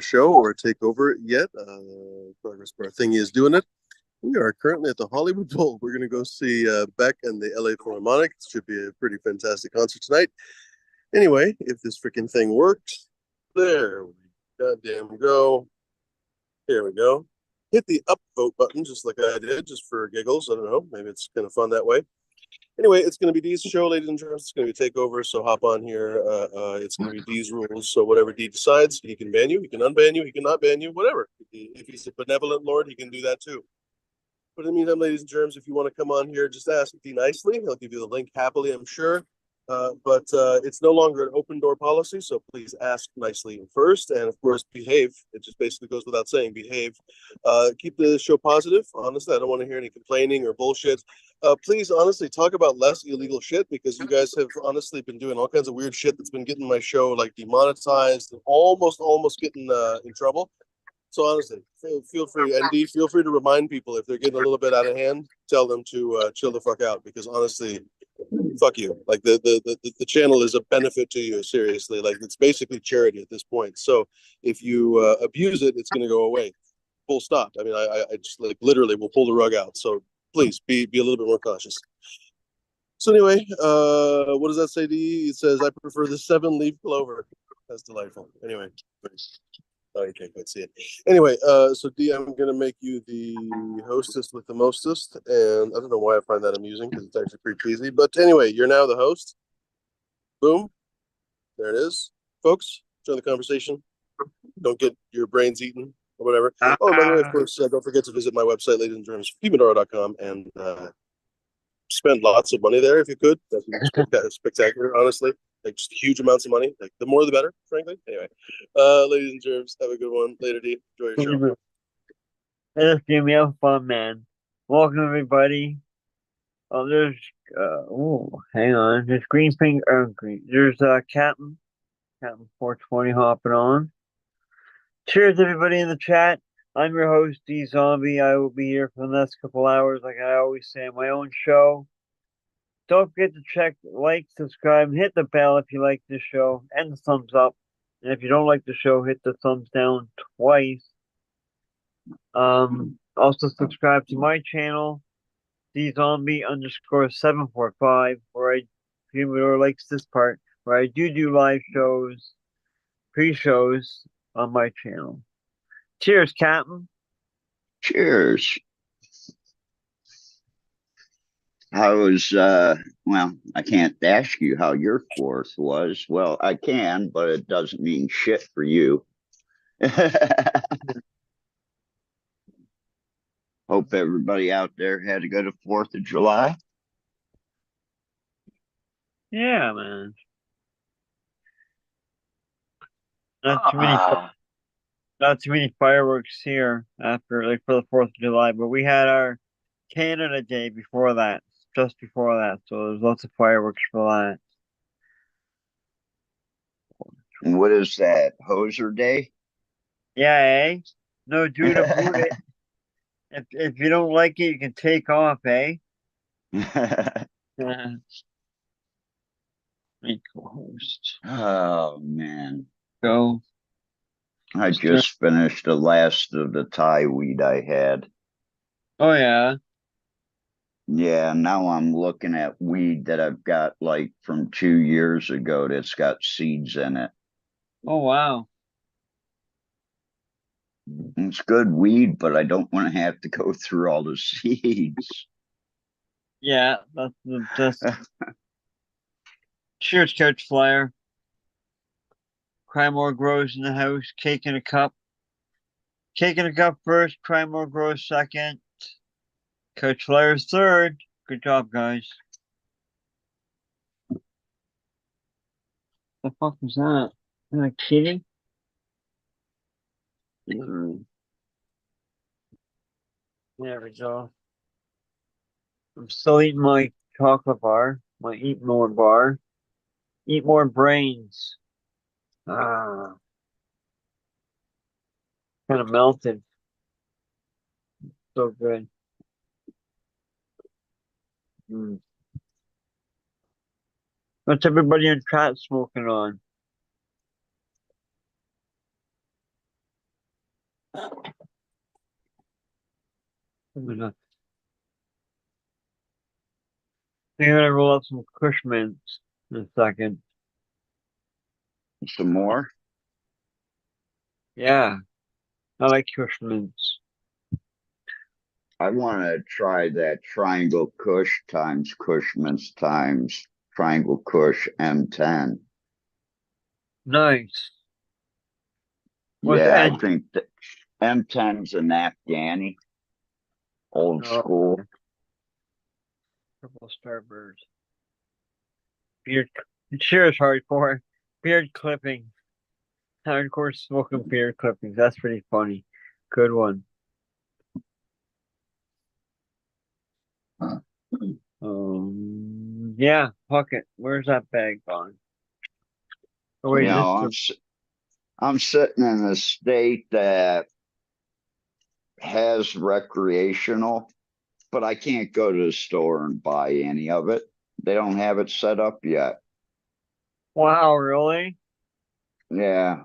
show or a takeover yet. Progress Bar Thingy is doing it. We are currently at the Hollywood Bowl. We're going to go see Beck and the LA Philharmonic. It should be a pretty fantastic concert tonight. Anyway, if this freaking thing works, there we goddamn go. Here we go. Hit the upvote button just like I did, just for giggles. I don't know. Maybe it's kind of fun that way. Anyway, it's going to be Dee's show, ladies and gentlemen. It's going to be a takeover, so hop on here. It's going to be Dee's rules. So whatever Dee decides, he can ban you, he can unban you, he can not ban you, whatever. If he's a benevolent lord, he can do that too. But in the meantime, ladies and germs, if you want to come on here, just ask Dee nicely. He'll give you the link happily, I'm sure. But it's no longer an open door policy, so please ask nicely first, and of course behave. It just basically goes without saying, behave. Keep the show positive. Honestly, I don't want to hear any complaining or bullshit. Please, honestly, talk about less illegal shit, because you guys have honestly been doing all kinds of weird shit that's been getting my show like demonetized and almost getting in trouble. So honestly, feel free, ND, feel free to remind people if they're getting a little bit out of hand, tell them to chill the fuck out, because honestly, fuck you. Like the channel is a benefit to you, seriously. Like it's basically charity at this point. So if you abuse it, it's going to go away. Full stop. I mean, I just like literally will pull the rug out. So please be a little bit more cautious. So anyway, what does that say to you? It says, I prefer the 7-leaf clover. That's delightful. Anyway. Oh, you can't quite see it. Anyway, so Dee, I'm going to make you the hostess with the mostest. And I don't know why I find that amusing, because it's actually pretty cheesy. But anyway, you're now the host. Boom. There it is. Folks, join the conversation. Don't get your brains eaten or whatever. Oh, by the way, of course, don't forget to visit my website, ladies and gentlemen, Fumidoro.com, and spend lots of money there if you could. That'd be spectacular, honestly. Like just huge amounts of money. Like the more the better, frankly. Anyway, ladies and germs, have a good one. Later, D. Enjoy your show. It's gonna be a fun, man. Welcome everybody. Oh, there's hang on. There's green pink green. There's Captain 420 hopping on. Cheers everybody in the chat. I'm your host D Zombie. I will be here for the next couple hours, like I always say on my own show. Don't forget to check, like, subscribe, and hit the bell if you like this show, and the thumbs up. And if you don't like the show, hit the thumbs down twice. Also subscribe to my channel, dzombie_745, where I, whoever likes this part, where I do live shows, pre-shows on my channel. Cheers, Captain. Cheers. How was, well, I can't ask you how your 4th was. Well, I can, but it doesn't mean shit for you. Hope everybody out there had a good 4th of July. Yeah, man. Not too many fireworks here after, like, for the 4th of July, but we had our Canada Day before that, just before that, so there's lots of fireworks for that. And what is that? Hoser Day? Yeah, eh? No dude to boot it. If you don't like it, you can take off, eh? Make co-host. Oh man. Go. I just finished the last of the Thai weed I had. Oh yeah. Yeah, now I'm looking at weed that I've got like from 2 years ago that's got seeds in it. Oh wow. It's good weed, but I don't want to have to go through all the seeds. Yeah, that's Cheers, Coach Flyer. Crymore grows in the house. Cake in a cup. Cake in a cup first. Crymore grows second. Coach Flyer's third. Good job, guys. The fuck was that? Am I kidding? There we go. I'm still eating my chocolate bar. My Eat More bar. Eat more brains. Ah. Kind of melted. So good. Mm. What's everybody in chat smoking on? I'm gonna roll up some Kush mints in a second. Some more? Yeah, I like Kush mints. I want to try that Triangle Kush times Cushman's times Triangle Kush M10. Nice. What's Yeah, I N? think that M10's an Afghani, old Oh, school. purple starburst. Beard. Cheers, hardcore. Beard clipping. Hardcore smoking beard clippings. That's pretty funny. Good one. Yeah, Puckett. Where's that bag gone? Oh You wait, this know, is I'm sitting in a state that has recreational, but I can't go to the store and buy any of it. They don't have it set up yet. wow, really? Yeah.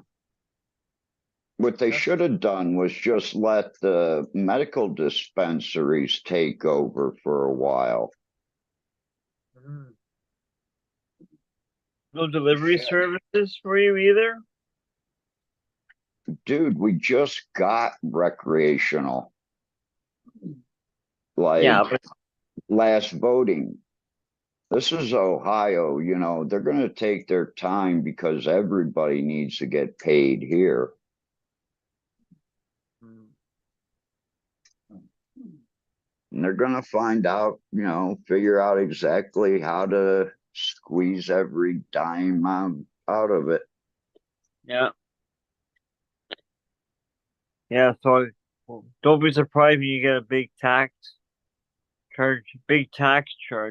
What they That's should have done was just let the medical dispensaries take over for a while. mm. No delivery services for you either? Dude, we just got recreational like Yeah, but last voting. This is Ohio, you know, they're going to take their time because everybody needs to get paid here. mm, And they're going to find out, you know, figure out exactly how to squeeze every dime out of it. yeah, yeah. So well, don't be surprised when you get a big tax charge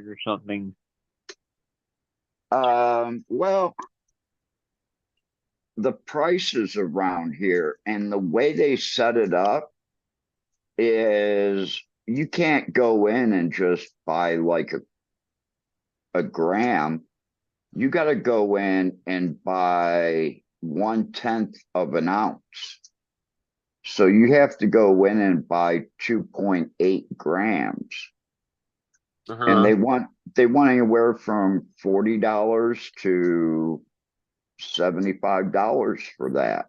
or something. Well, the prices around here and the way they set it up is you can't go in and just buy like a gram. You got to go in and buy 1/10 of an ounce. So you have to go in and buy 2.8 grams. And Uh-huh. they want anywhere from $40 to $75 for that.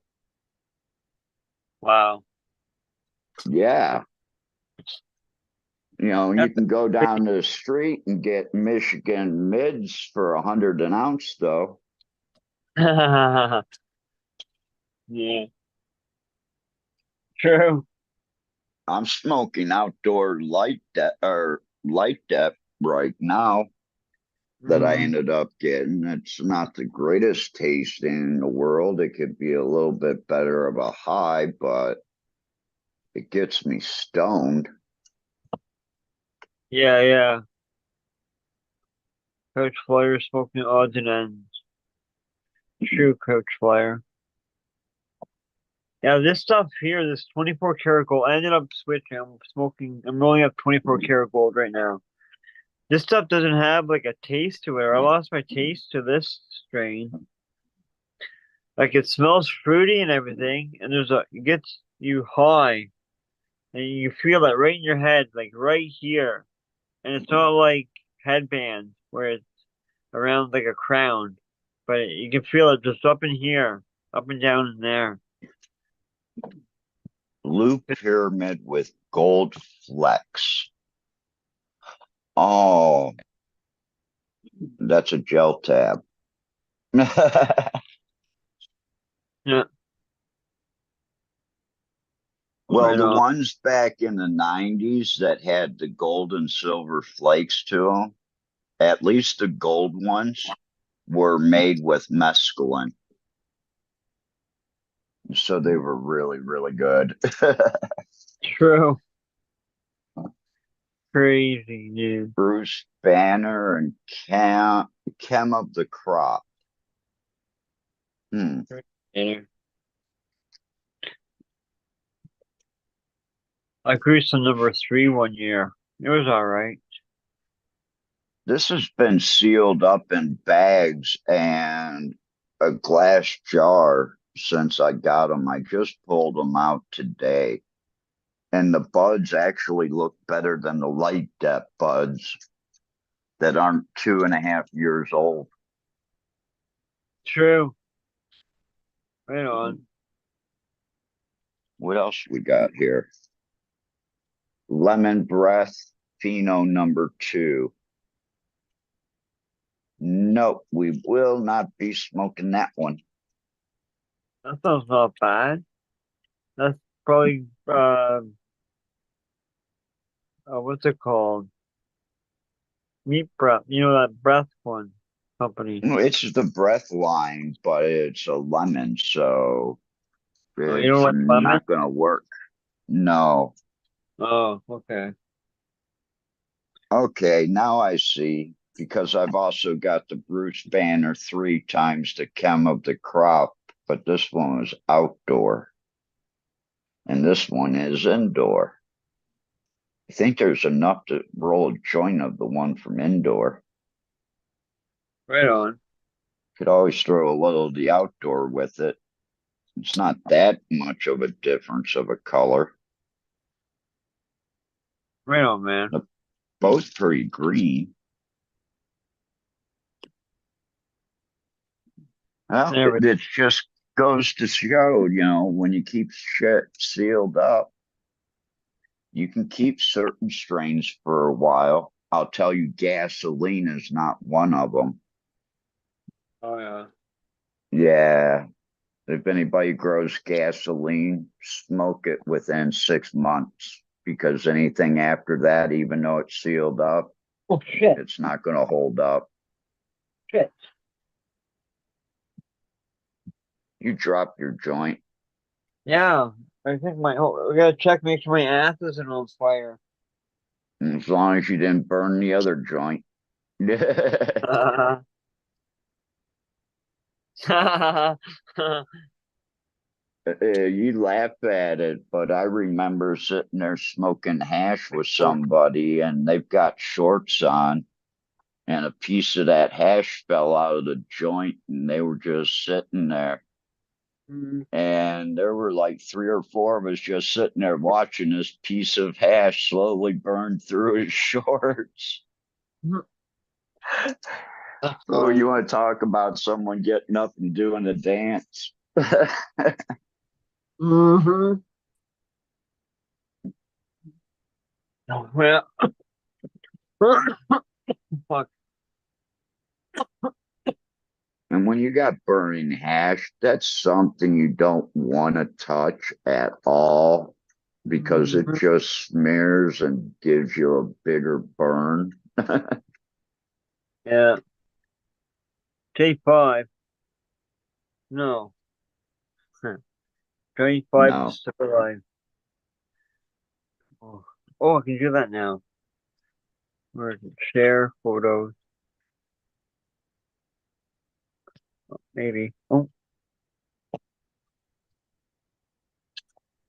Wow. Yeah. You know, you That's can go down to the street and get Michigan mids for 100 an ounce, though. yeah, true. I'm smoking outdoor light dep right now that I Mm, ended up getting. It's not the greatest taste in the world. It could be a little bit better of a high, but it gets me stoned. yeah, yeah. Coach Flyer smoking odds and ends. True, Coach Flyer. Yeah, this stuff here, this 24 karat gold, I ended up switching. I'm rolling up 24 karat gold right now. This stuff doesn't have like a taste to it. I lost my taste to this strain. Like it smells fruity and everything, and it gets you high, and you feel it right in your head, like right here. And it's not like headbands where it's around like a crown, but you can feel it just up in here, up and down in there. Blue pyramid with gold flecks. Oh, that's a gel tab. Yeah, Well, right the on. ones back in the 90s that had the gold and silver flakes to them, at least the gold ones, were made with mescaline. So they were really, really good. True. Crazy, dude. Bruce Banner and Chem of the Crop. Hmm. Yeah. I grew some number 3 one year. It was all right. This has been sealed up in bags and a glass jar since I got them. I just pulled them out today. And the buds actually look better than the light depth buds that aren't 2.5 years old. True. Right on. What else we got here? Lemon Breath Pheno #2. Nope, we will not be smoking that one. That sounds not bad. That's probably what's it called? Meat breath. You know that breath one company. It's the breath line, but it's a lemon, so Oh, you don't it's like lemon? not gonna work. No. Oh, okay. Okay, now I see. Because I've also got the Bruce Banner 3 times the chem of the crop, but this one was outdoor. And this one is indoor. I think there's enough to roll a joint of the one from indoor. Right on. Could always throw a little of the outdoor with it. It's not that much of a difference of a color. Right on, man. They're both pretty green. Well, There we it just goes to show, when you keep shit sealed up, you can keep certain strains for a while. I'll tell you, gasoline is not one of them. Oh yeah. Yeah, if anybody grows gasoline, smoke it within 6 months because anything after that, even though it's sealed up, Oh shit. it's not going to hold up. Shit. You drop your joint. Yeah. I think we gotta check, make sure my ass isn't on fire. As long as you didn't burn the other joint. You laugh at it, but I remember sitting there smoking hash with somebody, and they've got shorts on, and a piece of that hash fell out of the joint, and they were just sitting there. Mm. And there were like 3 or 4 of us just sitting there watching this piece of hash slowly burn through his shorts. Oh, you want to talk about someone getting up and doing a dance? Mm-hmm. Well, fuck. And when you got burning hash, that's something you don't want to touch at all because it Mhm. just smears and gives you a bigger burn. Yeah. J5. No. 25 No. is still alive. Oh. Oh, I can do that now. Where is it? Share photos. Maybe. Oh,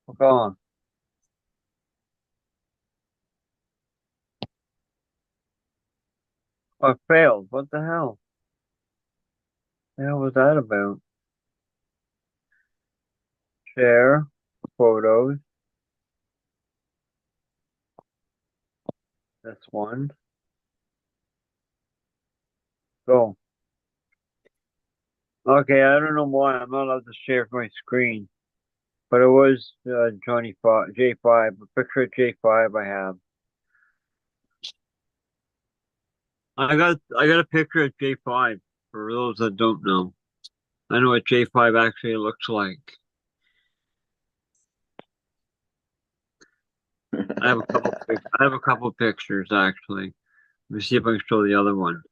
hold on. Oh, I failed. What the hell? The hell was that about? Share photos. That's one. Go. Okay, I don't know why I'm not allowed to share my screen, but it was J5, a picture of J5 I have. I got a picture of J5 for those that don't know. I know what J5 actually looks like. I have a couple pictures actually. Let me see if I can show the other one.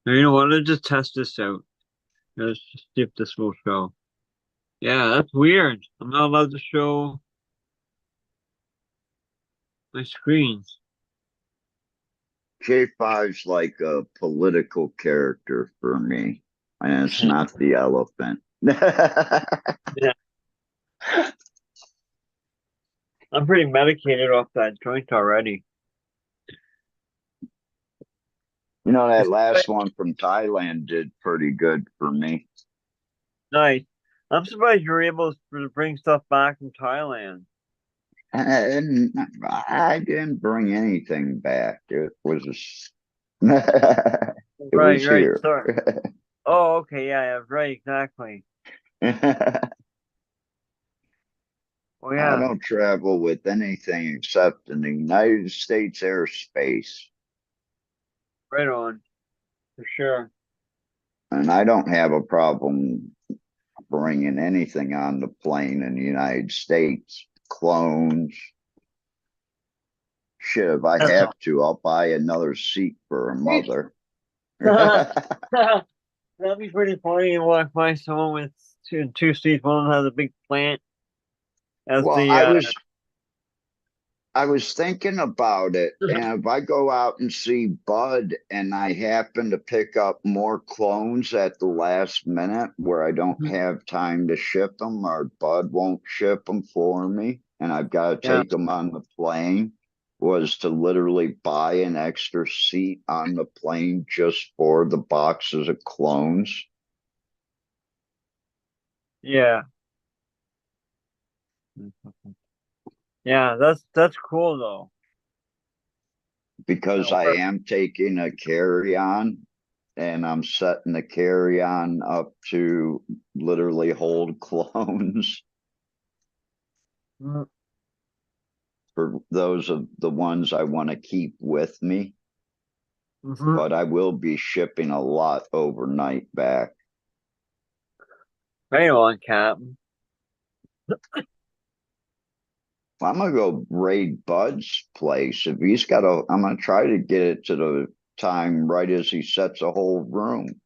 Now, you know what? Let's just test this out. Let's just see if this will show. Yeah, that's weird. I'm not allowed to show my screens. J5's like a political character for me, and it's not the elephant. Yeah, I'm pretty medicated off that joint already. That last one from Thailand did pretty good for me. Nice. I'm surprised you were able to bring stuff back from Thailand. And I didn't bring anything back. It was it Right, was right. here. Sorry. Oh, okay. Yeah, yeah. Right. Exactly. I Oh, yeah. don't travel with anything except in the United States airspace. Right on. For sure. And I don't have a problem bringing anything on the plane in the United States. Clones. Shit, if I That's have to, I'll buy another seat for a mother. all. That'd be pretty funny to walk by someone with two seats. One has a big plant as Well, the I was thinking about it, and if I go out and see Bud and I happen to pick up more clones at the last minute where I don't have time to ship them, or Bud won't ship them for me, and I've got to yeah, take them on the plane, was to literally buy an extra seat on the plane just for the boxes of clones. yeah, yeah. That's cool though. Because That'll I work. am taking a carry-on and I'm setting the carry-on up to literally hold clones Mm, for those of the ones I want to keep with me. mhm. But I will be shipping a lot overnight back. Right on, Captain. I'm gonna go raid Bud's place. If he's got a, I'm gonna try to get it to the time right as he sets a whole room.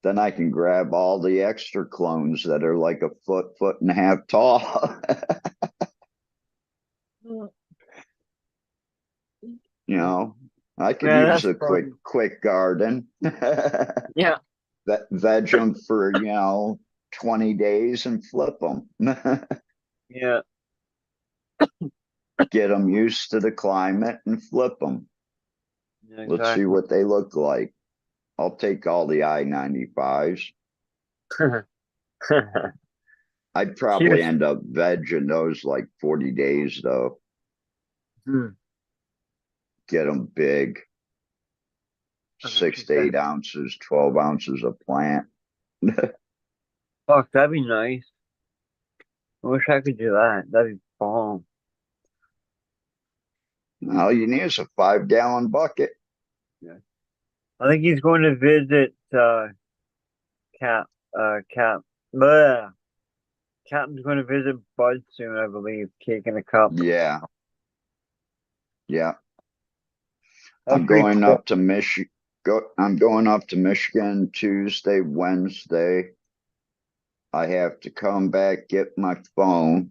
Then I can grab all the extra clones that are like a foot and a half tall. You know, I could Yeah, use that's a funny. quick garden. Yeah, Veg them for 20 days and flip them. yeah, Get them used to the climate and flip them. yeah, Let's see exactly. what they look like. I'll take all the I-95s. I'd probably Cheers. end up vegging those like 40 days though. Hmm. Get them big, That's what she 6 to 8 said. ounces, 12 ounces of plant. Fuck, that'd be nice. I wish I could do that. That'd be bomb. All you need is a 5-gallon bucket. Yeah. I think he's going to visit Cap Cap. Bleh. Captain's going to visit Bud soon, I believe, cake in a cup. Yeah, yeah. That's I'm pretty going cool. up to Michigan. I'm going up to Michigan Tuesday, Wednesday. I have to come back, get my phone,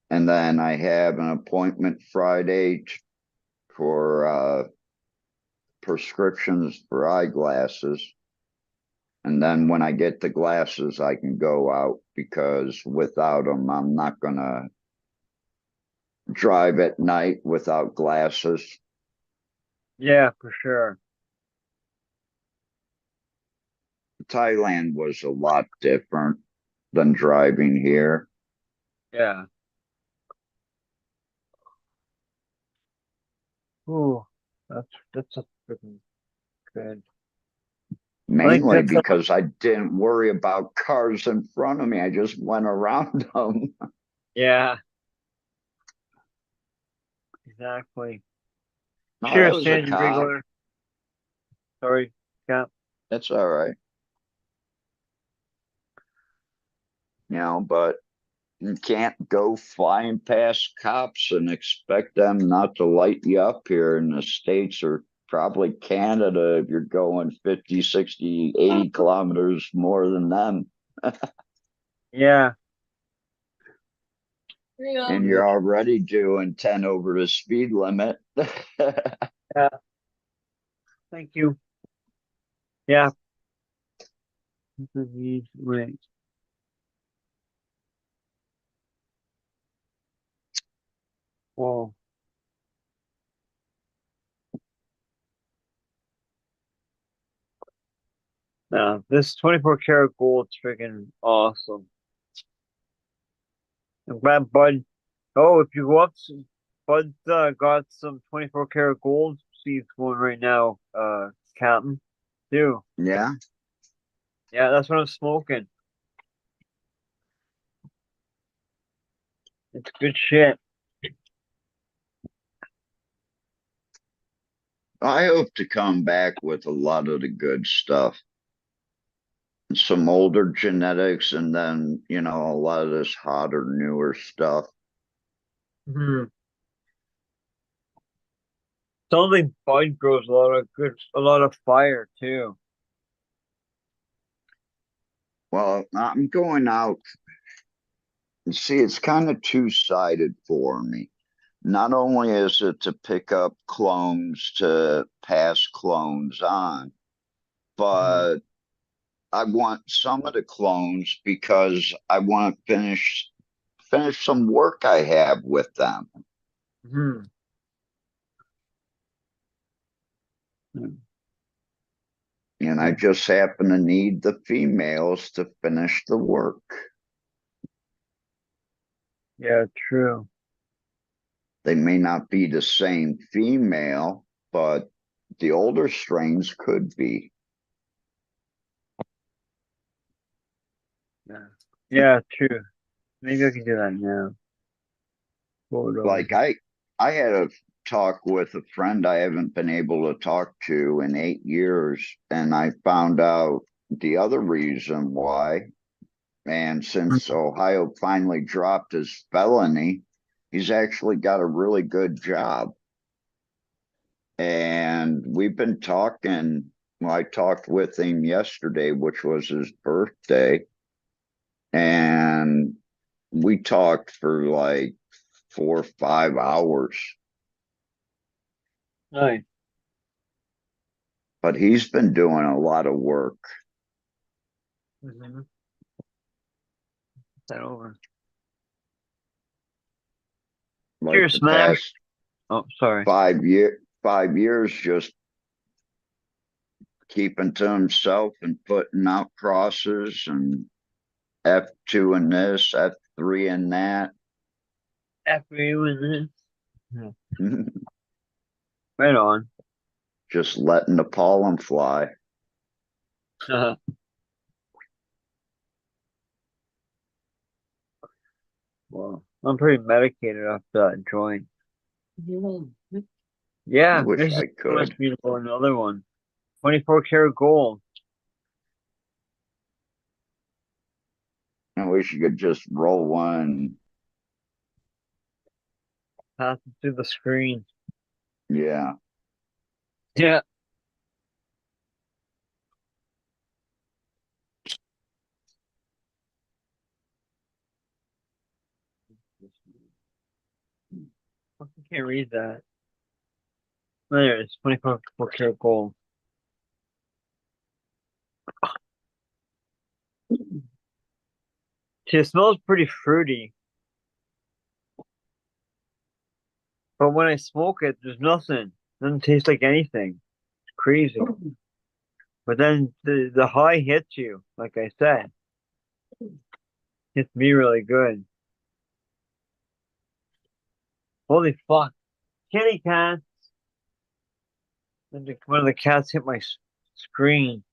and then I have an appointment Friday for prescriptions for eyeglasses. And then when I get the glasses, I can go out because without them, I'm not gonna drive at night without glasses. Yeah, for sure. Thailand was a lot different than driving here. Yeah. Ooh, that's a freaking good. I think Mainly that's a, because I didn't worry about cars in front of me. I just went around them. yeah, exactly. No, that Cheers, was a Sandy cop. Wriggler. Sorry, Cap. That's all right. But you can't go flying past cops and expect them not to light you up here in the States or probably Canada if you're going 50, 60, 80 kilometers more than them. Yeah. And Yeah. you're already doing 10 over the speed limit. Yeah. Thank you. Yeah. Right. Whoa. Nah, this 24 karat gold's freaking awesome. I'm glad Bud. Oh, if you go up, Bud's got some 24 karat gold seeds going right now, Captain. Too. Yeah. Yeah, that's what I'm smoking. It's good shit. I hope to come back with a lot of the good stuff. Some older genetics and then, a lot of this hotter, newer stuff. Hmm. Sounds like Bud grows a lot of fire too. Well, I'm going out. You see, it's kind of two-sided for me. Not only is it to pick up clones to pass clones on, Hmm. but I want some of the clones because I want to finish some work I have with them. Hmm. And I just happen to need the females to finish the work. Yeah, true. They may not be the same female, but the older strains could be. Yeah. Yeah, true. Maybe I can do that now. Photo. Like I had a talk with a friend I haven't been able to talk to in 8 years, and I found out the other reason why. And since Ohio finally dropped his felony, he's actually got a really good job. And we've been talking. Well, I talked with him yesterday, which was his birthday, and we talked for like 4 or 5 hours. Nice. But he's been doing a lot of work. Mm-hmm. That over. Like Cheers, the Smash. past Oh, sorry. 5 years, just keeping to himself and putting out crosses and F2 in this, F3 in that. After you in this. Right on. Just letting the pollen fly. Well, I'm pretty medicated after that joint. I Yeah, wish this is I must could. be another one. 24 karat gold. I wish you could just roll one. Passing through the screen. Yeah. Yeah. I can't read that. There it is. 24 karat gold. See, it smells pretty fruity. But when I smoke it, there's nothing. It doesn't taste like anything. It's crazy. But then the high hits you, like I said. Hits me really good. Holy fuck. Kitty cat. And one of the cats hit my screen.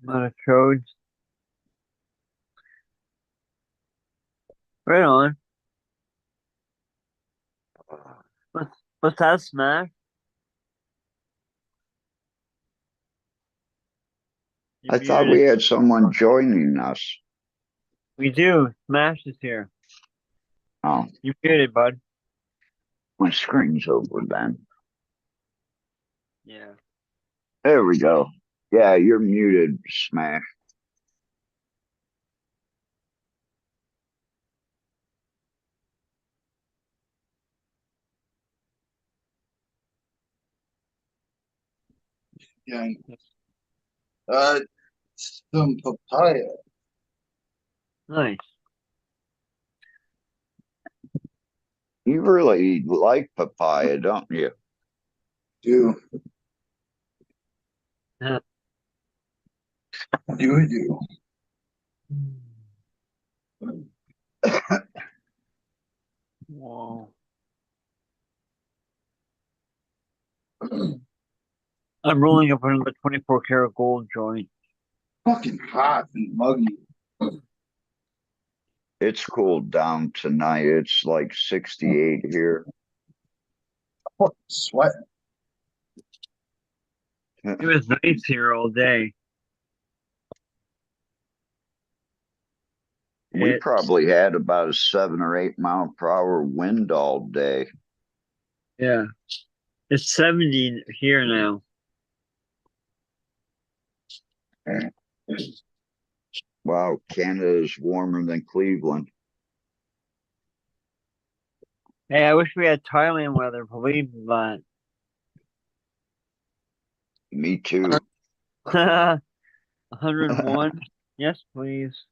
Not a code. Right on. What's that, Smash? You I thought we muted. had someone joining us. We do. Smash is here. Oh, You muted, bud. my screen's over then. Yeah. There we go. Yeah, you're muted, Smash. Yeah. Some papaya. Nice. You really like papaya, don't you? Do What do we do? Whoa. I'm rolling up another 24 karat gold joint. Fucking hot and muggy. It's cooled down tonight. It's like 68 here. Fucking sweat. It was nice here all day. We It's probably had about a 7 or 8 mile per hour wind all day. yeah. It's 70 here now. Wow, Canada is warmer than Cleveland. Hey, I wish we had Thailand weather, believe that. Me too. 101. Yes, please.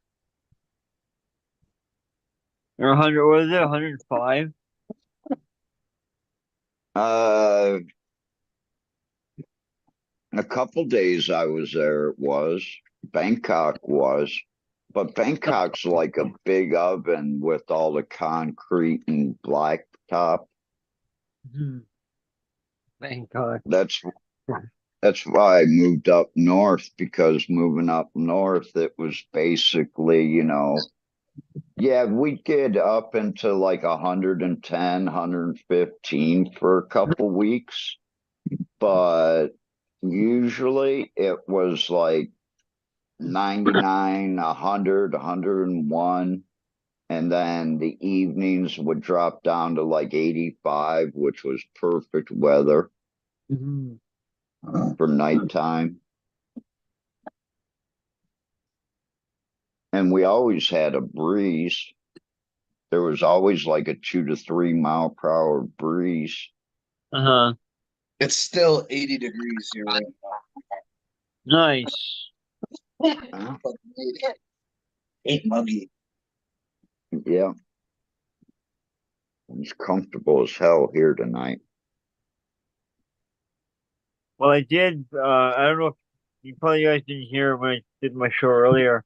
Or 100, what is it? 105? Uh, a couple days I was there, it was. Bangkok was. But Bangkok's like a big oven with all the concrete and blacktop. Bangkok. That's why I moved up north, because moving up north, it was basically, yeah, we get up into like 110, 115 for a couple weeks, but usually it was like 99, 100, 101. And then the evenings would drop down to like 85, which was perfect weather Mhm. for nighttime. And we always had a breeze. There was always like a 2 to 3 mile per hour breeze. Uh-huh. It's still 80 degrees here right Nice. now. Fucking 80. Ain't muggy. Yeah, it's comfortable as hell here tonight. Well, I did, I don't know if you probably guys didn't hear when I did my show earlier.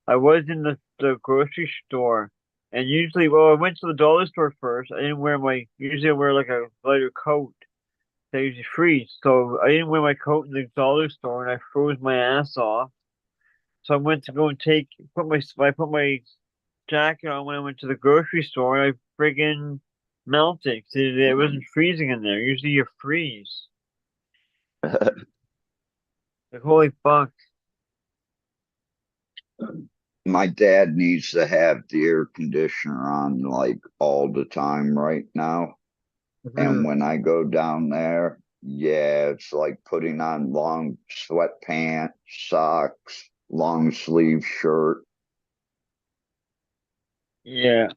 I was in the grocery store, and usually, well, I went to the dollar store first. I didn't wear usually I wear like a lighter coat. I usually freeze. So I didn't wear my coat in the dollar store, and I froze my ass off. So I went to go and I put my jacket on when I went to the grocery store, and I friggin' melted. 'Cause it wasn't freezing in there. Usually you freeze. Like, holy fuck. My dad needs to have the air conditioner on like all the time right now. And Mhm. when I go down there, yeah, it's like putting on long sweatpants, socks, long sleeve shirt. Yeah.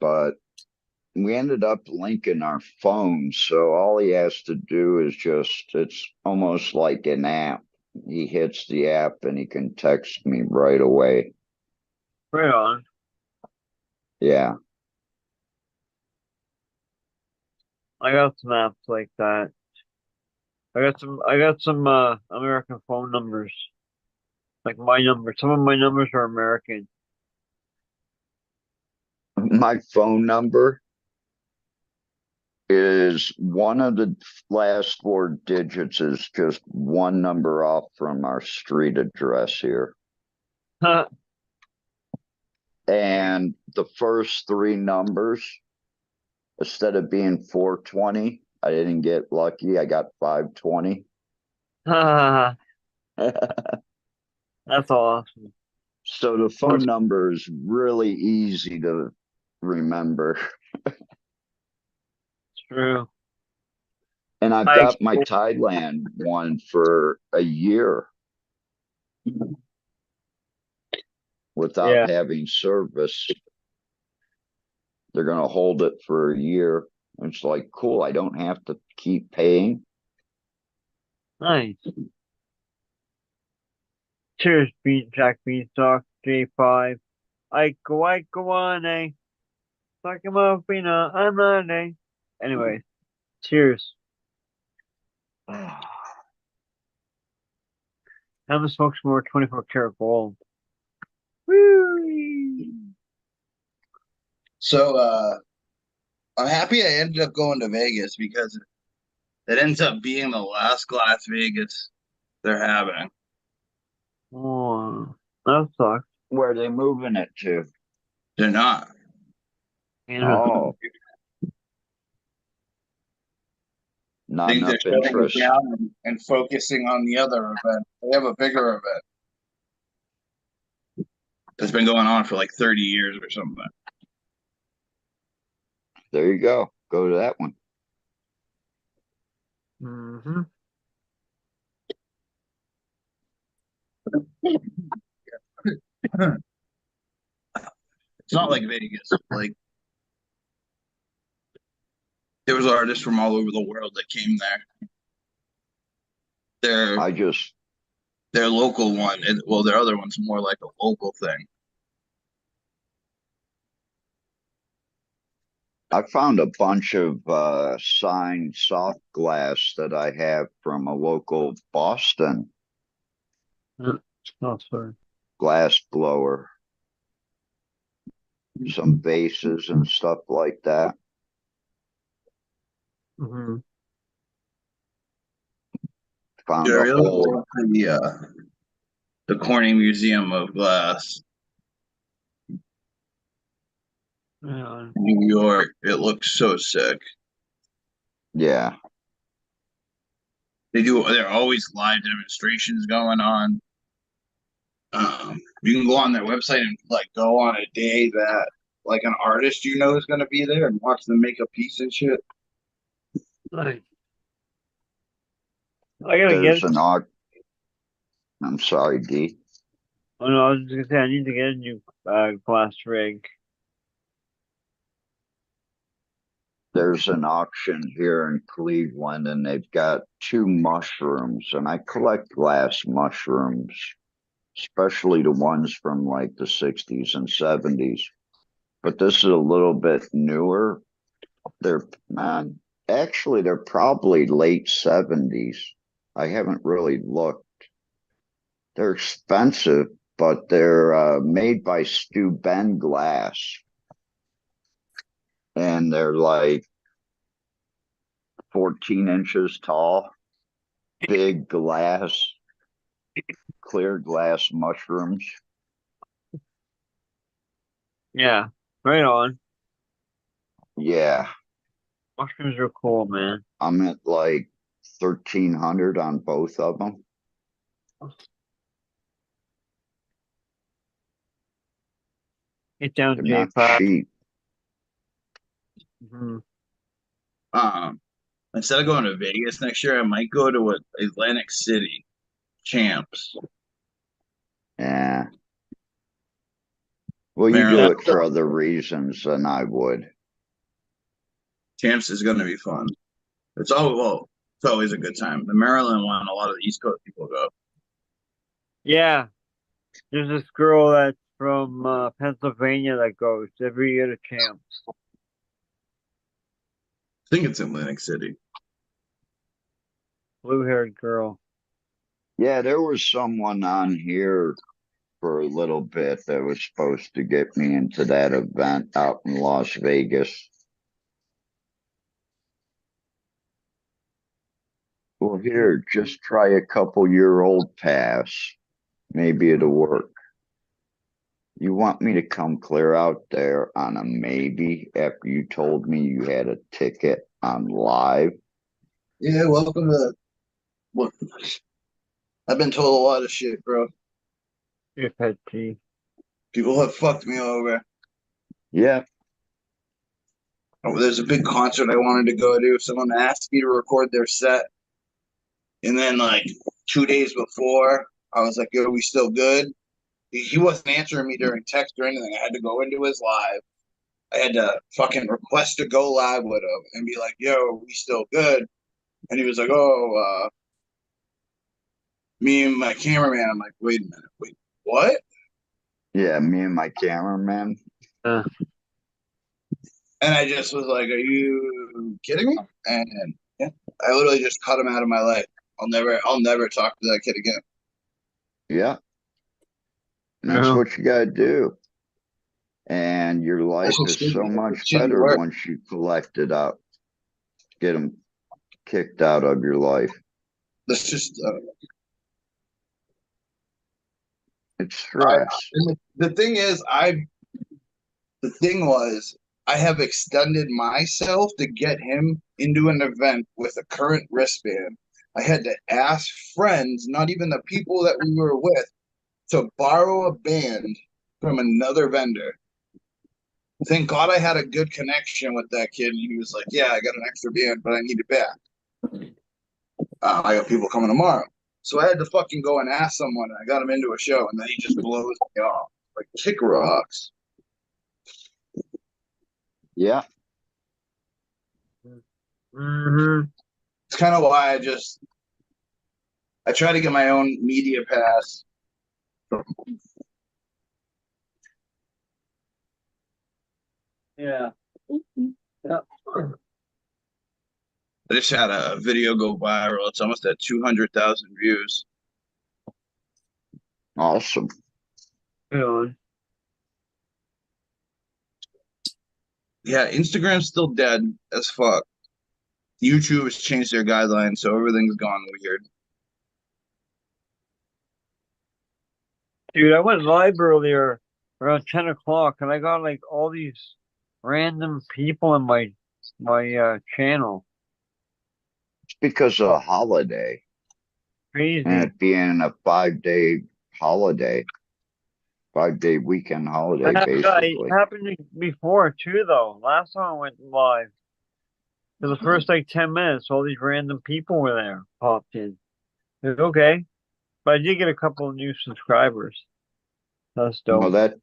But we ended up linking our phones. So all he has to do is it's almost like an app. He hits the app and he can text me right away. Right on. Yeah. I got some apps like that. I got some American phone numbers. Like my number. Some of my numbers are American. My phone number is one of the last 4 digits is just one number off from our street address here. And the first 3 numbers, instead of being 420, I didn't get lucky. I got 520. That's awesome. So the phone number is really easy to remember. It's true. And I've I got my Thailand one for a year without yeah, having service. They're going to hold it for a year. It's like, cool. I don't have to keep paying. nice. Cheers, Jack Beanstalk, J5. I go on, eh? Fuck him up, I'm not a. Anyway, cheers. How much smokes more 24 karat gold? Woo! So I'm happy I ended up going to Vegas because it ends up being the last Las Vegas they're having. Oh, that sucks. Where are they moving it to? They're not. Oh, I not think they're enough shutting it interest. down and focusing on the other event. They have a bigger event that's been going on for like 30 years or something. There you go. Go to that one. Mm-hmm. It's not like Vegas. Like there was artists from all over the world that came there. Their I just their local one, well, their other one's more like a local thing. I found a bunch of signed soft glass that I have from a local Boston Oh, sorry. glass blower. Some vases and stuff like that. Mm-hmm. Found Yeah, I a really whole. love the Corning Museum of Glass, Yeah. New York. It looks so sick. Yeah, There are always live demonstrations going on. You can go on their website and like go on a day that like an artist you know is going to be there and watch them make a piece and shit. Like, I gotta get there's it. an art. I'm sorry, D. Oh no, I was just gonna say I need to get a new glass rig. There's an auction here in Cleveland, and they've got two mushrooms, and I collect glass mushrooms, especially the ones from like the 60s and 70s. But this is a little bit newer. They're actually they're probably late 70s. I haven't really looked. They're expensive, but they're made by Stu Ben Glass, and they're like 14 inches tall, big glass, clear glass mushrooms. Yeah, right on. Yeah, Mushrooms are cool, man. I'm at like 1,300 on both of them. Get down, They're not J5. cheap. Mm-hmm. Instead of going to Vegas next year, I might go to Atlantic City Champs. Yeah. Well, you do Maryland it for other reasons than I would. Champs is going to be fun. It's always a good time. The Maryland one, a lot of the East Coast people go. Yeah, there's this girl that's from Pennsylvania that goes every year to Champs. I think it's Atlantic City. Blue-haired girl. Yeah, there was someone on here for a little bit that was supposed to get me into that event out in Las Vegas. Well, here, just try a couple-year-old pass. Maybe it'll work. You want me to come clear out there on a maybe after you told me you had a ticket on live? Yeah, welcome to. What? I've been told a lot of shit, bro. Your pet tea. People have fucked me over. Yeah, Oh, there's a big concert I wanted to go to. Someone asked me to record their set, and then like 2 days before, I was like, "Yo, are we still good?" He wasn't answering me during text or anything. I had to go into his live. I had to fucking request to go live with him and be like, "Yo, are we still good?" And he was like, "Oh, me and my cameraman." I'm like, "Wait a minute, wait, what?" yeah, me and my cameraman. Uh, And I just was like, "Are you kidding me?" And yeah, I literally just cut him out of my life. I'll never talk to that kid again. Yeah, that's Yeah. what you gotta do. And your life That's is just so shitty. much It's shitty better work. once you collect it out, get them kicked out of your life. That's just It's I. stress. And the thing is, the thing was, I have extended myself to get him into an event with a current wristband. I had to ask friends, not even the people that we were with, to borrow a band from another vendor. Thank God I had a good connection with that kid. And he was like, "Yeah, I got an extra band, but I need it back. I got people coming tomorrow." So I had to fucking go and ask someone. And I got him into a show, and then he just blows me off. Like, kick rocks. Yeah. Mm-hmm. It's kind of why I try to get my own media pass. Yeah. Yeah. I just had a video go viral. It's almost at 200,000 views. Awesome. Yeah. Yeah, Instagram's still dead as fuck. YouTube has changed their guidelines, so everything's gone weird. Dude, I went live earlier around 10 o'clock and I got like all these random people in my channel. It's because of a holiday and Crazy. it being a 5 day holiday, 5 day weekend holiday, It basically. happened before too though. Last time I went live, for the first like 10 minutes, all these random people were there, popped in. Like, okay. But I did get a couple of new subscribers. That's Well, dope.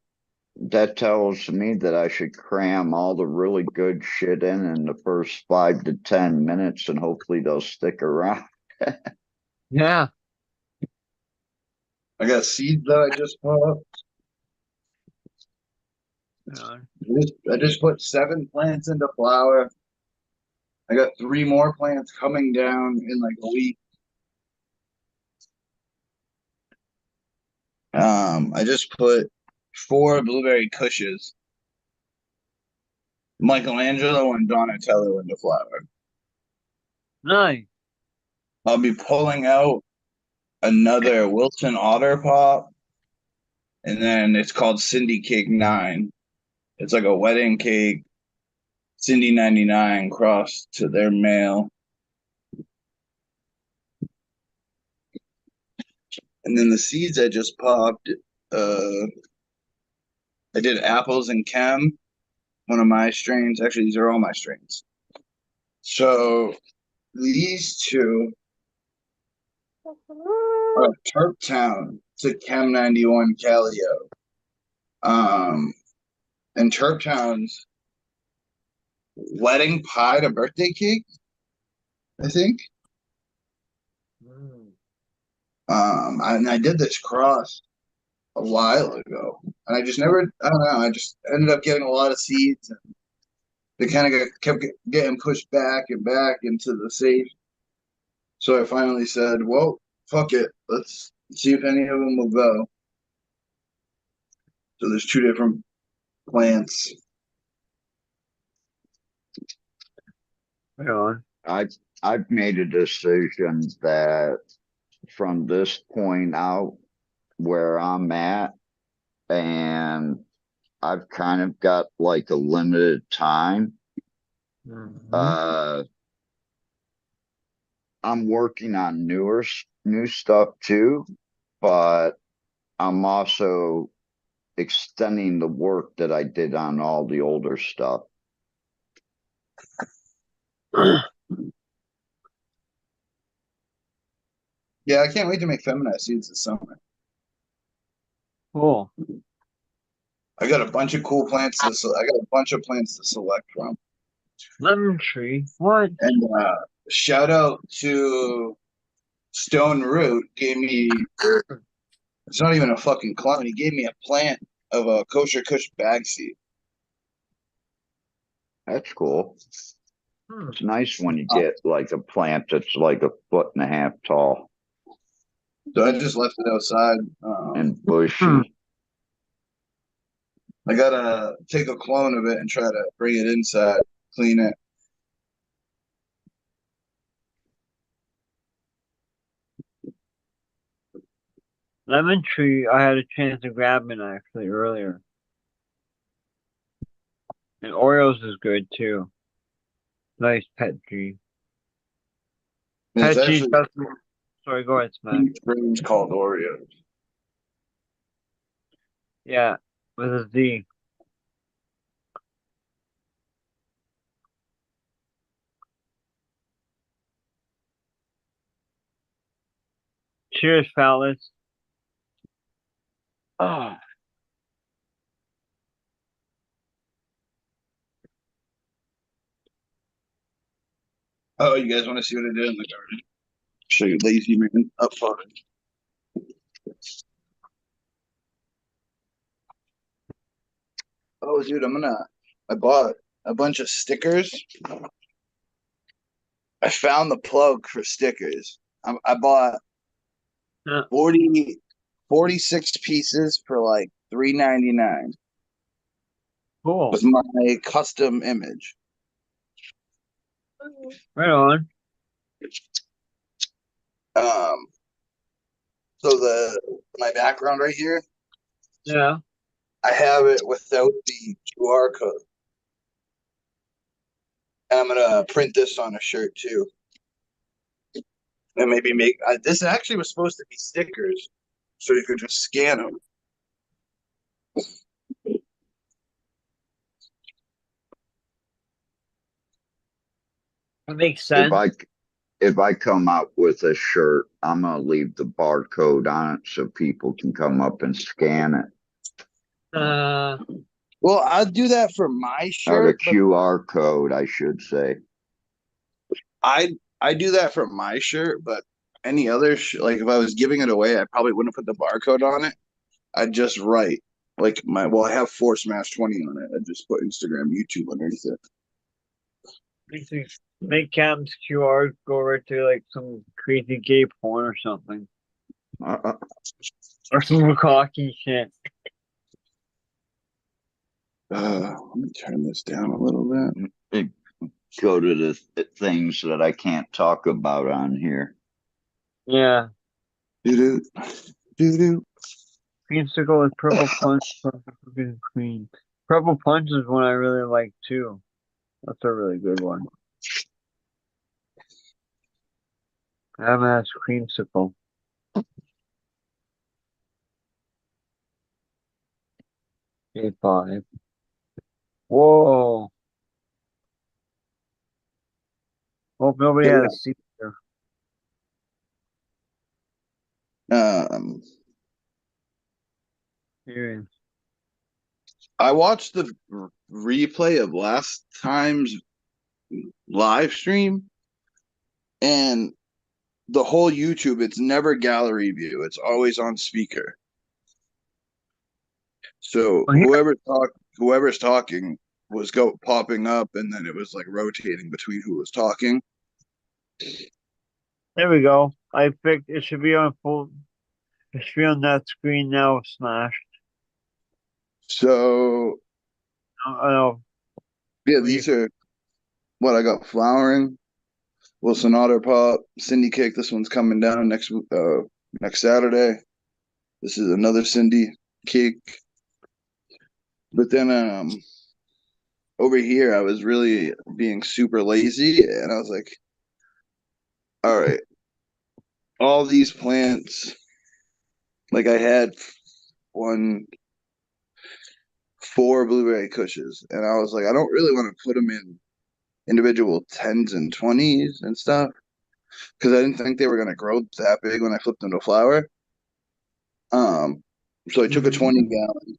that tells me that I should cram all the really good shit in the first 5 to 10 minutes, and hopefully they'll stick around. Yeah. I got seeds that I just put. Yeah. I just put 7 plants into flower. I got 3 more plants coming down in like a week. I just put 4 blueberry cushes, Michelangelo and Donatello into flower. Nice. I'll be pulling out another Wilson Otter pop, and then it's called Cindy Cake 9. It's like a wedding cake, Cindy 99 crossed to their male. And then the seeds I just popped, I did apples and chem, one of my strains. Actually, these are all my strains. So these two are Turptown to Chem 91 Calio. And Turptown's wedding pie to birthday cake, I think. Mm. And I did this cross a while ago, and I just never, I don't know, I just ended up getting a lot of seeds, and they kind of kept getting pushed back and back into the safe. So I finally said, well, fuck it. Let's see if any of them will go. So there's 2 different plants. Yeah. I've made a decision that from this point out, where I'm at, and I've kind of got like a limited time. Mhm. Uh, I'm working on new stuff too, but I'm also extending the work that I did on all the older stuff. Yeah, I can't wait to make feminized seeds this summer. Cool. I got a bunch of cool plants I got a bunch of plants to select from. Lemon tree. What? And shout out to Stone Root gave me, it's not even a fucking clone. He gave me a plant of a kosher kush bag seed. That's cool. Hmm. It's nice when you get like a plant that's like 1.5 feet tall So I just left it outside. and bushy. I gotta take a clone of it and try to bring it inside, clean it. Lemon tree, I had a chance to grab it actually earlier. And Oreos is good too. Nice pet tree. And it's Pet cheese actually festival. Sorry, go ahead, Smack. strange called Oreos. Yeah, with a Z. Cheers, fellas. Oh, Oh, you guys want to see what I did in the garden? Show you lazy man up front. Oh, dude, I bought a bunch of stickers. I found the plug for stickers. I bought yeah, 46 pieces for like $3.99 cool. with my custom image. Right on. Um, so my background right here, Yeah. I have it without the QR code. And I'm gonna print this on a shirt too. And maybe make this actually was supposed to be stickers, so you could just scan them. That makes If sense. I come out with a shirt, I'm gonna leave the barcode on it so people can come up and scan it. Uh, Well, I'll do that for my Or the shirt, but QR code, I should say. I do that for my shirt, but any other like if I was giving it away, I probably wouldn't put the barcode on it. I'd just write like I have Force Smash 20 on it. I just put Instagram, YouTube underneath it. make Captain's QR go right to like some crazy gay porn or something. Uh, Or some cocky shit. Let me turn this down a little bit. Go to the things that I can't talk about on here. Yeah. Doo doo doo doo. Creamsicle with purple punch, purple fucking queen. Purple punch is one I really like too. That's a really good one. I haven't had creamsicle. A5. Whoa. Hope nobody Yeah. had a seat there. Um, Yeah. I watched the replay of last time's live stream, and the whole YouTube, it's never gallery view. It's always on speaker. So Oh, yeah. whoever's talking was popping up, and then it was like rotating between who was talking. There we go. I picked it should be on full. It should be on that screen now. Smash. So I know. yeah, these are what I got: flowering, Wilson Otter Pop, Cindy Cake. This one's coming down next Saturday. This is another Cindy Cake. But then over here I was really being super lazy, and I was like, all right, all these plants, like I had one 4 blueberry cushions, and I was like, I don't really want to put them in individual 10s and 20s and stuff because I didn't think they were going to grow that big when I flipped them to flower. So I took a 20 gallon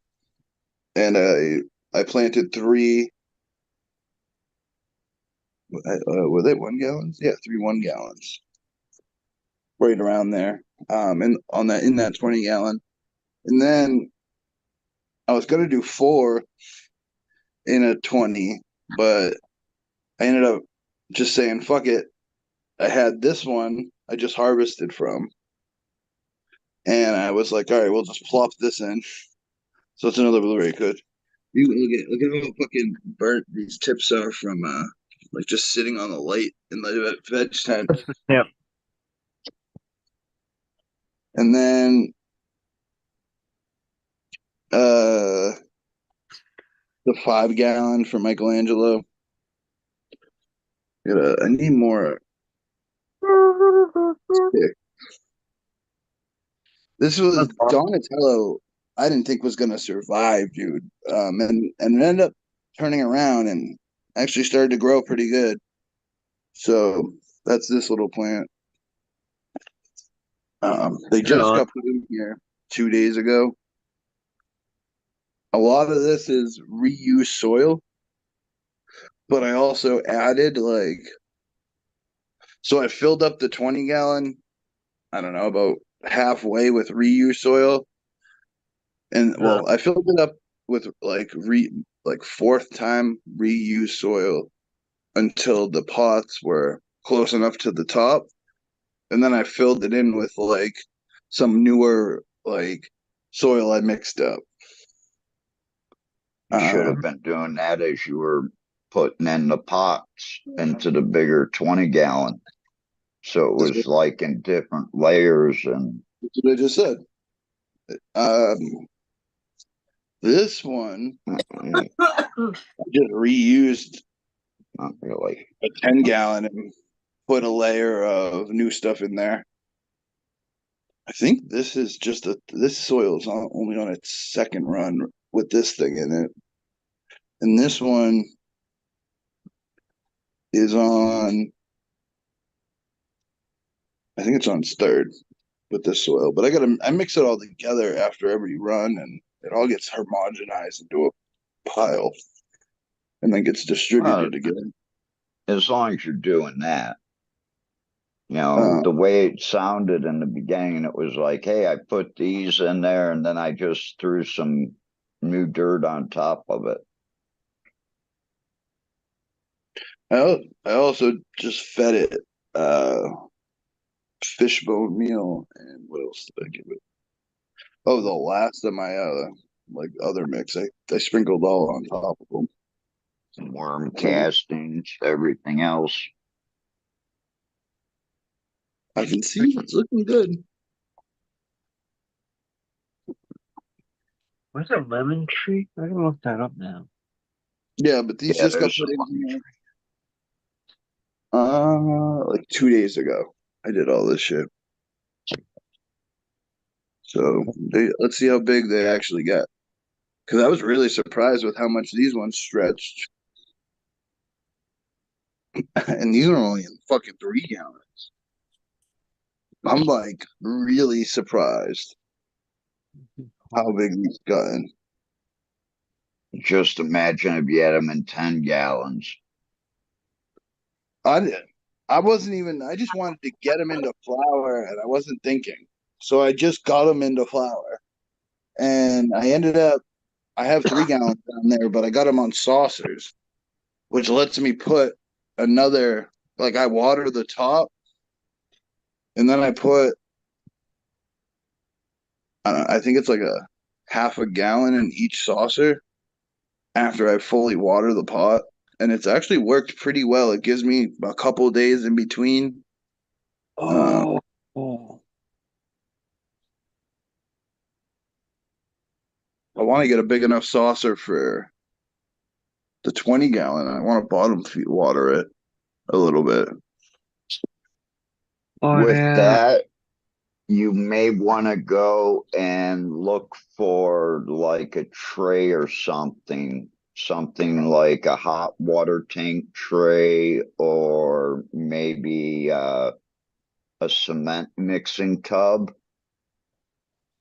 and I planted three. Were they 1 gallons? Yeah, 3 1 gallons, right around there. And on that in that 20 gallon, and then I was gonna do 4 in a 20, but I ended up just saying, fuck it. I had this one I just harvested from, and I was like, all right, we'll just plop this in. So it's another blueberry kush. You look at how fucking burnt these tips are from like just sitting on the light in the veg tent. Yeah. And then the 5 gallon for Michelangelo. I need more. This was Donatello. I didn't think was gonna survive, dude. And it ended up turning around and actually started to grow pretty good. So that's this little plant. They just got put in here 2 days ago. A lot of this is reused soil, but I also added so I filled up the 20 gallon, I don't know, about halfway with reused soil. And well, I filled it up with like fourth time reused soil until the pots were close enough to the top. And then I filled it in with like some newer soil I mixed up. You should have been doing that as you were putting in the pots into the bigger 20 gallon. So it was like in different layers. And That's what I just said. This one I just reused not really. a 10 gallon and put a layer of new stuff in there. I think this is this soil is only on its second run with this thing in it. And this one is on, I think it's on its third with this soil. But I mix it all together after every run, and it all gets homogenized into a pile and then gets distributed again. As long as you're doing that. The way it sounded in the beginning, it was like, hey, I put these in there and then I just threw some new dirt on top of it. I also just fed it fishbone meal, and what else did I give it? Oh, the last of my other mix. I sprinkled all on top of them. Some worm castings, everything else. I can see it's looking good. What's a lemon tree? I can look that up now. Yeah, but these just got put in here. Like 2 days ago, I did all this shit. So let's see how big they actually get. Because I was really surprised with how much these ones stretched. And these are only in fucking 3 gallons. I'm like really surprised how big these gotten. Just imagine if you had them in 10 gallons. I wasn't even, I just wanted to get them into flour and I wasn't thinking. So I just got them into flour. And I ended up, I have 3 gallons down there, but I got them on saucers, which lets me put another, like I water the top and then I put, I think it's like a half a gallon in each saucer after I fully water the pot. And it's actually worked pretty well. It gives me a couple of days in between. Oh. I want to get a big enough saucer for the 20 gallon. I want to bottom feed water it a little bit. With that, you may want to go and look for like a tray or something like a hot water tank tray, or maybe a cement mixing tub.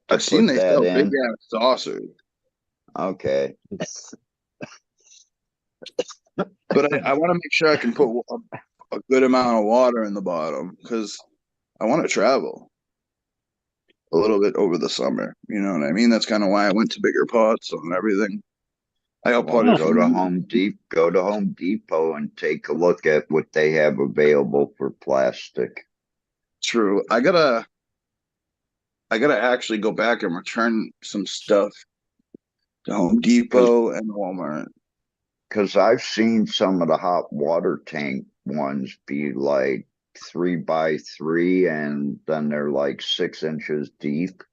I've seen they sell big in. ass saucers. Okay. But I want to make sure I can put a good amount of water in the bottom because I want to travel a little bit over the summer. You know what I mean? That's kind of why I went to bigger pots and everything. I got part of Go to Home Depot and take a look at what they have available for plastic. True. I gotta actually go back and return some stuff to Home Depot and Walmart. Because I've seen some of the hot water tank ones be like 3x3, and then they're like 6 inches deep.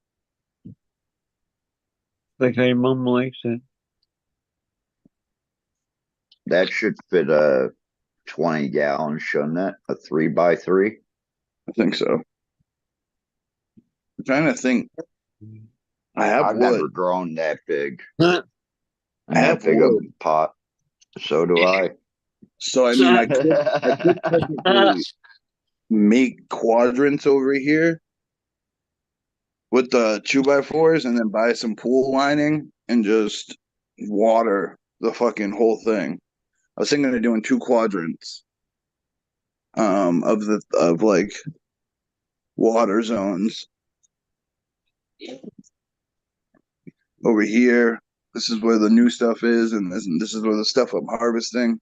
Like my mom likes it. That should fit a 20 gallon, shouldn't it? A 3x3. I think so. I'm trying to think. I have I've wood. never grown that big. I I have That big of wood. a pot. So do I. So I mean, I could technically make quadrants over here with the 2x4s, and then buy some pool lining and just water the fucking whole thing. I was thinking of doing 2 quadrants, of like water zones over here. This is where the new stuff is, and this is where the stuff I'm harvesting.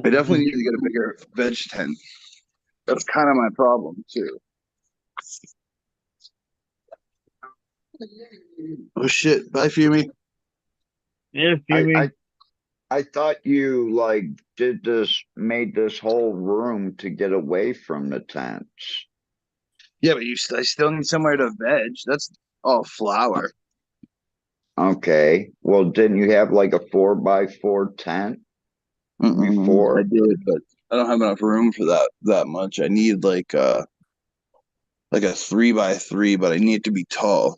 I definitely need to get a bigger veg tent. That's kind of my problem too. Oh shit! Bye, Fumi. Yeah, I, Phoebe. I I thought you like made this whole room to get away from the tents. Yeah, but I still need somewhere to veg. That's all flower. Okay. Well, didn't you have like a 4x4 tent I before? did, but I don't have enough room for that much. I need like a 3x3, but I need it to be tall,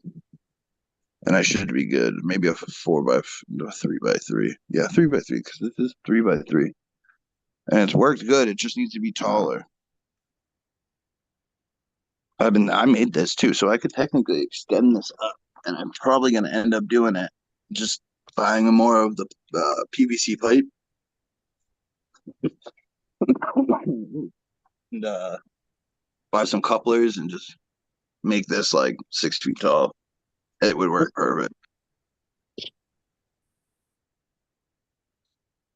and I should be good. Maybe a 3x3. Yeah, 3x3, because this is 3x3, and it's worked good. It just needs to be taller. I made this too, so I could technically extend this up, and I'm probably gonna end up doing it. Just buying more of the PVC pipe and buy some couplers and just make this like 6 feet tall. It would work perfect.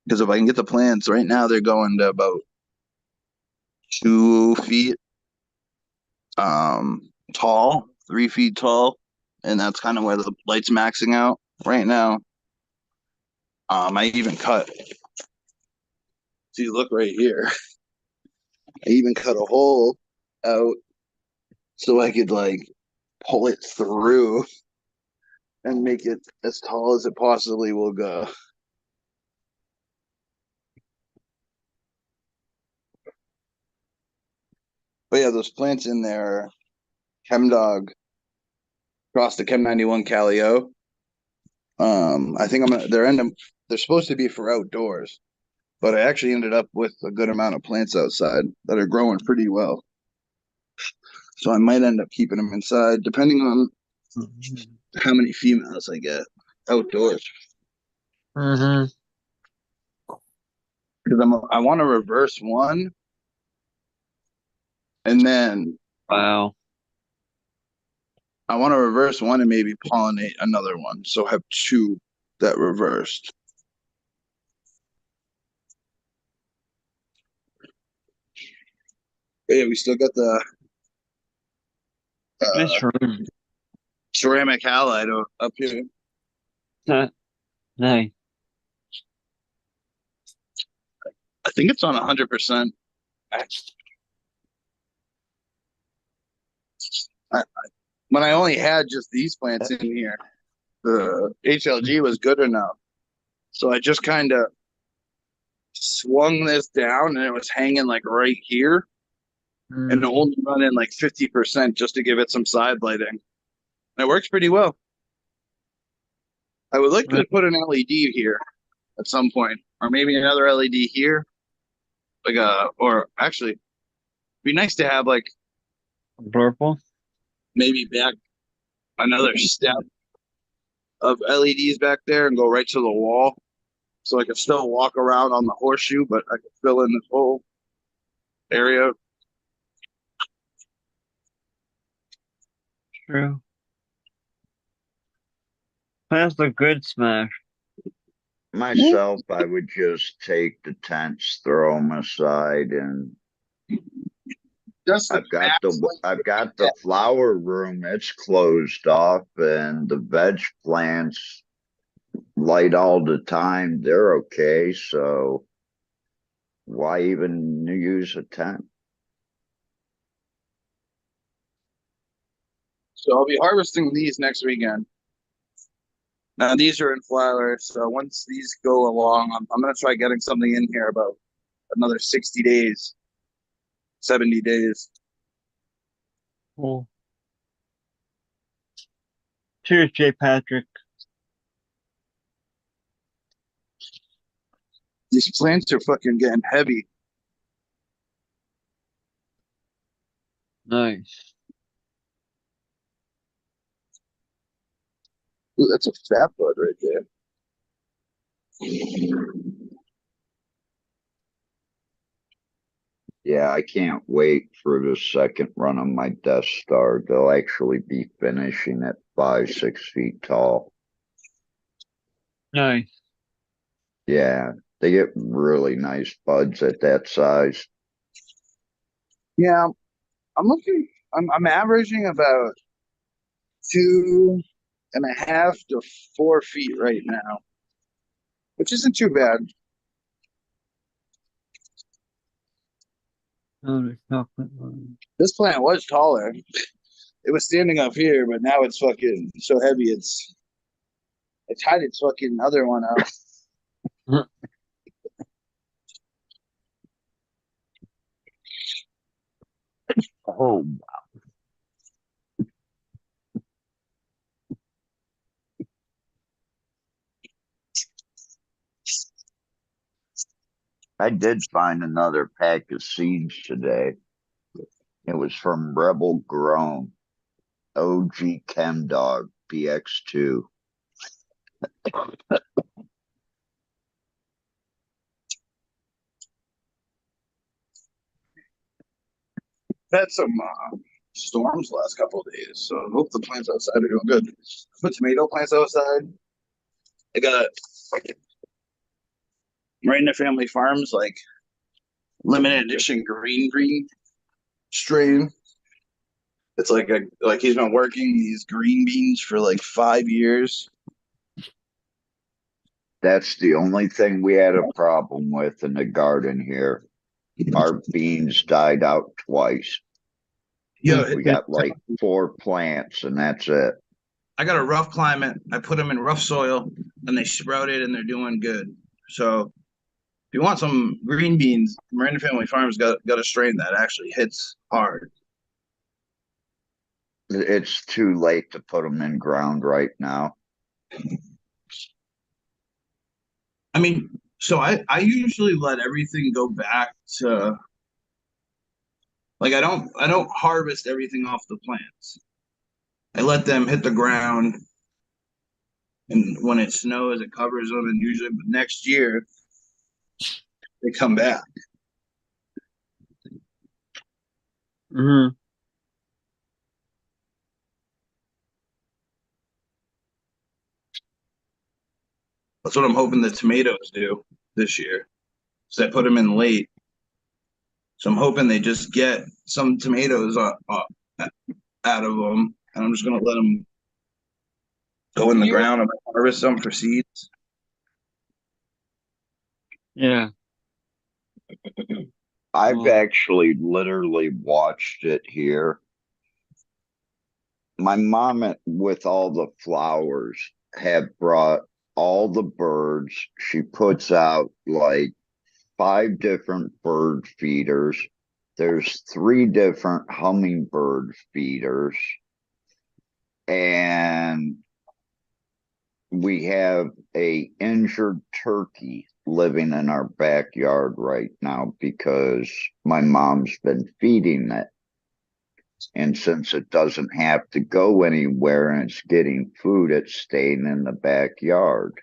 Because if I can get the plants right now, they're going to about 2 feet tall, 3 feet tall, and that's kind of where the light's maxing out right now. I even cut. So you look right here. I even cut a hole out so I could like pull it through and make it as tall as it possibly will go. But yeah, those plants in there, Chem Dog across the Chem 91 Calio. I think they're supposed to be for outdoors, but I actually ended up with a good amount of plants outside that are growing pretty well. So I might end up keeping them inside, depending on how many females I get outdoors. Mm-hmm. Because I want to reverse one, and then Wow. I want to reverse one and maybe pollinate another one. So have two that reversed. But yeah, we still got the Nice room. ceramic halide up here. Nice. I think it's on 100%. When I only had just these plants in here, the HLG was good enough. So I just kind of swung this down, and it was hanging like right here, and only running like 50% just to give it some side lighting. And it works pretty well. I would like to put an LED here at some point, or maybe another LED here, or actually, it'd be nice to have like Purple. maybe back another step of LEDs back there and go right to the wall, so I could still walk around on the horseshoe, but I could fill in this whole area. True. Plants look good, Smash. Myself, I would just take the tents, throw them aside, and Just the I've got the flower room. It's closed off, and the veg plants light all the time. They're okay. So why even use a tent? So I'll be harvesting these next weekend. Now these are in flower, so once these go along, I'm gonna try getting something in here about another 60 days, 70 days. Cool. Cheers, J. Patrick. These plants are fucking getting heavy. Nice. Ooh, that's a fat bud right there. Yeah, I can't wait for the second run of my Death Star. They'll actually be finishing at 5, 6 feet tall. Nice. Yeah, they get really nice buds at that size. Yeah, I'm averaging about 2.5 to 4 feet right now, which isn't too bad. Oh, the chocolate one. This plant was taller. It was standing up here, but now it's fucking so heavy. It's had its fucking other one out. Oh, I did find another pack of seeds today. It was from Rebel Grown, OG Chem Dog, BX2. Had some storms last couple of days, so I hope the plants outside are doing good. Put tomato plants outside. I got Marina Family Farms like limited edition green strain. It's like he's been working these green beans for like 5 years. That's the only thing we had a problem with in the garden here. Our beans died out twice. Yeah, We got like 4 plants, and that's it. I got a rough climate. I put them in rough soil, and they sprouted, and they're doing good. So if you want some green beans, Miranda Family Farms got a strain that actually hits hard. It's too late to put them in ground right now. I mean, so I usually let everything go back to like I don't harvest everything off the plants. I let them hit the ground, and when it snows, it covers them, and usually next year they come back. Mm-hmm. That's what I'm hoping the tomatoes do this year. So I put them in late. So I'm hoping they just get some tomatoes out of them, and I'm just gonna let them go in the ground and harvest them for seeds. Yeah. I've actually literally watched it here. My mom, with all the flowers, had brought all the birds. She puts out like 5 different bird feeders. There's 3 different hummingbird feeders. And we have a injured turkey living in our backyard right now because my mom's been feeding it. And since it doesn't have to go anywhere and it's getting food, it's staying in the backyard.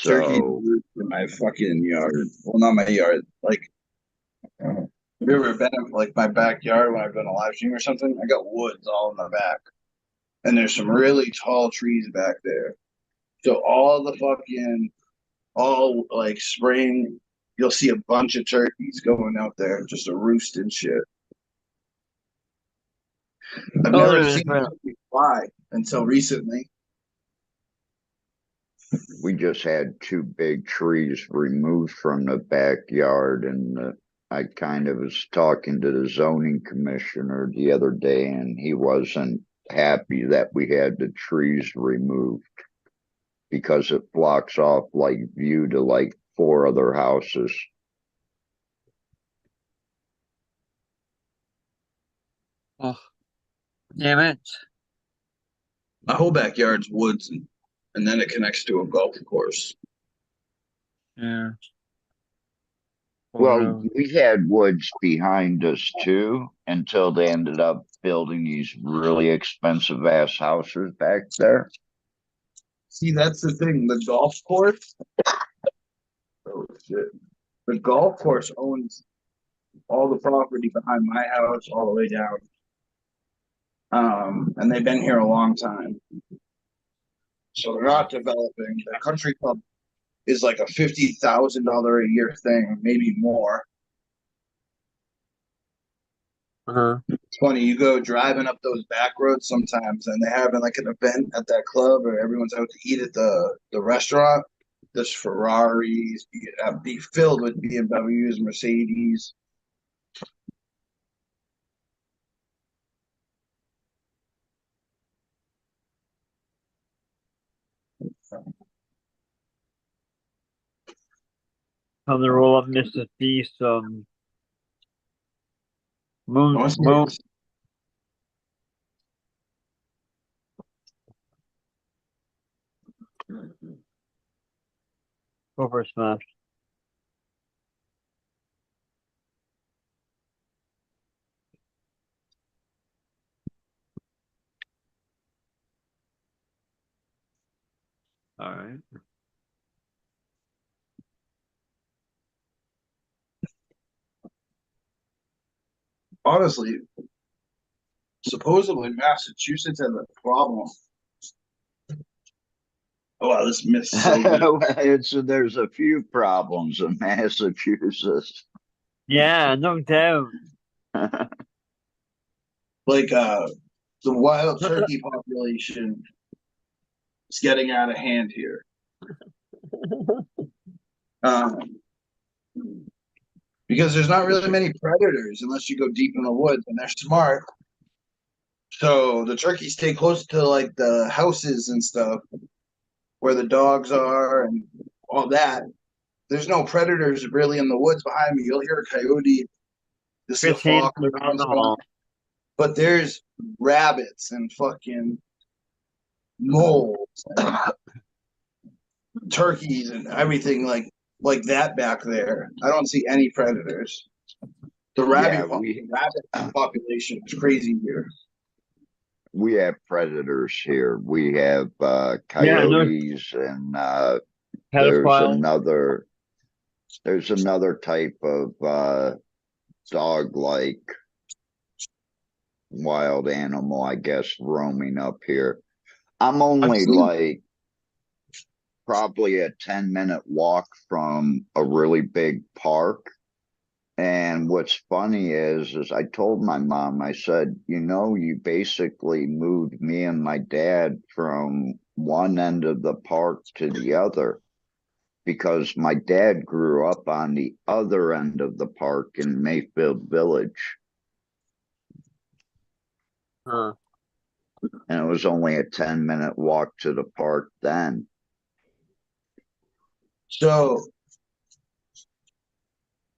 Turkey So in my fucking yard. Well, not my yard. Like, have you ever been in like my backyard when I've done a live stream or something? I got woods all in the back. and there's some really tall trees back there. So all like spring, you'll see a bunch of turkeys going out there just to roost and shit. I've Oh, never there's seen a turkey fly until recently. We just had two big trees removed from the backyard, and I kind of was talking to the zoning commissioner the other day, and he wasn't happy that we had the trees removed because it blocks off like view to like 4 other houses. Oh, damn it. My whole backyard's woods, and then it connects to a golf course. Yeah. Well, we had woods behind us too until they ended up building these really expensive ass houses back there. See, that's the thing. The golf course. Oh shit! The golf course owns all the property behind my house all the way down. And they've been here a long time. So they're not developing. The country club is like a $50,000 a year thing, maybe more. It's funny, you go driving up those back roads sometimes, and they're having like an event at that club, or everyone's out to eat at the restaurant. There's Ferraris, be filled with BMWs, Mercedes. Time to roll up Mr. C some moon. Go for a smash. All right. Honestly, supposedly Massachusetts has a problem. Oh, wow, this missed so good. There's a few problems in Massachusetts. Yeah, no doubt. Like the wild turkey population is getting out of hand here. Because there's not really many predators unless you go deep in the woods, and they're smart. So the turkeys stay close to like the houses and stuff where the dogs are and all that. There's no predators really in the woods behind me. You'll hear a coyote, you'll see a fox, but there's rabbits and fucking moles and turkeys and everything like that back there. I don't see any predators. The rabbit population is crazy here. We have predators here. We have coyotes, and there's another type of dog-like wild animal, I guess, roaming up here. I'm only like probably a 10-minute walk from a really big park. And what's funny is I told my mom, I said, you basically moved me and my dad from one end of the park to the other, because my dad grew up on the other end of the park in Mayfield Village. Huh. And it was only a 10-minute walk to the park then. So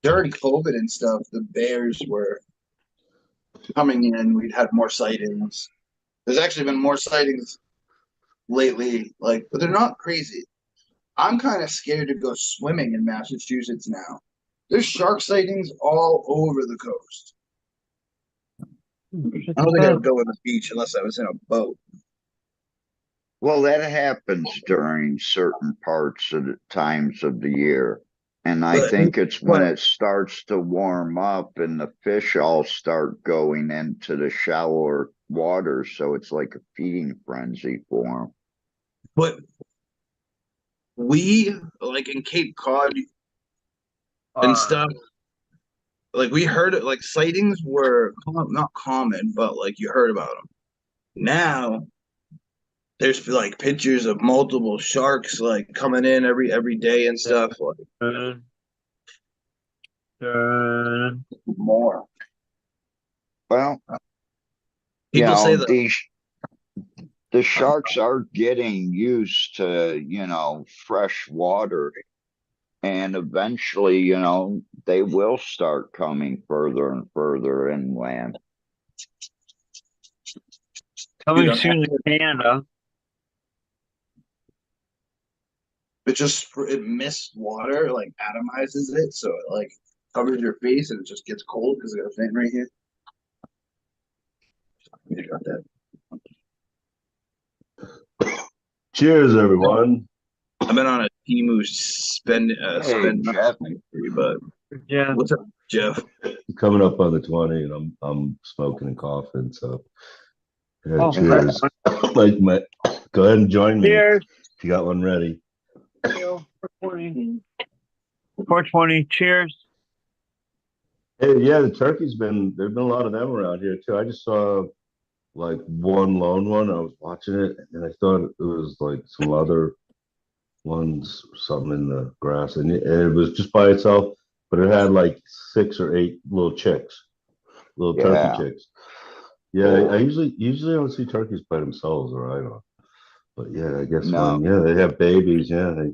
during COVID and stuff, the bears were coming in. We'd had more sightings. There's actually been more sightings lately, but they're not crazy. I'm kind of scared to go swimming in Massachusetts now. There's shark sightings all over the coast. I don't think I would go to the beach unless I was in a boat. Well, that happens during certain parts of the times of the year. And I think it's when it starts to warm up and the fish all start going into the shallower water, so it's like a feeding frenzy for them. But we, like in Cape Cod and stuff, like we heard it, like sightings were not common, but like you heard about them. Now there's like pictures of multiple sharks like coming in every day and stuff. Like more. Well, People say that the sharks are getting used to, fresh water, and eventually, they will start coming further and further inland. Coming soon to Canada. it mist water, like atomizes it, so it like covers your face and it just gets cold because I got a fan right here. You got that. Cheers, everyone. I've been on a Temu spend Jeff. but Yeah. what's up, Jeff? Coming up on the 20, and I'm smoking and coughing. So, yeah, Oh, cheers. Go ahead and join me Cheers. if you got one ready. 420. 420. Cheers. Hey, yeah, there've been a lot of them around here too. I just saw like one lone one. I was watching it, and I thought it was like some other ones, something in the grass, and it was just by itself, but it had like 6 or 8 little chicks, little turkey chicks. Yeah, Cool. I usually don't see turkeys by themselves, or I don't. But yeah, I guess No. they have babies. Yeah, they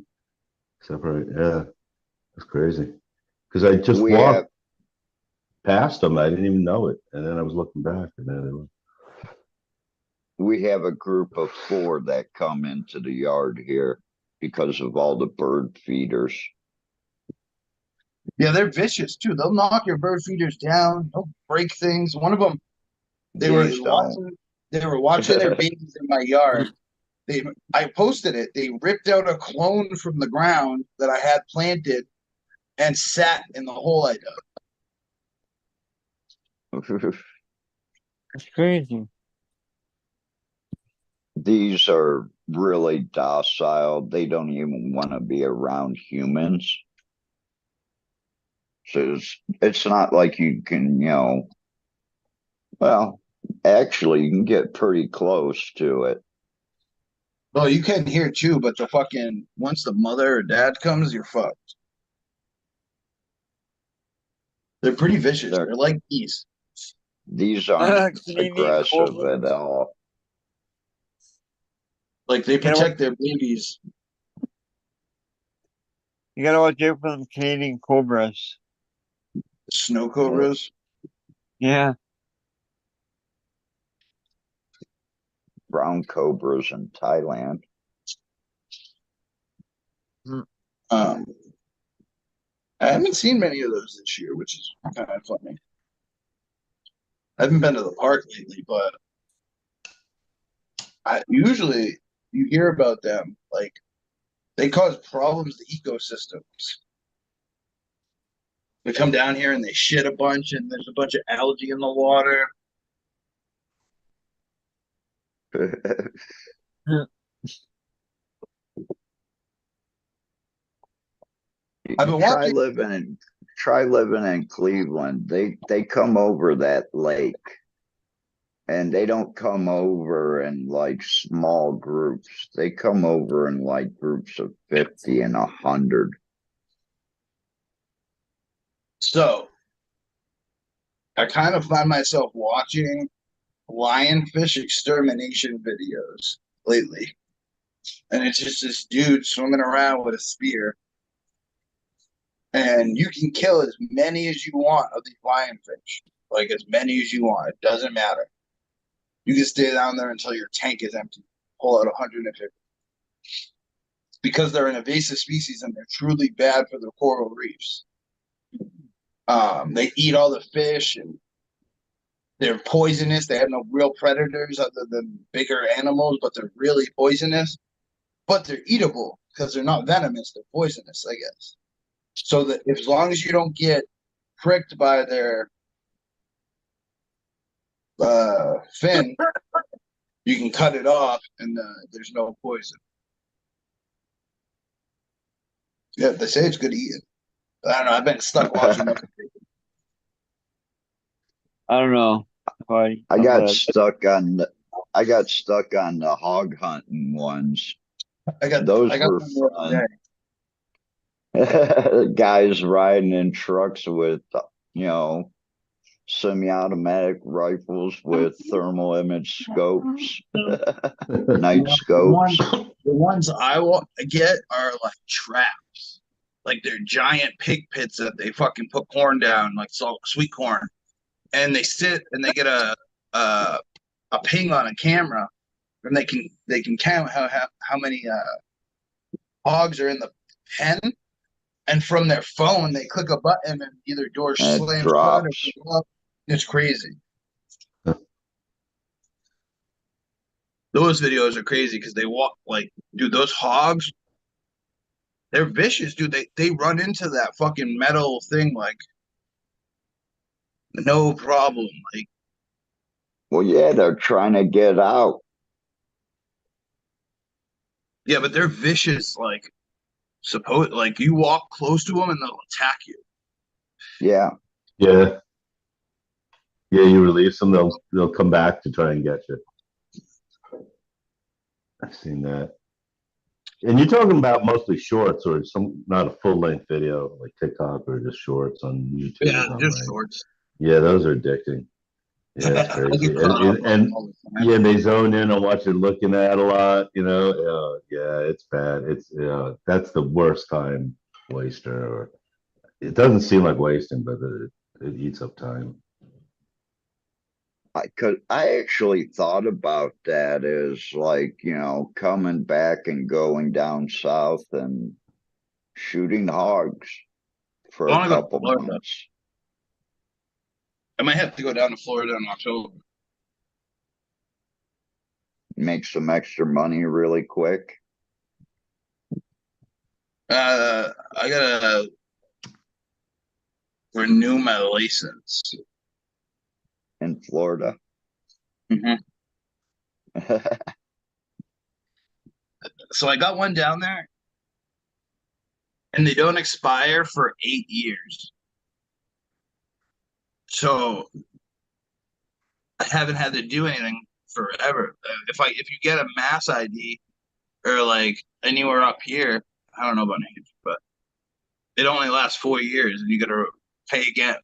separate. Yeah, it's crazy. Because I just walked past them, I didn't even know it, and then I was looking back, and then it was. We have a group of 4 that come into the yard here because of all the bird feeders. Yeah, they're vicious too. They'll knock your bird feeders down. They'll break things. One of them, they were watching their babies in my yard. I posted it. They ripped out a clone from the ground that I had planted and sat in the hole I dug. It's crazy. These are really docile. They don't even want to be around humans. So it's not like you can, well, actually, you can get pretty close to it. Well, you can hear too, but once the mother or dad comes, you're fucked. They're pretty vicious. They're like bees. These aren't aggressive at all. Like they protect their babies. You gotta watch out for them Canadian cobras. Snow cobras? Yeah. Brown cobras in Thailand. I haven't seen many of those this year, which is kind of funny. I haven't been to the park lately, but usually you hear about them. Like they cause problems to ecosystems. They come down here and they shit a bunch, and there's a bunch of algae in the water. Try living in Cleveland. They come over that lake, and they don't come over in like small groups. They come over in like groups of 50 and 100. So I kind of find myself watching lionfish extermination videos lately. And it's just this dude swimming around with a spear. And you can kill as many as you want of these lionfish. Like as many as you want. It doesn't matter. You can stay down there until your tank is empty. Pull out 150. Because they're an invasive species and they're truly bad for the coral reefs. They eat all the fish and they're poisonous. They have no real predators other than bigger animals, but they're really poisonous. But they're eatable because they're not venomous. They're poisonous, I guess. So that as long as you don't get pricked by their fin, you can cut it off and there's no poison. Yeah, they say it's good eating. I don't know. I've been stuck watching them. I don't know. I got stuck on the hog hunting ones. Those I got were them the other fun. day. Guys riding in trucks with, you know, semi-automatic rifles with thermal image scopes, night scopes. The ones I get are like traps. Like they're giant pig pits that they fucking put corn down, like sweet corn, and they sit and they get a ping on a camera, and they can count how many hogs are in the pen, and from their phone they click a button and either door And it slams shut or drops. goes up. It's crazy. Those videos are crazy because they walk like, dude, those hogs, they're vicious, dude. They run into that fucking metal thing like no problem. Like, Well, yeah, they're trying to get out. yeah, but they're vicious. Like, suppose like you walk close to them and they'll attack you. Yeah. Yeah. Yeah, you release them, they'll come back to try and get you. I've seen that. And you're talking about mostly shorts or some not a full length video like TikTok or just shorts on YouTube Yeah, or something, just right? shorts. Yeah, those are addicting. Yeah, it's I crazy. get caught up on And all the time. yeah, they zone in on what you're looking at a lot, you know. Yeah, it's bad. It's that's the worst time waster. Or it doesn't seem like wasting, but it eats up time. I actually thought about that as like, you know, coming back and going down south and shooting hogs for I a want to go to couple Florida. months. I might have to go down to Florida in October. Make some extra money really quick. I gotta renew my license. In Florida. Mhm. So I got one down there, and they don't expire for 8 years. So I haven't had to do anything forever. If you get a mass ID or like anywhere up here, I don't know about names, but it only lasts 4 years, and you got to pay again.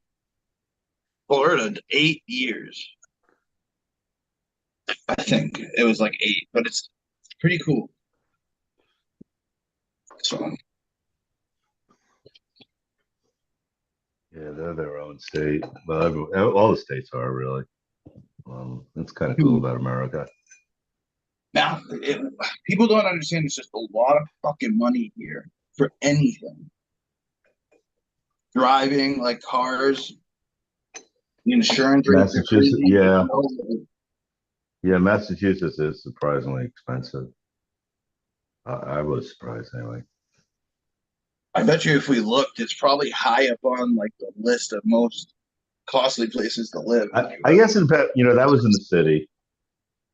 Florida, 8 years. I think it was like 8, but it's pretty cool. So Yeah, they're their own state. Well, all the states are really. That's kind of cool about America. now, people don't understand. It's just a lot of fucking money here for anything. Driving, like cars, the insurance rates are Massachusetts, crazy. yeah, Massachusetts is surprisingly expensive. I was surprised anyway. I bet you if we looked, it's probably high up on like the list of most costly places to live. I guess in fact, that was in the city.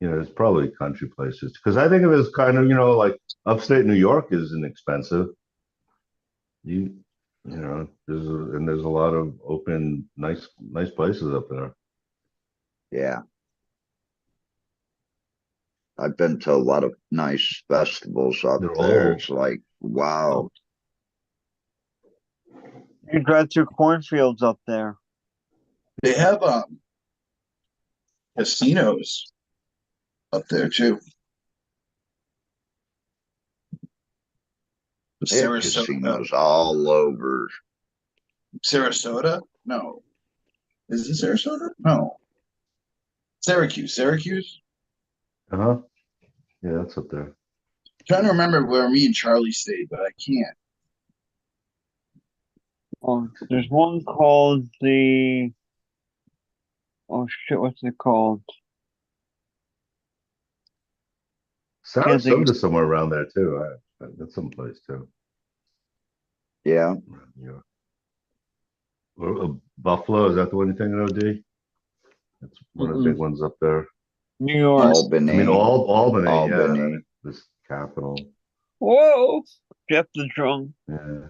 There's probably country places because I think of it as kind of, like upstate New York isn't expensive. There's a lot of open, nice places up there. Yeah. I've been to a lot of nice festivals up They're there. old. It's like, wow. You drive through cornfields up there. They have casinos up there too. They have casinos all over. Sarasota? No. Is it Sarasota? No. Syracuse. Syracuse? Uh-huh. Yeah, that's up there. I'm trying to remember where me and Charlie stayed, but I can't. Oh, there's one called the. Oh shit! What's it called? Sarasota's somewhere around there too. That's someplace too. Yeah. Yeah. Buffalo, is that the one you're thinking of, D? It's one of the big ones up there. New York. Albany. I mean, Albany, Albany. yeah, this capital. Whoa! Jeff the drunk. Yeah.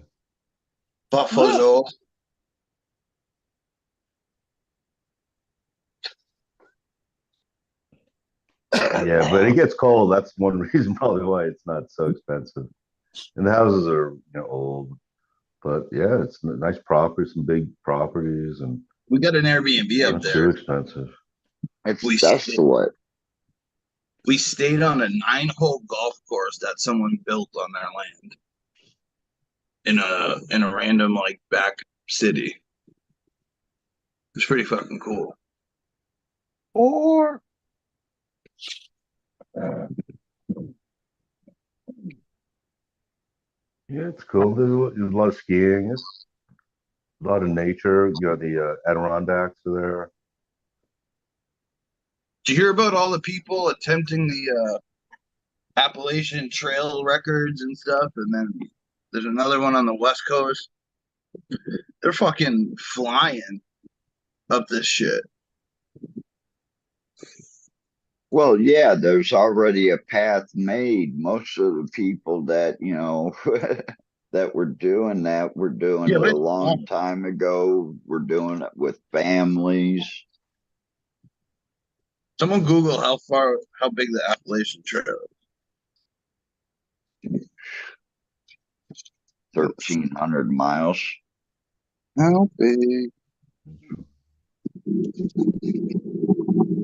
Buffalo. Yeah, but it gets cold. That's one reason probably why it's not so expensive. And the houses are old, but yeah, it's a nice property, some big properties, and We got an Airbnb up not too there. expensive. It's We desolate. We stayed on a 9-hole golf course that someone built on their land in a random like back city. It's pretty fucking cool. Or Yeah, it's cool. There's a lot of skiing. It's a lot of nature. The Adirondacks are there. Did you hear about all the people attempting the Appalachian Trail records and stuff? And then there's another one on the West Coast. They're fucking flying up this shit. Well, yeah, there's already a path made. Most of the people that, that were doing that were doing Yeah, it but a long time ago. We're doing it with families. someone Google how big the Appalachian Trail is. 1,300 miles. How big?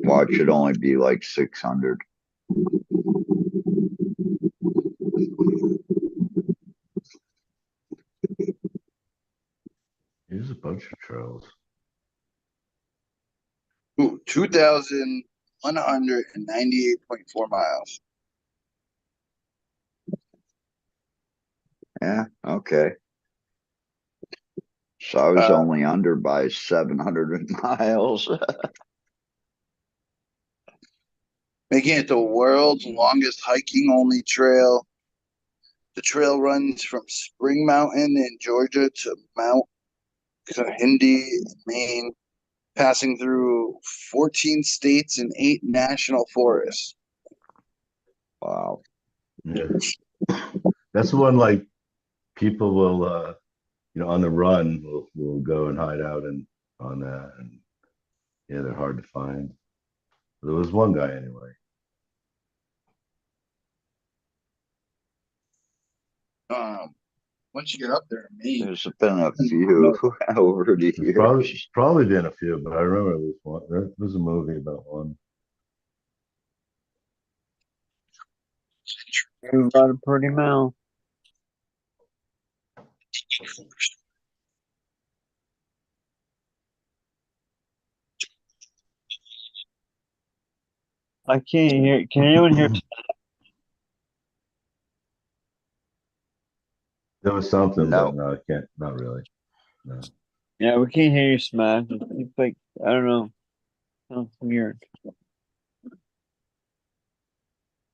Watch it only be like 600. There's a bunch of trails. Ooh, 2,198.4 miles. Yeah, okay. So I was only under by 700 miles. Making it the world's longest hiking only trail. The trail runs from Spring Mountain in Georgia to Mount Kahindi in Maine, passing through 14 states and 8 national forests. Wow. Yeah. That's the one like people will on the run will go and hide out and on that, and yeah, they're hard to find. There was one guy anyway. Once you get up there, Maine. There's been a few over the There's years. probably been a few, but I remember there was one. There was a movie about one. you got a pretty mouth. I can't hear. Can anyone hear? There was something, No. but no, I can't. Not really. No. Yeah, we can't hear you, Smash. It's like I don't know. Sounds weird.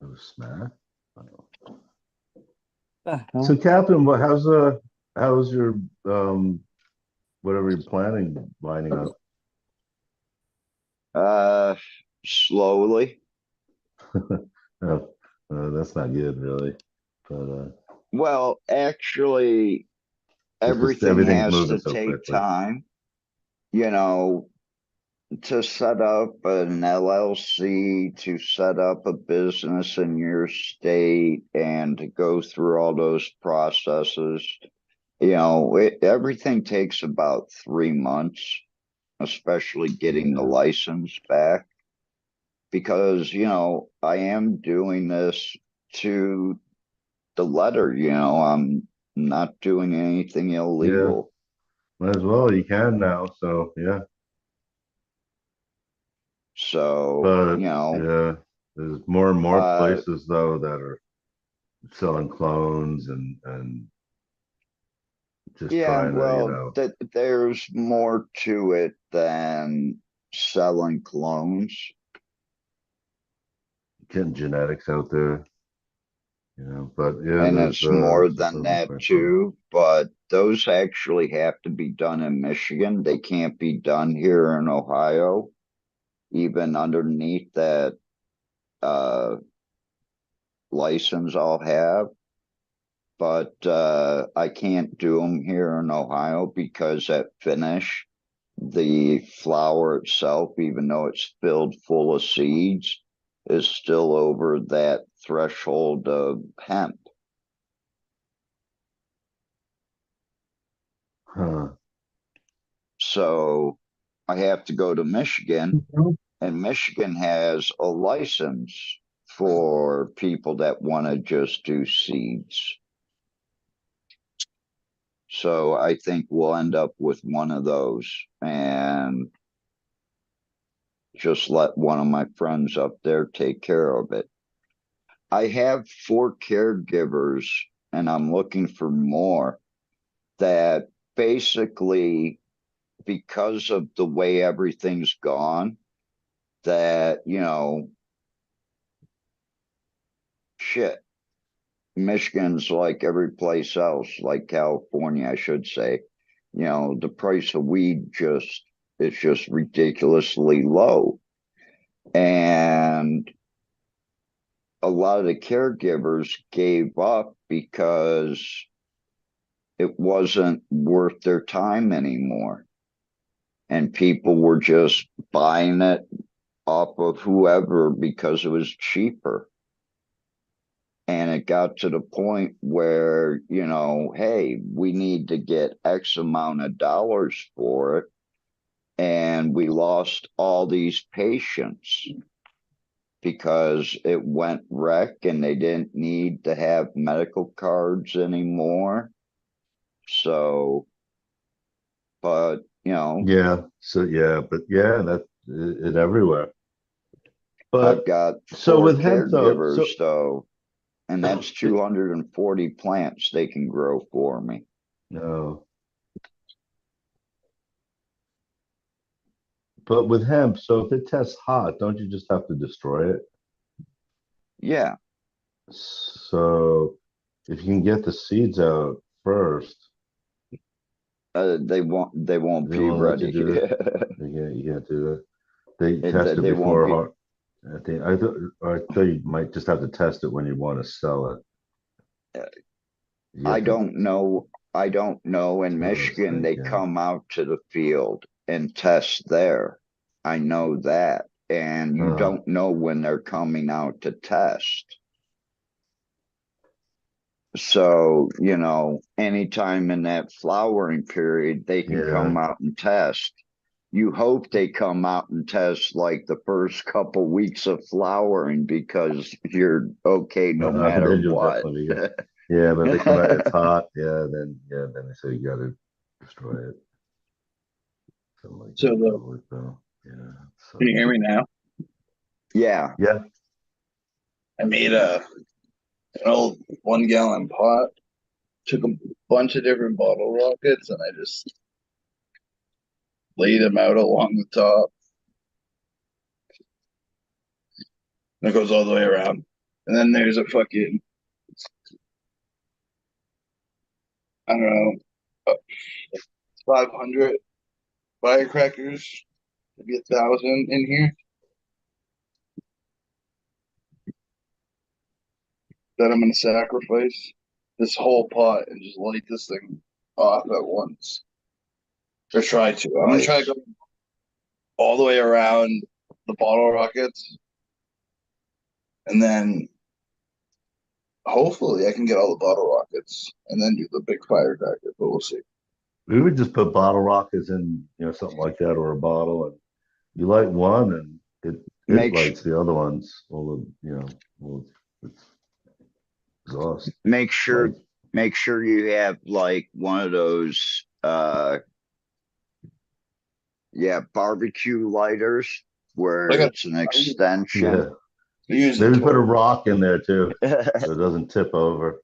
It was Smack. The hell? So, Captain, how's your whatever you're planning lining up? Slowly. Oh, that's not good, really. But Well, actually, everything everything's has moving to so take quickly. time. To set up an LLC, to set up a business in your state, and to go through all those processes. Everything takes about 3 months, especially getting the license back. Because, I am doing this to the letter, I'm not doing anything illegal. Might as well. You can now. So yeah. So, But yeah, there's more and more places though that are selling clones and just trying to, there's more to it than selling clones. getting genetics out there. But yeah, And there's it's more it's than moving that quickly. too, but those actually have to be done in Michigan. They can't be done here in Ohio. even underneath that license I'll have. But I can't do them here in Ohio because at finish, the flower itself, even though it's filled full of seeds, is still over that threshold of hemp. Huh. So I have to go to Michigan, and Michigan has a license for people that want to just do seeds. So I think we'll end up with one of those and just let one of my friends up there take care of it. I have 4 caregivers and I'm looking for more that basically, because of the way everything's gone, that, you know, shit, Michigan's like every place else, like California, I should say. You know, the price of weed it's just ridiculously low. And a lot of the caregivers gave up because it wasn't worth their time anymore. And people were just buying it off of whoever because it was cheaper. And it got to the point where, you know, hey, we need to get X amount of dollars for it. And we lost all these patients because it went wreck and they didn't need to have medical cards anymore. So, but, you know, Yeah. So yeah, but yeah, that it everywhere. I've But got so 4 with hemp though, caregivers, so, and that's it, 240 plants they can grow for me. no. But with hemp, so if it tests hot, don't you just have to destroy it? Yeah, So if you can get the seeds out first, they won't they be won't let you ready. do that. You can't do that. They test it They won't before be. hard. I thought you might just have to test it when you want to sell it. You I have to. don't know. I don't know. In That's what I was Michigan, they thinking. come out to the field and test there. I know that. And you Huh. don't know when they're coming out to test. So, you know, anytime in that flowering period, they can Yeah. come out and test. You hope they come out and test like the first couple weeks of flowering because you're okay no matter Then you'll what. definitely be good. Yeah, but if they come out, it's hot. Then they say you got to destroy it. Something like So that, the, probably. So yeah. can you So hear me now? Yeah. yeah. I made an old 1 gallon pot, took a bunch of different bottle rockets, and I just laid them out along the top. And it goes all the way around. And then there's a fucking, I don't know, 500 firecrackers, maybe 1,000 in here that I'm gonna sacrifice this whole pot and just light this thing off at once. Or try to. I'm gonna try to go all the way around the bottle rockets, and then hopefully I can get all the bottle rockets and then do the big firecracker, but we'll see. We would just put bottle rockets in, something like that, or a bottle, and you light one, and it Make lights the other ones. Well, it's exhaust make sure light. make sure you have like one of those barbecue lighters where I got it's an extension. Yeah, using maybe put a total. rock in there too, so it doesn't tip over.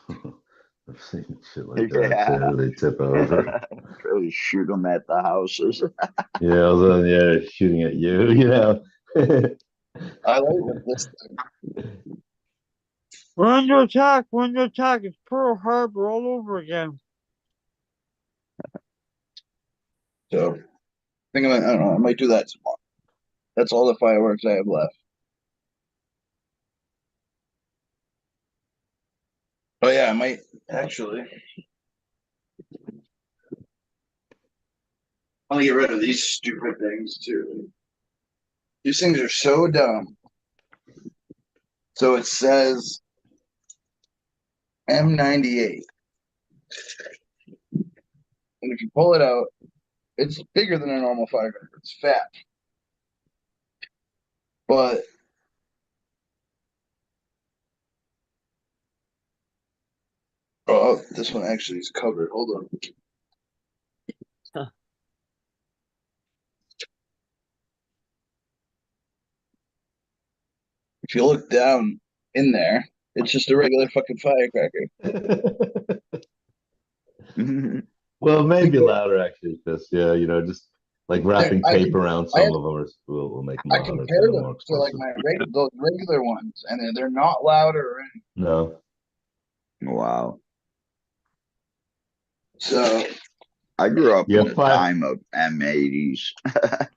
I've seen shit like that Yeah. too. They tip over. Really shoot them at the houses. Yeah, although yeah, shooting at you, I like with this thing. We're under attack. We're under attack. It's Pearl Harbor all over again. So I don't know, I might do that tomorrow. That's all the fireworks I have left. Oh yeah, I might actually. I'll get rid of these stupid things too. These things are so dumb. So it says M98. And if you pull it out, it's bigger than a normal firecracker. It's fat. But oh, this one actually is covered. Hold on. Huh. If you look down in there, it's just a regular fucking firecracker. Well, maybe louder actually, because yeah, just like wrapping I tape can around I, some of them will make them I louder compare too, them more to like explosive. those regular ones, and they're not louder or anything. No, Wow. So I grew up yeah, in the fire. time of M80s.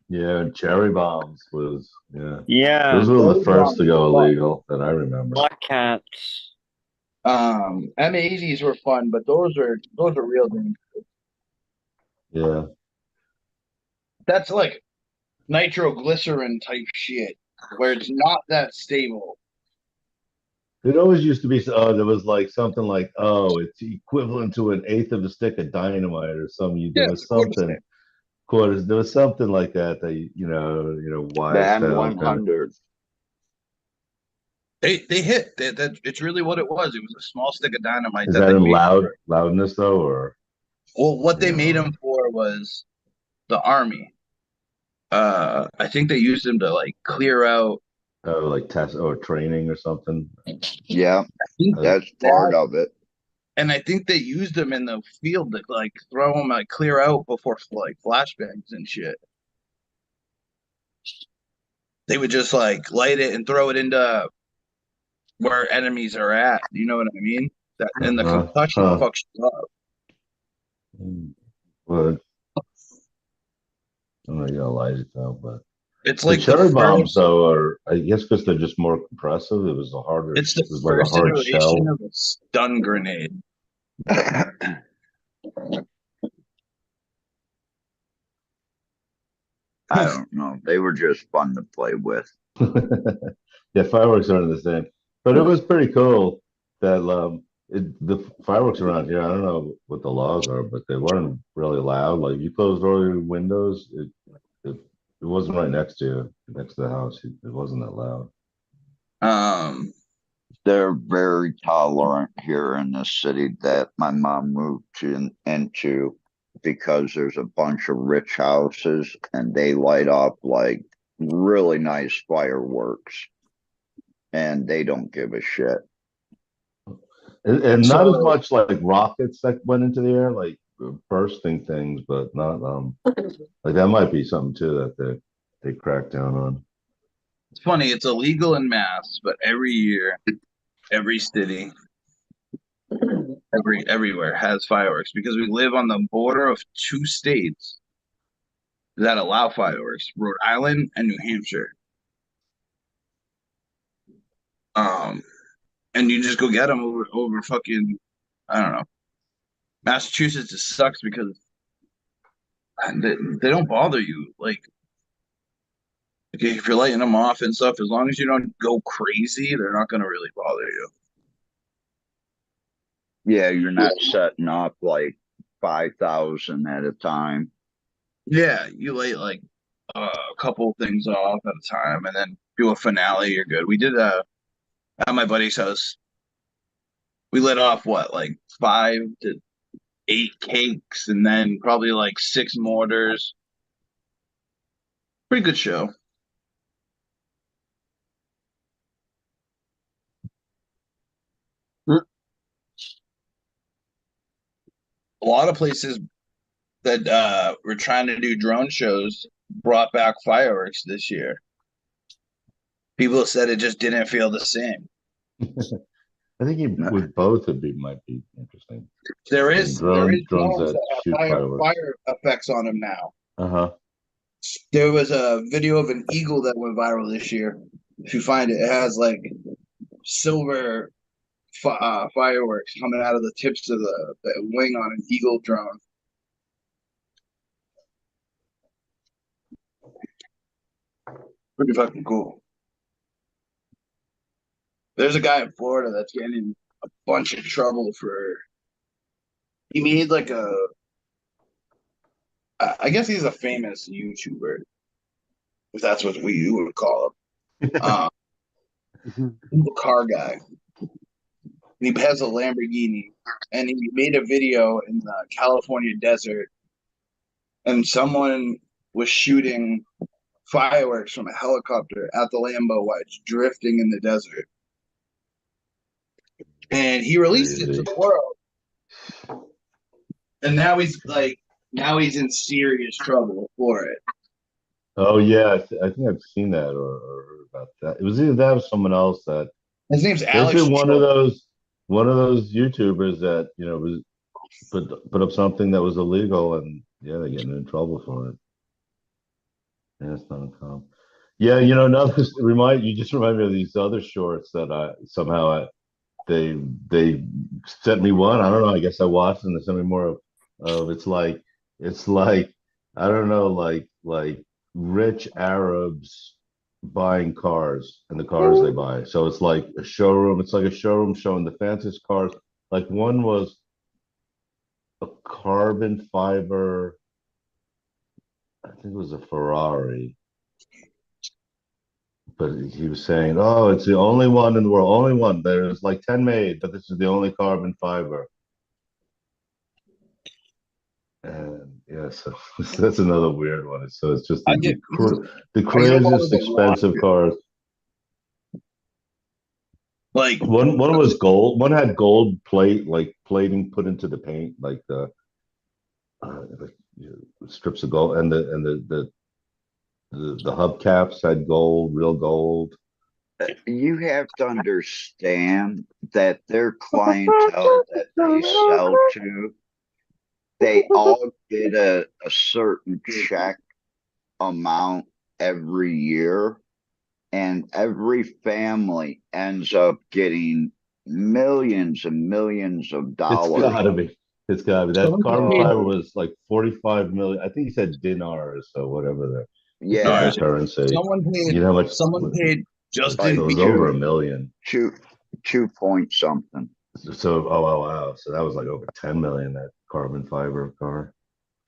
Yeah, and cherry bombs was yeah. Yeah, Those were the those first ones to were go fun. illegal that I remember. black cats. M80s were fun, but those are real dangerous. Yeah. That's like nitroglycerin type shit, where it's not that stable. It always used to be, there was like something like, oh, it's equivalent to an eighth of a stick of dynamite or something. There Yeah, was it's a quarter something, stick. quarters, there was something like that, The wives' tale kind of. M100. They hit that. It's really what it was. It was a small stick of dynamite Is that that they in made. loudness though, or, Well, what they made uh, them for was the army. I think they used them to like clear out. like test or training or something? Yeah, I think Uh, that's that, part of it. and I think they used them in the field to like throw them like clear out before like flashbangs and shit. They would just like light it and throw it into where enemies are at. You know what I mean? That and the concussion huh. fucks you up. Well, I'm not gonna light it though, but It's the like the cherry bombs first. though are, I guess, because they're just more compressive. It's the It was like a first hard iteration shell. of a stun grenade. I don't know. They were just fun to play with. Yeah, fireworks aren't the same, but it was pretty cool that the fireworks around here. I don't know what the laws are, but they weren't really loud. Like you closed all your windows, it, it wasn't right next to you, next to the house. It wasn't that loud. Um, They're very tolerant here in the city that my mom moved into because there's a bunch of rich houses and they light up like really nice fireworks and they don't give a shit. And not as so much like rockets that went into the air, like bursting things, but not like that might be something too that they crack down on. it's funny. It's illegal in Mass, but every year, every city, everywhere has fireworks because we live on the border of two states that allow fireworks: Rhode Island and New Hampshire. Um, and you just go get them over fucking I don't know. Massachusetts just sucks because they don't bother you. Like if you're lighting them off and stuff, as long as you don't go crazy, they're not gonna really bother you. Yeah, you're not setting up like 5,000 at a time. Yeah, you light like a couple things off at a time, and then do a finale. You're good. We did at my buddy's house. We lit off what like 5 to 8 cakes, and then probably like 6 mortars. Pretty good show. A lot of places that were trying to do drone shows brought back fireworks this year. People said it just didn't feel the same. I think with both might be interesting. There And is drones drones that that have shoot fireworks. fire effects on them now. Uh-huh. There was a video of an eagle that went viral this year. If you find it, it has like silver fireworks coming out of the tips of the wing on an eagle drone. Pretty fucking cool. There's a guy in Florida that's getting in a bunch of trouble for. He made like I guess he's a famous YouTuber, if that's what you would call him. He's a car guy. He has a Lamborghini, and he made a video in the California desert, and someone was shooting fireworks from a helicopter at the Lambo while it's drifting in the desert. And he released it to the world. And now he's in serious trouble for it. Oh yeah, I think I've seen that or heard about that. It was either that or someone else that His name's Alex. basically one of those YouTubers that was put up something that was illegal, and yeah, they're getting in trouble for it. Yeah, it's not uncommon. Yeah, now this you just remind me of these other shorts that they sent me one. I don't know. I guess I watched and they sent me more of it's like I don't know, like rich Arabs buying cars and the cars they buy. So it's like a showroom. It's like a showroom showing the fanciest cars. Like one was a carbon fiber. I think it was a Ferrari. But he was saying, "Oh, it's the only one in the world, only one. There's like 10 made, but this is the only carbon fiber." And yeah, so that's another weird one. So it's just I the, get the I get a lot of craziest the expensive cars. like One was gold. One had gold plate, like plating put into the paint, like strips of gold, and the hubcaps had gold, real gold. You have to understand that their clientele that they sell to, they all get a certain check amount every year, and every family ends up getting millions and millions of It's dollars. gotta be. It's gotta be. That Someone carbon paid- fiber was like 45 million. I think he said dinars, so whatever the Yeah, currency. someone paid You know how much? someone paid So Justin it was Like over Bieber. a million. two point something. So oh wow. So that was like over 10 million, that carbon fiber car.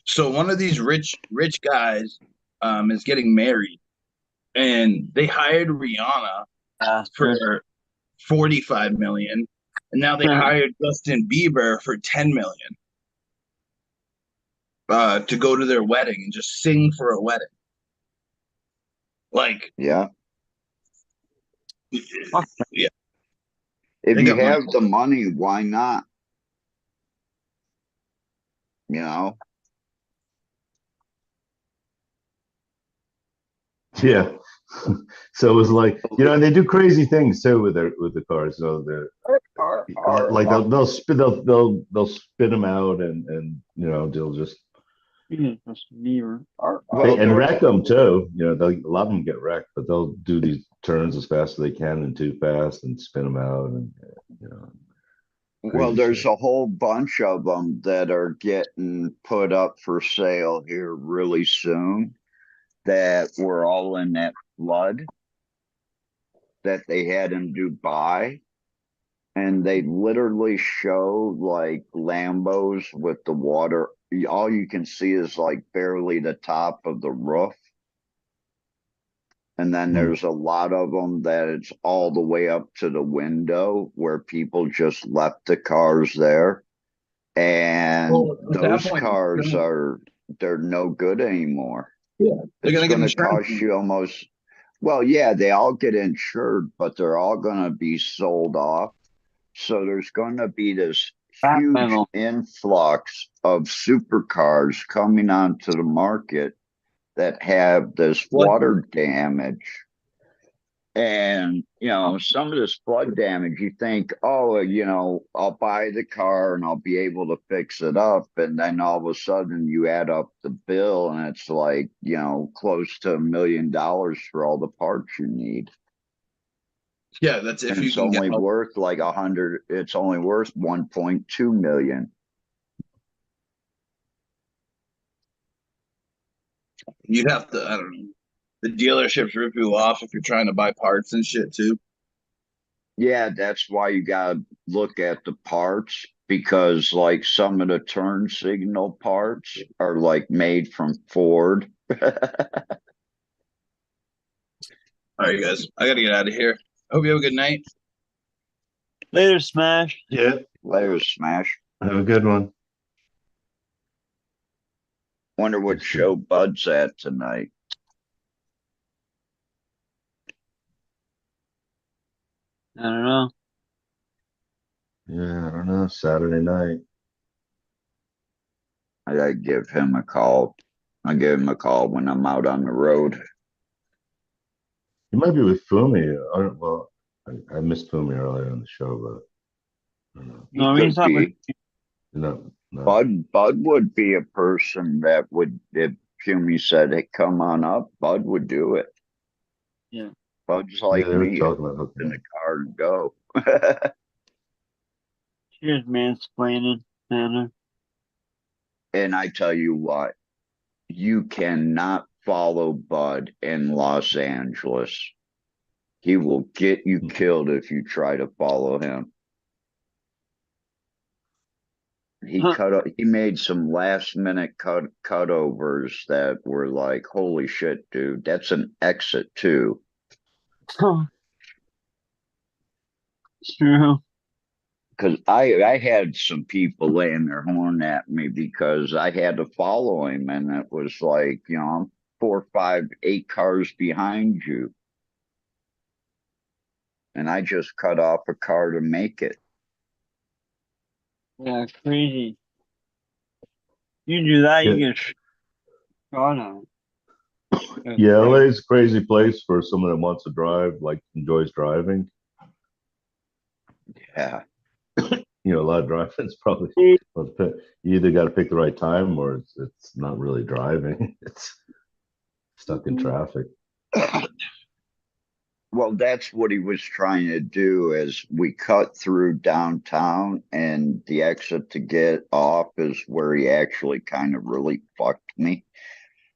So one of these rich guys is getting married, and they hired Rihanna for 45 million, and now they hired Justin Bieber for 10 million to go to their wedding and just sing for a wedding. Like, Yeah. yeah, If they you got money. have the money, why not? You know? Yeah. So it was like, and they do crazy things too with the cars. So they're like they'll spin them out and they'll just Well, and wreck them too. A lot of them get wrecked, but they'll do these turns as fast as they can and too fast and spin them out and well, crazy there's shit. a whole bunch of them that are getting put up for sale here really soon that were all in that flood that they had in Dubai. And they literally show like Lambos with the water. All you can see is like barely the top of the roof. And then there's a lot of them that it's all the way up to the window where people just left the cars there. And At that those point, cars they're no good anymore. yeah, they're It's gonna get going to insurance. cost you almost, well, yeah, they all get insured, but they're all going to be sold off. So there's going to be this huge influx of supercars coming onto the market that have this What? water damage. And, some of this flood damage, you think, oh, I'll buy the car and I'll be able to fix it up. And then all of a sudden you add up the bill and it's like, close to $1 million for all the parts you need. Yeah, that's if And you it's can get only help. worth like it's only worth 1.2 million. You'd have to, I don't know. The dealerships rip you off if you're trying to buy parts and shit too. Yeah, that's why you gotta look at the parts, because like some of the turn signal parts are like made from Ford. All right, guys, I gotta get out of here. I hope you have a good night. Later, Smash. Yeah. Later, Smash. Have a good one. Wonder what show Bud's at tonight. I don't know. Yeah, I don't know. Saturday night. I gotta give him a call. I'll give him a call when I'm out on the road. You might be with Fumi. Well, I missed Fumi earlier in the show, but I don't know. He No, he's could not with be. No, no. Bud would be a person that would, if Jimmy said, "Hey, come on up," Bud would do it. Yeah. Bud's Yeah, like they were me. talking about hooking In up. the car and go. Cheers, mansplaining, Tanner. And I tell you what, you cannot follow Bud in Los Angeles. He will get you killed if you try to follow him. He made some last minute cutovers that were like, holy shit, dude, that's an exit too. It's true. Because I had some people laying their horn at me because I had to follow him, and it was like, I'm 4, 5, 8 cars behind you. And I just cut off a car to make it. Yeah, crazy. You do that, Yeah. you get shot on. Yeah, LA is a crazy place for someone that wants to drive, like enjoys driving. Yeah. A lot of driving. It's probably you either got to pick the right time or it's not really driving. It's stuck in traffic. Well, that's what he was trying to do as we cut through downtown, and the exit to get off is where he actually kind of really fucked me.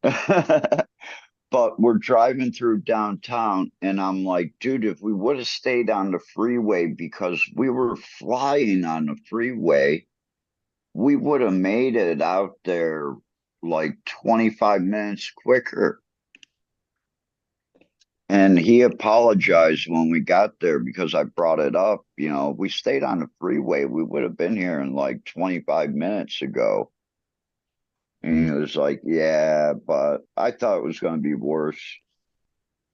But we're driving through downtown, and I'm like, dude, if we would have stayed on the freeway, because we were flying on the freeway, we would have made it out there like 25 minutes quicker. And he apologized when we got there because I brought it up. We stayed on the freeway, we would have been here in like 25 minutes ago. And he was like, yeah, but I thought it was going to be worse.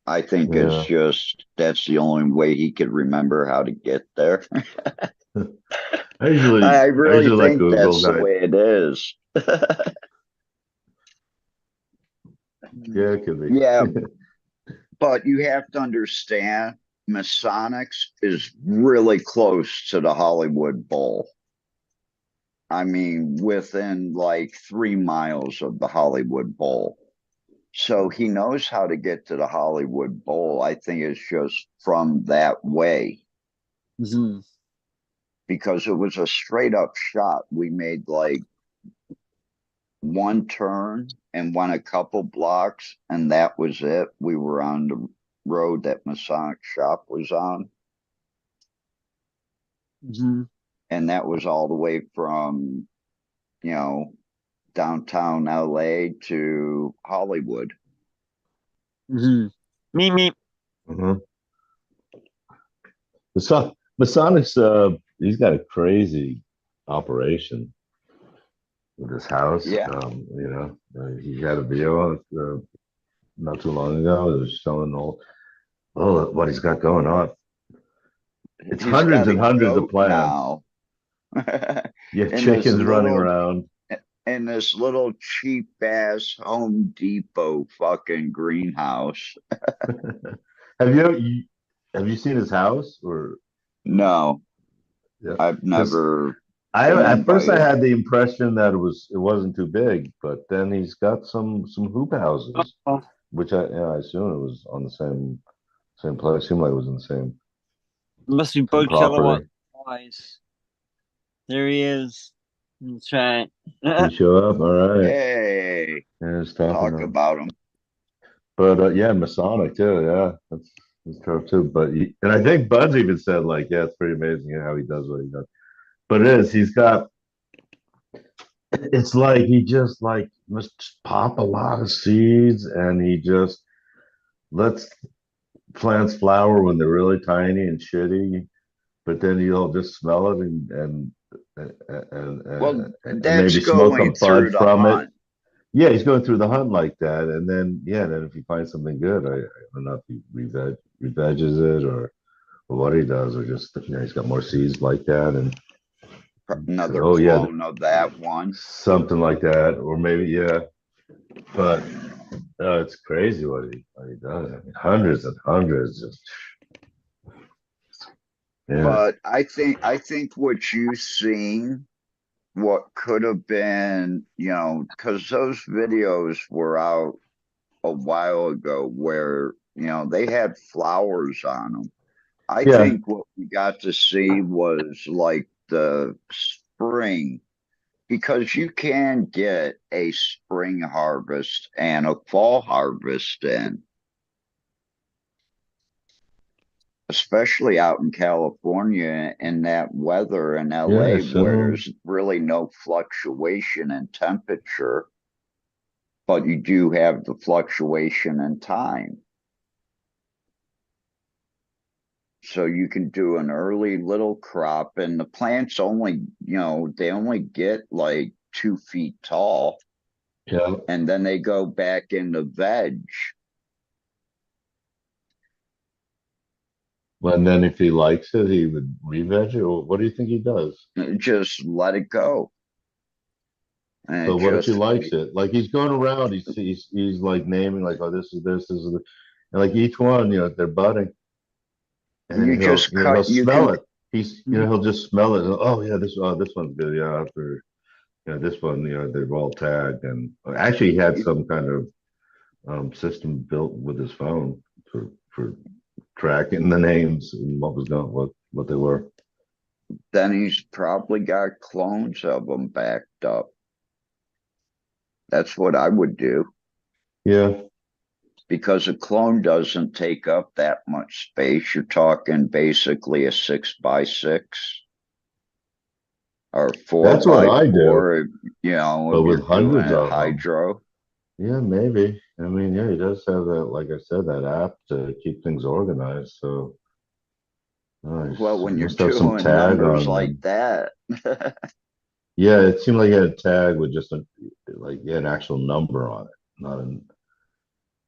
I think it's Yeah. just that's the only way he could remember how to get there. I usually really like think Google that's the guide. way it is. Yeah, it could be. Yeah, but you have to understand, Masonics is really close to the Hollywood Bowl. I mean, within like 3 miles of the Hollywood Bowl. So he knows how to get to the Hollywood Bowl. I think it's just from that way. Mm-hmm. Because it was a straight up shot. We made like one turn and went a couple blocks, and that was it. We were on the road that Masonic Shop was on. Mm-hmm. And that was all the way from, downtown LA to Hollywood. Mm-hmm. Me. Mm-hmm. Masonic's he's got a crazy operation with his house. Yeah. He had a video not too long ago. It was showing what he's got going on. It's He's hundreds got and a hundreds of goat plants. now. You have In this chickens running little around. in this little cheap ass Home Depot fucking greenhouse. Have Have you seen his house or? No, Yeah, I've 'cause never I been at first I invited. had the impression that it wasn't too big, but then he's got some hoop houses, Oh, which I assume it was on the same place. Seemed like it was in the must be same Bo Kilowatt property. twice. There he is. That's right. He show up, all right. Hey, Yeah, just talking talk to him. about him. But yeah, Masonic too. Yeah, that's true too. But and I think Bud's even said like, yeah, it's pretty amazing how he does what he does. But it is. He's got. It's like he just like must pop a lot of seeds, and he just lets plants flower when they're really tiny and shitty. But then you'll just smell it Well, and that's maybe smoke a going through bud the from it. hunt. Yeah, he's going through the hunt like that, and then yeah, then if he finds something good, I don't know if he reveges it or what he does, or just he's got more seeds like that, and says, Another oh yeah, clone of that one. something like that, or maybe yeah, but it's crazy what he does. I mean, hundreds and hundreds of yeah, But I think what you've seen, what could have been, because those videos were out a while ago where, they had flowers on them. I yeah, think what we got to see was like the spring, because you can get a spring harvest and a fall harvest in, especially out in California in that weather in yeah. LA where So there's really no fluctuation in temperature, but you do have the fluctuation in time. So you can do an early little crop, and the plants only, they only get like 2 feet tall, yeah, and then they go back into veg. and then if he likes it, he would re-veg it. Or what do you think he does? Just let it go. And it But what if he just, likes it? Like he's going around, he's like naming like, oh, this is the, and like each one, they're budding, and then you just he'll cut, you smell can, it. He'll just smell it. And, oh yeah, this one's good. Yeah, after this one, they're all tagged, and actually he had some kind of system built with his phone for tracking the names and what was going, what they were. then he's probably got clones of them backed up. That's what I would do, Yeah, because a clone doesn't take up that much space. You're talking basically a 6x6 or four that's what by I do, four, but if you're with doing hundreds it of them. hydro. Yeah, maybe. I mean, yeah, he does have that, like I said, that app to keep things organized. So Well, nice. He when you're must have some doing tag numbers on like them. that, Yeah, it seemed like he had a tag with just like he had an actual number on it, not an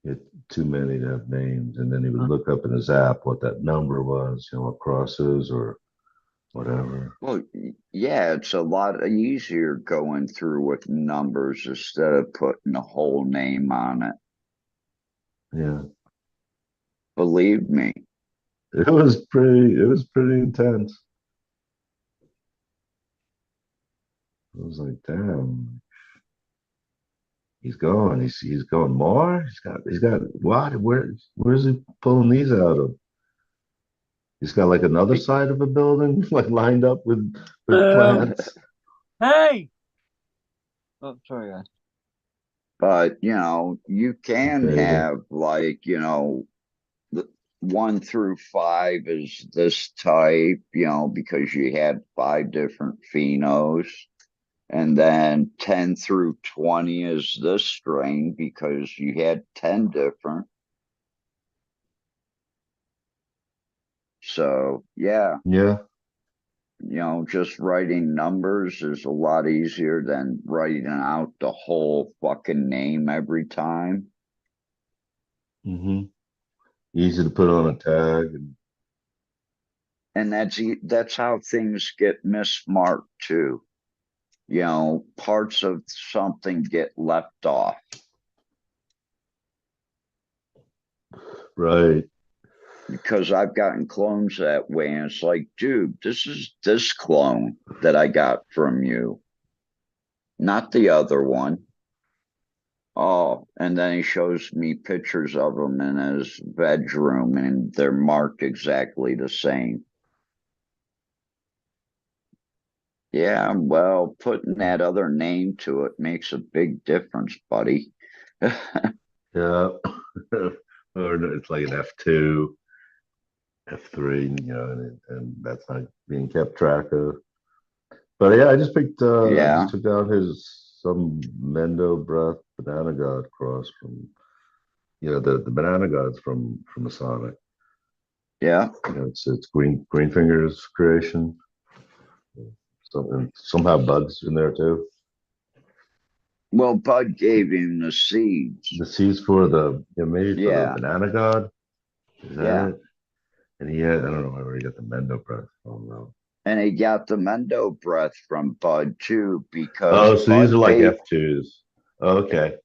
it too many to have names. And then he would look up in his app what that number was, what crosses or whatever. well, yeah, it's a lot easier going through with numbers instead of putting a whole name on it. Yeah, Believe me. it was pretty intense. I was like, damn, he's going. He's going more. He's got what? Where's he pulling these out of? He's got like another side of a building like lined up with Oh, plants. hey! Oh, sorry, guys. But, you can Crazy. have like, the 1 through 5 is this type, because you had 5 different phenos. And then 10 through 20 is this strain because you had 10 different. So, yeah, Yeah. just writing numbers is a lot easier than writing out the whole fucking name every time. Hmm. Easy to put on a tag. And that's how things get mismarked too. Parts of something get left off. Right. because I've gotten clones that way, and it's like, dude, this is this clone that I got from you, not the other one. Oh, and then he shows me pictures of them in his bedroom, and they're marked exactly the same. Yeah, well, putting that other name to it makes a big difference, buddy. Yeah. Or it's like an F2, F3, and that's not being kept track of. But yeah, I Yeah, just took out some Mendo Breath Banana God cross from, the Banana God's from Masonic. yeah. It's Green Fingers creation. And somehow Bud's in there too. Well, Bud gave him the seeds. The seeds for maybe for the Yeah, Banana God. Is that yeah. it? And I don't know where he got the Mendo Breath from though. And he got the Mendo breath from Bud too, because Oh, so these are Bud like gave F2s. Oh, okay.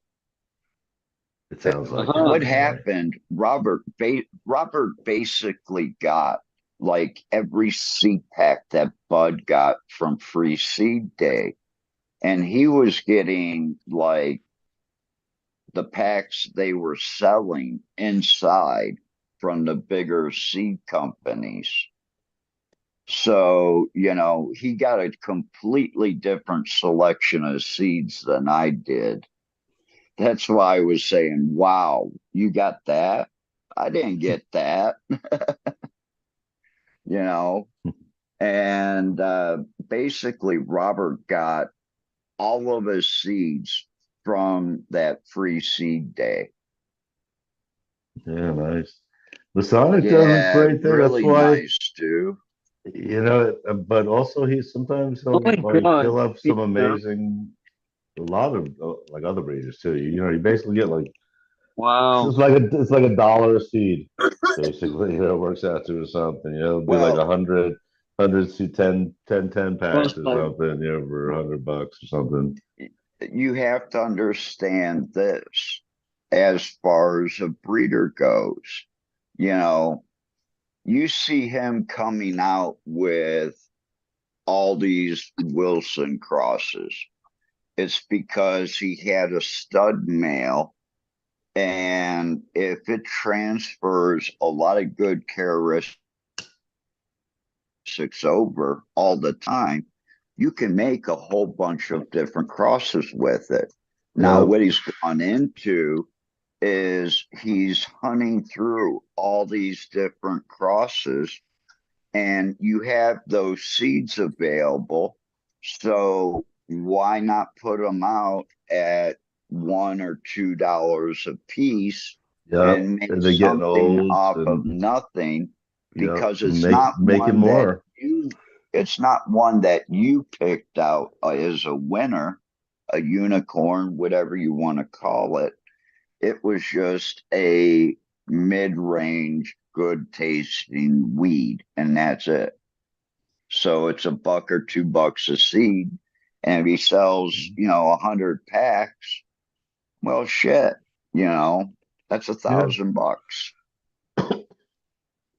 It sounds like it Uh-huh. what anyway. happened. Robert basically got like every seed pack that Bud got from Free Seed Day, and he was getting like the packs they were selling inside from the bigger seed companies. So, he got a completely different selection of seeds than I did. That's why I was saying, wow, you got that? I didn't get that, you know? And basically, Robert got all of his seeds from that Free Seed Day. Yeah, nice. Masonic does a Yeah, great thing. That's really why, nice, too. but also Oh my God. he'll have some Yeah. amazing, a lot of like other breeders too. You basically get like Wow. it's like $1 a seed, basically. It works out to or something. It'll be like Well, 100 seed, 10 Plus packs or like, something. For $100 or something. you have to understand this as far as a breeder goes. You know, you see him coming out with all these Wilson crosses. It's because he had a stud male, and if it transfers a lot of good characteristics over all the time, you can make a whole bunch of different crosses with it. Now, Yep. what he's gone into is he's hunting through all these different crosses, and you have those seeds available. So why not put them out at $1 or $2 a piece Yep. and make And they're getting something old off of and nothing? yep. Because Making more. it's not one that you picked out as a winner, a unicorn, whatever you want to call it. It was just a mid-range, good tasting weed, and that's it. So it's $1 or $2 a seed. And if he sells, 100 packs, well, shit, that's Yeah. $1,000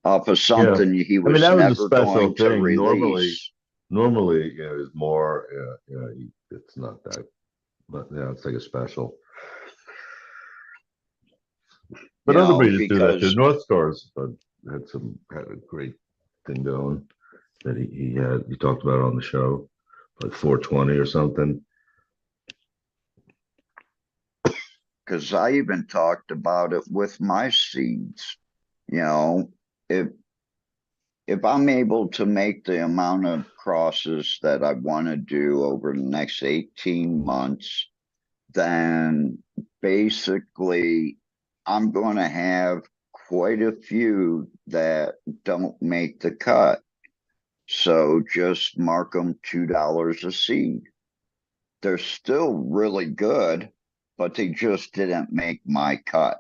off of Yeah. something he I mean, was that was a never special going to thing. release. Normally, is more, it's not that, but yeah, it's like a special. But other breeders do that too. Because North Stars had a great thing going that he talked about on the show, like 420 or something. I even talked about it with my seeds. You know, if if I'm able to make the amount of crosses that I want to do over the next 18 months, then basically I'm going to have quite a few that don't make the cut. So just mark them $2 a seed. They're still really good, but they just didn't make my cut.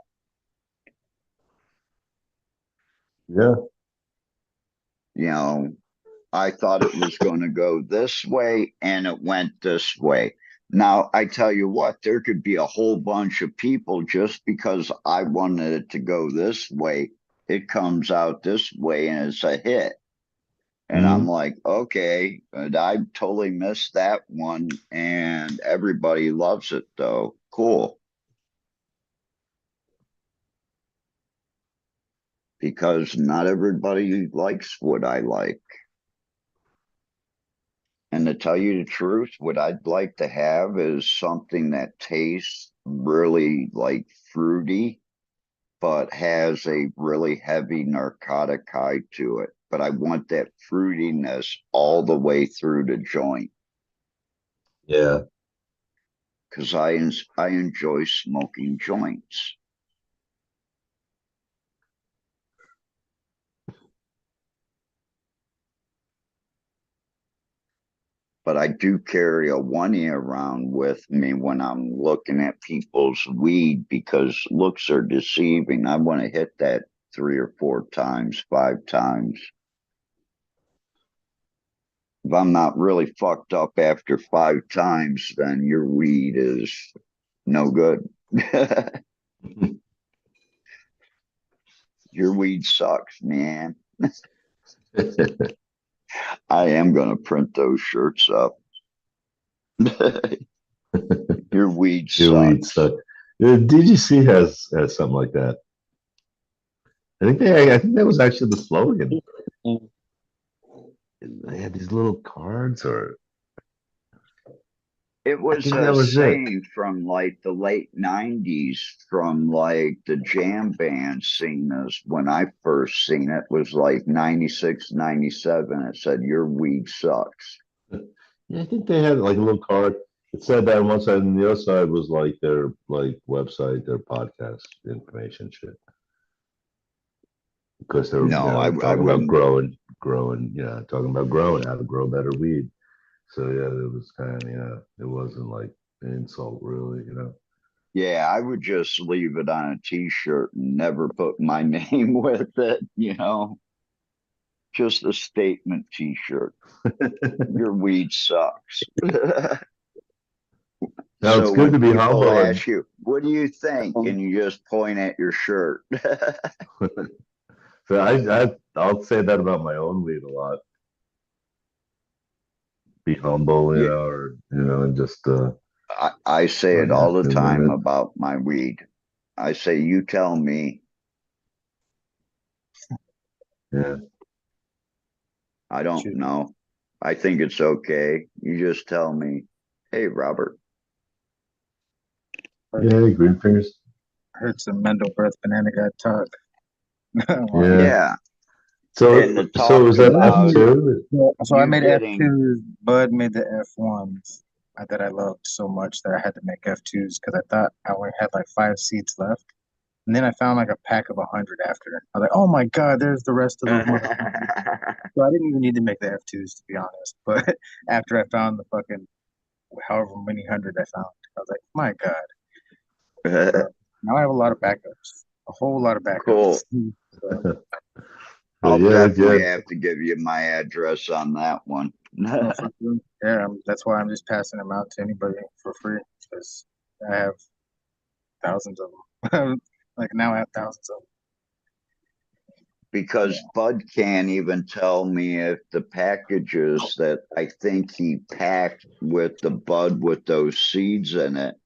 Yeah. I thought it was going to go this way, and it went this way. Now, I tell you what, there could be a whole bunch of people just because I wanted it to go this way it comes out this way and it's a hit. And I'm like, okay, and I totally missed that one, and everybody loves it though. Cool. Because not everybody likes what I like. And to tell you the truth, what I'd like to have is something that tastes really like fruity, but has a really heavy narcotic high to it. But I want that fruitiness all the way through the joint Yeah. because I enjoy smoking joints. But I do carry a 1E around with me when I'm looking at people's weed because looks are deceiving. I want to hit that 3 or 4 times, 5 times. If I'm not really fucked up after 5 times, then your weed is no good. Your weed sucks, man. I am going to print those shirts up. Your weed Your weed sucks. suck. DGC has something like that. I think that was actually the slogan. They had these little cards, or It was think a that was it. saying from like the late 90s, from like the jam band scene is when I first seen it was like 96, 97. It said, your weed sucks. Yeah, I think they had like a little card. It said that on one side, and the other side was like their like website, their podcast information shit. Because they were, No, I talking about wouldn't. growing, talking about growing, how to grow better weed. So yeah, it was kind of, it wasn't like an insult really. Yeah, I would just leave it on a t-shirt and never put my name with it. Just a statement t-shirt. Your weed sucks. Now it's So good to when be people humble and ask you, what do you think? And you just point at your shirt. so I'll say that about my own weed a lot. Be humble, Yeah, or and just I say it all the and time limit. about my weed. I say, you tell me. Yeah. I don't know. I think it's okay. You just tell me, hey, Robert. Yeah, green fingers. Heard some Mendel Breath Banana guy talk. Yeah. Yeah. And the So talk is that about F2? So I you made getting F2s. Bud made the F1s that I loved so much that I had to make F2s because I thought I only had like 5 seats left. And then I found like a pack of 100 after. I was like, oh my God, there's the rest of those motherfuckers. So I didn't even need to make the F2s to be honest. But after I found the fucking however many hundred I found, I was like, my God. So now I have a lot of backups, a whole lot of cool. backups. So, I'll Yeah, definitely good. have to give you my address on that one. oh, for sure. Yeah, that's why I'm just passing them out to anybody for free because I have thousands of them. Like now I have thousands of them. Because Bud can't even tell me if the packages that I think he packed with the bud with those seeds in it,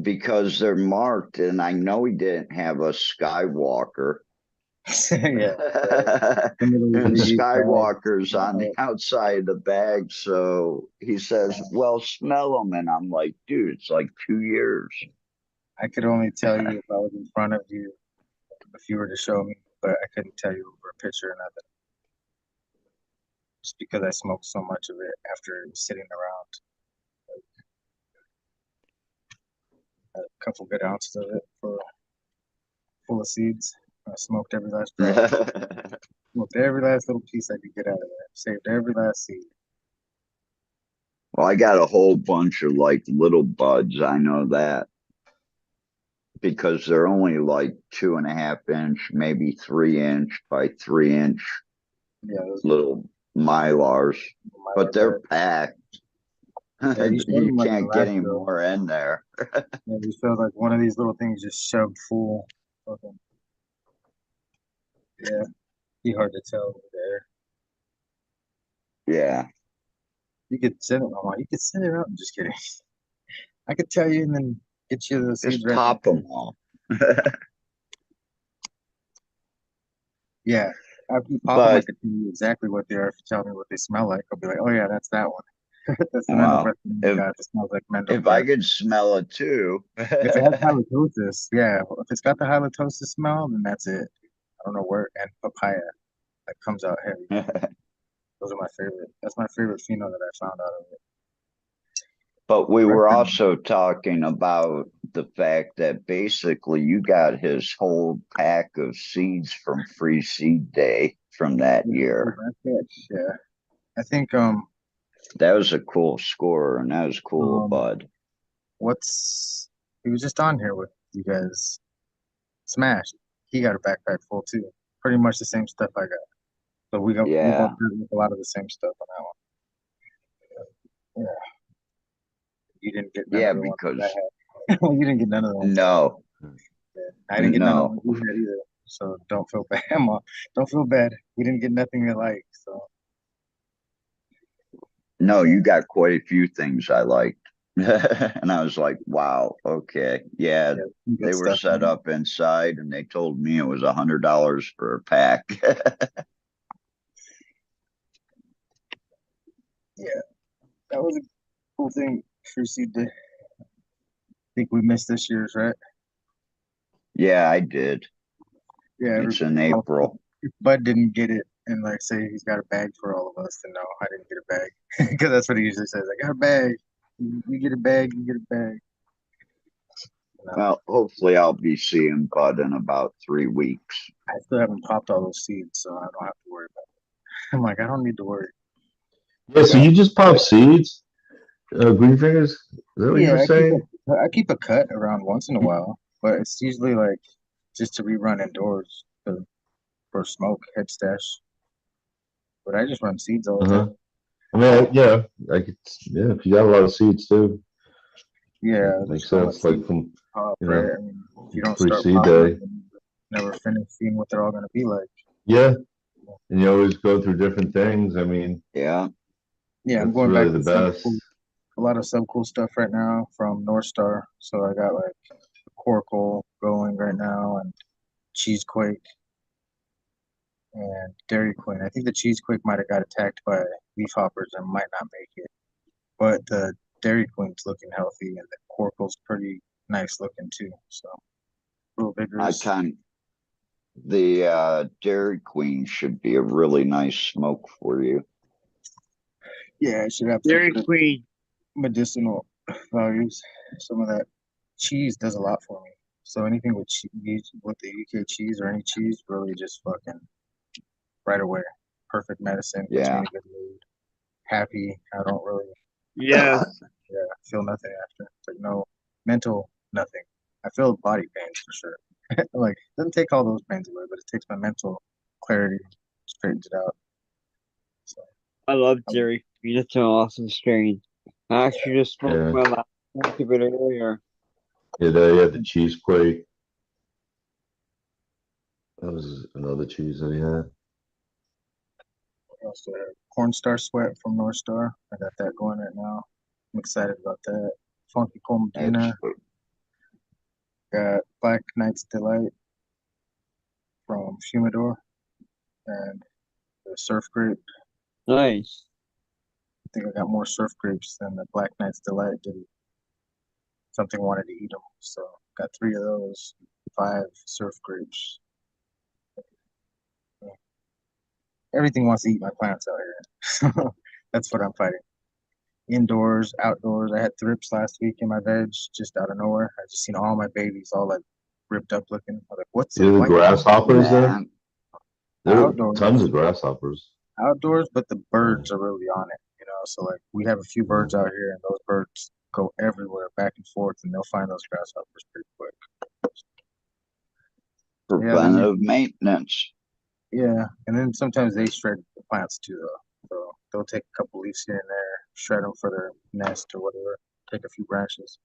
because they're marked, and I know he didn't have a Skywalker. Yeah. And Read bags. Skywalker's on the outside of the bag. So he says, well, smell them. And I'm like, dude, it's like 2 years. I could only tell you if I was in front of you, if you were to show me, but I couldn't tell you over a picture or nothing. Just because I smoked so much of it after sitting around. Like, a couple good ounces of it full of seeds. I smoked every last drop. Smoked every last little piece I could get out of there. Saved every last seed. Well, I got a whole bunch of like little buds. I know that because they're only like 2.5 inch, maybe 3 inch by 3 inch Yeah, those little Mylars, but they're buds. packed. Yeah, you showed You them like the can't get last any show. more in there. Yeah, you showed like one of these little things just shoved full. Fucking Yeah, be hard to tell over there. Yeah. You could send it. You could send it out. I'm just kidding. I could tell you and then get you the seeds Just right pop now. them all. Yeah, after you pop them, I But could tell you exactly what they are. If you tell me what they smell like, I'll be like, oh yeah, that's that one. That's the mental well, breath guy. It smells like mental if I breath. could smell it too. If it has halitosis, yeah. If it's got the halitosis smell, then that's it. I don't know where. And papaya that comes out heavy. Those are my favorite. That's my favorite pheno that I found out of it. But we were Record. also talking about the fact that basically you got his whole pack of seeds from Free Seed Day from that year. Yeah, I think That was a cool score, and that was cool, bud. he was just on here with you guys. Smash. He got a backpack full too. Pretty much the same stuff I got. So we both Yeah. got a lot of the same stuff on that one. Yeah. You didn't get none Yeah, of the ones that because I had. You didn't get none of the ones. no, Yeah. I didn't get none of the no, ones you had either. So don't feel bad. Don't feel bad. We didn't get nothing you like. So no, you got quite a few things I liked. And I was like, wow, okay. Yeah, yeah, some they good were stuff. set Man. up inside and they told me it was $100 for a pack. Yeah, that was a cool thing. Free seed day. I think we missed this year's, right? Yeah, I did. Yeah, It's in April. if Bud didn't get it and like say he's got a bag for all of us, then no, I didn't get a bag because that's what he usually says. I got a bag. You get a bag. You get a bag. No, Well, hopefully I'll be seeing Bud in about 3 weeks. I still haven't popped all those seeds, so I don't have to worry about it. I'm like, I don't need to worry. Yeah, so you just pop seeds, green fingers? Is that what you Yeah, were saying? I keep a cut around once in a while, but it's usually like just to rerun indoors for smoke head stash. But I just run seeds all the Uh-huh. time. I mean, yeah, I could, yeah, if you got a lot of seeds too, Yeah, that there's makes so much sense. Like seed from, pop, you right? know, I mean, if you don't free start seed popping them, day. then you never finish seeing what they're all gonna be like. Yeah, and you always go through different things. I mean, Yeah. Yeah, I'm that's going really back the to some best. a lot of sub cool stuff right now from North Star. So I got like Coracle going right now and Cheesequake and Dairy Queen. I think the Cheesequake might have got attacked by leafhoppers and might not make it. But the Dairy Queen's looking healthy and the Coracle's pretty nice looking too. So real I vigorous. the Dairy Queen should be a really nice smoke for you. Yeah, it should have some Dairy good Queen. medicinal values. Some of that cheese does a lot for me. So anything with cheese, with the UK cheese or any cheese, really just fucking right away. Perfect medicine, puts me Yeah. in a good mood, happy. I don't really, Yes. feel nothing after. It's like no mental nothing. I feel body pains for sure. Like it doesn't take all those pains away, but it takes my mental clarity, straightens it out. So I love Dairy Queen. It's an awesome strain. I actually just smoked Yeah, my last bunch of it earlier. yeah, they had the cheesequake. That was another cheese that he had. what else do I have? Cornstar Sweat from North Star. I got that going right now. I'm excited about that. Funky Cold That's Medina. Got Black Knight's Delight from Fumador and the Surf Grape. Nice. I think I got more Surf Grapes than the Black Knight's Delight did. Something wanted to eat them, so got 3 of those, 5 Surf Grapes. Everything wants to eat my plants out here. So that's what I'm fighting. Indoors, outdoors. I had thrips last week in my veg just out of nowhere. I just seen all my babies all like ripped up looking. I was like, what's the Yeah, the white grasshoppers there. Man. There were outdoors? tons of grasshoppers. Outdoors, but the Yeah. birds are really on it, you know. So like we have a few birds out here, and those birds go everywhere, back and forth, and they'll find those grasshoppers pretty quick. Preventive maintenance. Yeah, and then sometimes they shred the plants too, though. So they'll take a couple leaves here and there, shred them for their nest or whatever. Take a few branches,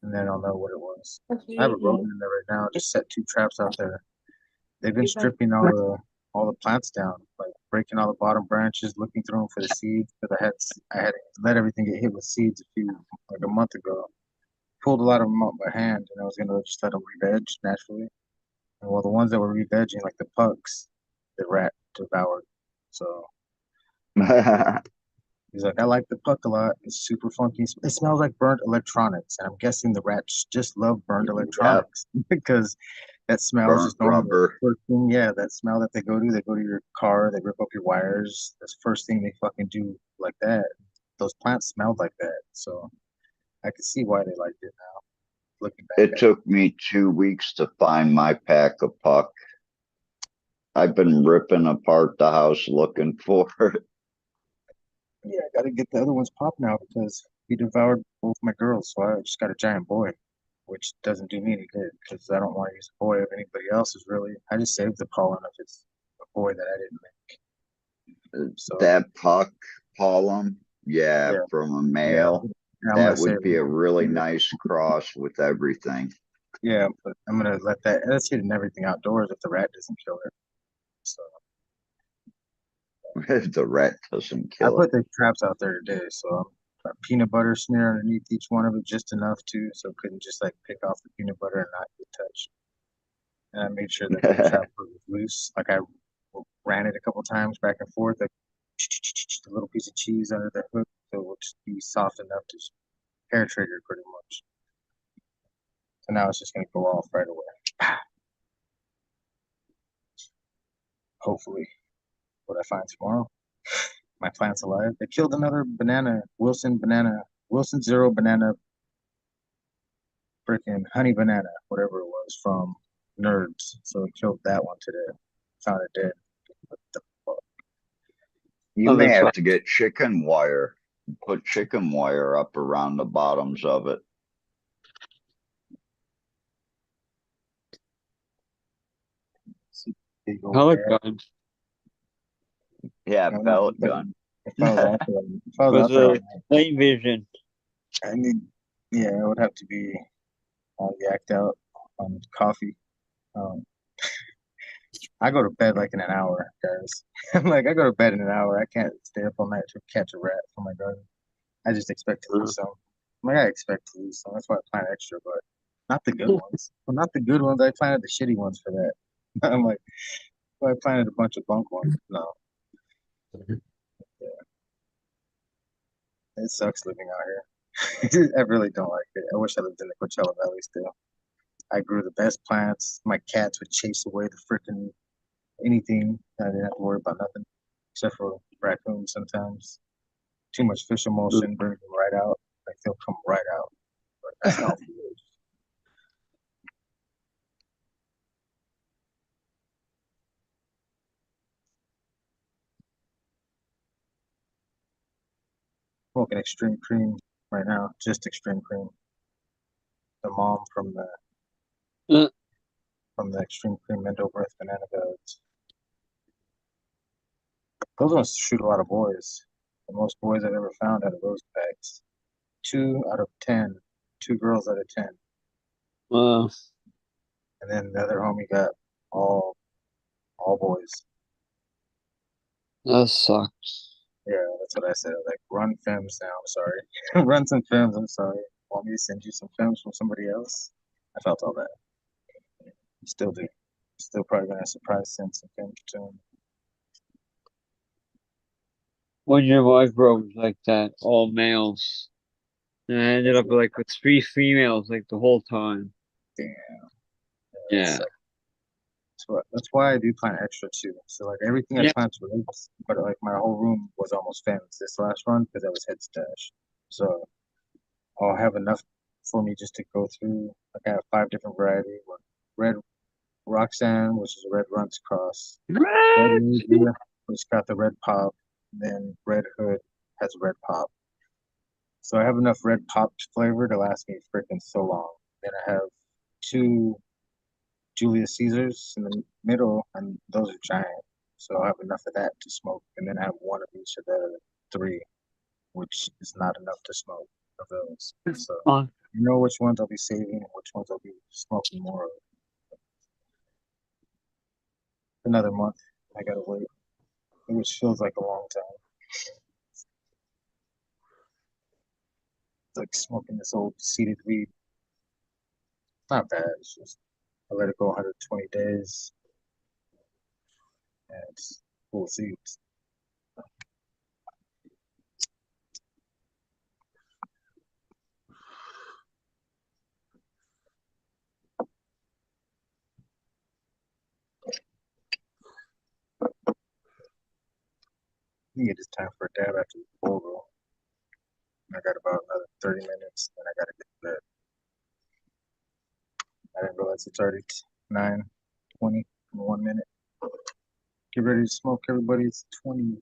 and then I'll know what it was. I have a rodent in there right now. Just set 2 traps out there. They've been stripping all the plants down, like breaking all the bottom branches, looking through them for the seeds. Because I had let everything get hit with seeds a month ago. Pulled a lot of them out by hand, and I was gonna just let them re-veg naturally. And well, the ones that were re-vegging, like the pucks, the rat devoured. So he's like, I like the puck a lot. It's super funky. It smells like burnt electronics, and I'm guessing the rats just love burnt electronics because that smell is Burnt just normal. rubber. First thing, yeah, that smell that they go to your car, they rip up your wires. That's the first thing they fucking do like that. Those plants smelled like that, so I can see why they liked it now. Looking back It at took me 2 weeks to find my pack of puck. I've been ripping apart the house looking for it. yeah, I gotta get the other ones popped now because he devoured both my girls, so I just got a giant boy, which doesn't do me any good because I don't want to use a boy of anybody else's really. I just saved the pollen if it's a boy that I didn't make. So That puck pollen, yeah, yeah, from a yeah, male, I'm gonna that save would be a them. really nice cross with everything. Yeah, but I'm gonna let that's hitting everything outdoors if the rat doesn't kill it. So The rat doesn't I kill put the traps out there today, so I'm peanut butter smear underneath each one of it just enough to so it couldn't just like pick off the peanut butter and not get touched. And I made sure that the it. trap was loose. Like I ran it a couple times back and forth, like a little piece of cheese under the hook, so it would just be soft enough to hair trigger pretty much. So now it's just gonna go off right away. Hopefully, what I find tomorrow. My plant's alive. They killed another Wilson Zero banana, freaking honey banana, whatever it was from Nerds. So it killed that one today. Found it dead. What the fuck? You may have to get chicken wire, put chicken wire up around the bottoms of it. Big old Pellet bear. gun Yeah, I don't know, pellet gun. if I was out there, if I was was out there, a night vision. I need, yeah, it would have to be all yacked out on coffee. Um, I go to bed like in an hour, guys. I'm like, I go to bed in an hour. I can't stay up all night to catch a rat for my garden. I just expect to lose some. I'm like, I expect to lose some. That's why I plant extra, but not the good ones. Well, not the good ones. I planted the shitty ones for that. I'm like, well, I planted a bunch of bunk ones. No, yeah, it sucks living out here. I really don't like it. I wish I lived in the Coachella Valley still. I grew the best plants. My cats would chase away the freaking anything. I didn't have to worry about nothing except for raccoons sometimes. Too much fish emulsion brings them right out. Like they'll come right out. But that's not food. Smoking extreme cream right now. Just extreme cream. The mom Uh, from the extreme cream Mendo Breath banana buds. Those ones shoot a lot of boys. The most boys I've ever found out of those bags. 2 out of 10. 2 girls out of 10. uh, And then the other homie got all boys. that sucks. Yeah, that's what I said. Like, run films now. I'm sorry. Run some films. I'm sorry. Want me to send you some films from somebody else? I felt all that. Still do. Still probably gonna surprise send some films to him. One year my girl was like that, all males. And I ended up like with 3 females like the whole time. Damn. Yeah. That's why I do plant extra too. So like everything I Yeah. plant roots, but like my whole room was almost fenced this last run because I was head stash. So I'll have enough for me just to go through. Like I have 5 different varieties. Red Roxanne, which is a red runts cross. Red Ranger, which got the red pop. Then Red Hood has red pop. So I have enough red pop flavor to last me freaking so long. Then I have 2 Julius Caesars in the middle, and those are giant. So I'll have enough of that to smoke. And then I have one of each of the 3, which is not enough to smoke of those. So Uh, you know which ones I'll be saving and which ones I'll be smoking more of. another month. I gotta wait, which feels like a long time. It's like smoking this old seeded weed. Not bad. It's just I let it go 120 days, and it's full of seeds. I think it is time for a dab after the bowl roll. I got about another 30 minutes, then I gotta get to bed. I didn't realize it's already 9:20 in 1 minute. Get ready to smoke, everybody. It's 20.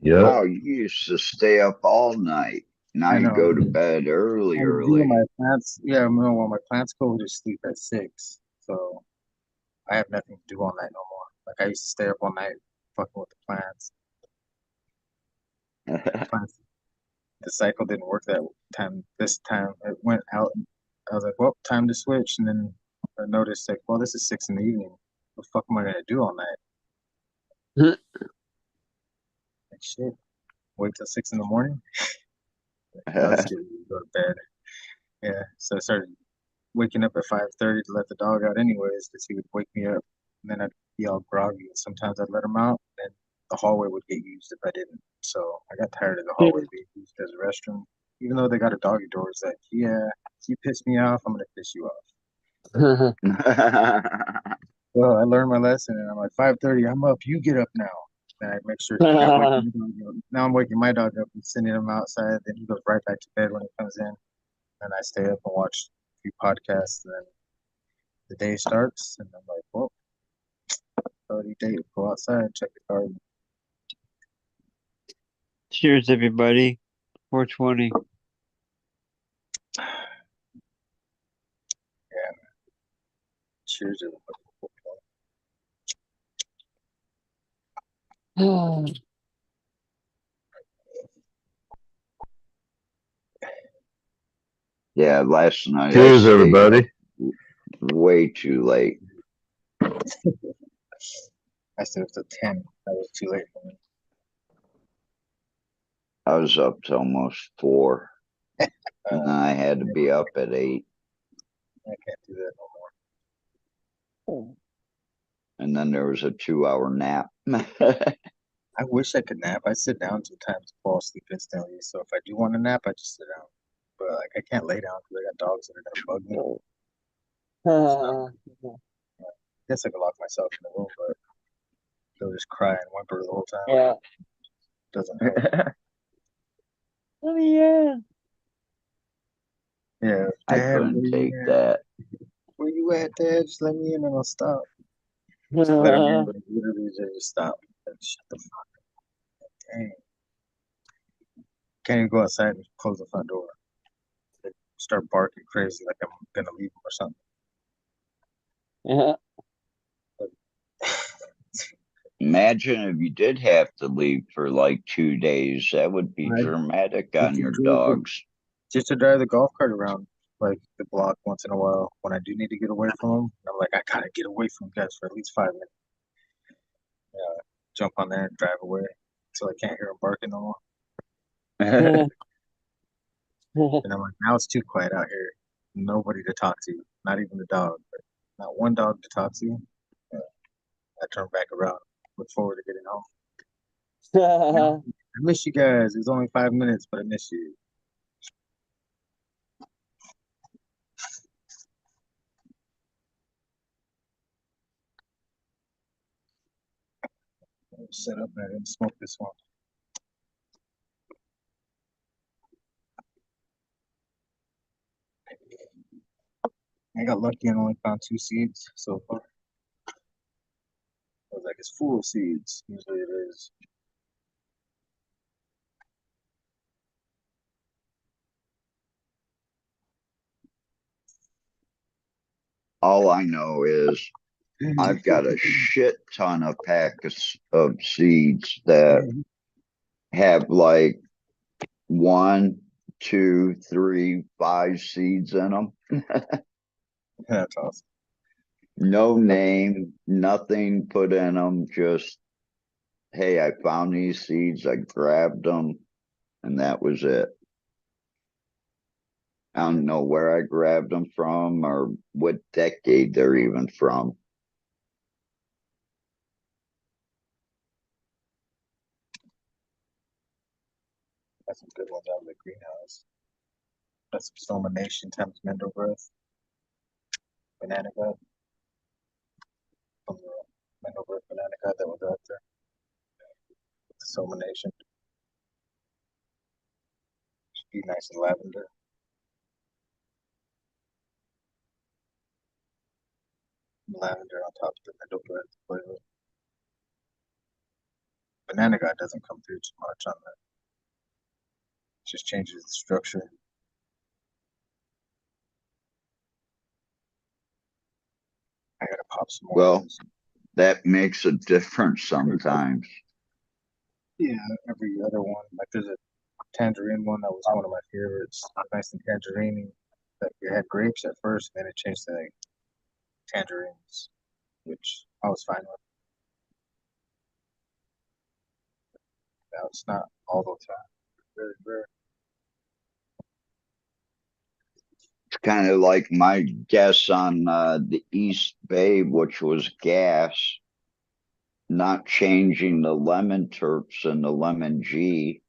Yeah. Wow, you used to stay up all night. Now I you know. go to bed early, I'm doing early. my plants. Yeah, no, well, my plants go to sleep at 6, so I have nothing to do all night no more. Like I used to stay up all night fucking with the plants. Plants. The cycle didn't work that time. This time it went out. And I was like, well, time to switch. And then I noticed like, well, this is 6 in the evening. What the fuck am I gonna do all night? Like shit. Wait till 6 in the morning. I'll just get ready to go to bed. Yeah. So I started waking up at 5:30 to let the dog out anyways, because he would wake me up, and then I'd be all groggy. And sometimes I'd let him out, and the hallway would get used if I didn't. So I got tired of the hallway being used as a restroom. Even though they got a doggy door, it's like, yeah, if you piss me off, I'm gonna piss you off. Well, I learned my lesson, and I'm like 5:30. I'm up. You get up now. And I make sure I wake my dog up. Now I'm waking my dog up and sending him outside. Then he goes right back to bed when he comes in, and I stay up and watch a few podcasts. And then the day starts, and I'm like, well, already day. Go outside, check the garden. Cheers, everybody. 420. Yeah. Cheers, everybody. Yeah, last night I Cheers, stayed everybody. up way too late. I stayed up till 10. That was too late for me. I was up to almost 4, and then I had to be up at 8, I can't do that no more. and then there was a 2-hour nap. I wish I could nap. I sit down sometimes to fall asleep instantly. So if I do want to nap, I just sit down. But like I can't lay down because I got dogs that are gonna bug me. So, I guess I could lock myself in the room, but they'll just cry and whimper the whole time. Yeah. Doesn't help. Oh, yeah. Yeah, I Dad, couldn't take that. where you at, Dad? Just let me in and I'll stop. Let them in, but literally just stop. And shut the fuck up. Dang. Can't even go outside and close the front door. They start barking crazy like I'm gonna leave them or something. Yeah. Imagine if you did have to leave for like 2 days. That would be dramatic on your dogs. Just to drive the golf cart around like the block once in a while when I do need to get away from them. I'm like, I gotta get away from you guys for at least 5 minutes. Jump on there and drive away so I can't hear them barking no more. And I'm like, now it's too quiet out here. Nobody to talk to, not even the dog. Not one dog to talk to. I turn back around, look forward to getting home. I miss you guys. It was only 5 minutes, but I miss you. Set up and I didn't smoke this one. I got lucky and only found 2 seeds so far. I was like, it's full of seeds. Usually it is. All I know is I've got a shit ton of packs of seeds that have like 1, 2, 3, 5 seeds in them. That's awesome. No name, nothing put in them. Just, hey, I found these seeds. I grabbed them, and that was it. I don't know where I grabbed them from or what decade they're even from. That's some good ones out of the greenhouse. That's some Somanation times Mendelbreath. Banana God. From the Mendelbreath Banana God that was out there. The Somanation. Should be nice and lavender. Lavender on top of the Mendelbreath flavor. Banana God doesn't come through too much on that. It just changes the structure. I gotta pop some more. Well, that makes a difference sometimes. Yeah, every other one. Like there's a tangerine one that was one of my favorites. Nice and tangerine. Like it had grapes at first, and then it changed to like tangerines, which I was fine with. Now it's not all the time. Very rare. It's kind of like my guess on the East Bay, which was gas, not changing the lemon terps and the lemon G,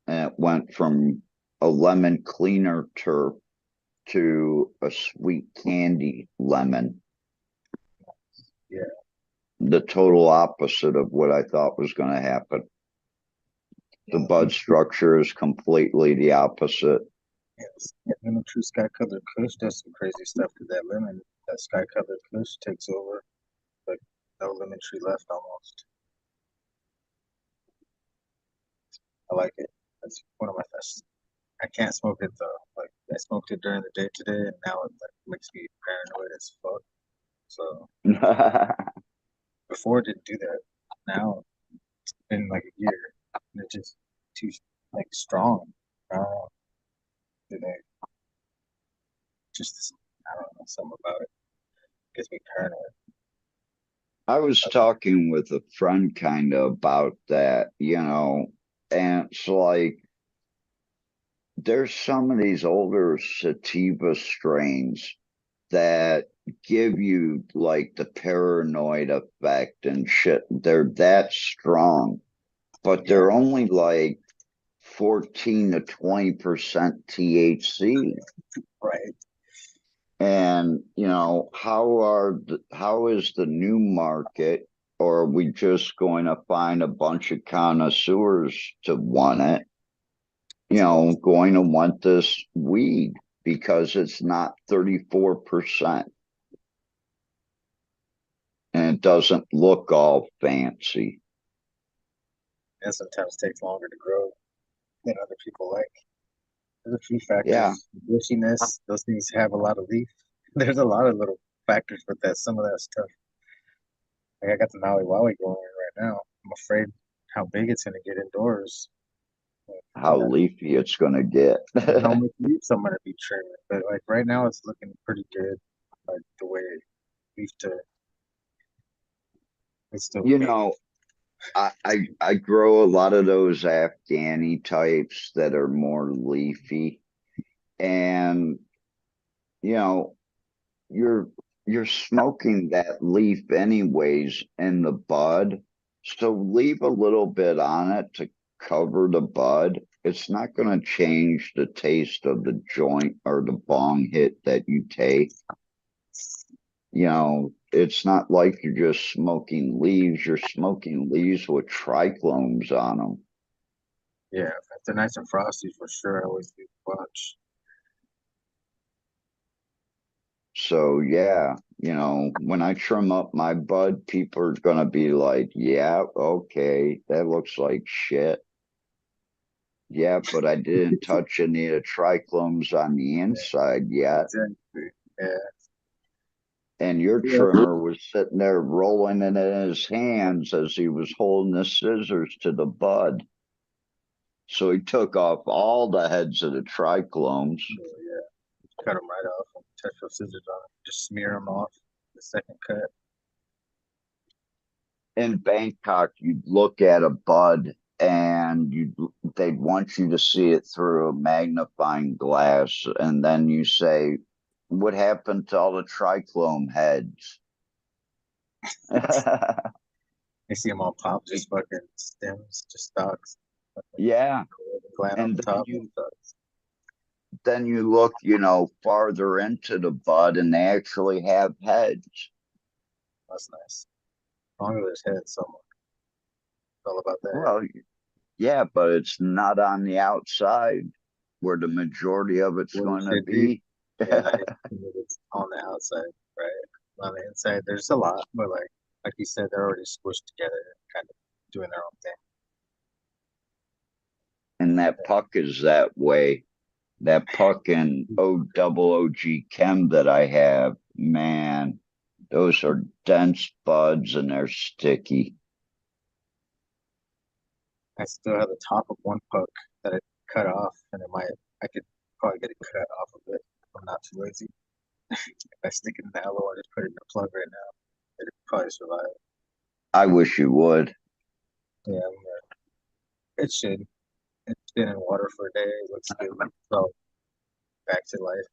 and it went from a lemon cleaner terp to a sweet candy lemon. Yeah. The total opposite of what I thought was going to happen. The bud structure is completely the opposite. Yes. And the true sky colored kush does some crazy stuff to that lemon. That sky colored kush takes over. Like no lemon tree left almost. I like it. That's one of my best. I can't smoke it though. Like I smoked it during the day today, and now it like makes me paranoid as fuck. So before it didn't do that. Now it's been like a year, and it's just too like strong. I don't know. Today, just I don't know something about it gets me paranoid. I was talking with a friend kind of about that, and it's like there's some of these older sativa strains that give you like the paranoid effect and shit. They're that strong, but they're only like 14 to 20% THC. Right. And how is the new market, or are we just going to find a bunch of connoisseurs to want it? Going to want this weed because it's not 34% and it doesn't look all fancy. And sometimes takes longer to grow than other people like. There's a few factors. Yeah. Bushiness, those things have a lot of leaf. There's a lot of little factors with that. Some of that stuff. Like I got the Maui Wowie growing right now. I'm afraid how big it's gonna get indoors. How leafy it's going to get. How much leaves I'm gonna be trimming. But like right now, it's looking pretty good. Like the way leaf to it's still big. I grow a lot of those Afghani types that are more leafy, and you know you're you're smoking that leaf anyways in the bud, so leave a little bit on it to cover the bud. It's not going to change the taste of the joint or the bong hit that you take. It's not like you're just smoking leaves. You're smoking leaves with trichlomes on them. Yeah, if they're nice and frosty for sure. I always do watch. So yeah, when I trim up my bud, people are gonna be like, "Yeah, okay, that looks like shit." Yeah, but I didn't touch any of the trichlomes on the inside yet. Exactly. Yeah. And your trimmer was sitting there rolling it in his hands as he was holding the scissors to the bud. So he took off all the heads of the trichlomes. So, yeah. Cut them right off and touch those scissors on it. Just smear them off. the second cut. In Bangkok, you'd look at a bud and they'd want you to see it through a magnifying glass, and then you say, "What happened to all the trichrome heads?" You see them all pop, just fucking stems, just stalks. Yeah, Gland on and the then top. you look, farther into the bud, and they actually have heads. That's nice. As long as there's head somewhere. It's all about that. Well, yeah, but it's not on the outside where the majority of it's What it going to should be. Yeah, it's on the outside, right? On the inside, there's a lot, but like you said, they're already squished together, kind of doing their own thing. And that puck is that way. That puck and OOG Chem that I have, man, those are dense buds and they're sticky. I still have the top of one puck that I cut off, and I could probably get it cut off of it if I'm not too lazy. If I stick it in the elbow and just put it in a plug right now, it'd probably survive. I wish you would. Yeah, it should. It's been in water for a day. It looks good. So back to life.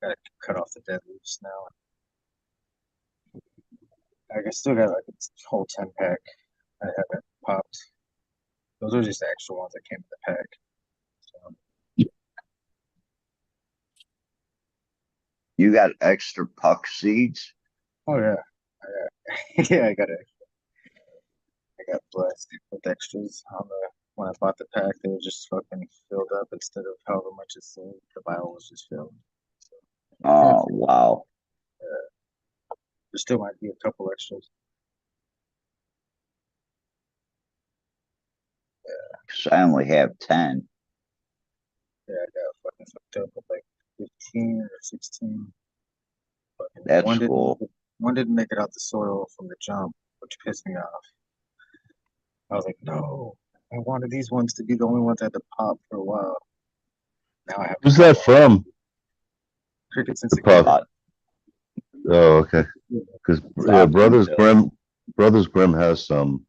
Gotta cut off the dead leaves now. I still got like a whole 10 pack I haven't popped. Those are just the extra ones that came in the pack. So, You got extra puck seeds? oh yeah, yeah, I got blessed with extras on the when I bought the pack. They were just fucking filled up instead of however much it seemed. The vial was just filled. So, yeah, Oh, wow. there still might be a couple extras. 'Cause I only have 10. Yeah, I got fucking fucked up with like 15 or 16. Fucking That's cool. One didn't make it out the soil from the jump, which pissed me off. I was like, no, I wanted these ones to be the only ones that had to pop for a while. Now I have Who's that from? crickets and The cicadas. puck. Oh, okay. Because yeah, Brothers Grimm has some,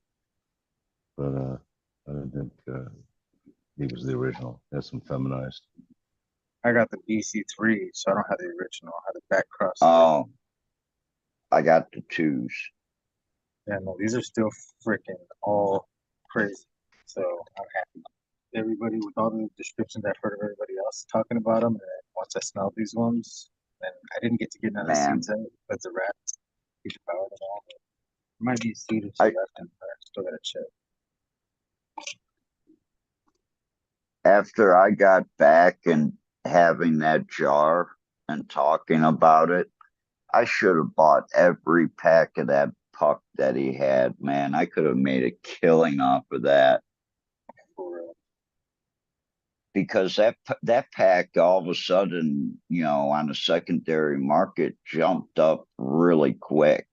but I don't think he was the original. He has some feminized. I got the BC3, so I don't have the original. I have the back cross. Oh, I got the 2s. Yeah, no, these are still freaking all crazy. So I'm happy. Everybody with all the descriptions I've heard of everybody else talking about them, and once I smelled these ones, and I didn't get to get none of the Man. seeds out because the rats devoured them all. There might be a seed or two I- left in there. Still gotta check. After I got back and having that jar and talking about it, I should have bought every pack of that puck that he had, man. I could have made a killing off of that. For real. Because that pack all of a sudden, on the secondary market jumped up really quick.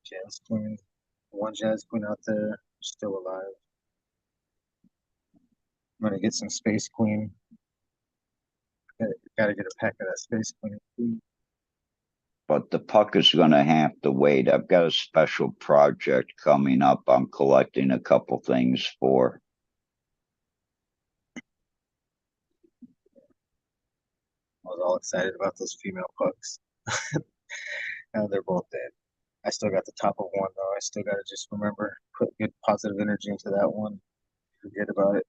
Jazz Queen. One Jazz Queen out there still alive. I'm gonna get some Space Queen. Gotta get a pack of that Space Queen. But the puck is going to have to wait. I've got a special project coming up. I'm collecting a couple things for. I was all excited about those female pucks. Now they're both dead. I still got the top of one though. I still gotta just remember put good positive energy into that one. Forget about it.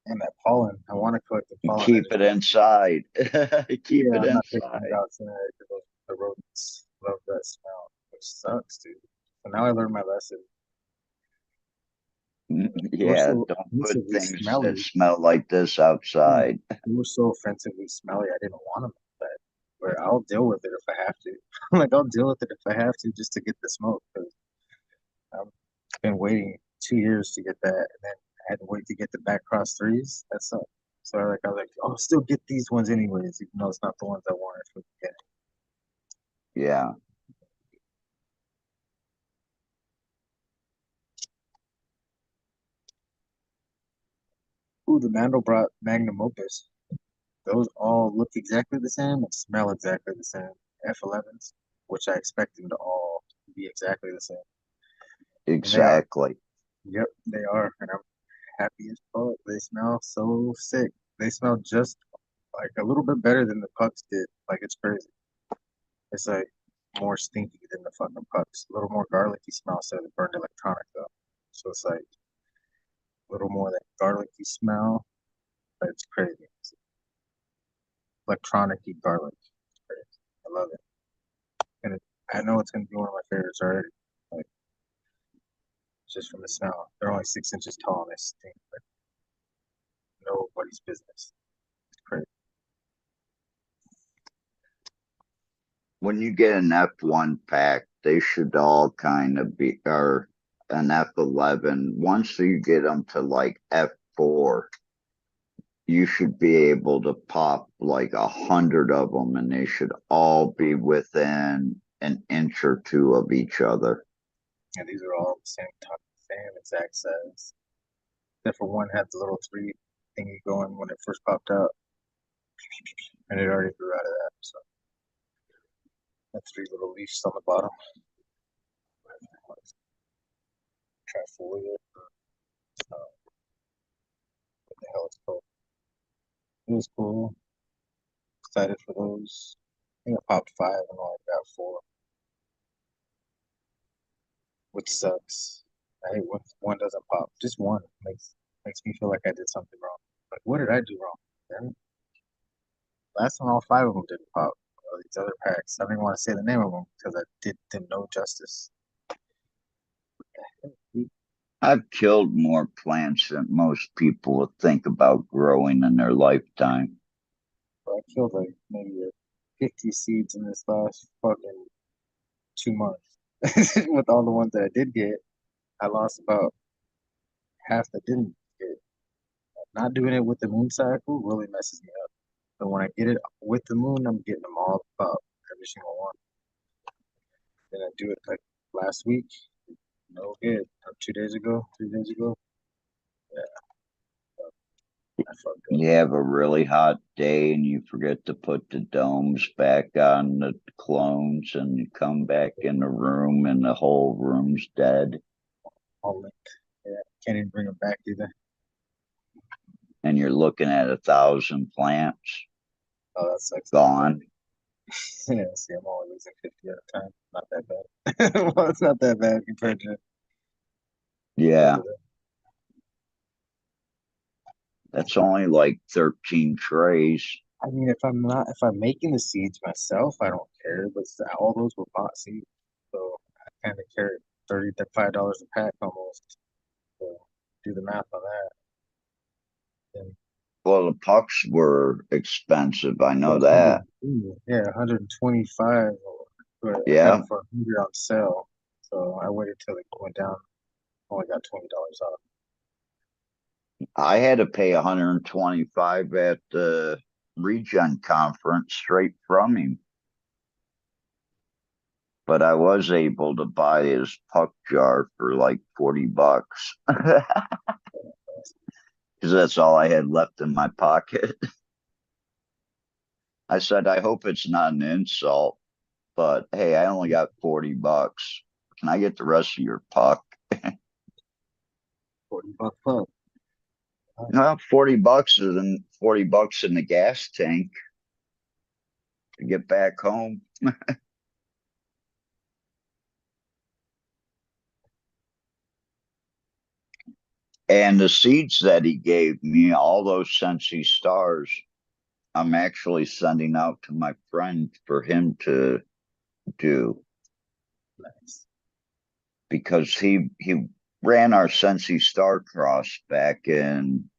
And that pollen, I want to collect the pollen. Keep it inside. Keep it I'm not taking inside. it outside because the rodents love that smell, which sucks, dude. So now I learned my lesson. Yeah, so don't put offensively things smelly. that smell like this outside. They were so offensively smelly. I didn't want them. But I'll deal with it if I have to. Like I'll deal with it if I have to, just to get the smoke. Because I've been waiting 2 years to get that, and then I had to wait to get the back cross threes. That sucked. So I was like, I'll still get these ones anyways, even though it's not the ones I wanted from the beginning. Yeah. Ooh, the Mandelbrot Magnum Opus. Those all look exactly the same and smell exactly the same. F11s. which I expect them to all be exactly the same. Exactly. Yep, they are, and I'm happy as fuck. They smell so sick. They smell just like a little bit better than the pucks did. Like it's crazy. It's like more stinky than the fucking pucks. A little more garlicky smell instead of the burned electronic though. So it's like a little more that garlicky smell, but it's crazy. It's electronic-y garlic. It's crazy. I love it. And I know it's gonna be one of my favorites already. Like just from the smell. They're only 6 inches tall and they stink like nobody's business. It's crazy. When you get an F1 pack, they should all kind of be, or an F11. Once you get them to like F4, you should be able to pop like 100 of them, and they should all be within an inch or two of each other. Yeah, these are all the same exact size. Except for one had the little three thingy going when it first popped out. And it already grew out of that. So had three little leaves on the bottom. Trifoliate. What the hell it's called? It was cool. Excited for those. I think I popped five and only got four. Which sucks. I hate when one doesn't pop. Just one makes me feel like I did something wrong. Like what did I do wrong? Damn it. Last time all five of them didn't pop. All these other packs. I don't even want to say the name of them because I did them no justice. I've killed more plants than most people would think about growing in their lifetime. But I killed like maybe 50 seeds in this last fucking 2 months. With all the ones that I did get, I lost about half that didn't get. Not doing it with the moon cycle really messes me up. But when I get it with the moon, I'm getting them all up, every single one. Then I do it like last week, no good. Or 2 days ago, 3 days ago. Yeah, I fucked up. You have a really hot day and you forget to put the domes back on the clones, and you come back in the room and the whole room's dead. All linked. Yeah, can't even bring them back either. And you're looking at 1,000 plants Oh, that sucks. gone. Yeah, see, I'm only losing 50 at a time. Not that bad. Well, it's not that bad compared to Yeah, that's only like 13 trays. I mean, if I'm making the seeds myself, I don't care. But all those were bought seeds, so I kind of care. $35 a pack almost. So do the math on that. And Well, the pucks were expensive. I know plus that. 100, yeah, 125. But I got Yeah, them for 100 on sale, so I waited till it went down. Only got $20 off. I had to pay 125 at the Regen conference straight from him. But I was able to buy his puck jar for like $40 because that's all I had left in my pocket. I said, I hope it's not an insult, but hey, I only got $40. Can I get the rest of your puck? $40 puck. Well, $40 is in $40 in the gas tank to get back home. And the seeds that he gave me, all those Sensi stars, I'm actually sending out to my friend for him to do, Nice. because he ran our Sensi Star Cross back in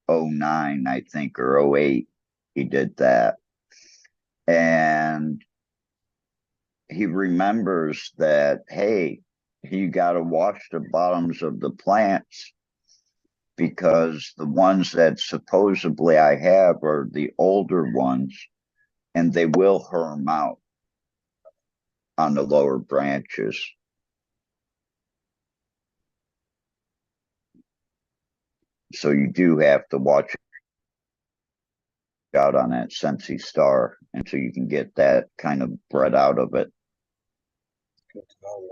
'09, I think, or '08. He did that. And he remembers that, hey, you got to wash the bottoms of the plants, because the ones that supposedly I have are the older ones, and they will herm out on the lower branches. So you do have to watch out on that Sensi Star until you can get that kind of bred out of it. Good to know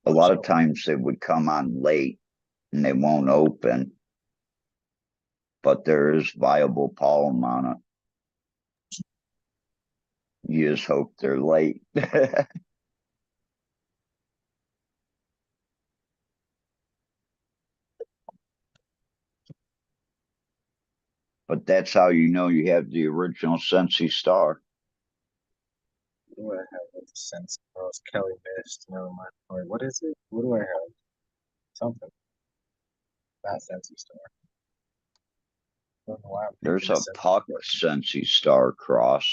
that. A lot of times they would come on late and they won't open, but there is viable pollen on it. You just hope they're late. But that's how you know you have the original Sensi Star. What do I have with the sense? Oh, it's Kelly Mist. Never mind. Wait, what is it? What do I have? Something. Not Sensi Star. Don't know why I'm There's thinking a Sensi Puck Star. Sensi Star cross.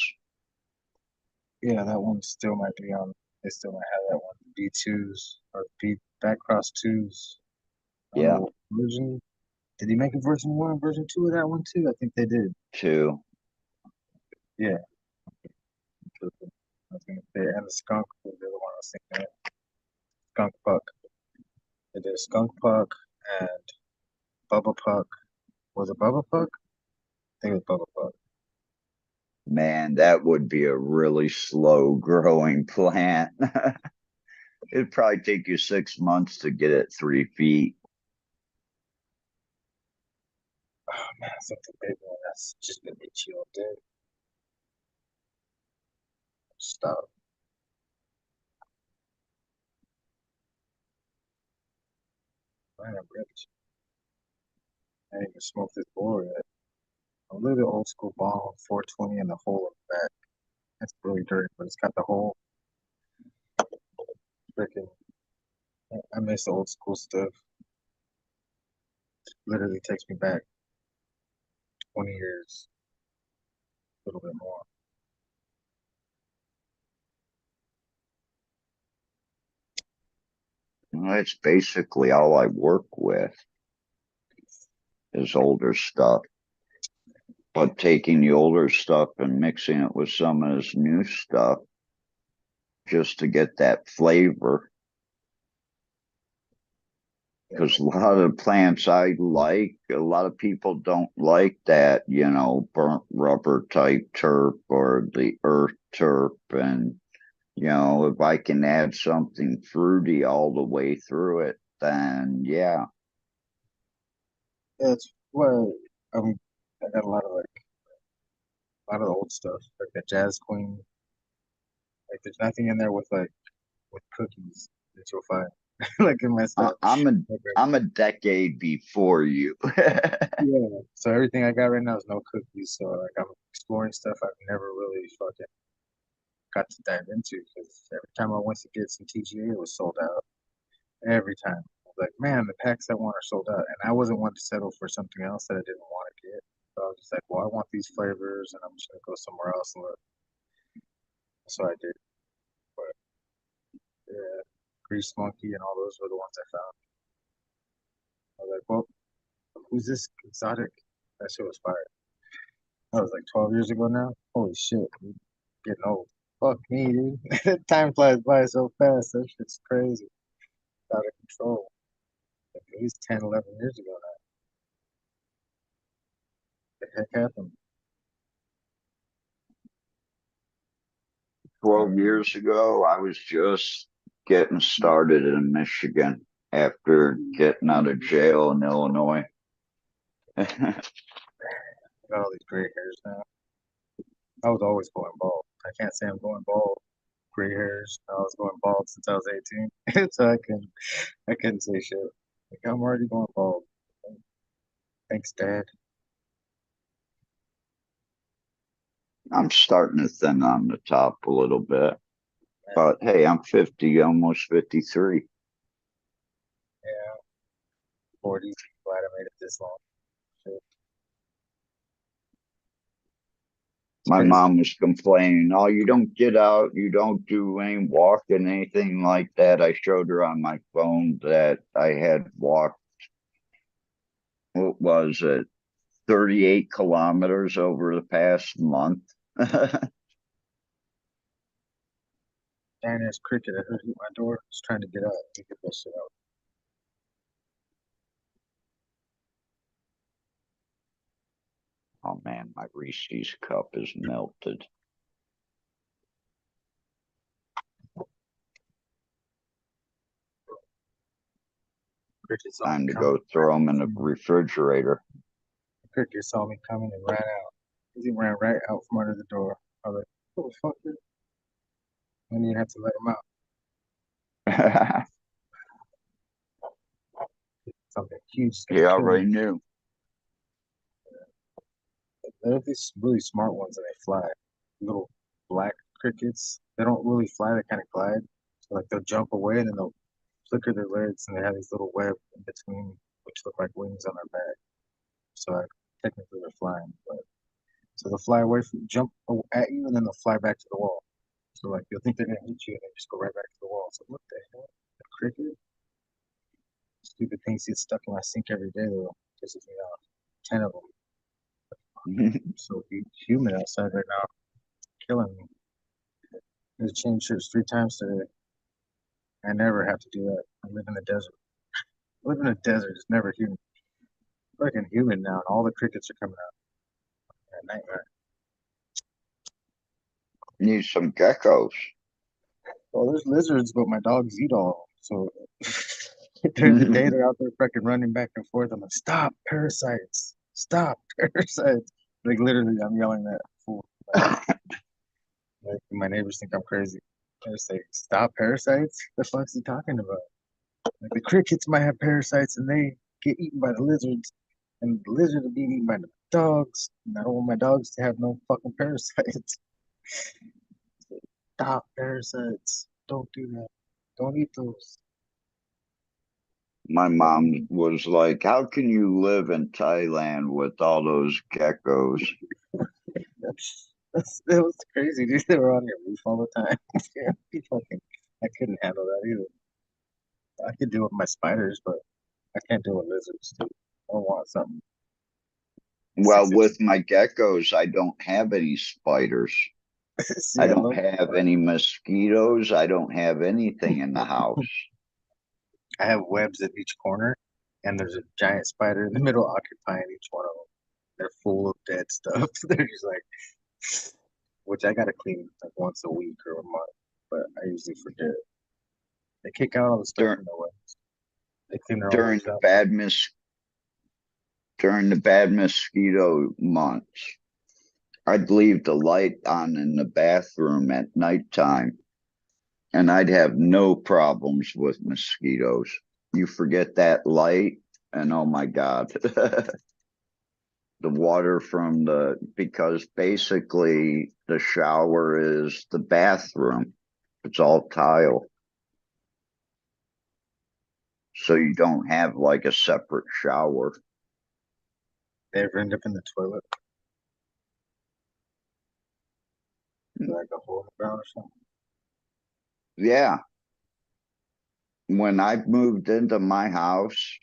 Yeah, that one still might be on. They still might have that one. B2s or B backcross twos. I don't Yeah, know what version. Did he make a version 1 and version 2 of that one too? I think they did. 2. Yeah. I was gonna say, and the skunk was the other one I was thinking of. Skunk Puck. They did Skunk Puck and Bubba Puck. Was it Bubba Puck? I think it was Bubba Puck. Man, that would be a really slow growing plant. It'd probably take you 6 months to get it 3 feet. Oh man, something big one that's just been itchy all day. Stop. Man, I'm rich. I didn't even smoke this board yet. A little old school ball, 420 in the hole in the back. It's really dirty, but it's got the whole freaking. I miss the old school stuff. Literally takes me back 20 years, a little bit more. That's basically all I work with is older stuff. But taking the older stuff and mixing it with some of this new stuff just to get that flavor. Because a lot of the plants I like, a lot of people don't like that, burnt rubber type terp or the earth terp. And, if I can add something fruity all the way through it, then yeah. That's why I got a lot of the old stuff, like the Jazz Queen. Like there's nothing in there with cookies that you'll find like in my I, stuff. I'm a Okay. I'm a decade before you. Yeah. So everything I got right now is no cookies. So like I'm exploring stuff I've never really fucking got to dive into because every time I went to get some TGA, it was sold out. Every time. I was like, man, the packs I want are sold out. And I wasn't one to settle for something else that I didn't want to get. So I was just like, well, I want these flavors and I'm just gonna go somewhere else and look. So I did. But yeah, Grease Monkey and all those were the ones I found. I was like, well, who's this exotic? That shit was fire. That was like 12 years ago now. Holy shit, dude. Getting old. Fuck me, dude. Time flies by so fast. That shit's crazy. Out of control. Like at least 10, 11 years ago now. The heck happened? 12 years ago, I was just getting started in Michigan after getting out of jail in Illinois. Got all these gray hairs now. I was always going bald. I can't say I'm going bald. Gray hairs. I was going bald since I was 18. So I couldn't say shit. Like I'm already going bald. Thanks, Dad. I'm starting to thin on the top a little bit. But hey, I'm 50, almost 53. Yeah, 40. Glad I made it this long. Shit. It's My crazy. mom was complaining, oh, you don't get out, you don't do any walking, anything like that. I showed her on my phone that I had walked, what was it, 38 kilometers over the past month. Giant ass cricket. I heard hit my door. Just trying to get out. To get that shit out. Oh man, my Reese's cup is melted. Cricket saw Time me to coming. go throw them in the refrigerator. Cricket saw me coming and ran out. He ran right out from under the door. I was like, "What the fuck?" And you have to let him out. Something huge is He gonna kill already him. knew. They're these really smart ones and they fly. Little black crickets. They don't really fly, they kind of glide. So like they'll jump away and then they'll flicker their legs and they have these little web in between which look like wings on their back. So like, technically they're flying, but so they'll fly away from jump at you and then they'll fly back to the wall. So like you'll think they're gonna hit you and they just go right back to the wall. So what the hell? A cricket? Stupid things get stuck in my sink every day though. Pisses me off. 10 of them. So humid outside right now, killing me. I had to change shirts 3 times today. I never have to do that. I live in the desert. I live in a desert. It's never humid. It's fucking humid now, and all the crickets are coming out. A nightmare. Need some geckos. Well, there's lizards, but my dogs eat all. So during the day, they're out there fucking running back and forth. I'm like, stop, parasites! Stop, parasites! Like literally, I'm yelling that fool. Like my neighbors think I'm crazy. I just say, stop, parasites! The fuck's he talking about? Like the crickets might have parasites and they get eaten by the lizards, and the lizards are being eaten by the dogs. And I don't want my dogs to have no fucking parasites. Stop parasites. Don't do that. Don't eat those. My mom was like, "How can you live in Thailand with all those geckos?" That was crazy, dude. They were on your roof all the time. Yeah, I couldn't handle that either. I could deal with my spiders, but I can't deal with lizards, dude. I don't want something Well, 6 inches. with my geckos, I don't have any spiders. See, I I don't love have any mosquitoes. I don't have anything in the house. I have webs at each corner, and there's a giant spider in the middle occupying each one of them. They're full of dead stuff. They're just like, which I gotta clean like once a week or a month, but I usually forget. They kick out all the stuff Dur from the webs. They clean their own during webs the out. bad mosquito months, I'd leave the light on in the bathroom at nighttime, and I'd have no problems with mosquitoes. You forget that light, and oh my God. The water from because basically the shower is the bathroom. It's all tile. So you don't have like a separate shower. They ever end up in the toilet, like a hole in the ground or something. Yeah. When I moved into my house,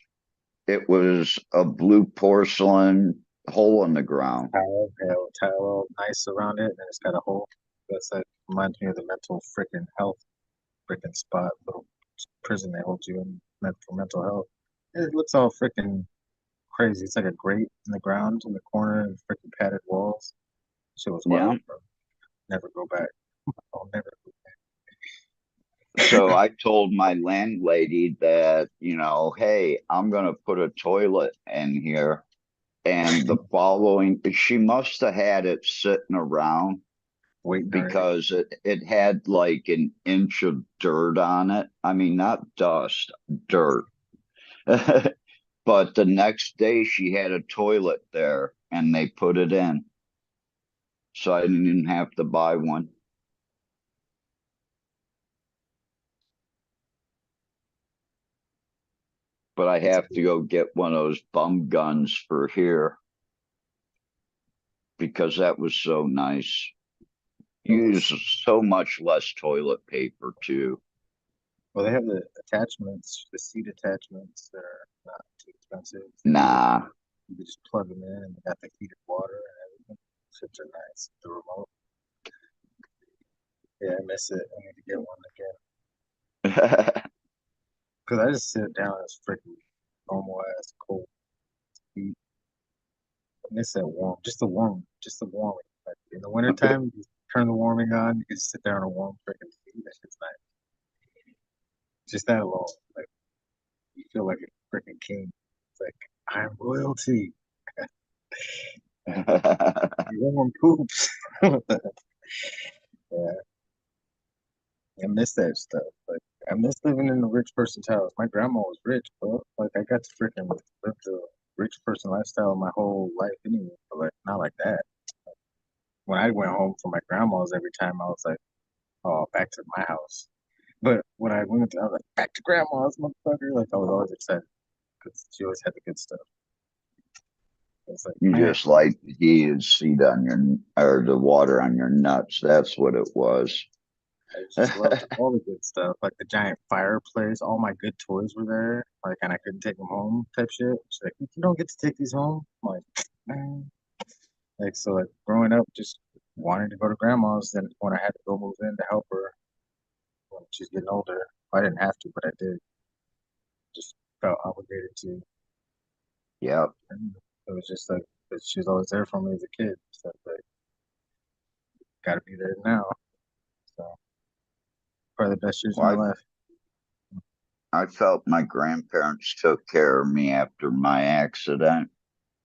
it was a blue porcelain hole in the ground. Tile all nice around it, and it's got a hole. That's like reminds me of the mental freaking health freaking spot, little prison they hold you in for mental health. It looks all freaking crazy. It's like a grate in the ground in the corner and freaking padded walls. Shit was Yeah. wild, bro. Never go back. I'll never go So I told my landlady that, hey, I'm going to put a toilet in here. And the following, she must have had it sitting around waiting on it. because it had like an inch of dirt on it. I mean, not dust, dirt. But the next day she had a toilet there and they put it in. So I didn't have to buy one. But I have to go get one of those bum guns for here because that was so nice. Use so much less toilet paper too. Well, they have the attachments, the seat attachments that are not too expensive. Nah. You can just plug them in and they got the heated water and everything. Shits are nice. The remote. Yeah, I miss it. I need to get one again. Because I just sit down and it's freaking normal ass cold heat. I miss that warm. Just the warming. Like in the wintertime, you just turn the warming on, you can just sit there on a warm freaking seat. That shit's nice. Just that alone. Like you feel like a freaking king. It's like I'm royalty. Everyone poops. Yeah, I miss that stuff. Like I miss living in a rich person's house. My grandma was rich, bro. Like I got to freaking live the rich person lifestyle my whole life anyway. But like not like that. When I went home from my grandma's every time, I was like, oh, back to my house. But when I went, I was like, back to grandma's, motherfucker. Like I was always excited because she always had the good stuff. It's like, You man, just like the heated seat on your, or the water on your nuts. That's what it was. I just loved all the good stuff, like the giant fireplace. All my good toys were there, like, and I couldn't take them home, type shit. She's like, you don't get to take these home. I'm like, man. Like, so, like, growing up, just wanting to go to grandma's. Then when I had to go move in to help her when she's getting older, I didn't have to, but I did. Just felt obligated to. Yep. And it was just like, 'cause she was always there for me as a kid. So, like, gotta be there now. So, probably the best years of my Well, life. I felt my grandparents took care of me after my accident.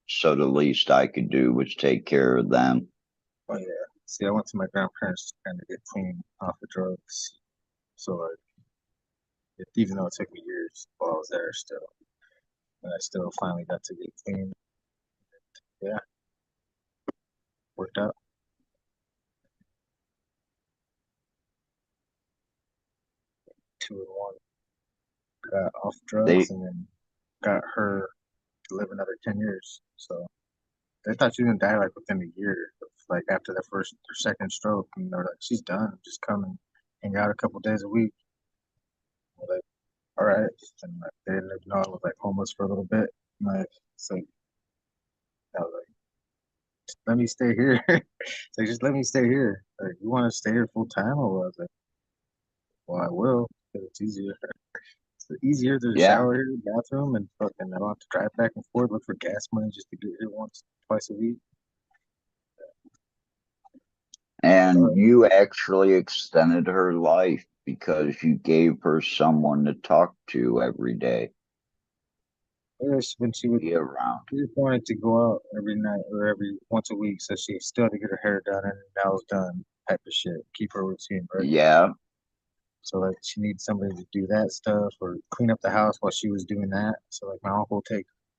So the least I could do was take care of them. Oh yeah. See, I went to my grandparents to kind of get clean off of drugs. So like, even though it took me years while I was there, still, and I still finally got to get clean. Yeah, worked out. 2 in 1. Got off drugs They, and then got her to live another 10 years. So they thought she was gonna die like within a year, like after the first or second stroke, and they're like, she's done. Just come and hang out a couple days a week. I'm like, all right. And like, they didn't even know I was like homeless for a little bit. Like, so I was like, let me stay here. It's like, just let me stay here. Like, you want to stay here full time? Or what? I was like, well, I will, because it's easier. It's easier to yeah. shower here, bathroom, and fucking I don't have to drive back and forth, look for gas money just to get here once, twice a week. All And right. you actually extended her life because you gave her someone to talk to every day, Yes, when year round. she just wanted to go out every night or every once a week, so she still had to get her hair done and nails done, type of shit. Keep her routine, right? Yeah. So like she needs somebody to do that stuff or clean up the house while she was doing that. So like my uncle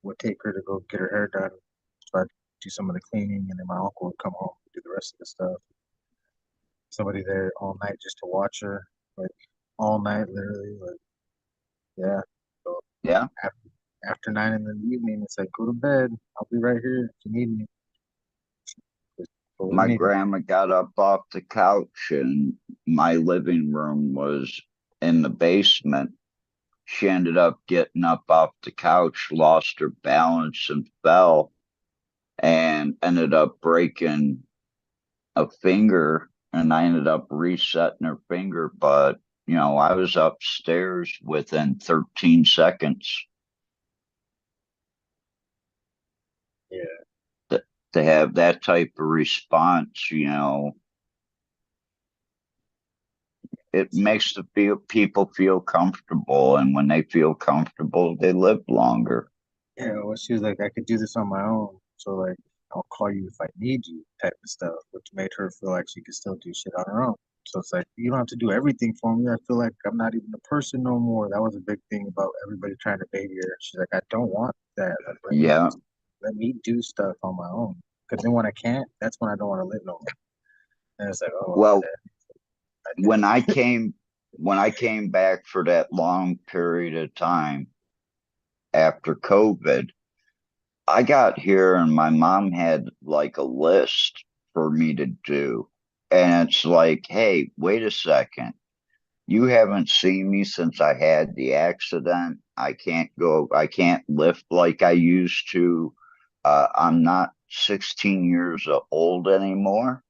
would take her to go get her hair done, so I'd do some of the cleaning, and then my uncle would come home and do the rest of the stuff. Somebody there all night just to watch her, like all night, literally. Like yeah. So Yeah. after 9 in the evening, it's like go to bed. I'll be right here if you need me. But we My need to. grandma got up off the couch and my living room was in the basement. She ended up getting up off the couch, lost her balance and fell and ended up breaking a finger. And I ended up resetting her finger. But, I was upstairs within 13 seconds Yeah, to have that type of response. It makes people feel comfortable. And when they feel comfortable, they live longer. yeah. Well, she was like, I could do this on my own. So like, I'll call you if I need you, type of stuff, which made her feel like she could still do shit on her own. So it's like, you don't have to do everything for me. I feel like I'm not even a person no more. That was a big thing about everybody trying to baby her. She's like, I don't want that. Like, Yeah. let me do stuff on my own. Because then when I can't, that's when I don't want to live no more. And it's like, oh, Well, okay, I get when I came when I came back for that long period of time after COVID, I got here and my mom had like a list for me to do. And it's like, hey, wait a second. You haven't seen me since I had the accident. I can't lift like I used to. I'm not 16 years old anymore.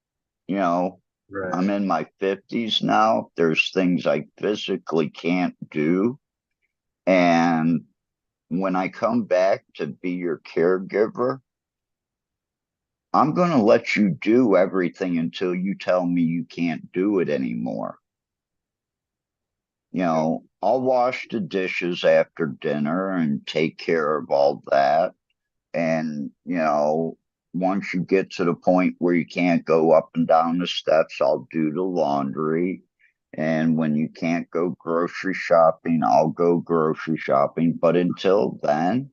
You know, it. Right. I'm in my 50s now. There's things I physically can't do. And when I come back to be your caregiver, I'm going to let you do everything until you tell me you can't do it anymore. I'll wash the dishes after dinner and take care of all that. And, once you get to the point where you can't go up and down the steps, I'll do the laundry. And when you can't go grocery shopping, I'll go grocery shopping. But until then,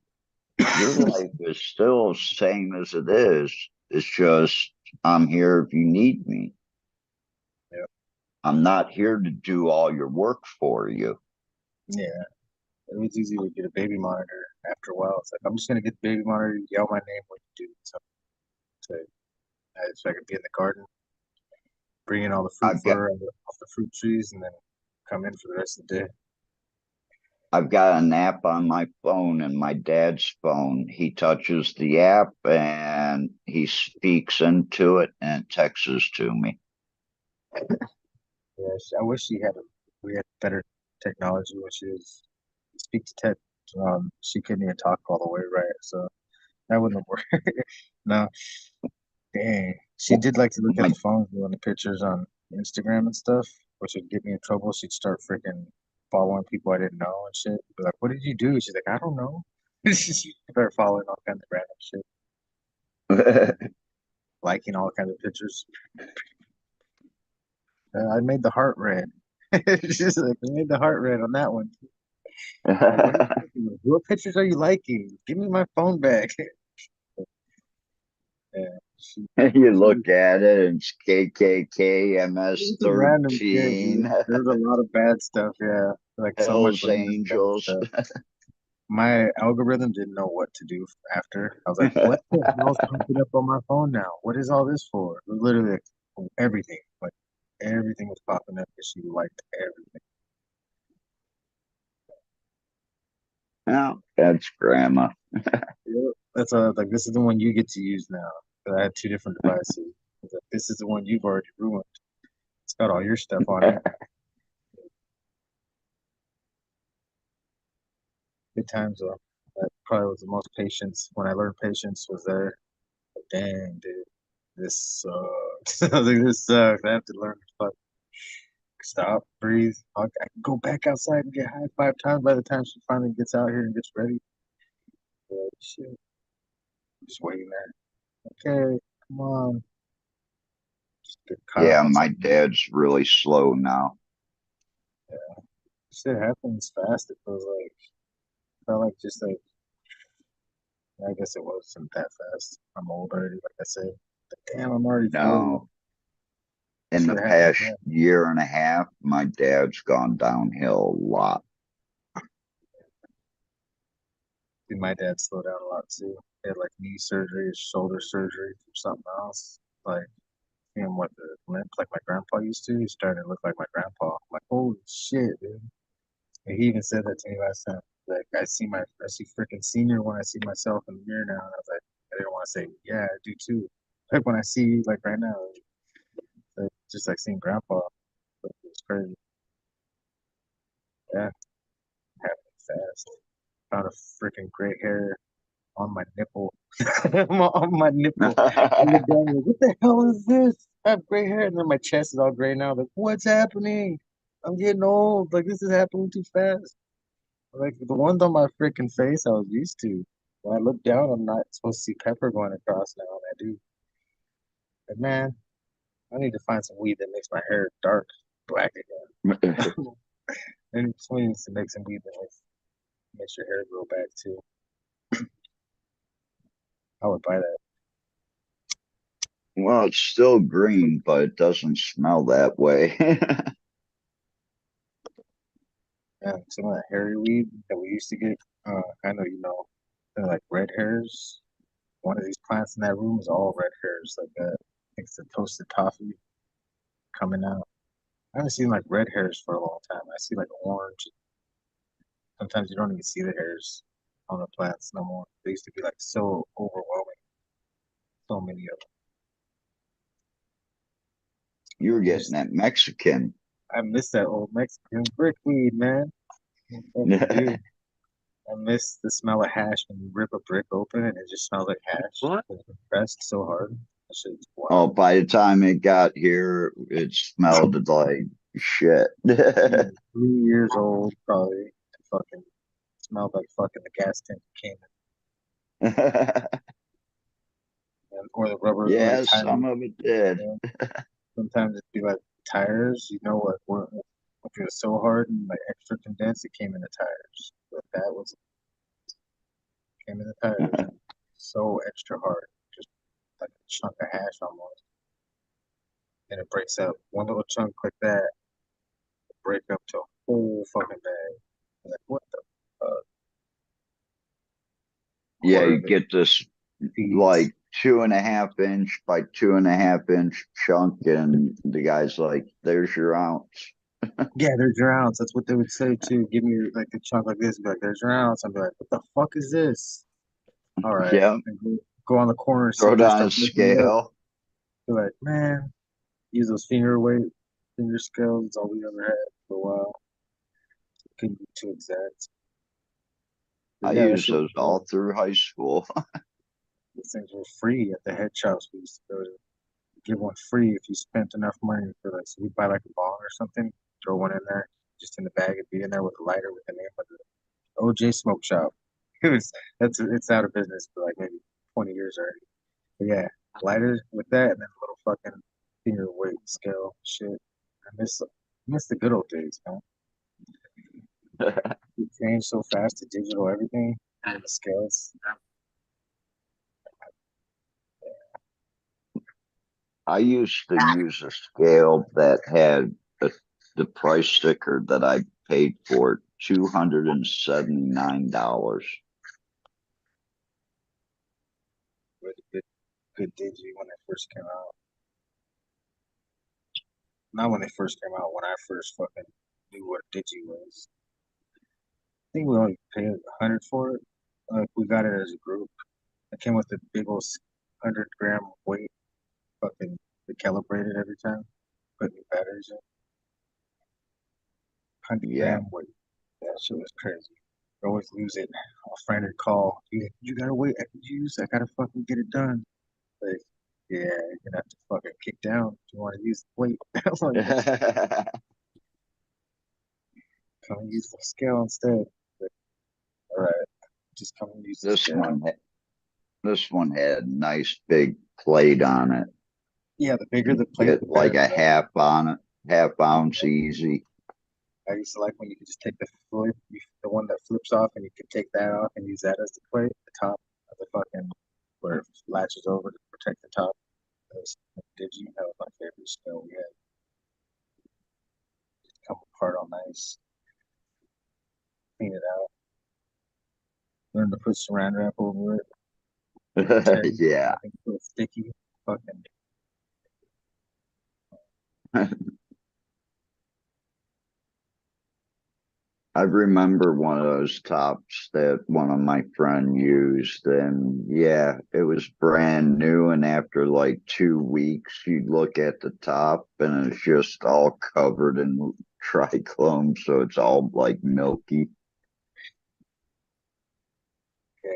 your life is still the same as it is. It's just I'm here if you need me. Yeah. I'm not here to do all your work for you. Yeah. It was easy to get a baby monitor after a while. It's like, I'm just going to get the baby monitor, yell my name when you do something. So I could be in the garden, bring in all the fruit I've got fur off the fruit trees, and then come in for the rest of the day. I've got an app on my phone and my dad's phone. He touches the app and he speaks into it and it texts to me. Yeah, I wish we had better technology when she was speak to text. She couldn't even talk all the way right, so that wouldn't have worked. No, dang. She did like to look at My the phones doing the pictures on Instagram and stuff, which would get me in trouble. She'd start freaking following people I didn't know and shit. Be like, "What did you do?" She's like, "I don't know." She started following all kinds of random shit, liking all kinds of pictures. I made the heart red. She's like, I made the heart red on that one. Like, what, what pictures are you liking? Give me my phone back. Yeah, You she look at it and it's KKK, it's just random shit, MS-13, dude. There's a lot of bad stuff, yeah. Like so much Hells random bad Angels. stuff. My algorithm didn't know what to do after. I was like, what the hell's popping up on my phone now? What is all this for? It was literally like everything. Like everything was popping up because she liked everything. Well, that's grandma. Yep. That's like this is the one you get to use now. 'Cause I had two different devices. I was like, this is the one you've already ruined. It's got all your stuff on it. Good times though. That probably was the most patience. When I learned patience was there. Like, dang, dude, this sucks. I was like, this sucks. I have to learn to fuck, stop, breathe. I can go back outside and get high 5 times by the time she finally gets out here and gets ready. Yeah, shit. Just waiting there. Okay, come on. Just get caught up Yeah, on my something. dad's really slow now. Yeah, shit happens fast. It feels like. Felt like just like I guess it wasn't that fast. I'm old already, like I said. But damn, I'm already 40. No, in the Shit happens past fast. year and a half, my dad's gone downhill a lot. See, my dad slowed down a lot too. He had like knee surgery, shoulder surgery from something else. Like him with the limp like my grandpa used to. He's starting to look like my grandpa. I'm like, holy shit, dude. And he even said that to me last time. Like I see freaking senior when I see myself in the mirror now. And I was like, I didn't want to say, yeah, I do too. Like when I see you like right now, like, just like seeing grandpa. It's crazy. Yeah, happening fast. Found a freaking gray hair on my nipple. On my nipple. I look down like, what the hell is this? I have gray hair, and then my chest is all gray now. Like, what's happening? I'm getting old. Like, this is happening too fast. Like, the ones on my freaking face, I was used to. When I look down, I'm not supposed to see pepper going across now, and I do. But man, I need to find some weed that makes my hair dark, black again. And someone needs to make some weed that makes your hair grow back too. I would buy that. Well, it's still green, but it doesn't smell that way. Yeah, some of that hairy weed that we used to get. I know you know, they're like red hairs. One of these plants in that room is all red hairs, like that. I think it's the toasted toffee coming out. I haven't seen like red hairs for a long time. I see like orange. Sometimes you don't even see the hairs on the plants no more. They used to be like so overwhelming. So many of You were them. getting that Mexican. I miss that old Mexican brickweed, man. I fucking do. I miss the smell of hash when you rip a brick open and it just smells like hash. What? It's pressed so hard. That shit's Oh, wild. by the time it got here, it smelled like shit. 3 years old, probably. Fucking smelled like fucking the gas tank came in, or the rubber, or the Yeah, tires. some of it did. You know? Sometimes it'd be like tires, like where if it was so hard and like extra condensed, it came in the tires. But that was came in the tires, so extra hard, just like a chunk of hash almost. And it breaks up one little chunk like that, break up to a whole fucking bag. Like what the fuck? Yeah, Quarter you of it get this feeds. like 2.5 inch by 2.5 inch chunk, and the guy's like, "There's your ounce." Yeah, there's your ounce. That's what they would say too. Give me like a chunk like this. Be like, there's your ounce. I'd be like, what the fuck is this? All right. Yeah, And go on the corner, see throw if they down a start lifting it up. scale. Be like, man, use those finger scales. It's all we ever had for a while. Couldn't be too exact. But I yeah, that used shit was those all through high school. these things were free at the head shops we used to go to. Give one free if you spent enough money for like, so we buy like a bong or something, throw one in there, just in the bag. It'd be in there with a lighter with the name of the OJ Smoke Shop. It was it's out of business for like maybe 20 years already. But yeah, lighter with that and then a little fucking finger weight scale shit. I miss the good old days, man. It changed so fast to digital everything and the scales. I used to use a scale that had the price sticker that I paid for, $279. Really good digi when they first came out. Not when they first came out, when I first fucking knew what a digi was. I think we only paid 100 for it. We got it as a group. It came with a big old 100-gram weight, fucking recalibrated every time. Put new batteries in. 100 Yeah. gram weight. That shit was crazy. I always lose it. A friend would call. You gotta wait. I can use. I gotta fucking get it done. Like, yeah, you're gonna have to fucking kick down if you want to use the weight. I'm like, come and use the scale instead. Like, all right, just come and use the This scale. one had a nice big plate on it. Yeah, the bigger the plate, Get the like better. a half on it, half ounce easy. I used to like when you could just take the one that flips off, and you could take that off and use that as the plate, the top of the fucking where it latches over to protect the top. Digi, that was my favorite scale we had. Come apart all nice, clean it out, learn to put saran wrap over it. Yeah. Nothing so sticky. Fucking I remember one of those tops that one of my friend used, and yeah, it was brand new. And after like 2 weeks, you'd look at the top, and it's just all covered in trichrome, so it's all like milky. yeah.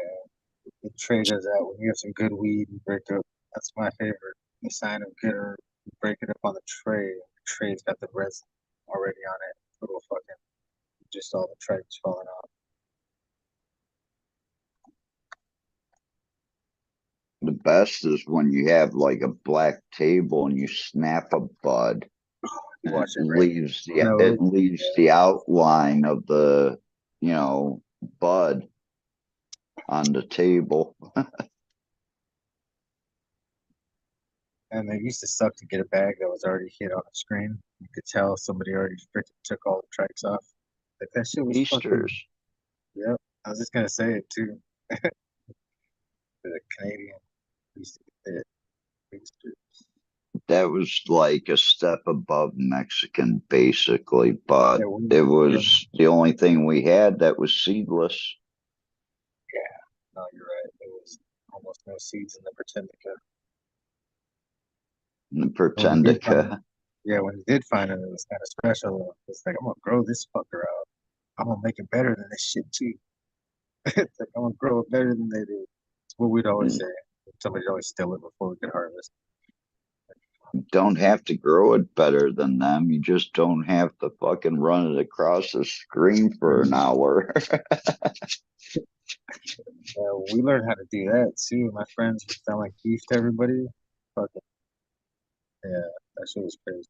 The tray does that when you have some good weed and break up. That's my favorite. The sign of good or you break it up on the tray. The tray's got the resin already on it. Little fucking just all the tracks falling off. The best is when you have like a black table and you snap a bud, You and it watch it rain. leaves No, it leaves the outline of the bud on the table. and it used to suck to get a bag that was already hit on the screen. You could tell somebody already freaking took all the tracks off. Like that shit was fucking. Easters. Yep. I was just gonna say it too. The Canadian used to get it. Used to. That was like a step above Mexican, basically, but Yeah, it yeah, was the only thing we had that was seedless. yeah. No, you're right. There was almost no seeds in the Britannica. The When you did find it, Pertendica. yeah, when you did find it, it was kind of special. It's like I'm gonna grow this fucker out. I'm gonna make it better than this shit too. It's like I'm gonna grow it better than they did. It's what we'd always say. Somebody'd always steal it before we could harvest. You don't have to grow it better than them. You just don't have to fucking run it across the screen for an hour. We learned how to do that too. My friends would sound like beef to everybody. Fucking yeah, that shit was crazy.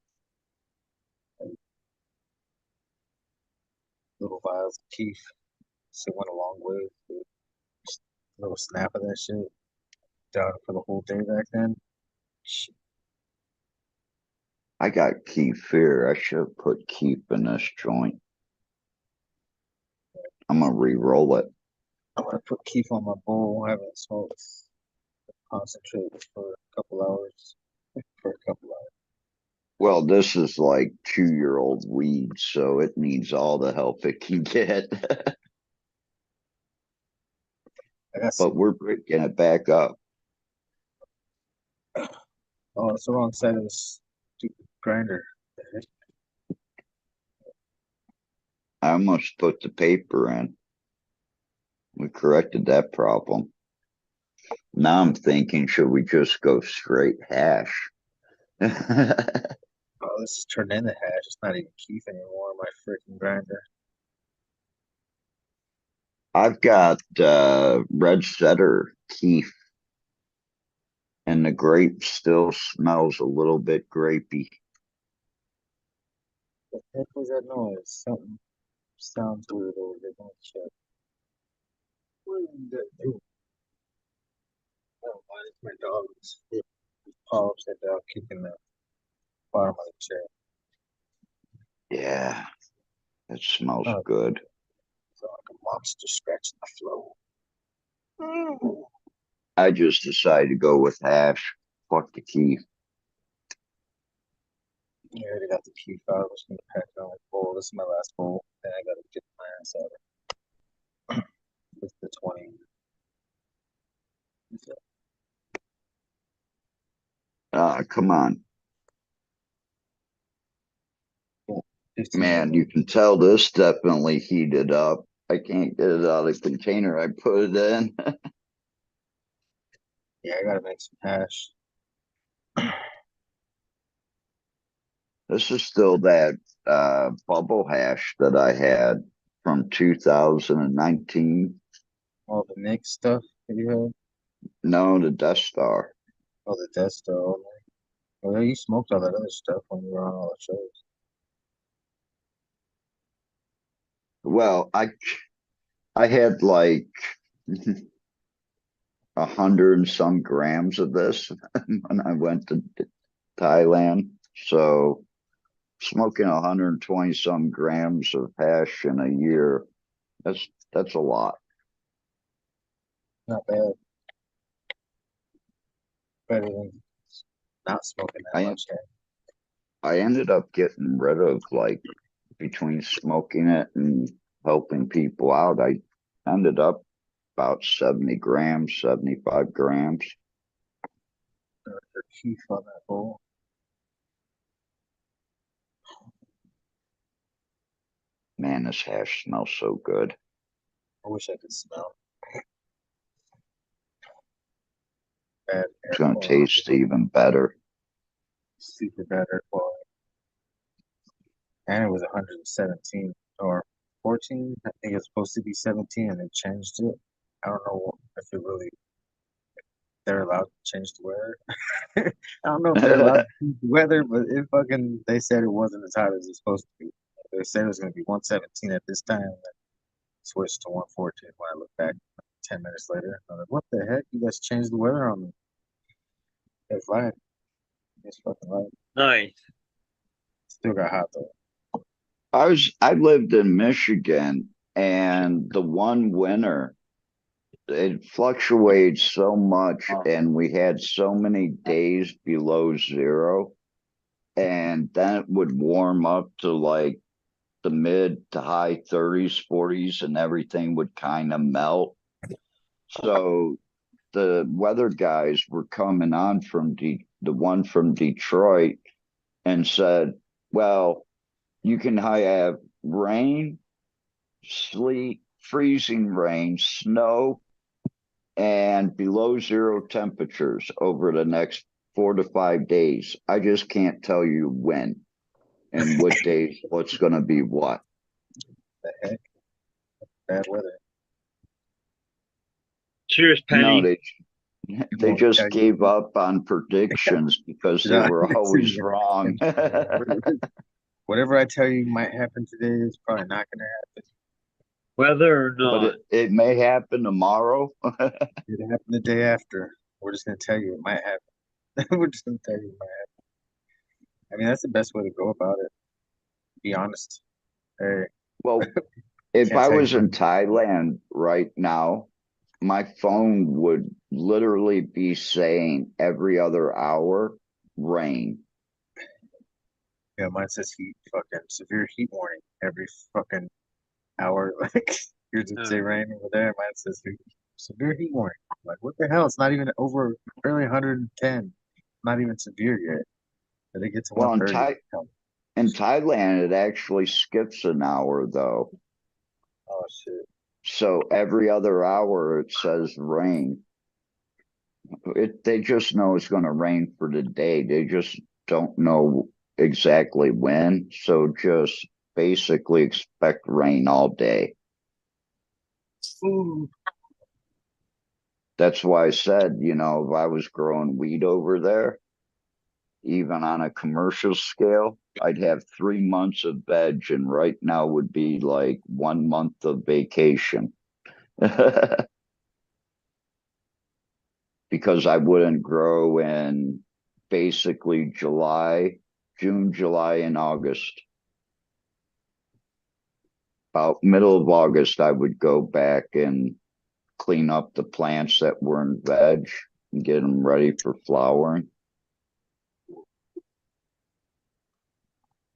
Like, little vials of keef, shit went a long way. Dude. Just a little snap of that shit. Done for the whole day back then. Shit. I got kefir. I should have put keef in this joint. I'm gonna re-roll it. I'm gonna put keef on my bowl. I haven't smoked concentrate for a couple hours. For a couple hours. Well, this is like 2-year-old weed, so it needs all the help it can get. I got But some. we're breaking it back up. Oh, it's the wrong side of this stupid grinder. I almost put the paper in. We corrected that problem. Now I'm thinking, should we just go straight hash? Oh, this is turned into hash. It's not even keef anymore. My freaking grinder. I've got red setter keef, and the grape still smells a little bit grapey. What the heck was that noise? Something sounds weird over there. Let me check. What did that do? Oh, mine is my dog's. Paw upside down, kicking the bottom of the chair. Yeah, it smells Oh, good. it's like a monster scratching the floor. Mm. I just decided to go with hash. Fuck the keef. I already got the keef out. I was gonna pack it on my bowl. This is my last bowl. Then I gotta get my ass out of it. It's the 20. Ah, come on. Yeah, 15 Man, you minutes. can tell this definitely heated up. I can't get it out of the container I put it in. Yeah, I gotta make some hash. This is still that bubble hash that I had from 2019. All the mixed stuff that you had. No, the Death Star. Oh, the Death Star. Oh, yeah, you smoked all that other stuff when you were on all the shows. Well, I had like 100 and some grams of this when I went to Thailand. So smoking 120 some grams of hash in a year, that's a lot. Not bad. Better than not smoking that I much. Yeah. I ended up getting rid of like between smoking it and helping people out. I ended up about 70 grams, 75 grams. Or keef on that bowl. Man, this hash smells so good. I wish I could smell bad air It's gonna quality. taste even better. Super bad air quality. And it was 117 or 14. I think it's supposed to be 17 and they changed it. I don't know if it really they're allowed to change the weather. I don't know if they're allowed to change the weather, but it fucking they said it wasn't as hot as it's supposed to be. They said it was gonna be 117 at this time, and then switched to 114 when I look back 10 minutes later. I'm like, what the heck? You guys changed the weather on me. It's lied. It's fucking lied. Nice. Still got hot though. I lived in Michigan, and the one winter it fluctuates so much, and we had so many days below zero, and then it would warm up to like the mid to high 30s, 40s, and everything would kind of melt. So the weather guys were coming on from the one from Detroit and said, well, you can have rain, sleet, freezing rain, snow, and below zero temperatures over the next 4 to 5 days. I just can't tell you when and what days, what's going to be what. The heck? Bad weather. Cheers, No, Penny. they Won't tell just you. gave up on predictions because they Yeah. were always wrong. Whatever I tell you might happen today is probably not going to happen. Whether or But not. it may happen tomorrow. It happened the day after. We're just going to tell you it might happen. We're just going to tell you it might happen. I mean, that's the best way to go about it. Be honest. Hey, Well, if can't I tell was you. in Thailand right now, my phone would literally be saying every other hour, rain. Yeah, mine says severe heat warning every fucking hour. Like, yours would say rain over there. Mine says severe heat warning. Like, what the hell? It's not even over barely 110. Not even severe yet. But it gets to Well, 130. in Thailand, it actually skips an hour though. Oh shit. So every other hour it says rain. They just know it's going to rain for the day. They just don't know exactly when. So just basically expect rain all day. Ooh. That's why I said, if I was growing weed over there, even on a commercial scale, I'd have 3 months of veg, and right now would be like 1 month of vacation. Because I wouldn't grow in basically June, July, and August. About middle of August, I would go back and clean up the plants that were in veg and get them ready for flowering.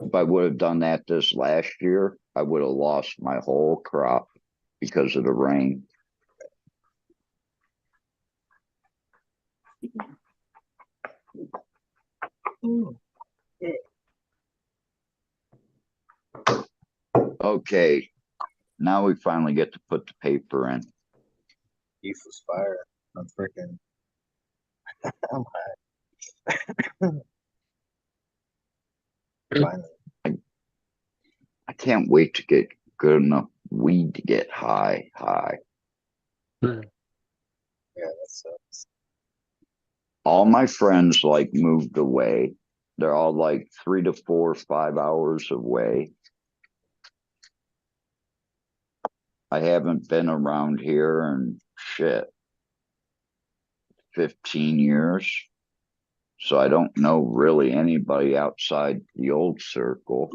If I would have done that this last year, I would have lost my whole crop because of the rain. Okay, now we finally get to put the paper in. Beef was fire. I'm freaking. I'm high. Finally. I can't wait to get good enough weed to get high. Yeah, that sucks. All my friends like moved away. They're all like 3 to 4, 5 hours away. I haven't been around here in 15 years. So I don't know really anybody outside the old circle.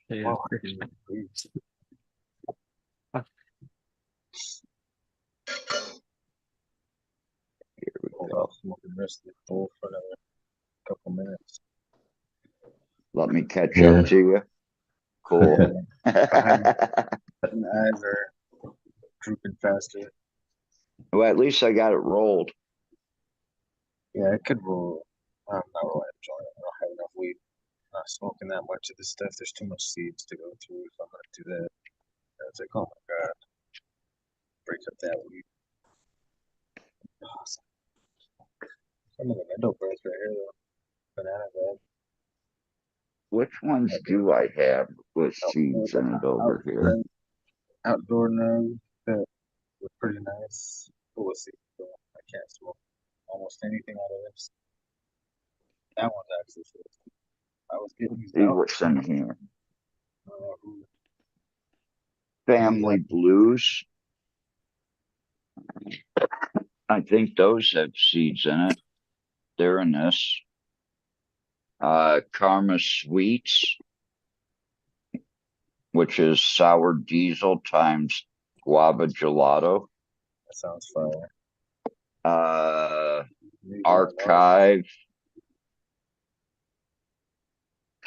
Yeah. Hold off smoking the rest of the bowl for another couple minutes. Let me catch Yeah. up to you. Cool. My eyes are drooping faster. Well, at least I got it rolled. Yeah, I could roll. I'm not rolling a joint. I don't have enough weed. I'm not smoking that much of this stuff. There's too much seeds to go through if I'm gonna do that. I was like, oh my god, break up that weed. Awesome. Some of the window birds right here though. Banana bread. Which ones do I have with seeds in it over here? Outdoor nugs that were pretty nice. Full of seeds. I can't smoke almost anything out of this. That one's actually full. I was getting these See out. what's in here. Who- Family Blues. I think those have seeds in it. They're in this. Karma Sweets, which is sour diesel times guava gelato. That sounds fire. Archive,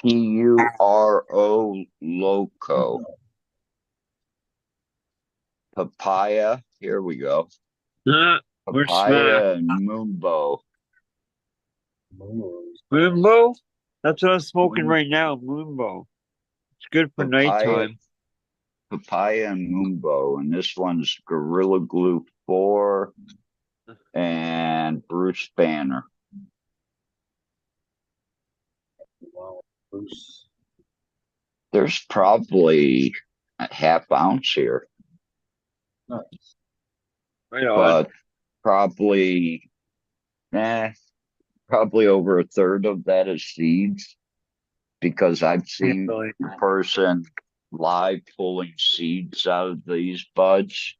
Puro Loco. Papaya, here we go. We're Papaya and Moonbow. Moonbow? That's what I'm smoking right now, Moonbow. It's good for nighttime. Papaya and Mumbo, and this one's Gorilla Glue 4 and Bruce Banner. Wow, Bruce. There's probably a half ounce here, Nice. Right on. but probably, probably over a third of that is seeds because I've seen Really. a person live pulling seeds out of these buds,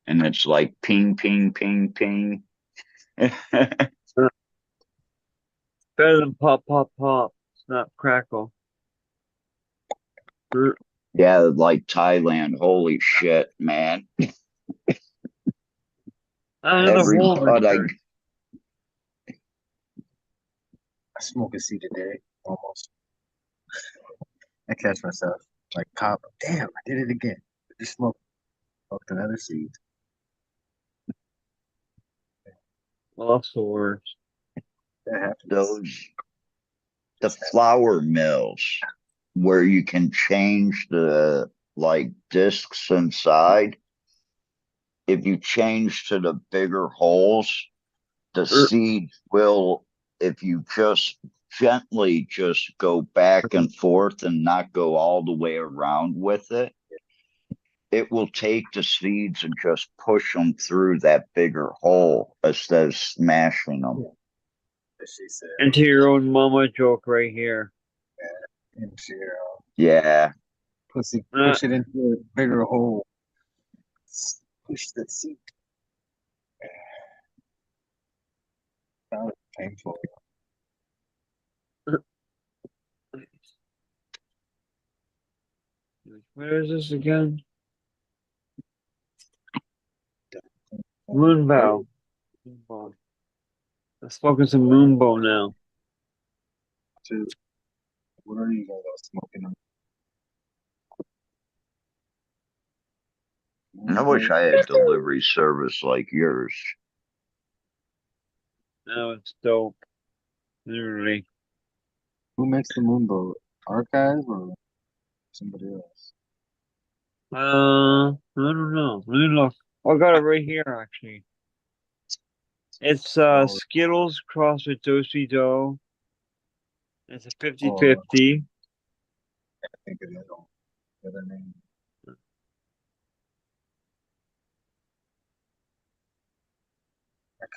and it's like ping, ping, ping, ping. Better than pop, pop, pop. Snap, crackle. Yeah, like Thailand. Holy shit, man. Another Every hole bud I I smoke a seed a day, almost. I catch myself like cop. Damn, I did it again. Just smoked another seed. Well, that's the worst. That happens. the flour mills where you can change the like discs inside. If you change to the bigger holes, the seed will, if you just gently just go back and forth and not go all the way around with it, it will take the seeds and just push them through that bigger hole instead of smashing them. As she said. Into your own mama joke right here. And she Yeah, push it into a bigger hole. Push the seat. That was painful. Where is this again? Moonbow. Moonbow. Let's focus on Moonbow now. So, what are you guys all smoking on? I wish I had delivery service like yours. Now it's dope. Literally. Who makes the Moonboat? Archive or somebody else? I don't know. Let me look. Oh, I got it right here actually. It's Skittles crossed with Dosey Dough. It's a 50-50. I think it is on the other name.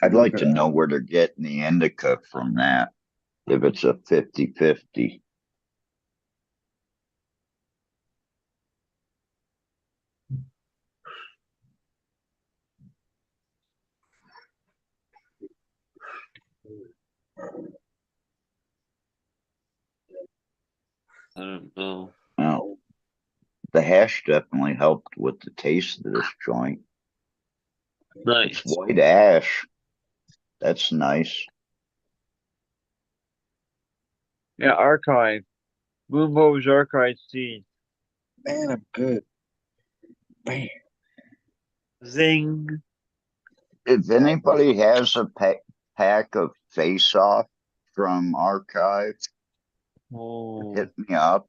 I'd like to know where they're getting the indica from that, if it's a 50-50. I don't know. Well, the hash definitely helped with the taste of this joint. Nice. It's white ash. That's nice. Yeah, archive. Moonbow's archive seed. Man, I'm good. Bam. Zing. If anybody has a pack of Face Off from Archive, Oh. hit me up.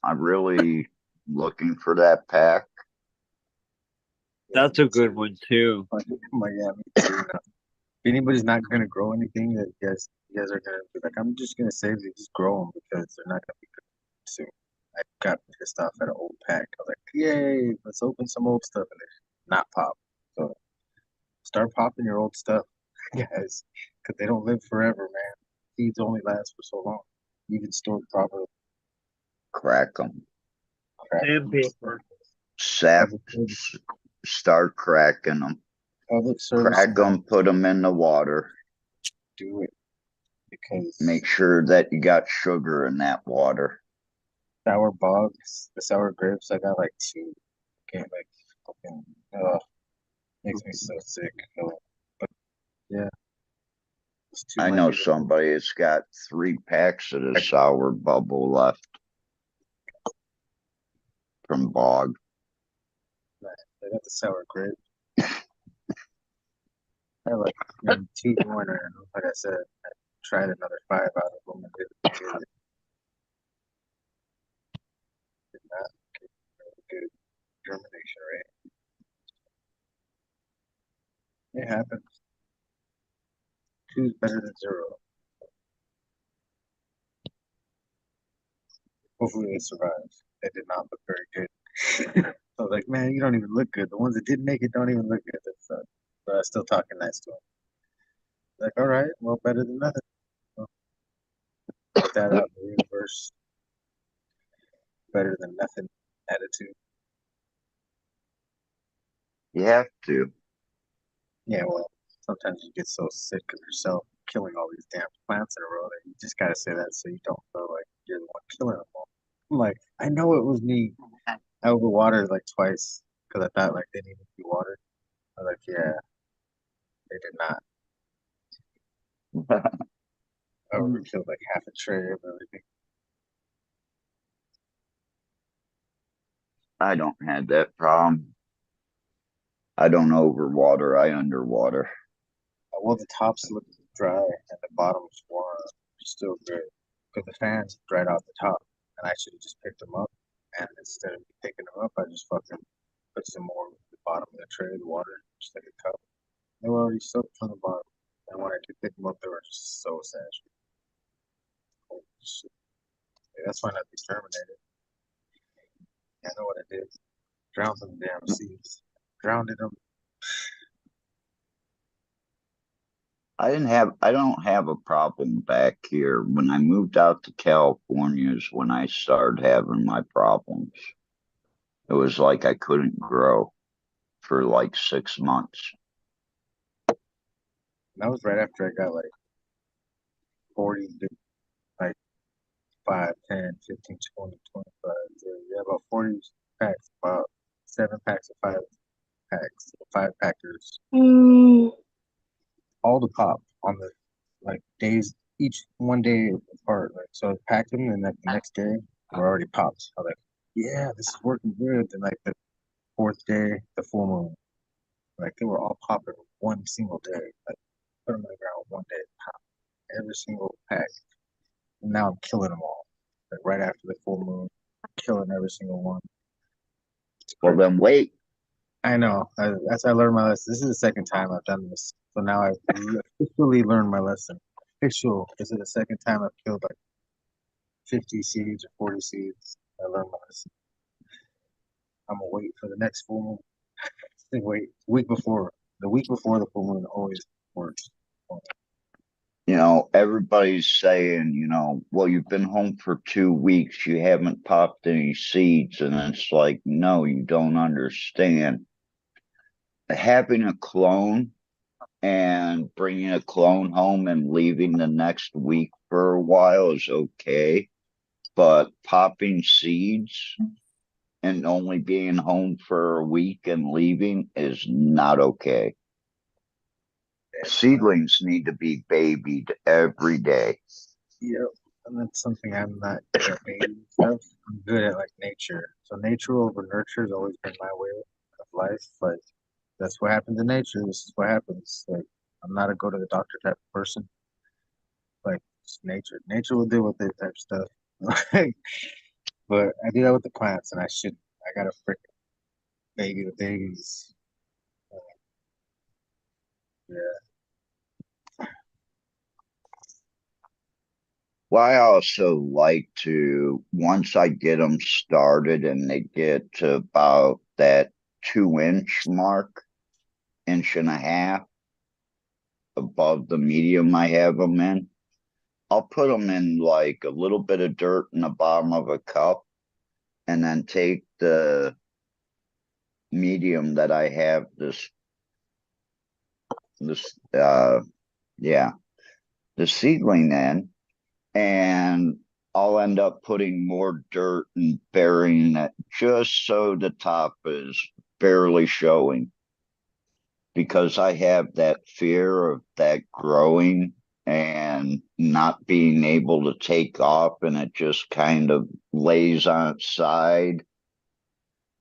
I'm really looking for that pack. That's a good one too. Yeah, me too. If anybody's not gonna grow anything, that you guys are gonna be like, I'm just gonna save these, just grow them because they're not gonna be good soon. I got pissed off at an old pack. I was like, yay, let's open some old stuff and it's not pop. So start popping your old stuff, guys, because they don't live forever, man. Seeds only last for so long. You can store it properly. Crack them. Sandpaper. Sap. Start cracking them. Public service. Crack them. Put them in the water. Do it because Make sure that you got sugar in that water. sour bogs, the sour grapes, I got like 2. Can't like fucking makes me so sick. But yeah. I know somebody that's got 3 packs of the sour bubble left from Bog. I got the sour grape. I have like 2 more, and like I said, I tried another 5 out of them and did it. not really good germination rate. It happens. 2 is better than 0. Hopefully they survive. They did not look very good. I was like, man, you don't even look good. The ones that did make it don't even look good. But I was still talking nice to them. Like, all right, well, better than nothing. So, put that out in the universe. Better than nothing attitude. You have to. Yeah, well, sometimes you get so sick of yourself killing all these damn plants in a row that you just gotta say that so you don't feel like you're the one killing them all. I'm like, I know it was me. I overwatered like twice because I thought like they needed to be watered. I was like, yeah, they did not. I overkilled like half a tray of everything. I don't have that problem. I don't overwater, I underwater. Well, the tops look dry and the bottoms were still good because the fans dried out the top, and I should have just picked them up. And instead of picking them up, I just fucking put some more at the bottom of the tray, the water, just like a cup. They were already soaked from the bottom, and when I did pick them up, they were just so saturated. Holy shit. Yeah, that's why not be terminated. I know what I did. Drowned them damn seeds. Drowned them. I don't have a problem back here. When I moved out to California is when I started having my problems. It was like I couldn't grow for like 6 months. And that was right after I got like 40, like 5, 10, 15, 20, 25, 30. Yeah, about 40 packs, about 7 packs of 5 packs, 5 packers. All the pop on the like days, each one day apart. Like, so I packed them, and like the next day, they were already popped. I was like, yeah, this is working good. And like the 4th day, the full moon, like they were all popping one single day. Like, put them in the ground one day, pop every single pack. And now I'm killing them all. Like right after the full moon, killing every single one. Well, then wait. I know. That's how I learned my lesson. This is the second time I've done this. So now I've officially learned my lesson. Official. This is the second time I've killed like 50 seeds or 40 seeds. I learned my lesson. I'm gonna wait for the next full moon. Wait, week before. The week before the full moon always works. Everybody's saying, well, you've been home for 2 weeks, you haven't popped any seeds. And it's like, no, you don't understand. Having a clone and bringing a clone home and leaving the next week for a while is okay. But popping seeds and only being home for a week and leaving is not okay. Seedlings need to be babied every day. Yep. And that's something I'm not good at baby stuff. I'm good at like nature. So nature over nurture has always been my way of life. Like that's what happens in nature. This is what happens. Like I'm not a go to the doctor type of person. Like it's nature. Nature will deal with it type stuff. But I do that with the plants, and I should. I gotta freaking baby the babies. Uh, yeah. Well, I also like to, once I get them started and they get to about that 2 inch mark, inch and a half above the medium I have them in, I'll put them in like a little bit of dirt in the bottom of a cup and then take the medium that I have this yeah, the seedling in, and I'll end up putting more dirt and burying it just so the top is barely showing, because I have that fear of that growing and not being able to take off, and it just kind of lays on its side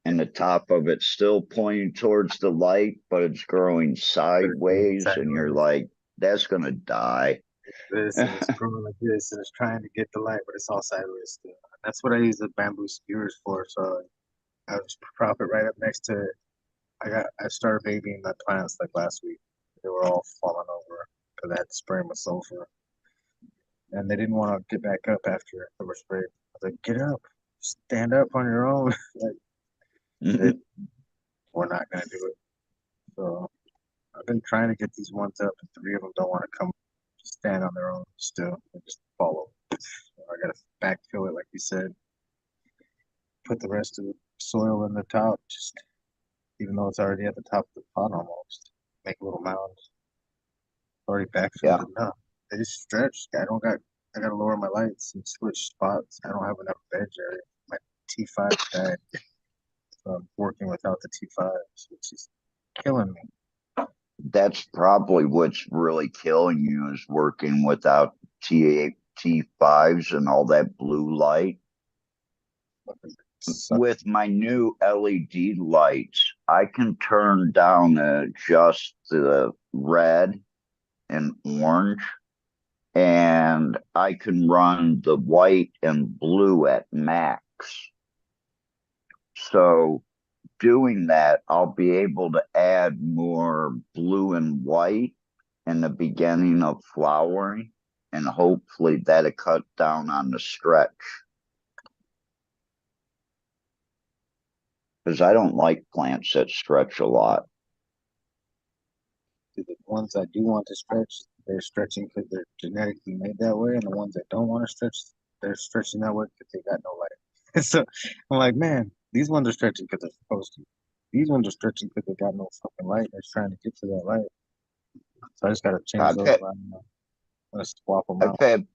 and the top of it's still pointing towards the light, but it's growing But it's sideways, and you're sideways. like, that's gonna die. this and it's growing like this and it's trying to get the light, but it's all sideways still. That's what I use the bamboo skewers for. So I just prop it right up next to it. I started babying my plants like last week. They were all falling over because I had to spray them with sulfur, and they didn't want to get back up after they were sprayed. I was like, "Get up, stand up on your own." Like, we're not gonna do it. So I've been trying to get these ones up, and three of them don't want to come stand on their own still. They just follow. So I gotta backfill it, like you said. Put the rest of the soil in the top, just even though it's already at the top of the pot almost. Make little mounds. Already backfilled Yeah. enough. They just stretch. I gotta lower my lights and switch spots. I don't have enough veg area. My T5 died. So I'm working without the T5s, which is killing me. That's probably what's really killing you is working without T5s and all that blue light. With my new LED lights, I can turn down just the red and orange, and I can run the white and blue at max. So doing that, I'll be able to add more blue and white in the beginning of flowering, and hopefully that'll cut down on the stretch. Because I don't like plants that stretch a lot. The ones I do want to stretch, they're stretching because they're genetically made that way, and the ones that don't want to stretch, they're stretching that way because they got no light. So I'm like, man, these ones are stretching because they're supposed to. These ones are stretching because they got no fucking light. They're trying to get to that light. So I just gotta change I've those had, around. I'm gonna swap them I've out. had,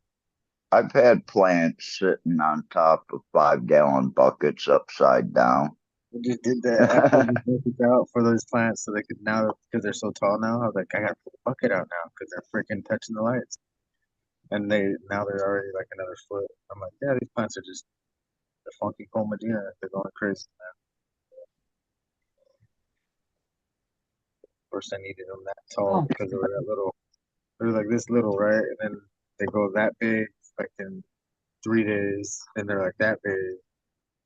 I've had plants sitting on top of 5-gallon buckets upside down. We just did that. I pulled the buckets out for those plants so they could now because they're so tall now. I was like, I gotta pull the bucket out now because they're freaking touching the lights. And they're already like another foot. I'm like, yeah, these plants are just the funky cold Medina. They're going crazy, man. First, I needed them that tall because they were that little. They were like this little, right? And then they go that big, like in 3 days. Then they're like that big.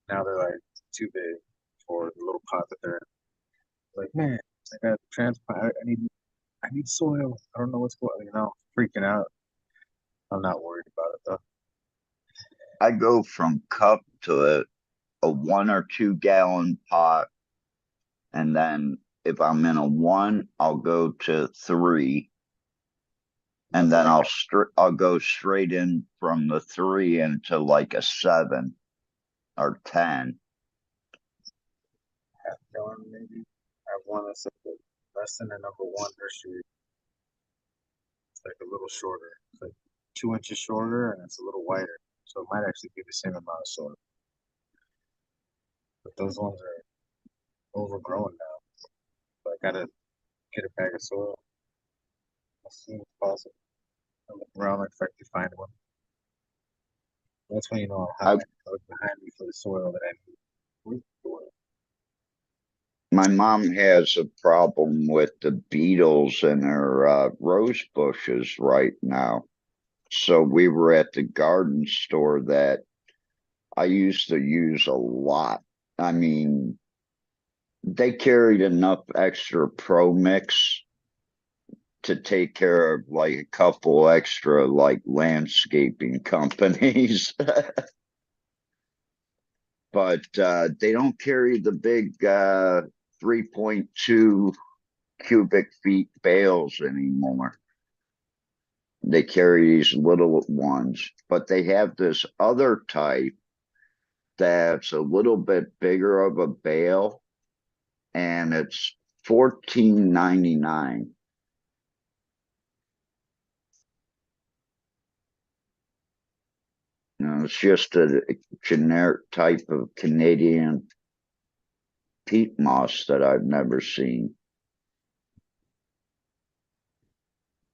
Now they're like too big for the little pot that they're in. Like, man, I got transplant. I need soil. I don't know what's going on. You know, freaking out. I'm not worried about it though. I go from cup to a 1 or 2 gallon pot, and then if I'm in a 1, I'll go to 3, and then I'll go straight in from the 3 into like a 7 or 10. Half gallon maybe. I have one that's like less than a number one nursery. It's like a little shorter. It's like 2 inches shorter and it's a little wider. So it might actually be the same amount of soil. But those ones are overgrown now. So I gotta get a bag of soil as soon as possible. I look around like if I can find one. That's when you know how I, I look behind me for the soil that I need. my mom has a problem with the beetles in her rose bushes right now. So we were at the garden store that I used to use a lot. I mean, they carried enough extra Pro Mix to take care of like a couple extra like landscaping companies. But they don't carry the big 3.2 cubic feet bales anymore. They carry these little ones, but they have this other type that's a little bit bigger of a bale, and it's $14.99. You know, it's just a generic type of Canadian peat moss that I've never seen.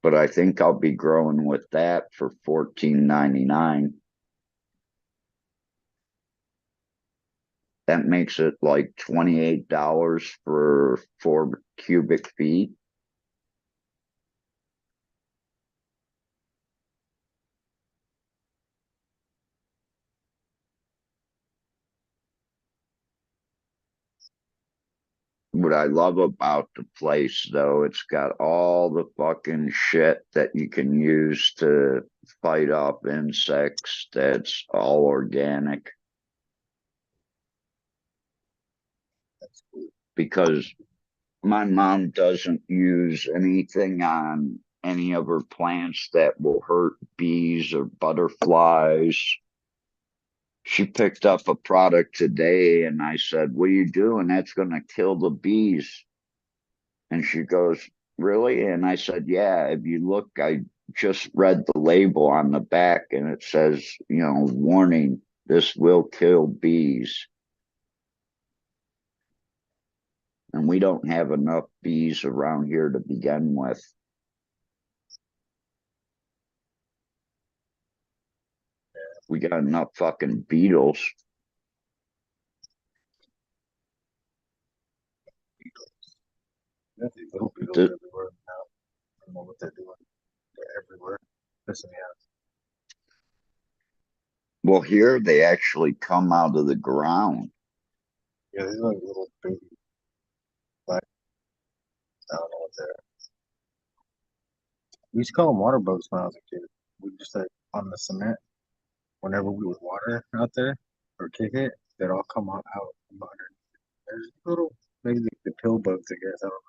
But I think I'll be growing with that for $14.99. That makes it like $28 for 4 cubic feet. what I love about the place, though, it's got all the fucking shit that you can use to fight off insects. That's all organic. That's cool. Because my mom doesn't use anything on any of her plants that will hurt bees or butterflies. She picked up a product today and I said, "What are you doing? That's going to kill the bees." And she goes, "Really?" And I said, "Yeah, if you look, I just read the label on the back and it says, warning, this will kill bees." And we don't have enough bees around here to begin with. We got enough fucking beetles. There's these little beetles The- everywhere now. I don't know what they're doing. They're everywhere. Pissing me off. Well, here they actually come out of the ground. Yeah, these are like little baby black. I don't know what they're. We used to call them water bugs when I was a kid. We just like on the cement. Whenever we would water out there or kick it, they'd all come out from under. There's little, maybe the pill bugs, I guess. I don't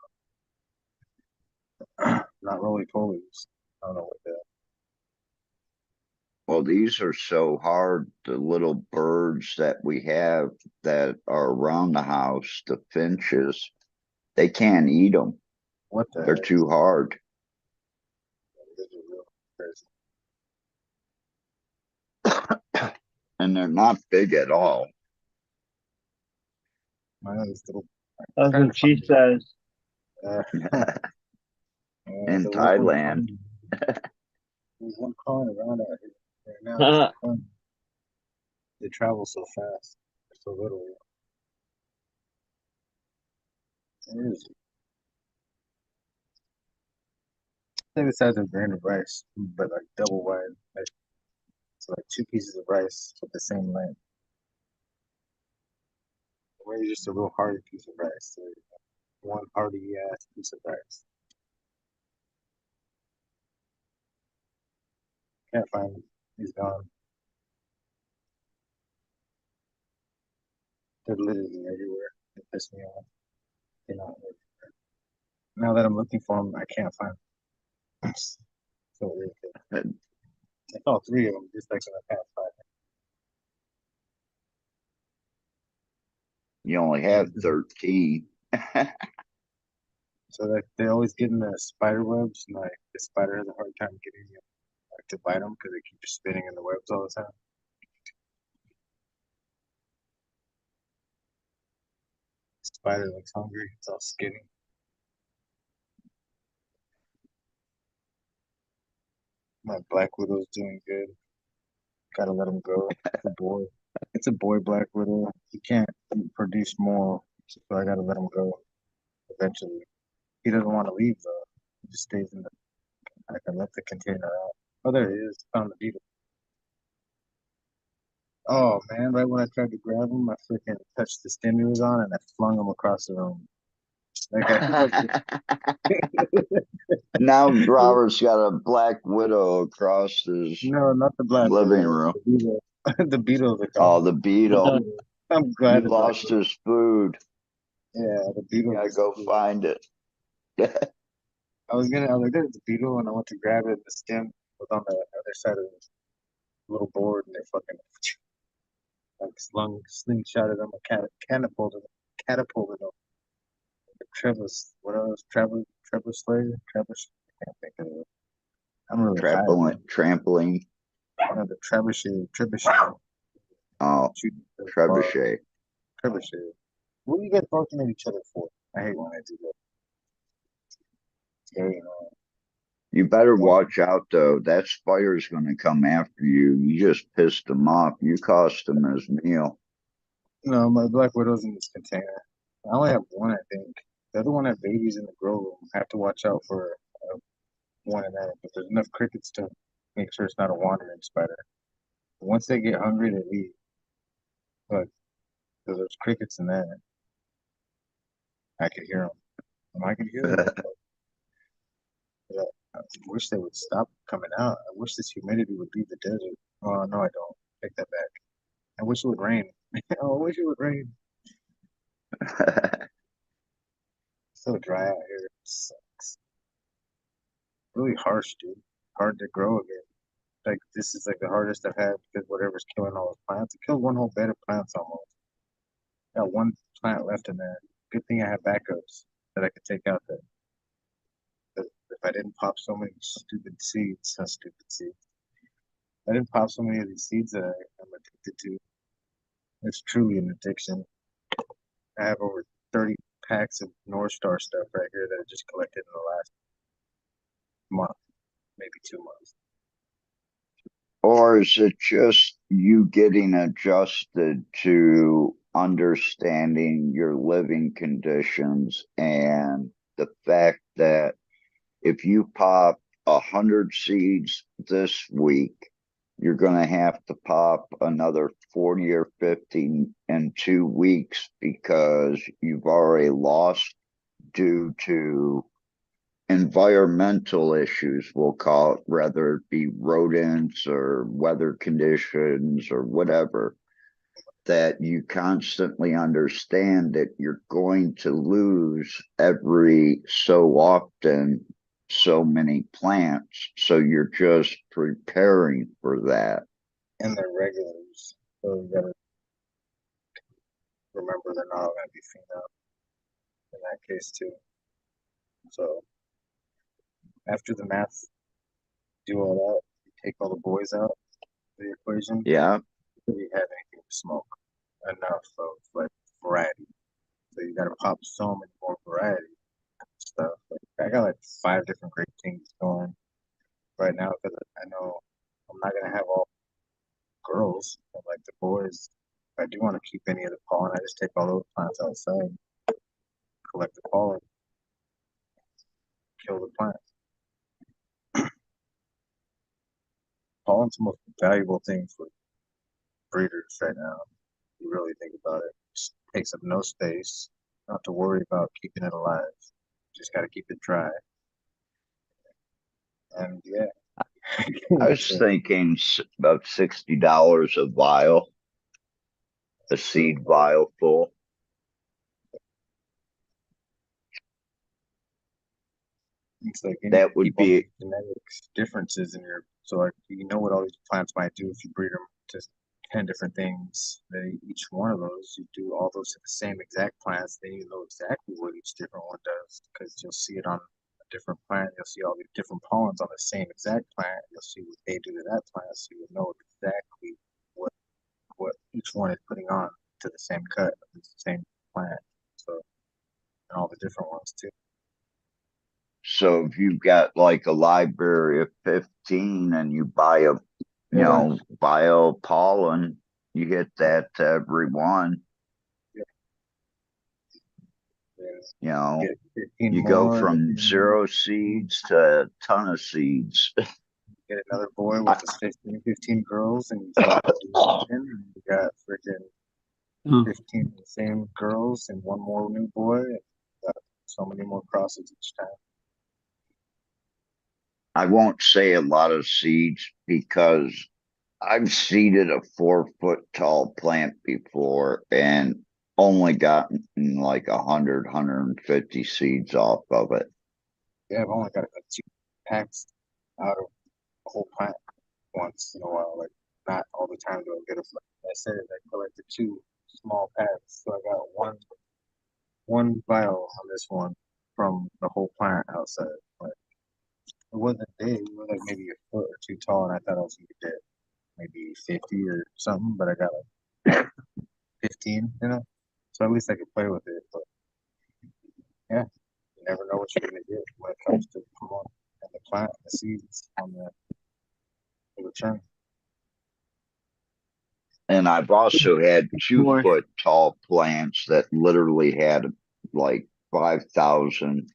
know. Not roly polies. I don't know what they're. Well, these are so hard. The little birds that we have that are around the house, the finches, they can't eat them. What the They're heck? too hard. These are real crazy. And they're not big at all. I know these little. That's trying what to she find says. In the Thailand. there's one crawling around out here right now. It's so fun. They travel so fast. They're so little. Where is it? I think the size of a grain of rice, but like double wide. Like so, like two pieces of rice with the same length. Or maybe just a real hardy piece of rice. So one hardy ass piece of rice. Can't find him. He's gone. They're literally everywhere. They piss me off. They're not everywhere. Now that I'm looking for them, I can't find them. So weird. I saw three of them just like in the past 5 You only have 13. So like they always get in the spider webs, and like the spider has a hard time getting you like to bite them because they keep spinning in the webs all the time. Spider looks hungry. It's all skinny. My black widow's doing good. Gotta let him go. It's a boy. It's a boy black widow. He can't produce more, so I gotta let him go. Eventually, he doesn't want to leave though. He just stays in the. I can let the container out. Oh, there he is. Found the beetle. Oh man! Right when I tried to grab him, I freaking touched the stem he was on, and I flung him across the room. Like Now Robert's got a black widow across his no, not the black living widow. room. The beetle. The beetle's a Oh, the beetle. I'm He glad the black lost widow. his food. Yeah, the beetle. Gotta go find it. I was like, there's a beetle, and I went to grab it. And the stem was on the other side of the little board, and they fucking like slingshotted him, catapulted him. Travis, what else? Travis Slayer, Travis. I can't think of it. I'm really high. Trampoline. The trebuchet. Oh, trebuchet. Trebuchet. What are you guys barking at each other for? I hate when I do that. It's very annoying. You better watch out though. That spider's gonna come after you. You just pissed him off. You cost him his meal. No, my black widow's in this container. I only have one, I think. The other one had babies in the grow room. I have to watch out for one of that, but there's enough crickets to make sure it's not a wandering spider. Once they get hungry, they leave. But there's crickets in there. I could hear them. I could hear them. Yeah, I wish they would stop coming out. I wish this humidity would leave the desert. Oh, no, I don't. Take that back. I wish it would rain. Oh, I wish it would rain. It's so dry out here. It sucks. Really harsh, dude. Hard to grow again. Like, this is like the hardest I've had because whatever's killing all the plants. It killed one whole bed of plants almost. Got one plant left in there. Good thing I have backups that I could take out there. But if I didn't pop so many stupid seeds, stupid seeds. I didn't pop so many of these seeds that I'm addicted to. It's truly an addiction. I have over 30 packs of North Star stuff right here that I just collected in the last month, maybe 2 months. Or is it just you getting adjusted to understanding your living conditions and the fact that if you pop 100 seeds this week, you're going to have to pop another 40 or 50 in 2 weeks because you've already lost due to environmental issues, we'll call it, whether it be rodents or weather conditions or whatever, that you constantly understand that you're going to lose every so often so many plants. So you're just preparing for that. And they're regulars. So you gotta remember they're not all gonna be female in that case too. So after the math, do all that, you take all the boys out of the equation, Yeah. you have anything to smoke enough of like variety. So you gotta pop so many more variety stuff. Like, I got like 5 different grape things going right now because I know I'm not gonna have all girls, but like the boys. If I do want to keep any of the pollen, I just take all those plants outside, collect the pollen, kill the plant. Pollen's the most valuable thing for breeders right now. If you really think about it. Just takes up no space. Not to worry about keeping it alive. Just got to keep it dry. And yeah. I was thinking about $60 a vial, a seed vial full. It's like That would be genetics differences in your. So like you know what all these plants might do if you breed them to 10 different things. They, each one of those, you do all those to the same exact plants, then you know exactly what each different one does because you'll see it on a different plant. You'll see all these different pollens on the same exact plant. You'll see what they do to that plant, so you'll know exactly what each one is putting on to the same cut of the same plant. So and all the different ones too. so if you've got like a library of 15 and you buy a vial pollen, you get that to every one. Yeah. You go from 0 seeds to a ton of seeds. Get another boy with the 15 girls, and you got freaking 15 the same girls and one more new boy, and got so many more crosses each time. I won't say a lot of seeds because I've seeded a 4 foot tall plant before and only gotten like 150 seeds off of it. Yeah, I've only got 2 packs out of a whole plant once in a while. Like not all the time do I get a. Like I said, I collected 2 small packs, so I got one vial on this one from the whole plant outside. Like it wasn't big; it was like maybe a foot or 2 tall, and I thought I was gonna get maybe 50 or something, but I got like 15, So at least I could play with it. But yeah, you never know what you're gonna get when it comes to pollen and the plant, and the seeds on the return. And I've also had 2 foot tall plants that literally had like 5,000,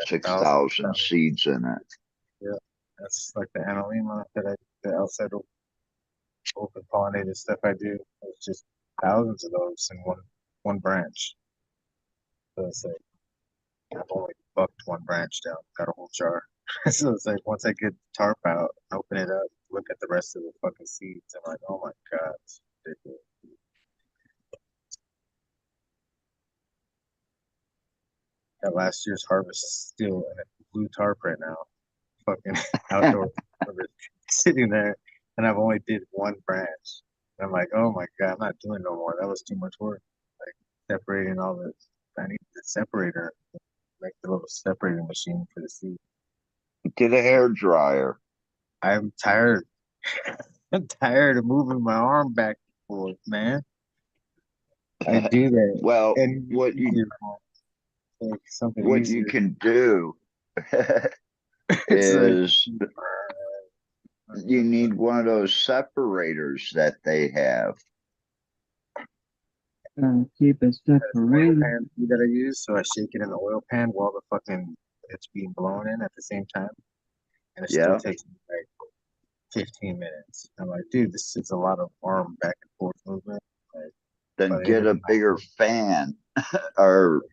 6,000 seeds in it. Yeah, that's like the analema the outside open pollinated stuff I do. It's just thousands of those in one branch. So it's like I've only bucked one branch down, got a whole jar. So it's like once I get the tarp out, open it up, look at the rest of the fucking seeds, I'm like, oh my god, it's ridiculous. That last year's harvest is still in a blue tarp right now. Fucking outdoor harvest sitting there, and I've only did one branch. And I'm like, oh my god, I'm not doing no more. That was too much work. Like separating all this. I need the separator, like the little separating machine for the seed. Get a hair dryer. I'm tired. I'm tired of moving my arm back and forth, man. I do that, Well, and what you like something what you easier. can do It's like is you need one of those separators that they have. Keep it oil separated. pan that I use, so I shake it in the oil pan while the fucking it's being blown in at the same time, and it still Yeah. takes me like 15 minutes. I'm like, dude, this is a lot of arm back and forth movement. Like, by Then the end get of a the night, bigger fan or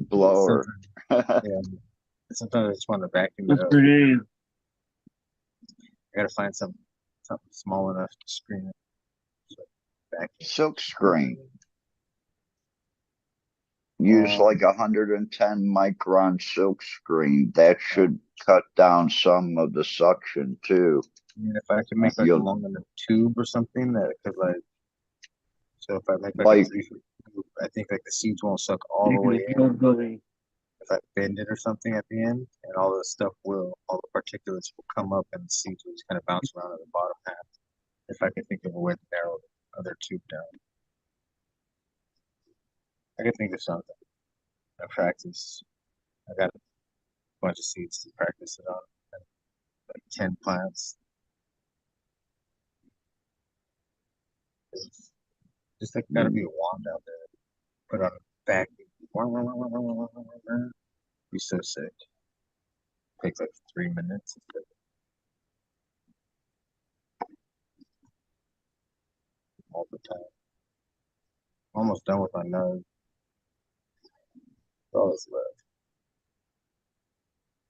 blower. sometimes, yeah, sometimes I just want to vacuum it What's up. her name? I gotta find something small enough to screen it. So vacuum. Silk screen. Use like 110 micron silk screen. That should cut down some of the suction too. I mean, if I could make like a long enough tube or something that could like, so if I make like a Like 3 foot tube, I think like the seeds won't suck all the way in. Hillbilly. If I bend it or something at the end, and all the stuff all the particulates will come up and the seeds will just kind of bounce around at the bottom half. If I can think of a way to narrow the other tube down, I can think of something. I practice. I got a bunch of seeds to practice it on, like 10 plants. It's just like gotta be a wand out there. Put on a vacuum. Be so sick. Takes like 3 minutes. All the time. Almost done with my nose. All that's left.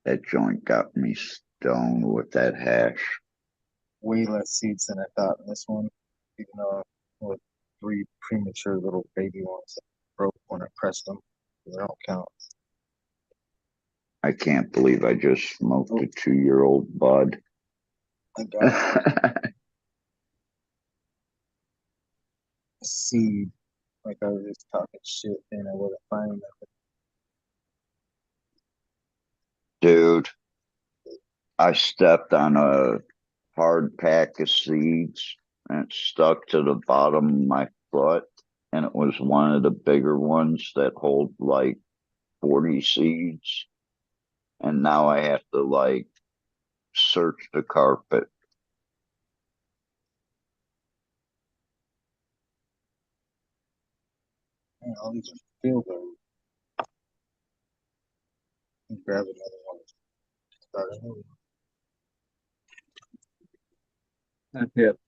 that joint got me stoned with that hash. Way less seeds than I thought in this one, even though with 3 premature little baby ones that broke when I pressed them. They don't count. I can't believe I just smoked a 2-year-old bud. I got a seed, like I was just talking shit, and I wasn't finding nothing. Dude, I stepped on a hard pack of seeds and it stuck to the bottom of my foot. And it was one of the bigger ones that hold like 40 seeds. And now I have to like search the carpet. Man, all these are filled already. Grab another one. Start a new one. That's it.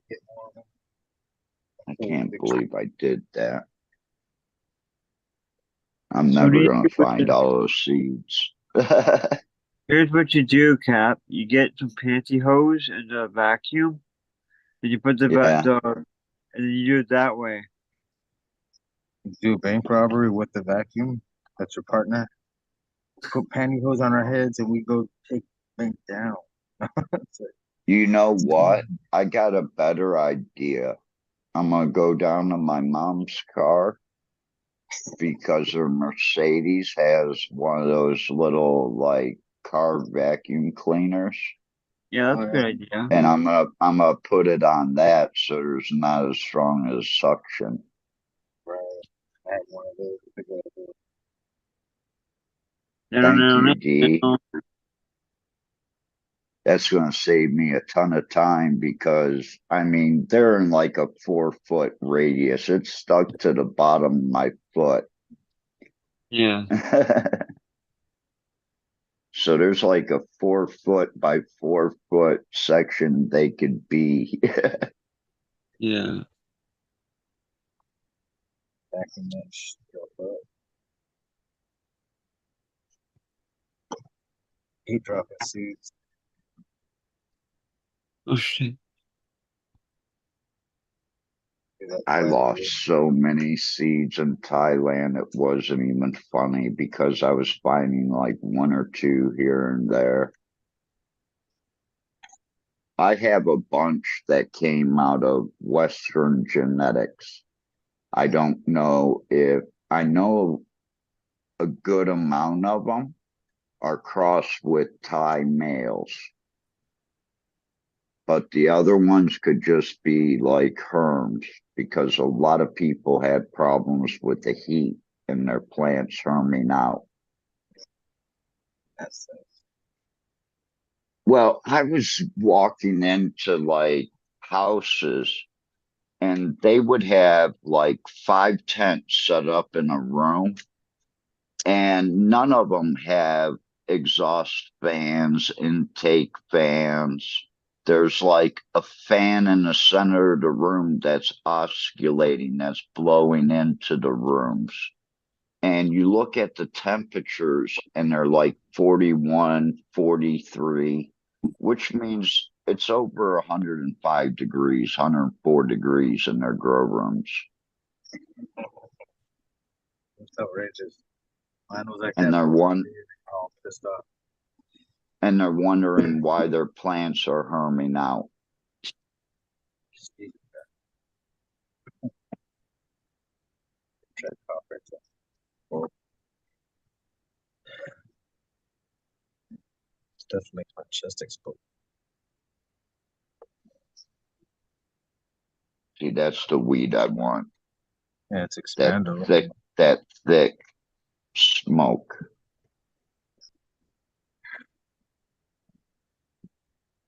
Get more of them. I can't believe I did that. I'm So never do going you- to find all those seeds. Here's what you do, Cap. You get some pantyhose and a vacuum, and you put Yeah. and then you do it that way. Do a bank robbery with the vacuum. That's your partner. Put pantyhose on our heads and we go take the bank down. You know what? I got a better idea. I'm going to go down to my mom's car because her Mercedes has one of those little like car vacuum cleaners. Yeah, that's a good idea. And I'm gonna put it on that so there's not as strong as suction. Right. I have one of those. It's a good idea. Thank you, D. That's gonna save me a ton of time because I mean they're in like a 4-foot radius. It's stuck to the bottom of my foot. Yeah. So there's like a 4-foot by 4-foot section they could be. Yeah. Backing that stuff up. He dropping seeds. Oh shit. I lost so many seeds in Thailand, it wasn't even funny because I was finding like one or two here and there. I have a bunch that came out of Western genetics. I don't know if I know a good amount of them are crossed with Thai males, but the other ones could just be like herms because a lot of people had problems with the heat and their plants herming out. That's Well, I was walking into like houses and they would have like 5 tents set up in a room and none of them have exhaust fans, intake fans. There's like a fan in the center of the room that's oscillating, that's blowing into the rooms. And you look at the temperatures and they're like 41, 43, which means it's over 105 degrees, 104 degrees in their grow rooms. outrageous. Mine was like And that. they're one All pissed off. and they're wondering why their plants are herming out. Stuff makes my chest explode. See, that's the weed I want. Yeah, it's That expandable. thick smoke.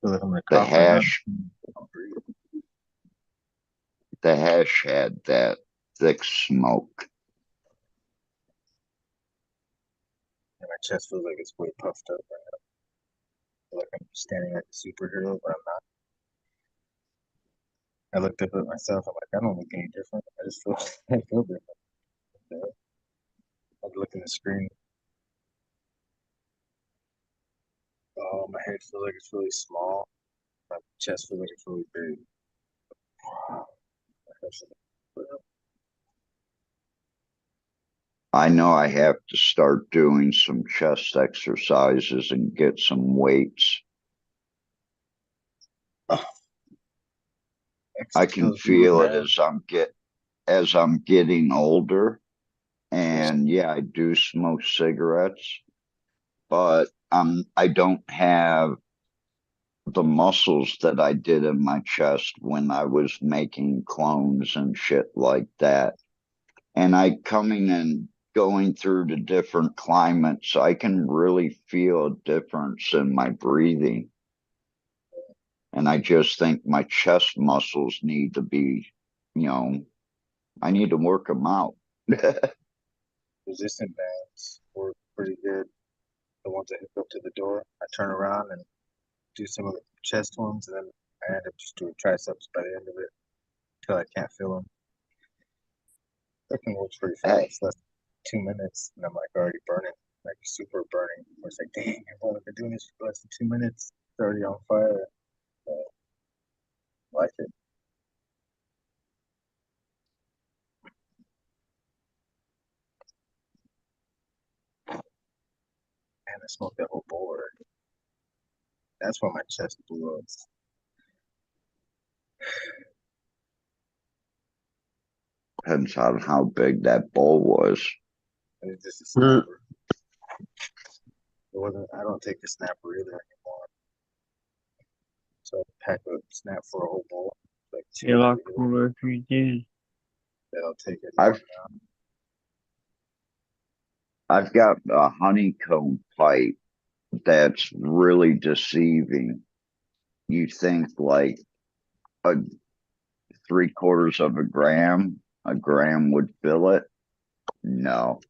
Feel like I'm gonna The cough right now. hash had that thick smoke. And my chest feels like it's way puffed up right now. I feel like I'm standing like a superhero, but I'm not. I looked up at myself. I'm like, I don't look any different. I just feel I feel different. Yeah. I look in the screen. Oh, my head feels like it's really small. My chest feels like it's really big. I know I have to start doing some chest exercises and get some weights. I can feel it as I'm getting older. And yeah, I do smoke cigarettes, but I don't have the muscles that I did in my chest when I was making clones and shit like that. And I coming and going through the different climates, I can really feel a difference in my breathing. And I just think my chest muscles need to be, I need to work them out. Resistant bands work pretty good. The ones that hook up to the door, I turn around and do some of the chest ones, and then I end up just doing triceps by the end of it until I can't feel them. That can work pretty Hey. fast, less than 2 minutes, and I'm like already burning, like super burning. Where it's like, dang, I've only been doing this for less than 2 minutes. It's already on fire. Like it. And I smoked that whole bowl already. That's why my chest blew up. Depends on how big that bowl was. And it's just a snapper. It wasn't. I don't take the snapper either anymore. So I pack a snap for a whole bowl, like two. You're a lot cooler if you did. That'll take it. I've got a honeycomb pipe that's really deceiving. You think like a 3/4 of a gram would fill it. No,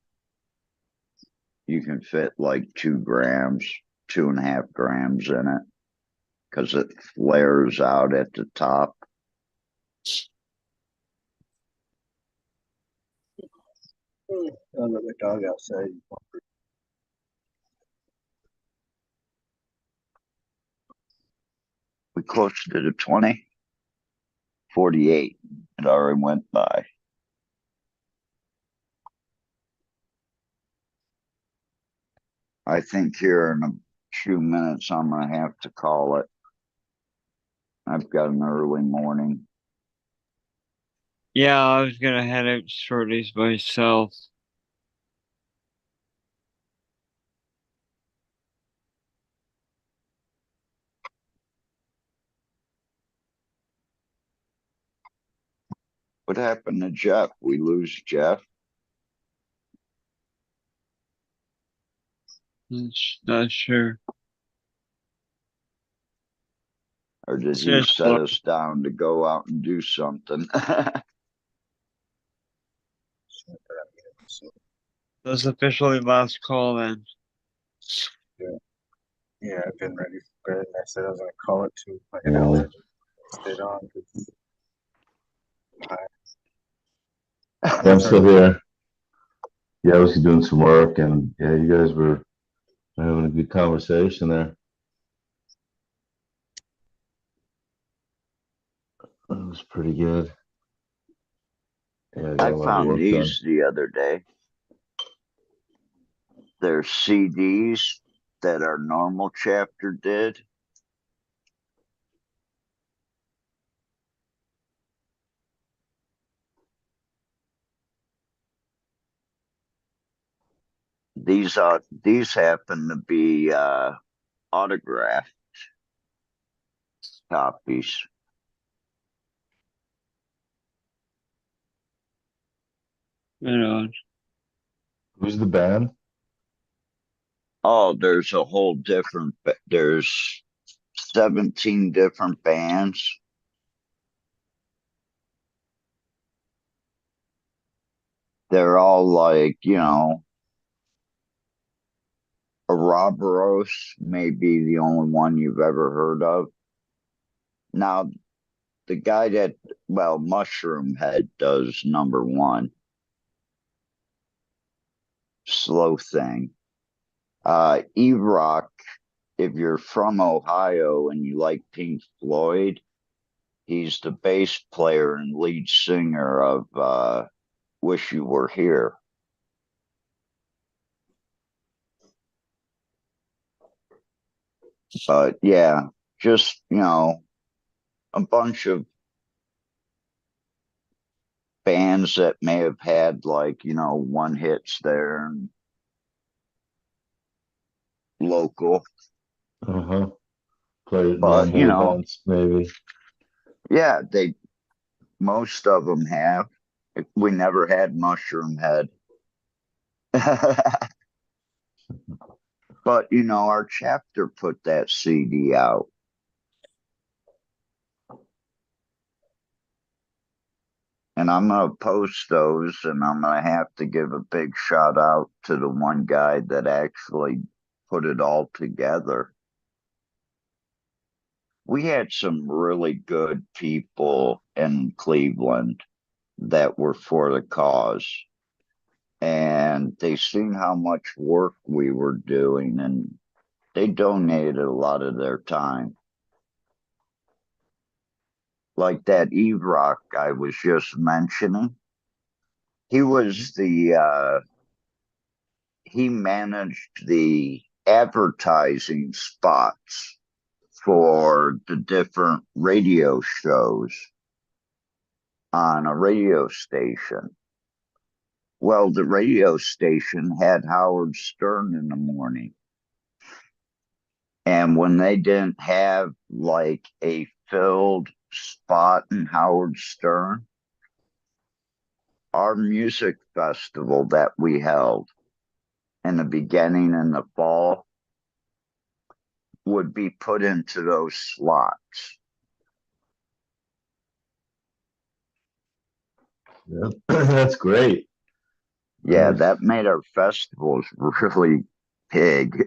you can fit like 2 grams, 2.5 grams in it because it flares out at the top. I let my dog outside. We close to the 20. 48. It already went by. I think here in a few minutes I'm gonna have to call it. I've got an early morning. Yeah, I was gonna head out shortly myself. What happened to Jeff? We lose Jeff? Not sure. Or did It's he just set us down to go out and do something? that's officially last call then. Yeah, I've been ready for bed, and I said I was gonna call it too. Like an Yeah. hour. Stayed on. I'm still here. Yeah, I was doing some work, and yeah, you guys were having a good conversation there. It was pretty good. Yeah, I got I a lot of found work done. these the other day. They're CDs that our normal chapter did. These happen to be autographed copies. You know, Who's the band? Oh, there's a whole different. There's 17 different bands. They're all like, Ouroboros may be the only one you've ever heard of. Now, the guy that, well, Mushroom Head does number one. Slow Thing. E-Rock, if you're from Ohio and you like Pink Floyd, he's the bass player and lead singer of Wish You Were Here. But yeah, just, a bunch of bands that may have had like, one hits there and local. Uh-huh. Played at But, normal events, maybe. yeah, most of them have. We never had Mushroom Head. But, our chapter put that CD out. And I'm going to post those, and I'm going to have to give a big shout out to the one guy that actually put it all together. We had some really good people in Cleveland that were for the cause. And they seen how much work we were doing, and they donated a lot of their time. Like that Eve Rock I was just mentioning. He was he managed the advertising spots for the different radio shows on a radio station. Well, the radio station had Howard Stern in the morning. And when they didn't have like a filled spot in Howard Stern, our music festival that we held in the beginning in the fall would be put into those slots. Yeah, that's great. Yeah, Nice. that made our festivals really big.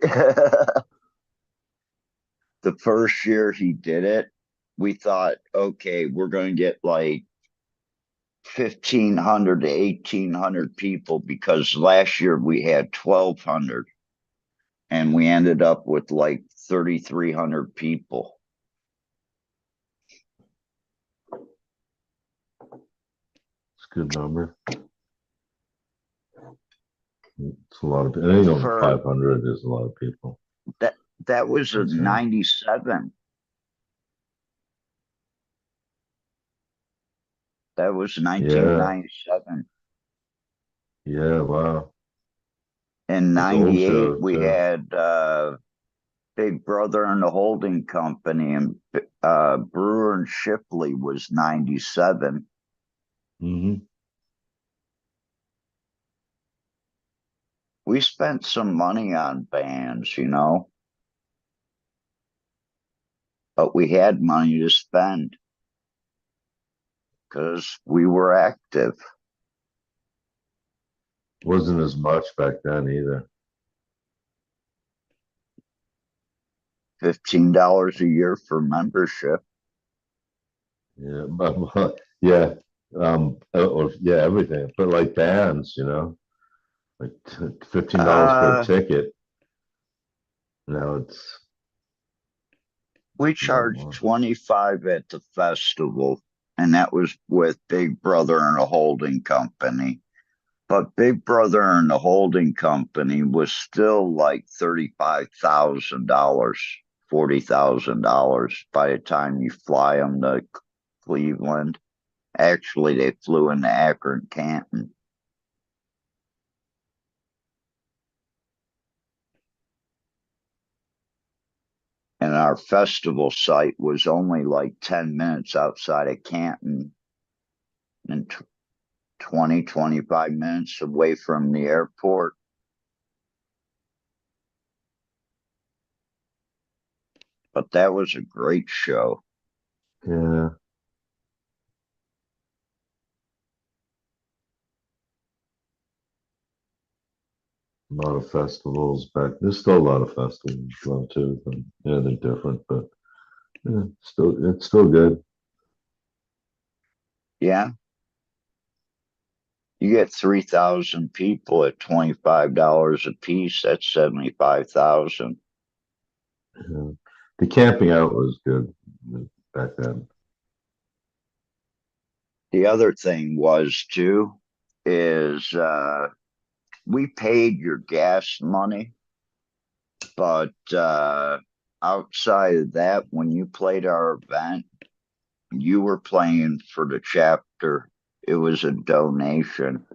The first year he did it, we thought, okay, we're going to get like 1,500 to 1,800 people because last year we had 1,200 and we ended up with like 3,300 people. It's a good number. It's a lot of, anything over 500 is a lot of people. That was a 97. That was 1997. Yeah, wow. In It's old 98, show, we too. had Big Brother and the Holding Company, and Brewer and Shipley was 97. Mm-hmm. We spent some money on bands, you know, but we had money to spend because we were active. Wasn't as much back then either. $15 a year for membership. Yeah, but yeah, or yeah, everything. But like bands, you know, like $15 for a ticket. Now it's We a lot charged more. 25 at the festival, and that was with Big Brother and a Holding Company. But Big Brother and the Holding Company was still like $35,000, $40,000 by the time you fly them to Cleveland. Actually, they flew into Akron, Canton. And our festival site was only like 10 minutes outside of Canton and 20, 25 minutes away from the airport. But that was a great show. Yeah. A lot of festivals back. There's still a lot of festivals though too. But yeah, they're different, but yeah, it's still good. Yeah. You get 3,000 people at $25 a piece. That's 75,000. Yeah. The camping out was good back then. The other thing was too is we paid your gas money, but outside of that, when you played our event, you were playing for the chapter. It was a donation.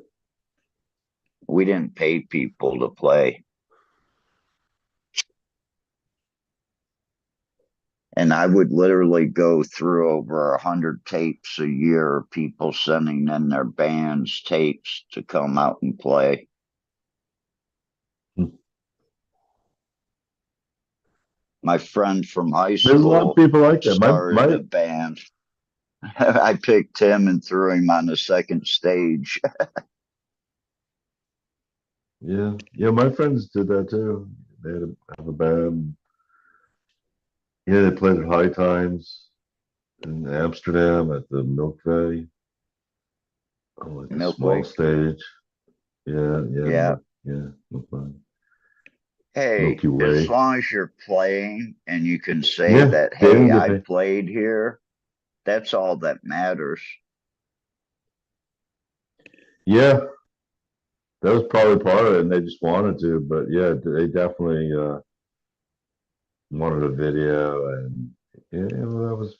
We didn't pay people to play. And I would literally go through over 100 tapes a year, people sending in their band's tapes to come out and play. My friend from high There's a lot of school people like that. started a band. I picked him and threw him on the second stage. Yeah, my friends did that too. They had have a band. Yeah, they played at High Times in Amsterdam at the Milkway. Oh, like a small Milkway. stage. Yeah, Yeah. Milkway. Hey, Milky as Way. long as you're playing and you can say Yeah, that, they didn't hey, get I paid. played here, that's all that matters. Yeah, that was probably part of it, and they just wanted to. But yeah, they definitely wanted a video, and yeah, that was.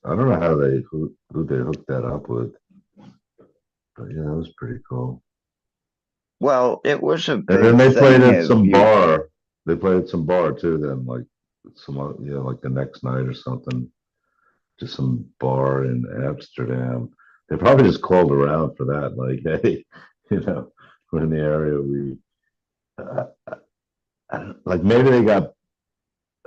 I don't know how who they hooked that up with, but yeah, that was pretty cool. Well, it was a And then big they played thing at if some you bar. They played at some bar too. Then like like the next night or something, just some bar in Amsterdam. They probably just called around for that. Like, hey, we're in the area. Uh, like maybe they got.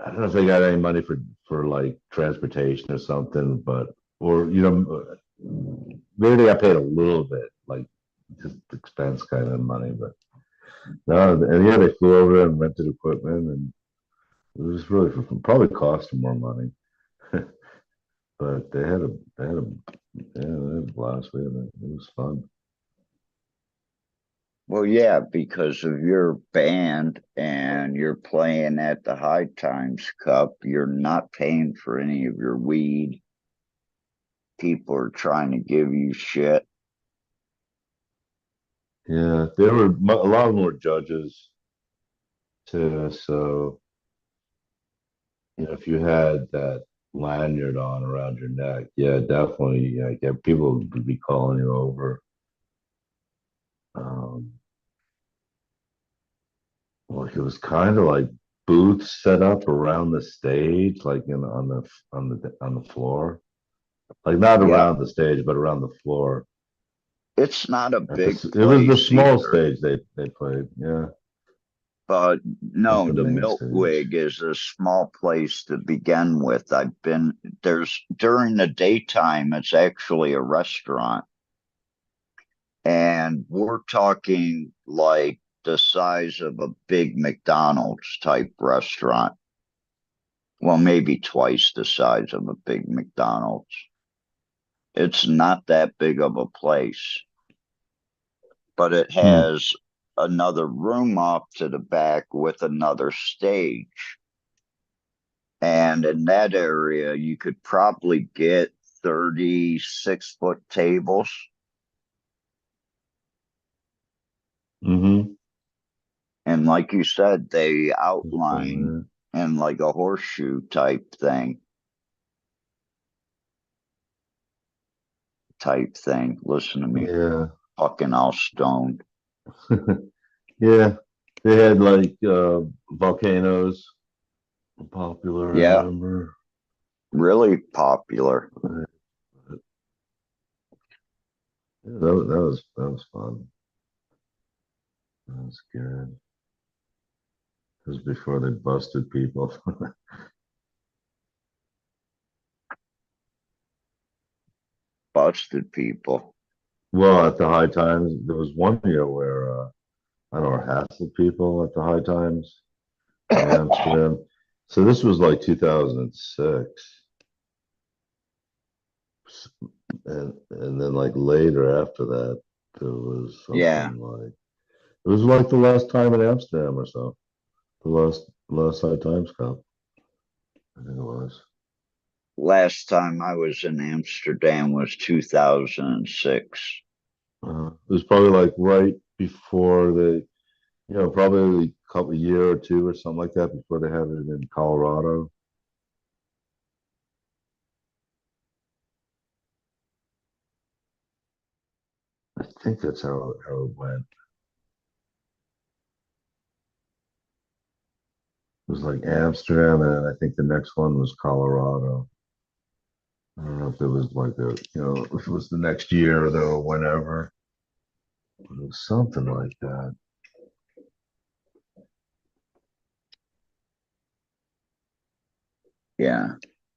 I don't know if they got any money for like transportation or something, but or maybe they got paid a little bit, like just expense kind of money, but. No, and yeah, they flew over and rented equipment, and it was really probably cost them more money. but they had a blast. It was fun. Well, yeah, because of your band and you're playing at the High Times Cup, you're not paying for any of your weed. People are trying to give you shit. Yeah, there were a lot of them were judges too. So if you had that lanyard on around your neck, yeah, definitely, yeah, people would be calling you over. Um, like it was kind of like booths set up around the stage, like on the floor, like not Yeah, around the stage, but around the floor. it's not a big It was the place small either. stage they played. Yeah, But not no, the the main stage. Milkwig is a small place to begin with. There's during the daytime, it's actually a restaurant. And we're talking like the size of a big McDonald's type restaurant. Well, maybe twice the size of a big McDonald's. It's not that big of a place, but it Hmm. has another room off to the back with another stage. And in that area, you could probably get 36-foot tables. Mm-hmm. And like you said, they outline in like a horseshoe type thing. Listen to me, Yeah. fucking all stoned. Yeah. They had like volcanoes popular, I Yeah, remember. really popular. Yeah, that was fun. That was good. It was before they busted people. Busted people. Well, at the High Times, there was one year where I don't know, hassled people at the High Times in Amsterdam. So this was like 2006. And then like later after that, there was Yeah, something like it was like the last time in Amsterdam or so. The last High Times Cup, I think it was. last time I was in Amsterdam was 2006. It was probably like right before probably a couple year or two or something like that before they had it in Colorado. I think that's how it went. It was like Amsterdam, and I think the next one was Colorado. I don't know if it was like if it was the next year though, or whenever. But it was something like that. Yeah,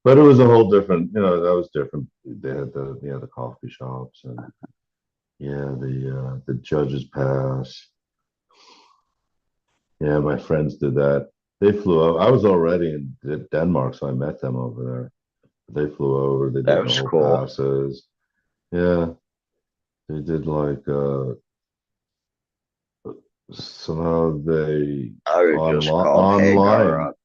But it was a whole different, that was different. They had the coffee shops and the judges pass. Yeah, my friends did that. They flew up. I was already in Denmark, so I met them over there. They flew over. They that did the was whole cool. passes. Yeah, they did like somehow they I would just call Hagar online up.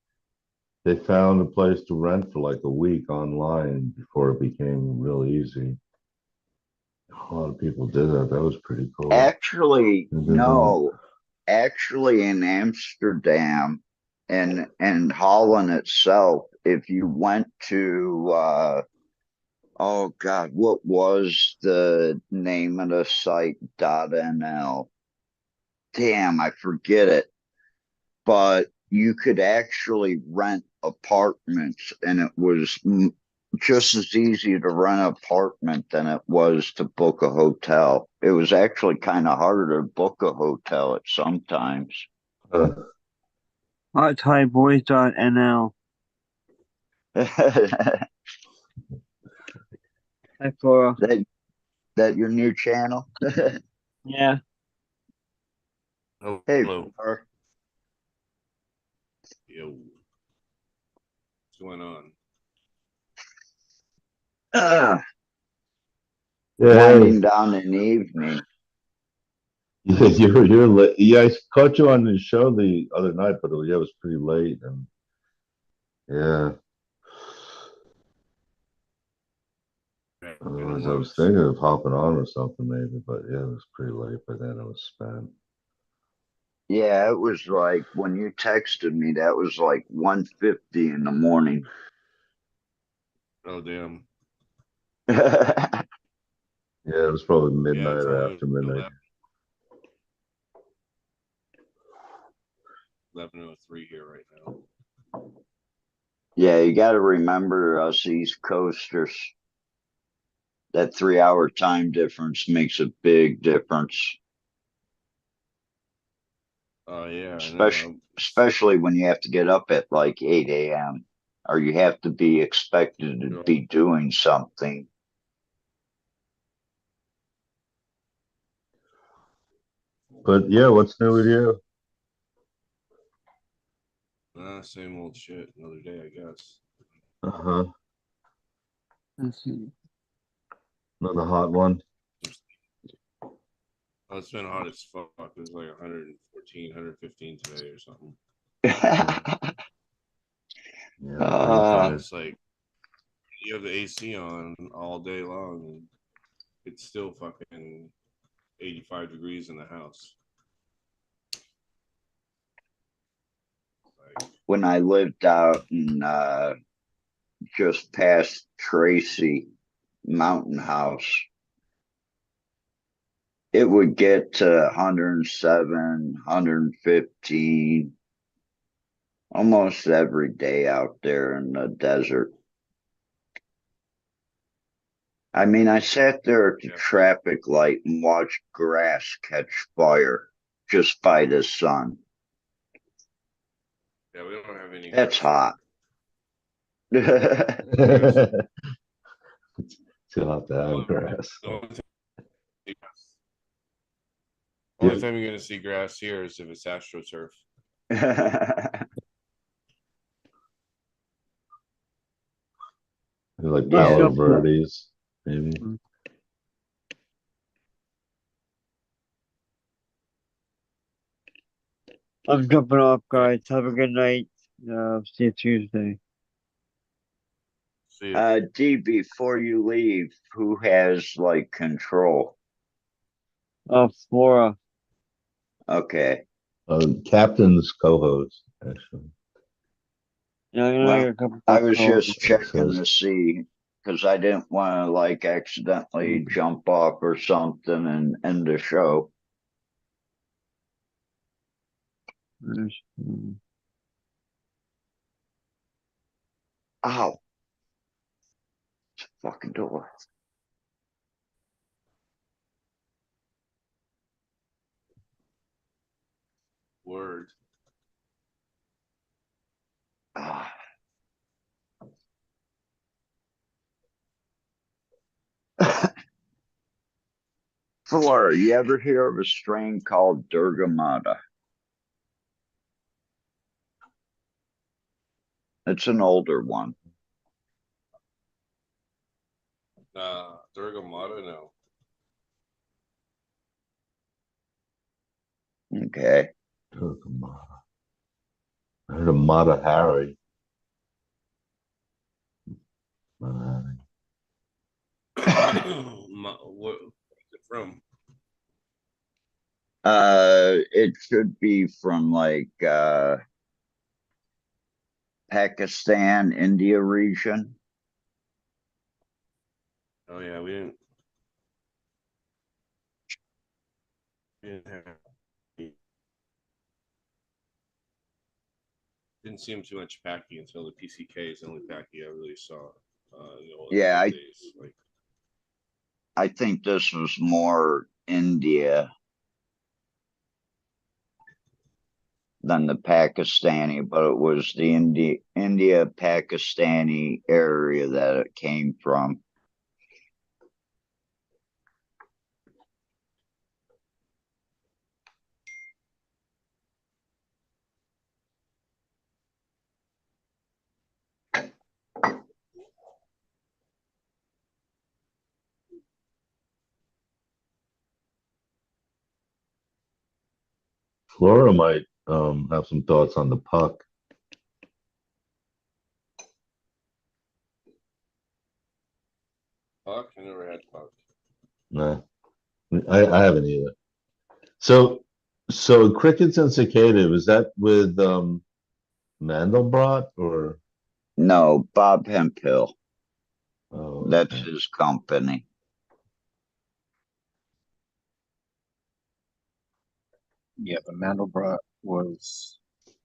they found a place to rent for like a week online before it became real easy. A lot of people did that. That was pretty cool. Actually, They did that. no, actually in Amsterdam and Holland itself, if you went to oh God, what was the name of the site? .nl. Damn, I forget it. But you could actually rent apartments, and it was just as easy to rent an apartment than it was to book a hotel. It was actually kind of harder to book a hotel at sometimes. HotTieboys.nl. that Hi, Flora. that your new channel? Yeah. Hey, Hello. Flora. Yo. What's going on? Uh, Yeah, winding down in the evening. you're late. Yeah, I caught you on the show the other night, but yeah, it was pretty late, and yeah, I was thinking of hopping on or something maybe, but yeah, it was pretty late by then. It was spent. Yeah, it was like when you texted me, that was like 1:50 in the morning. Oh damn. Yeah, Yeah, it was probably Yeah, midnight it's or only after midnight. 11:03 here right now. you got to remember us East Coasters. That 3 hour time difference makes a big difference, Oh yeah, I especially know. especially when you have to get up at like 8 a.m. or you have to be expected to be doing something. But yeah, what's new with you? Same old shit. Another day, I guess. Uh-huh. Let's see. Another hot one. Oh, it's been hot as fuck. It was like 114, 115 today or something. Yeah, Uh, It's like you have the AC on all day long, and it's still fucking 85 degrees in the house. Like, when I lived out in just past Tracy Mountain House, it would get to 107, 115 almost every day out there in the desert. I mean, I sat there at the yeah, traffic light and watched grass catch fire just by the sun. yeah, we don't have any That's grass hot. Too hot to have grass. Only time you're gonna see grass here is if it's AstroTurf. Like Let's Yeah. Palo jump. Verdes, maybe. I'm jumping off, guys. Have a good night. See you Tuesday. See ya. D, before you leave, who has like control? Flora. Okay. Captain's co-host, actually. Yeah, I'm gonna Well, make a couple I more was calls. just checking to see because I didn't want to like accidentally jump off or something and end the show. Ow. Fucking door. Word. Ah. Flora, you ever hear of a strain called Durgamata? It's an older one. Durgamata, no. Okay. Turgamata. I heard of Mata Hari. What's it from? It should be from like Pakistan, India region. Oh yeah, we didn't have didn't see him too much packy until the PCK is the only packy I really saw. Yeah, days. Like, I think this was more India than the Pakistani, but it was the India Pakistani area that it came from. Flora might have some thoughts on the puck. Puck? I never had puck. Nah, I haven't either. So crickets and cicada, was that with Mandelbrot or No, Bob Hempill. oh, That's okay. his company. Yeah, the Mandelbrot was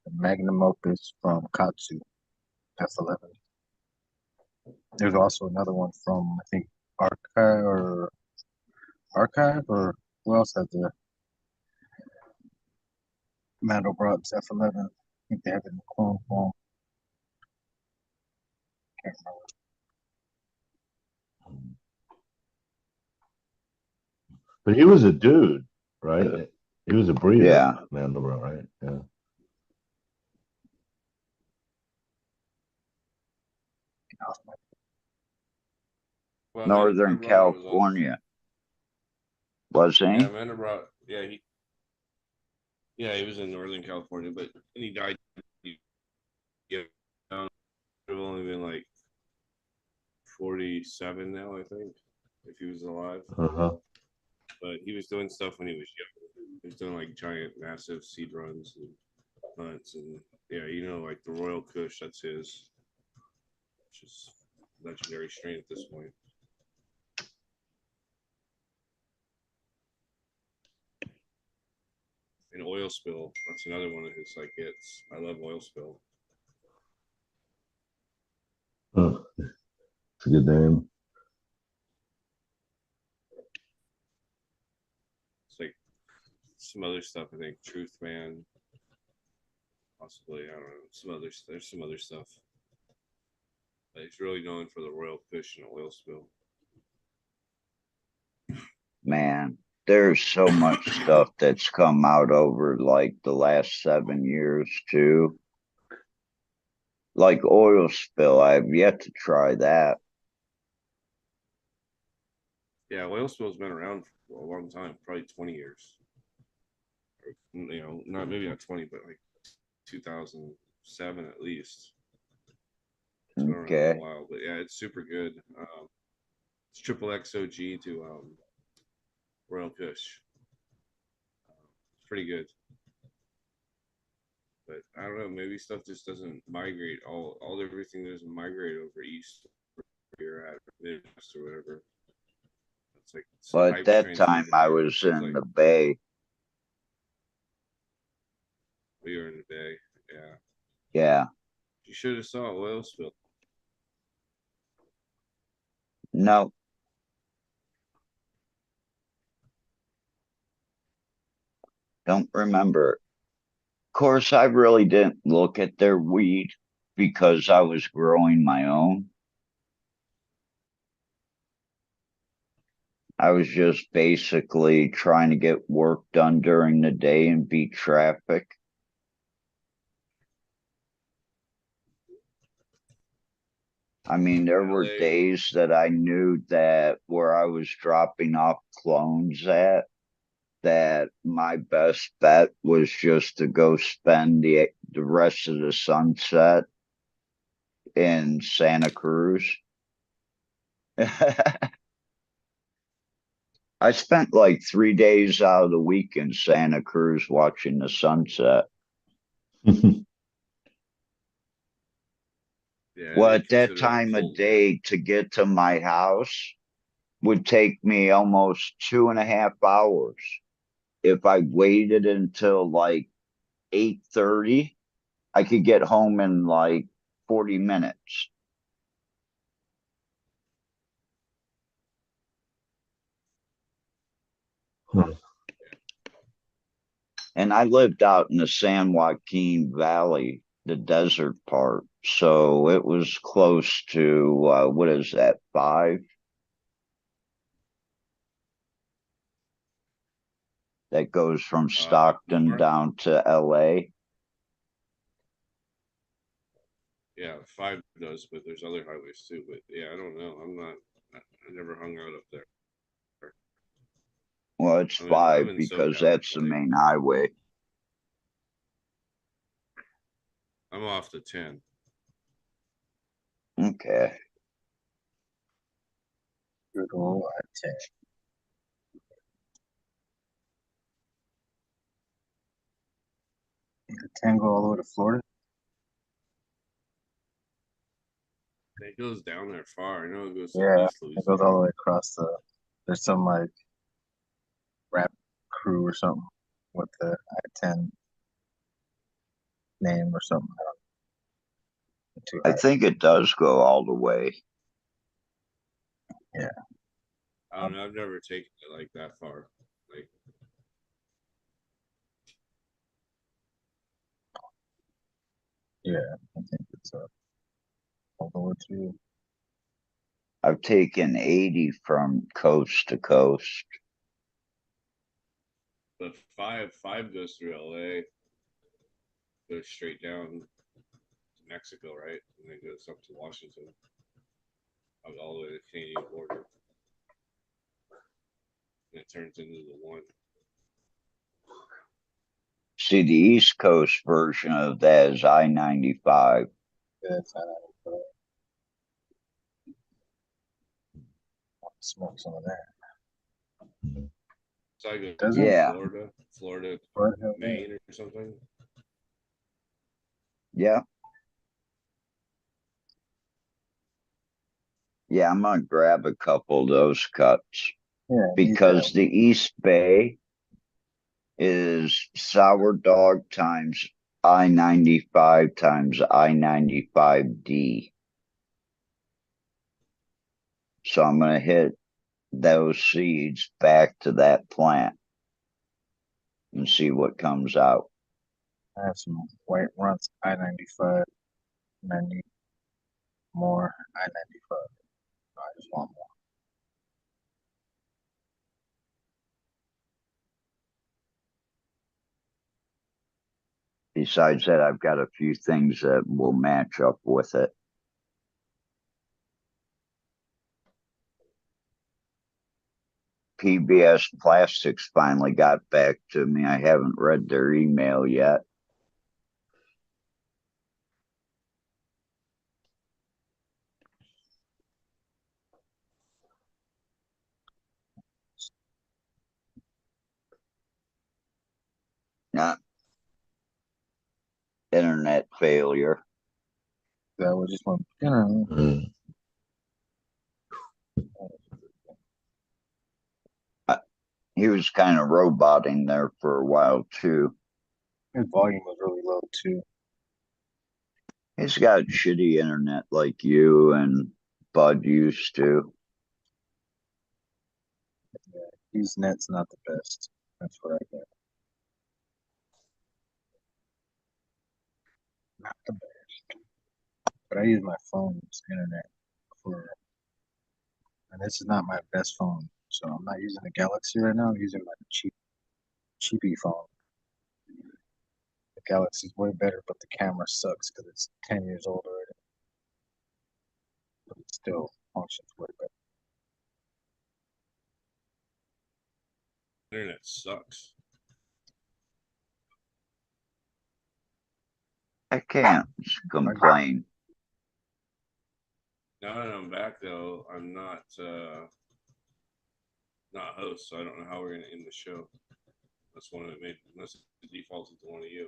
the magnum opus from Katsu F11. There's also another one from I think Archive or who else had the Mandelbrot F11? I think they have it in clone form. Can't remember. But he was a dude, right? He was a breeder, Yeah. Mandelbrot, right? Yeah. Well, Northern Mandelbrot was on. California. Was Yeah, he? Mandelbrot. Yeah, he was in Northern California, but he died. Yeah, it would have only been like 47 now, I think, if he was alive. Uh-huh. But he was doing stuff when he was young. He was doing like giant, massive seed runs and hunts, and yeah, like the Royal Kush, that's his, which is legendary strain at this point. And Oil Spill, that's another one of his like hits. I love Oil Spill. Oh, it's a good name. It's like some other stuff. I think Truth Man, possibly. I don't know. There's some other stuff. But he's really known for the Royal Kush and Oil Spill. Man, there's so much stuff that's come out over like the last 7 years too. Like Oil Spill, I've yet to try that. Yeah, Oil Spill's been around for a long time, probably 20 years. Not maybe not 20, but like 2007 at least. It's been around a Okay. while, but yeah, it's super good. It's triple XOG to Royal Kush. It's pretty good. But I don't know, maybe stuff just doesn't migrate. All everything doesn't migrate over east where you're at, Midwest or whatever. It's like some Well, at hype that strains time over I here. It was seems in like the Bay. we are in the Bay. Yeah. Yeah. You should have saw Oil Spill. No. Don't remember. Of course, I really didn't look at their weed because I was growing my own. I was just basically trying to get work done during the day and beat traffic. I mean, there were LA. days that I knew that where I was dropping off clones at, that my best bet was just to go spend the rest of the sunset in Santa Cruz. I spent like 3 days out of the week in Santa Cruz watching the sunset. Yeah, Well, they at that consider it time of cold there. day to get to my house would take me almost 2.5 hours. If I waited until like 8:30, I could get home in like 40 minutes. And I lived out in the San Joaquin Valley, the desert part. So it was close to, what is that, 5? That goes from Stockton North. down to LA. Yeah, 5 does, but there's other highways too. But yeah, I don't know. I never hung out up there. Well, it's I'm 5 in because SoCal. that's the main highway. I'm off to 10. Okay. Good old I-10. The 10 go all the way to Florida. It goes down there far. I know it goes to Yeah, East it goes all Louisiana. the way across the. There's some like rap crew or something with the I-10 name or something. I don't know. Too I high. think it does go all the way. Yeah. I don't know. I've never taken it like that far. Like, Yeah, I think it's all the way through. I've taken 80 from coast to coast. but five goes through LA, goes straight down to Mexico, right? And then goes up to Washington, all the way to the Canadian border. And it turns into the one. See, the East Coast version of that is I-95. Yeah, it's not smoke some of that. So I go Does through Yeah. Florida, Florida, Maine or something. Yeah. Yeah, I'm gonna grab a couple of those cuts Yeah, because the East Bay is sour dog times I-95 times I-95D. So I'm gonna hit those seeds back to that plant and see what comes out. I have some white runs, I-95, 90 more, I-95. I just want more. Besides that, I've got a few things that will match up with it. PBS Plastics finally got back to me. I haven't read their email yet. Not internet failure. That was just one, you know. Mm. He was kind of roboting there for a while too. His volume was really low too. He's got shitty internet like you and Bud used to. Yeah, his net's not the best. That's what I get. Not the best. But I use my phone's internet for, and this is not my best phone. So I'm not using the Galaxy right now. I'm using my cheapy phone. The Galaxy's way better, but the camera sucks because it's 10 years old already. But it still functions way better. Internet sucks. I can't complain. Now that I'm back though, I'm not host, so I don't know how we're gonna end the show. That's one of it made unless it defaults to one of you.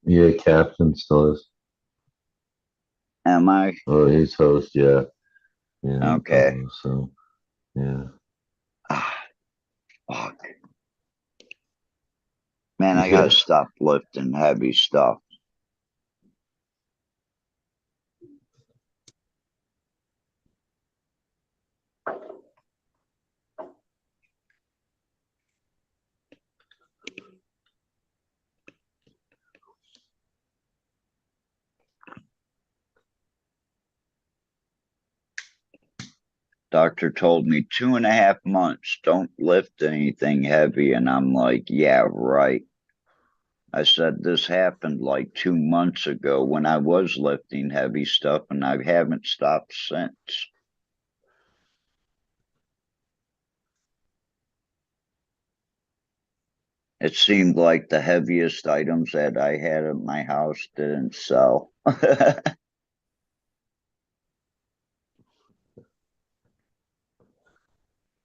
Yeah, Captain still is. Am I? Oh, he's host, yeah. Yeah. Okay. So, yeah. Ah, fuck. Man, I Yeah. gotta stop lifting heavy stuff. Doctor told me 2.5 months, don't lift anything heavy. And I'm like, yeah, right. I said, this happened like 2 months ago when I was lifting heavy stuff, and I haven't stopped since. It seemed like the heaviest items that I had at my house didn't sell.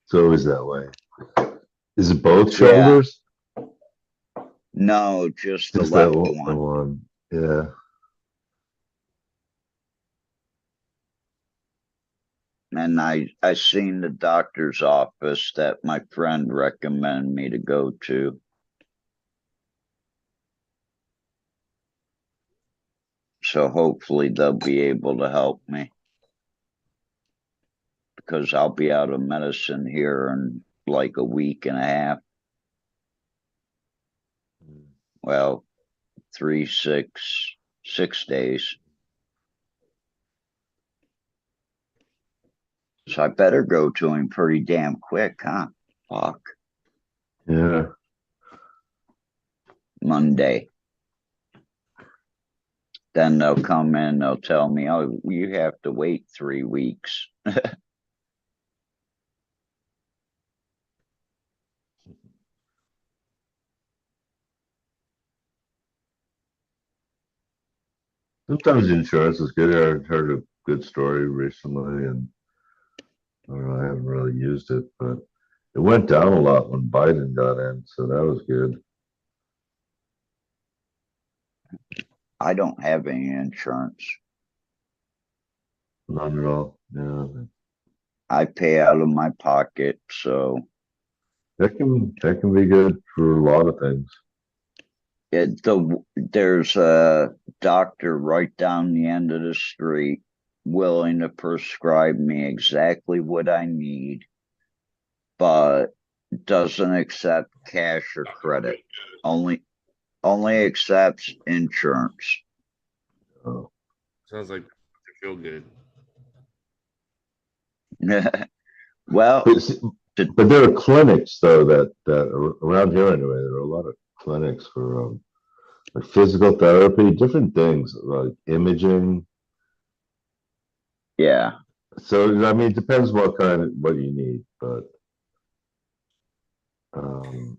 It's always that way. Is it both Yeah. shoulders? No, just the Just that left one. one. Yeah. And I seen the doctor's office that my friend recommended me to go to. So hopefully they'll be able to help me. Because I'll be out of medicine here in like a week and a half. Well, 6 days. So I better go to him pretty damn quick, huh? Fuck. Yeah. Monday. Then they'll come in, they'll tell me, oh, you have to wait 3 weeks. Sometimes insurance is good. I heard a good story recently, and I don't know, I haven't really used it, but it went down a lot when Biden got in, so that was good. I don't have any insurance. None at all. Yeah. I pay out of my pocket, so That can be good for a lot of things. there's a doctor right down the end of the street willing to prescribe me exactly what I need, but doesn't accept cash or credit. Only accepts insurance. Oh. Sounds like you feel good. Well, But there are clinics though that around here anyway. There are a lot of clinics for like physical therapy, different things like imaging. yeah. So I mean, it depends what you need, but um,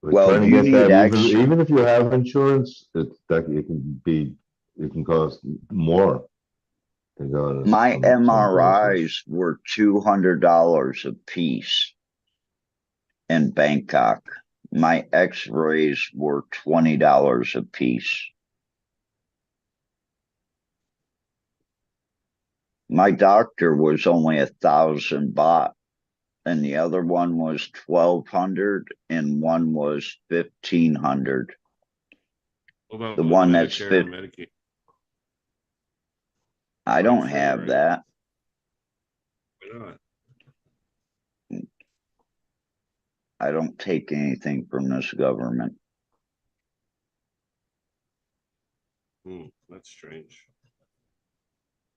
we're Well, trying if to you get need that X, even if you have insurance, it can cost more to go to my some places. MRIs were $200 a piece in Bangkok. My X-rays were $20 a piece. My doctor was only 1,000 baht, and the other one was 1,200, and one was 1,500. What about The one that's Medicare and 50, Medicaid? I Like don't free, have right? that. Why not? I don't take anything from this government. That's strange.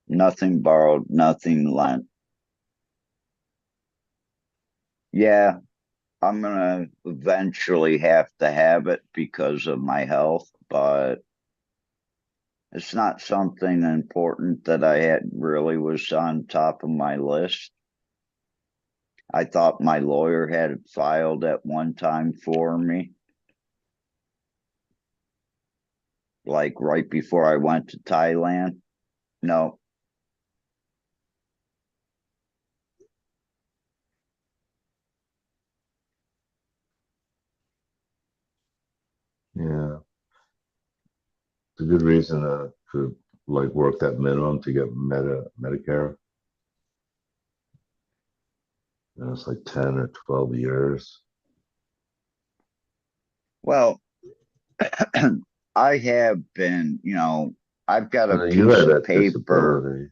Nothing borrowed, nothing lent. Yeah, I'm gonna eventually have to have it because of my health, but it's not something important that I had really was on top of my list. I thought my lawyer had it filed at one time for me, like right before I went to Thailand. No, Yeah, it's a good reason to like work that minimum to get Medicare. You know, it's like 10 or 12 years. well, I have been, I've got a You piece had of that paper. disability.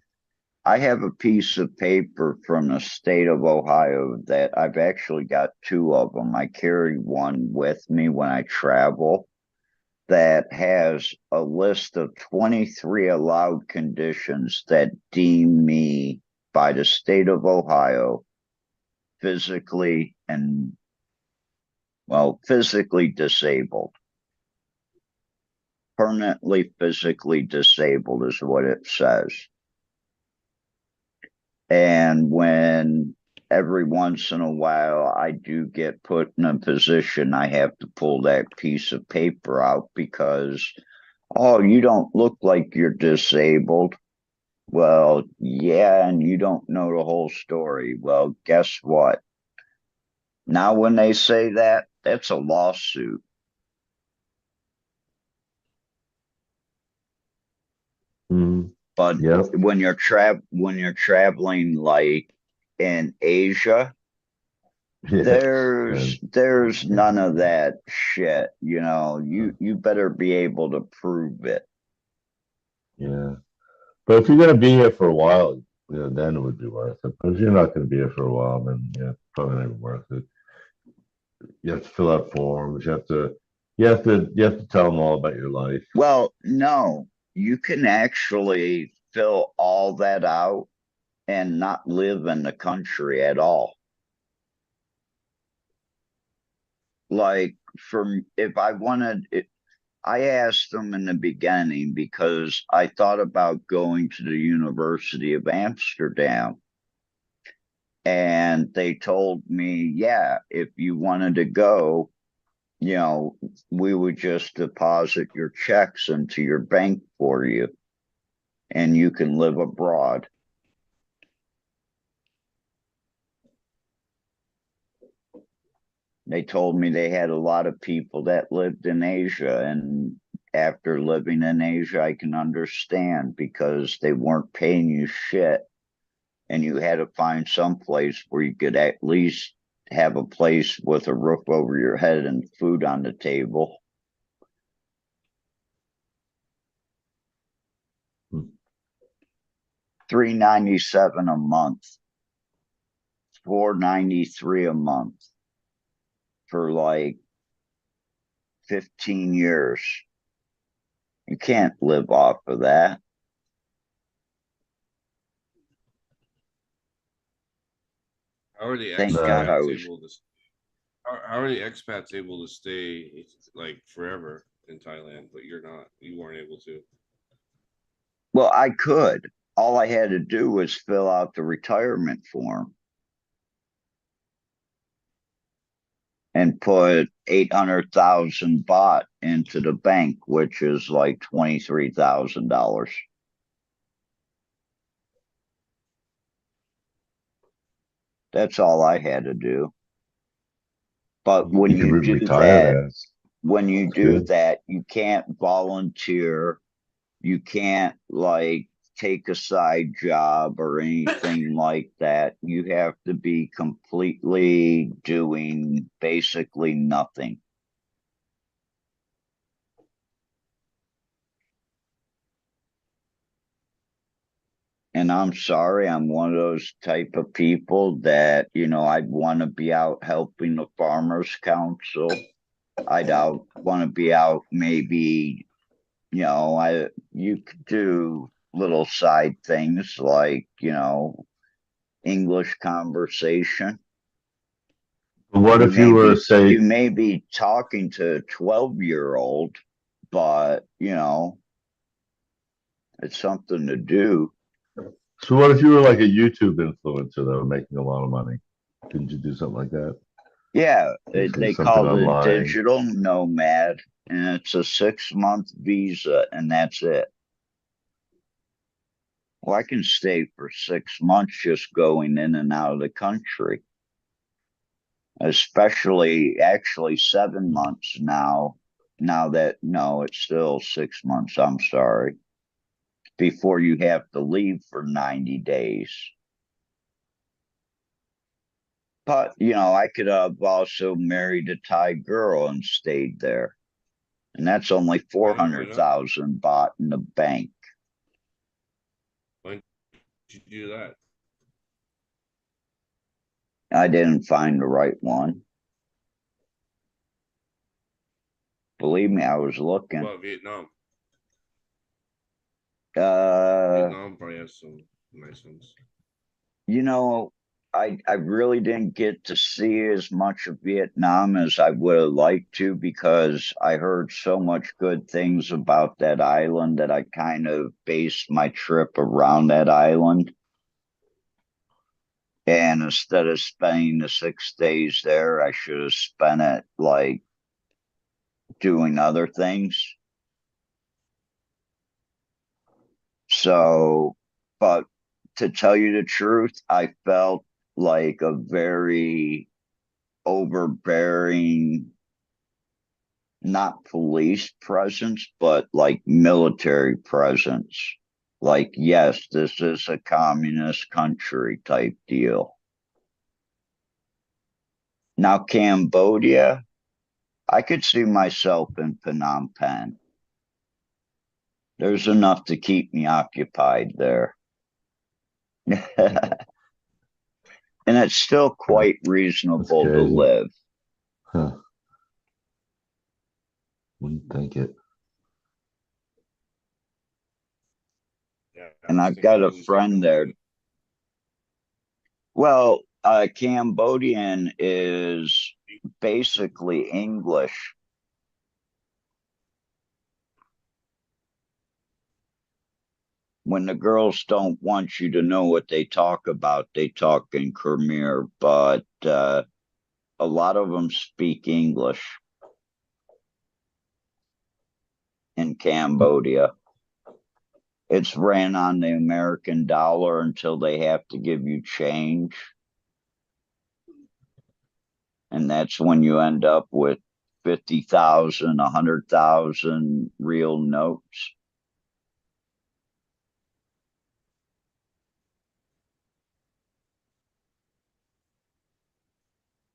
I have a piece of paper from the state of Ohio that I've actually got two of them. I carry one with me when I travel that has a list of 23 allowed conditions that deem me by the state of Ohio physically physically disabled. Permanently physically disabled is what it says. And when every once in a while I do get put in a position I have to pull that piece of paper out because, oh, you don't look like you're disabled. Well, yeah, and you don't know the whole story. Well, guess what? Now, when they say that, that's a lawsuit. Mhm. But Yep. when you're traveling like in Asia, Yeah. there's none of that shit. You know, you better be able to prove it. Yeah. But if you're gonna be here for a while, then it would be worth it. But if you're not gonna be here for a while, then yeah, it's probably not even worth it. You have to fill out forms. You have to tell them all about your life. Well, no, you can actually fill all that out and not live in the country at all. Like from if I wanted it, I asked them in the beginning because I thought about going to the University of Amsterdam. And they told me, yeah, if you wanted to go, we would just deposit your checks into your bank for you and you can live abroad. They told me they had a lot of people that lived in Asia, and after living in Asia, I can understand because they weren't paying you shit, and you had to find some place where you could at least have a place with a roof over your head and food on the table. $397 a month, $493 a month for like 15 years. You can't live off of that. How are the Thank God I expats was. able to? How are the expats able to stay like forever in Thailand, but you're not? You weren't able to. Well, I could. All I had to do was fill out the retirement form and put 800,000 baht into the bank, which is like $23,000. That's all I had to do. But when You could you do retire that, there. when you That's do good. that, you can't volunteer. You can't like take a side job or anything like that. You have to be completely doing basically nothing. And I'm sorry, I'm one of those type of people that, I'd want to be out helping the Farmers Council. I'd want to be out maybe, you could do little side things like, English conversation. But what You if you may were, be say, you may be talking to a 12-year-old, but it's something to do. so what if you were like a YouTube influencer that were making a lot of money? Couldn't you do something like that? Yeah, Basically they something call it a online. digital nomad, and it's a 6-month visa, and that's it. Well, I can stay for 6 months just going in and out of the country, especially actually 7 months now. Now that, no, it's still 6 months. I'm sorry. Before you have to leave for 90 days. But, I could have also married a Thai girl and stayed there. And that's only Why not? 400,000 baht in the bank. Why didn't you do that? I didn't find the right one. Believe me, I was What looking. about Vietnam? Uh, Vietnam probably has some nice ones. I really didn't get to see as much of Vietnam as I would have liked to because I heard so much good things about that island that I kind of based my trip around that island. And instead of spending the 6 days there, I should have spent it like doing other things. So, but to tell you the truth, I felt like a very overbearing, not police presence, but like military presence. Like, yes, this is a communist country type deal. Now, Cambodia, I could see myself in Phnom Penh. There's enough to keep me occupied there. And it's still quite reasonable to crazy. live. Huh. Wouldn't think it. Yeah, And I've got a friend there. Well, Cambodian is basically English. When the girls don't want you to know what they talk about, they talk in Khmer, but a lot of them speak English in Cambodia. It's ran on the American dollar until they have to give you change. And that's when you end up with 50,000, 100,000 real notes.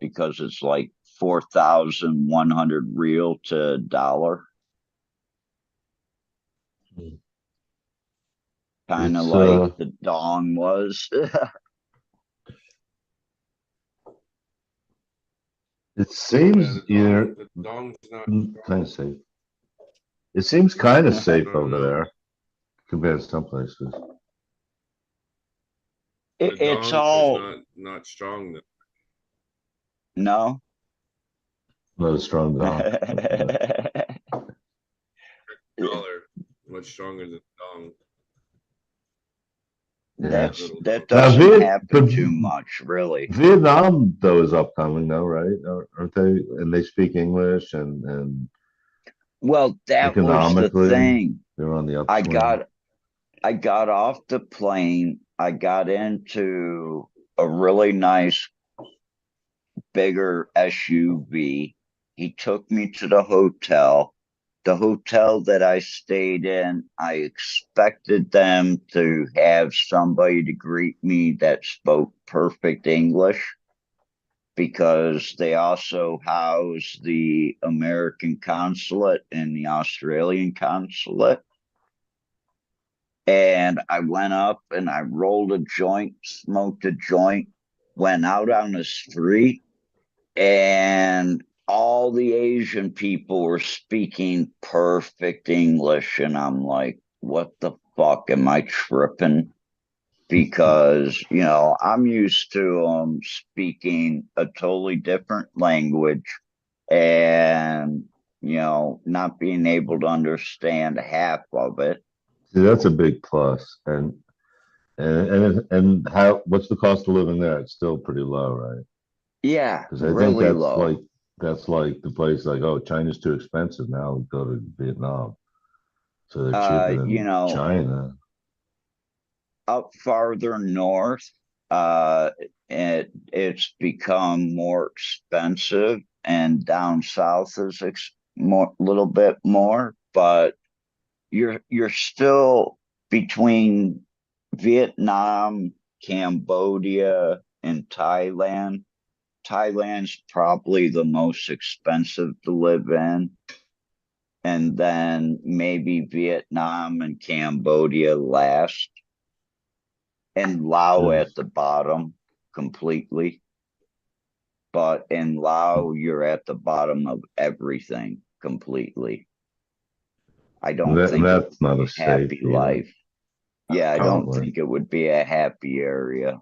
Because it's like 4,100 real to dollar. Kind of It's, like the dong was. It seems you're the dong's not kind of safe. It seems kind of safe I don't over know. there compared to some places. The It's dong all is not strong though. no. Not a strong dong. Dollar much stronger than dong. Yeah. That Now, doesn't happen too much, really. Vietnam though is upcoming though, right? Aren't they? And they speak English and Well, that was the economically thing. they're on the I upswing. got off the plane. I got into a really nice bigger SUV. He took me to the hotel. The hotel that I stayed in, I expected them to have somebody to greet me that spoke perfect English because they also house the American consulate and the Australian consulate. And I went up and I rolled a joint, smoked a joint, went out on the street, and all the Asian people were speaking perfect English. And I'm like, what the fuck? Am I tripping? Because, I'm used to speaking a totally different language and, not being able to understand half of it. See, that's a big plus. And how what's the cost of living there? It's still pretty low, right? Yeah, Because I think really low. that's like the place like, oh, China's too expensive now. Go to Vietnam. So they're cheaper You than know, China. up farther north, it's become more expensive, and down south is more, little bit more, but you're still between Vietnam, Cambodia, and Thailand. Thailand's probably the most expensive to live in. And then maybe Vietnam and Cambodia last, and Laos Yes. at the bottom completely. But in Laos, you're at the bottom of everything completely. I don't And think it that's would not be a a happy safe either, life. Yeah, I don't probably. think it would be a happy area.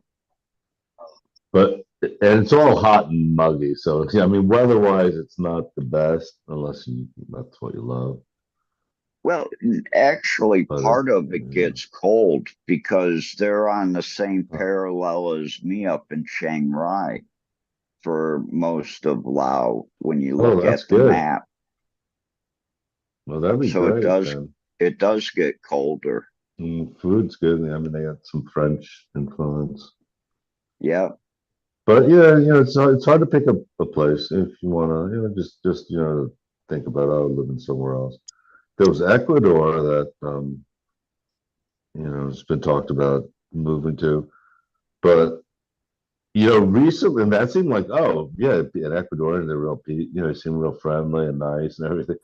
But and it's all hot and muggy. So yeah, I mean, weather-wise, it's not the best unless that's what you love. Well, actually, But part of it yeah. gets cold because they're on the same Huh. parallel as me up in Chiang Rai for most of Laos when you Oh, look that's at the good. map. Well, that'd be So great then. it does get colder. Food's good. I mean, they got some French influence. Yeah. But yeah, it's hard to pick up a place if you want to, just think about living somewhere else. There was Ecuador that has been talked about moving to, but recently, and that seemed like, oh yeah, in Ecuador, they're they seem real friendly and nice and everything.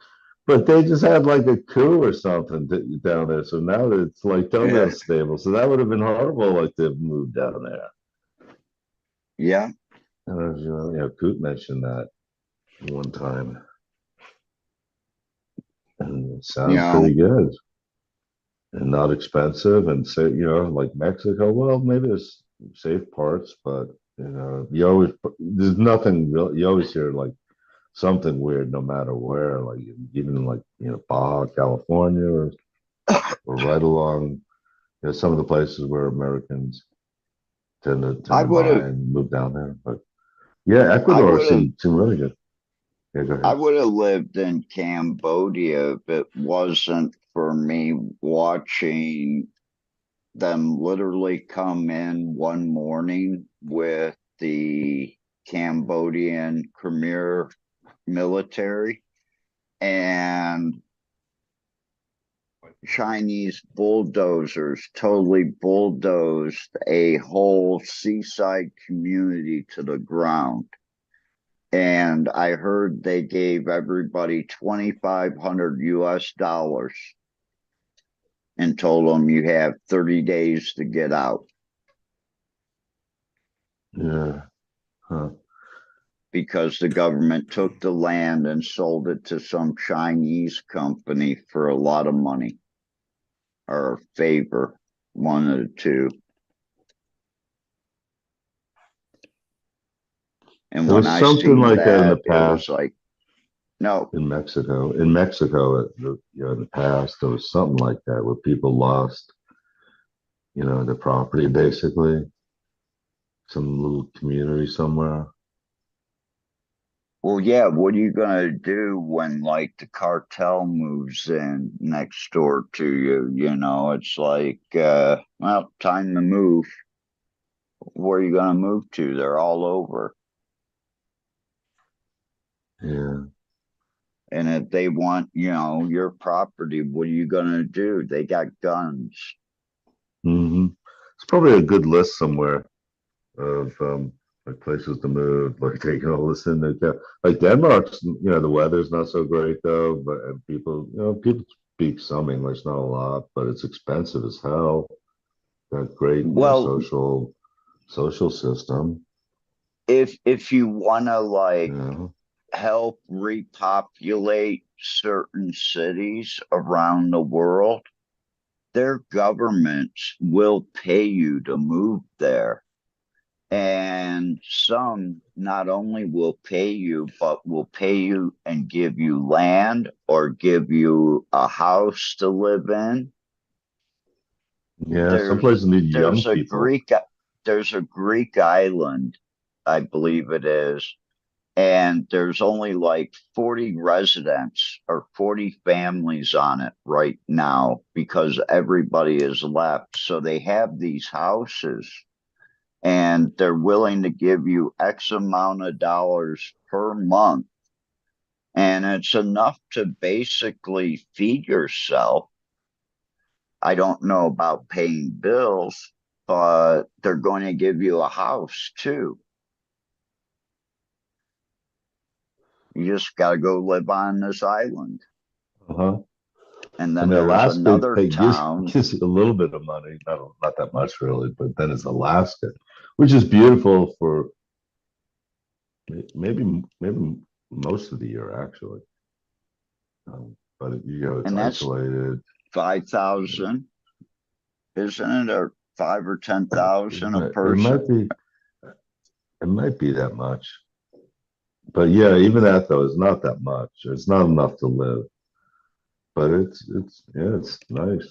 But they just had like a coup or something down there, so now it's like totally Yeah. unstable. So that would have been horrible, like to move down there. Yeah. And Coot mentioned that one time, and it You sounds know, pretty good and not expensive, and say like Mexico. Well, maybe there's safe parts, but you always there's nothing real. You always hear like something weird, no matter where. Like even like Baja California or right along some of the places where Americans tend I to would buy have and move down there. But yeah, I Ecuador would have seemed really good. Yeah, go I ahead. would have lived in Cambodia if it wasn't for me watching them literally come in one morning with the Cambodian Khmer military and Chinese bulldozers totally bulldozed a whole seaside community to the ground. And I heard they gave everybody 2,500 US dollars and told them you have 30 days to get out Yeah. Huh. because the government took the land and sold it to some Chinese company for a lot of money or favor, one of the two. And There when was I something seen like that in the that, it was past like, no, in Mexico. In Mexico, in the past, there was something like that where people lost, the property basically, some little community somewhere. well, yeah, what are you gonna do when like the cartel moves in next door to you? It's like, well, time to move. Where are you gonna move to? They're all over. Yeah. And if they want, your property, what are you gonna do? They got guns. hmm It's probably a good list somewhere of like places to move, like taking all this into account. Like Denmark's, the weather's not so great though, but and people speak some English, not a lot, but it's expensive as hell. Got great, Well, social system. if you wanna You like know, help repopulate certain cities around the world, their governments will pay you to move there. And some not only will pay you, but will pay you and give you land or give you a house to live in. yeah, some There's places need young there's a people. Greek island, I believe it is, and there's only like 40 residents or 40 families on it right now because everybody is left. So they have these houses and they're willing to give you X amount of dollars per month. And it's enough to basically feed yourself. I don't know about paying bills, but they're going to give you a house too. You just got to go live on this island. Uh-huh. And I then mean, there's Alaska another gives town. gives you a little bit of money, not that much really, but then it's Alaska, which is beautiful for maybe most of the year actually. But it's And that's isolated. 5,000, isn't it? Or five or 10,000 a It person. might be that much, but yeah, even that though is not that much. It's not enough to live. but it's nice.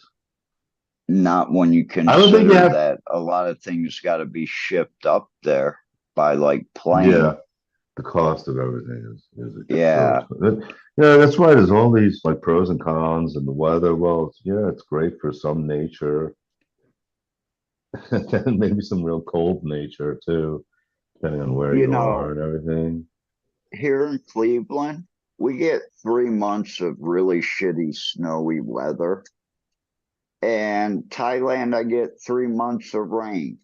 Not when you I don't think you consider have. that a lot of things got to be shipped up there by like plane. Yeah, the cost of everything is Yeah. yeah, that's why there's all these like pros and cons and the weather. Well, yeah, it's great for some nature, and then maybe some real cold nature too, depending on where You you know, are and everything. here in Cleveland, we get 3 months of really shitty snowy weather. And Thailand, I get 3 months of rain.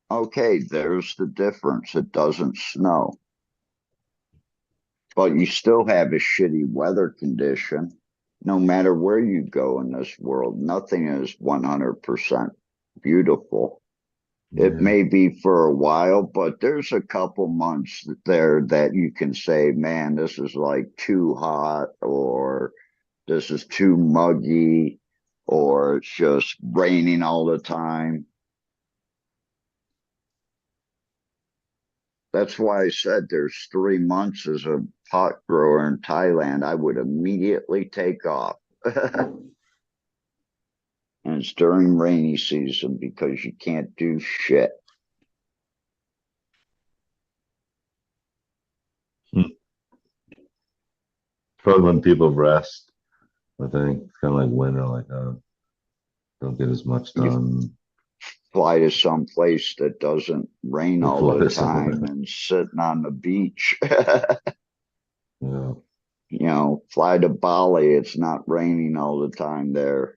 Okay, there's the difference. It doesn't snow, but you still have a shitty weather condition. No matter where you go in this world, nothing is 100% beautiful. It Yeah. may be for a while, but there's a couple months there that you can say, man, this is like too hot, or this is too muggy, or it's just raining all the time. That's why I said there's 3 months as a pot grower in Thailand. I would immediately take off. And it's during rainy season because you can't do shit. Probably when people rest, I think it's kind of like winter, like don't get as much You done. fly to some place that doesn't rain You all fly the somewhere. time and sitting on the beach. Yeah. Fly to Bali. It's not raining all the time there.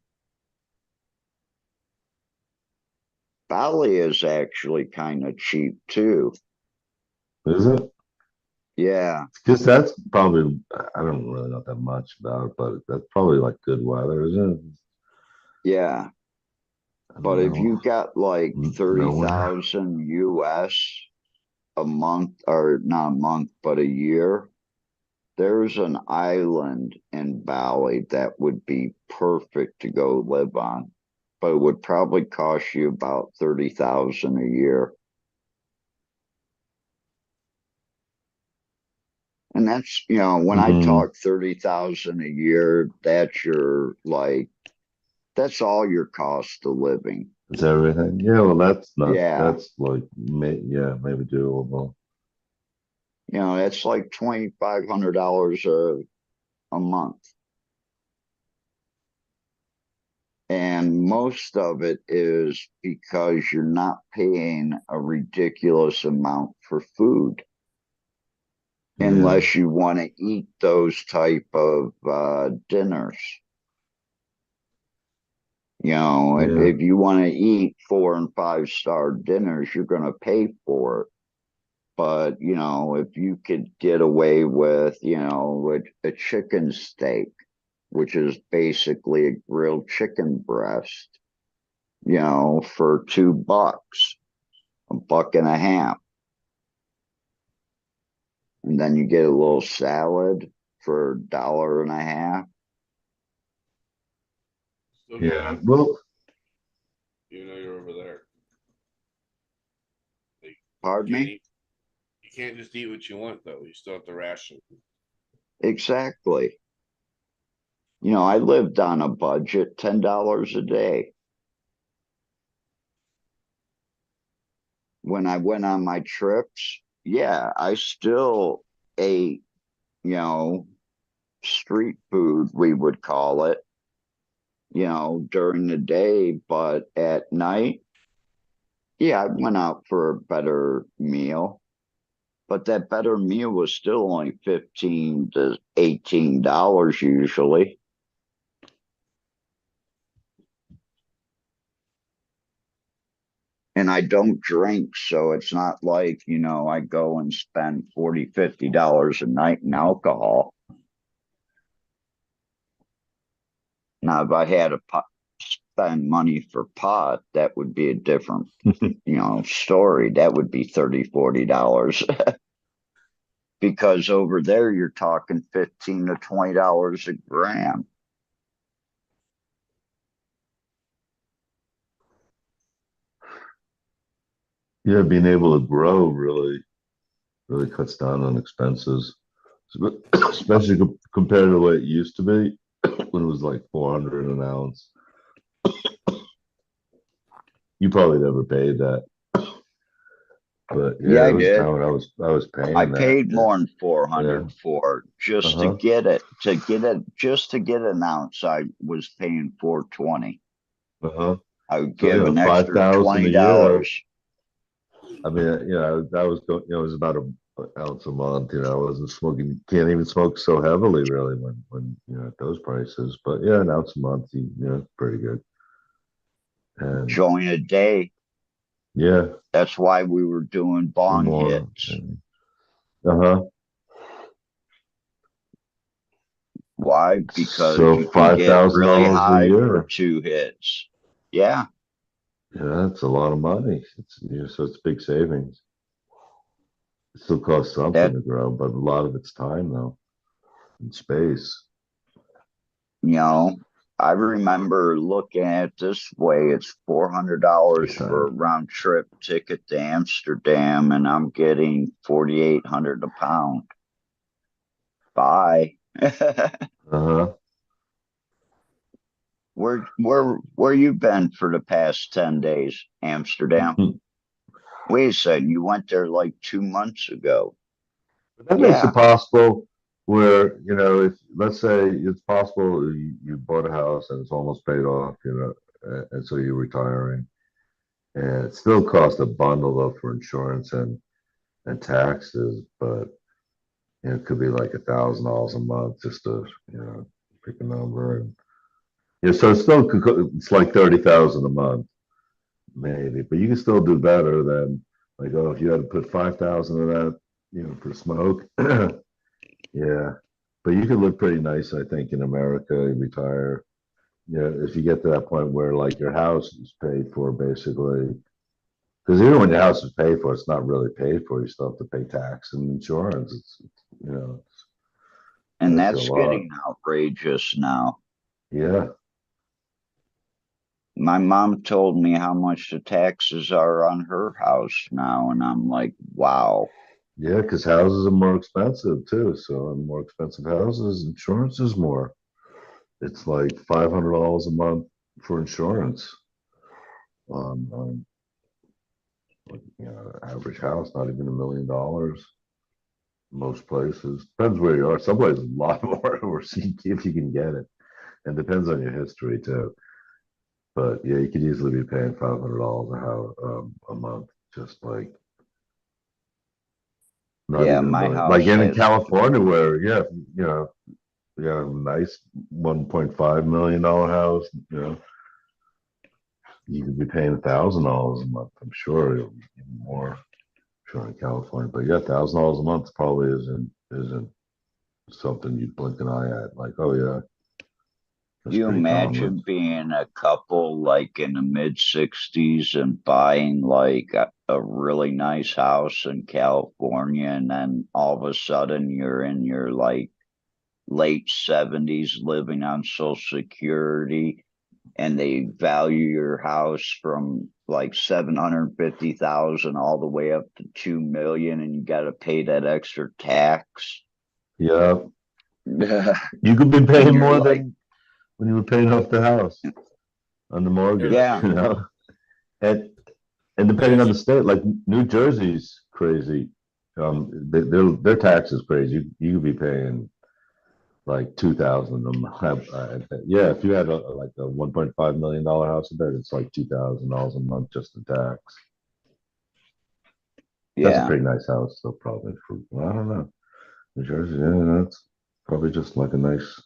Bali is actually kind of cheap too. Is it? Yeah, Because that's probably, I don't really know that much about it, but that's probably like good weather, isn't it? yeah. I But don't if know. you got like Nowhere. 30,000 US a month, or not a month, but a year, there's an island in Bali that would be perfect to go live on, but it would probably cost you about 30,000 a year. And that's, when I Hmm. talk 30,000 a year, that's all your cost of living. It's everything. Yeah, well, that's not, Yeah. that's like, yeah, maybe doable. That's like $2,500 a month. And most of it is because you're not paying a ridiculous amount for food Yeah, unless you want to eat those type of dinners. yeah, If you want to eat 4 and 5 star dinners, you're going to pay for it. But, if you could get away with, with a chicken steak, which is basically a grilled chicken breast, for $2, $1.50. And then you get a little salad for $1.50. Still yeah. good, Well, even though you're over there. Like, Pardon you can't me? eat, you can't just eat what you want though. You still have to ration. Exactly. I lived on a budget, $10 a day. When I went on my trips, yeah, I still ate, you know, street food, we would call it, during the day, but at night, yeah, I went out for a better meal, but that better meal was still only $15 to $18 usually. And I don't drink, so it's not like, I go and spend $40, $50 a night in alcohol. Now, if I had to spend money for pot, that would be a different, story. That would be $30, $40. Because over there, you're talking $15 to $20 a gram. yeah, being able to grow really cuts down on expenses, especially compared to what it used to be. when it was like 400 an ounce. You probably never paid that, but Yeah, yeah, I it was did. time I was I paying that. paid more than Yeah. 400 for it just to Uh-huh. get it. Just to get an ounce, I was paying 420. Uh-huh. I would So, give an extra 5,000 a year. $20. I mean, that was going, it was about a ounce a month. I wasn't smoking, can't even smoke so heavily really when at those prices. But yeah, an ounce a month, pretty good. And Join a day. yeah, That's why we were doing or bong more. hits. Uh-huh. Why? Because So you can five get thousand really dollars a high for year. 2 hits. Yeah. Yeah, that's a lot of money. So it's big savings. It still costs something That, to grow, but a lot of it's time though, and space. you know, I remember looking at it this way. It's $400 Big for time. a round trip ticket to Amsterdam, and I'm getting 4,800 a pound. Bye. Uh-huh. Where you been for the past 10 days? Amsterdam. Wait a second, you went there like 2 months ago. But that makes Yeah, it possible where, if let's say it's possible you bought a house and it's almost paid off, and so you're retiring, and it still costs a bundle though for insurance and taxes, but it could be like $1,000 a month just to, pick a number. And so it's still it's like 30,000 a month, maybe, but you can still do better than like, oh, if you had to put 5,000 of that, for smoke. Yeah, but you could look pretty nice, I think, in America, retire. Yeah, if you get to that point where like your house is paid for, basically, because even when your house is paid for, it's not really paid for. You still have to pay tax and insurance. It's and adds to a that's lot. getting outrageous now. Yeah, My mom told me how much the taxes are on her house now, and I'm like, wow. yeah, because houses are more expensive too. So on more expensive houses, insurance is more. It's like $500 a month for insurance on average house, not even $1 million. Most places depends where you are. Some places a lot more, or see if you can get it, and depends on your history too. But yeah, you could easily be paying $500 a month, just like not Yeah, even a my million. Like house in has California, where a nice $1.5 million house, you could be paying $1,000 a month. I'm sure even more. Sure in California, but yeah, $1,000 a month probably isn't something you'd blink an eye at. Like, oh yeah, that's you pretty common. imagine being a couple like in the mid 60s and buying like a really nice house in California, and then all of a sudden you're in your like late 70s living on Social Security, and they value your house from like 750,000 all the way up to 2 million, and you got to pay that extra tax. Yeah, And you could be paying you're more like, than when you were paying off the house on the mortgage, yeah, and depending on the state, like New Jersey's crazy. Their tax is crazy. You could be paying like 2,000 a month. Yeah, if you had like a $1.5 million house, I bet it's like $2,000 a month just in tax. That's a yeah, pretty nice house, though, probably. Well, I don't know. New Jersey, yeah, that's probably just like a nice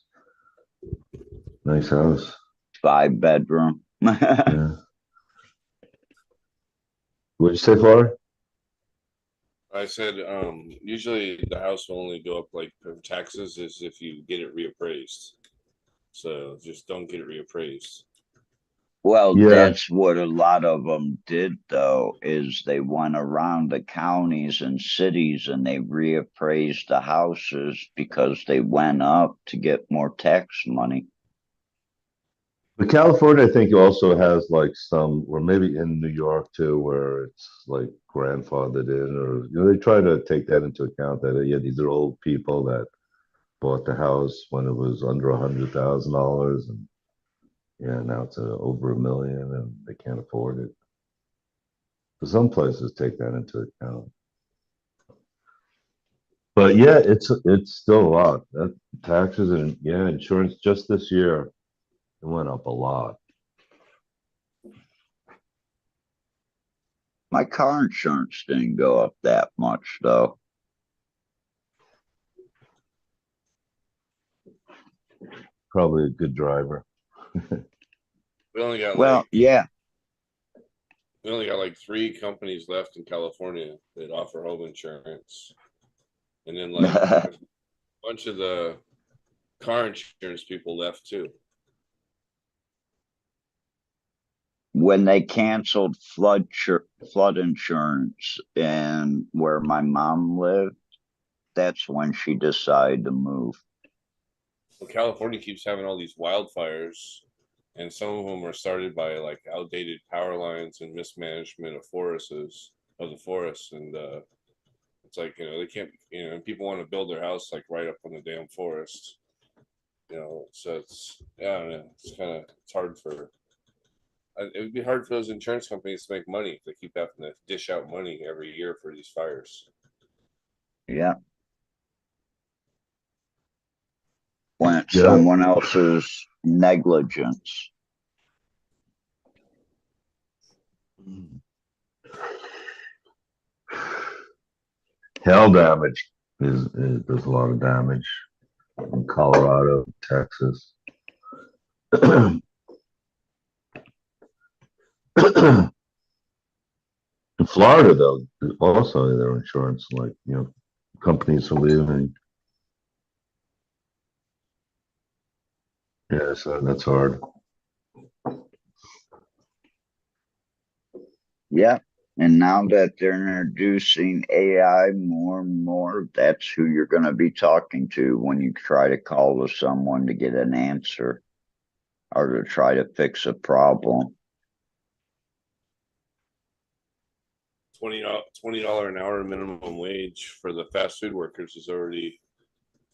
house. 5 bedroom. Yeah. What'd you say, Florida? I said, usually the house will only go up like for taxes is if you get it reappraised. So just don't get it reappraised. Well, Yeah, that's what a lot of them did, though, is they went around the counties and cities and they reappraised the houses because they went up to get more tax money. but California, I think, also has like some, or maybe in New York too, where it's like grandfathered in, or they try to take that into account that yeah, these are old people that bought the house when it was under $100,000, and yeah, now it's over $1 million, and they can't afford it. So some places take that into account. But yeah, it's still a lot. That taxes and yeah, insurance just this year, it went up a lot. My car insurance didn't go up that much though. Probably a good driver. We only got Well, like yeah, we only got like 3 companies left in California that offer home insurance, and then like a bunch of the car insurance people left too. when they canceled flood insurance and where my mom lived, that's when she decided to move. Well, California keeps having all these wildfires, and some of them are started by like outdated power lines and mismanagement of the forests, and it's like they can't and people want to build their house like right up on the damn forest, so it's yeah, I don't know, it's hard for it would be hard for those insurance companies to make money if they keep having to dish out money every year for these fires. Yeah. When it's Yeah. someone else's negligence. Hail damage there's a lot of damage in Colorado, Texas. In Florida, though, also their insurance, like companies are leaving. Yeah, so that's hard. Yeah. And now that they're introducing AI more and more, that's who you're going to be talking to when you try to call to someone to get an answer or to try to fix a problem. $20 an hour minimum wage for the fast food workers is already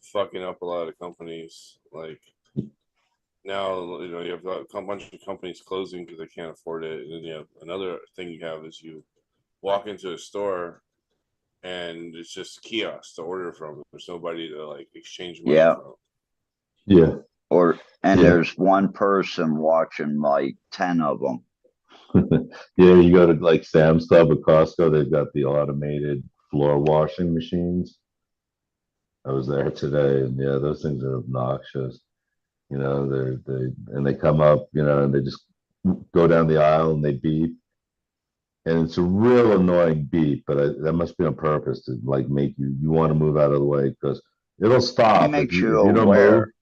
fucking up a lot of companies. Like now, you have a bunch of companies closing because they can't afford it, and then you have another thing you have is you walk into a store and it's just kiosks to order from. There's nobody to like exchange money Yeah. from. Yeah. And Yeah. there's one person watching like 10 of them. Yeah, you go to like Sam's Club or Costco, they've got the automated floor washing machines. I was there today, and yeah, those things are obnoxious. They come up, and they just go down the aisle and they beep, and it's a real annoying beep, but that must be on purpose to like make you want to move out of the way because it'll It stop makes if you you don't move. aware.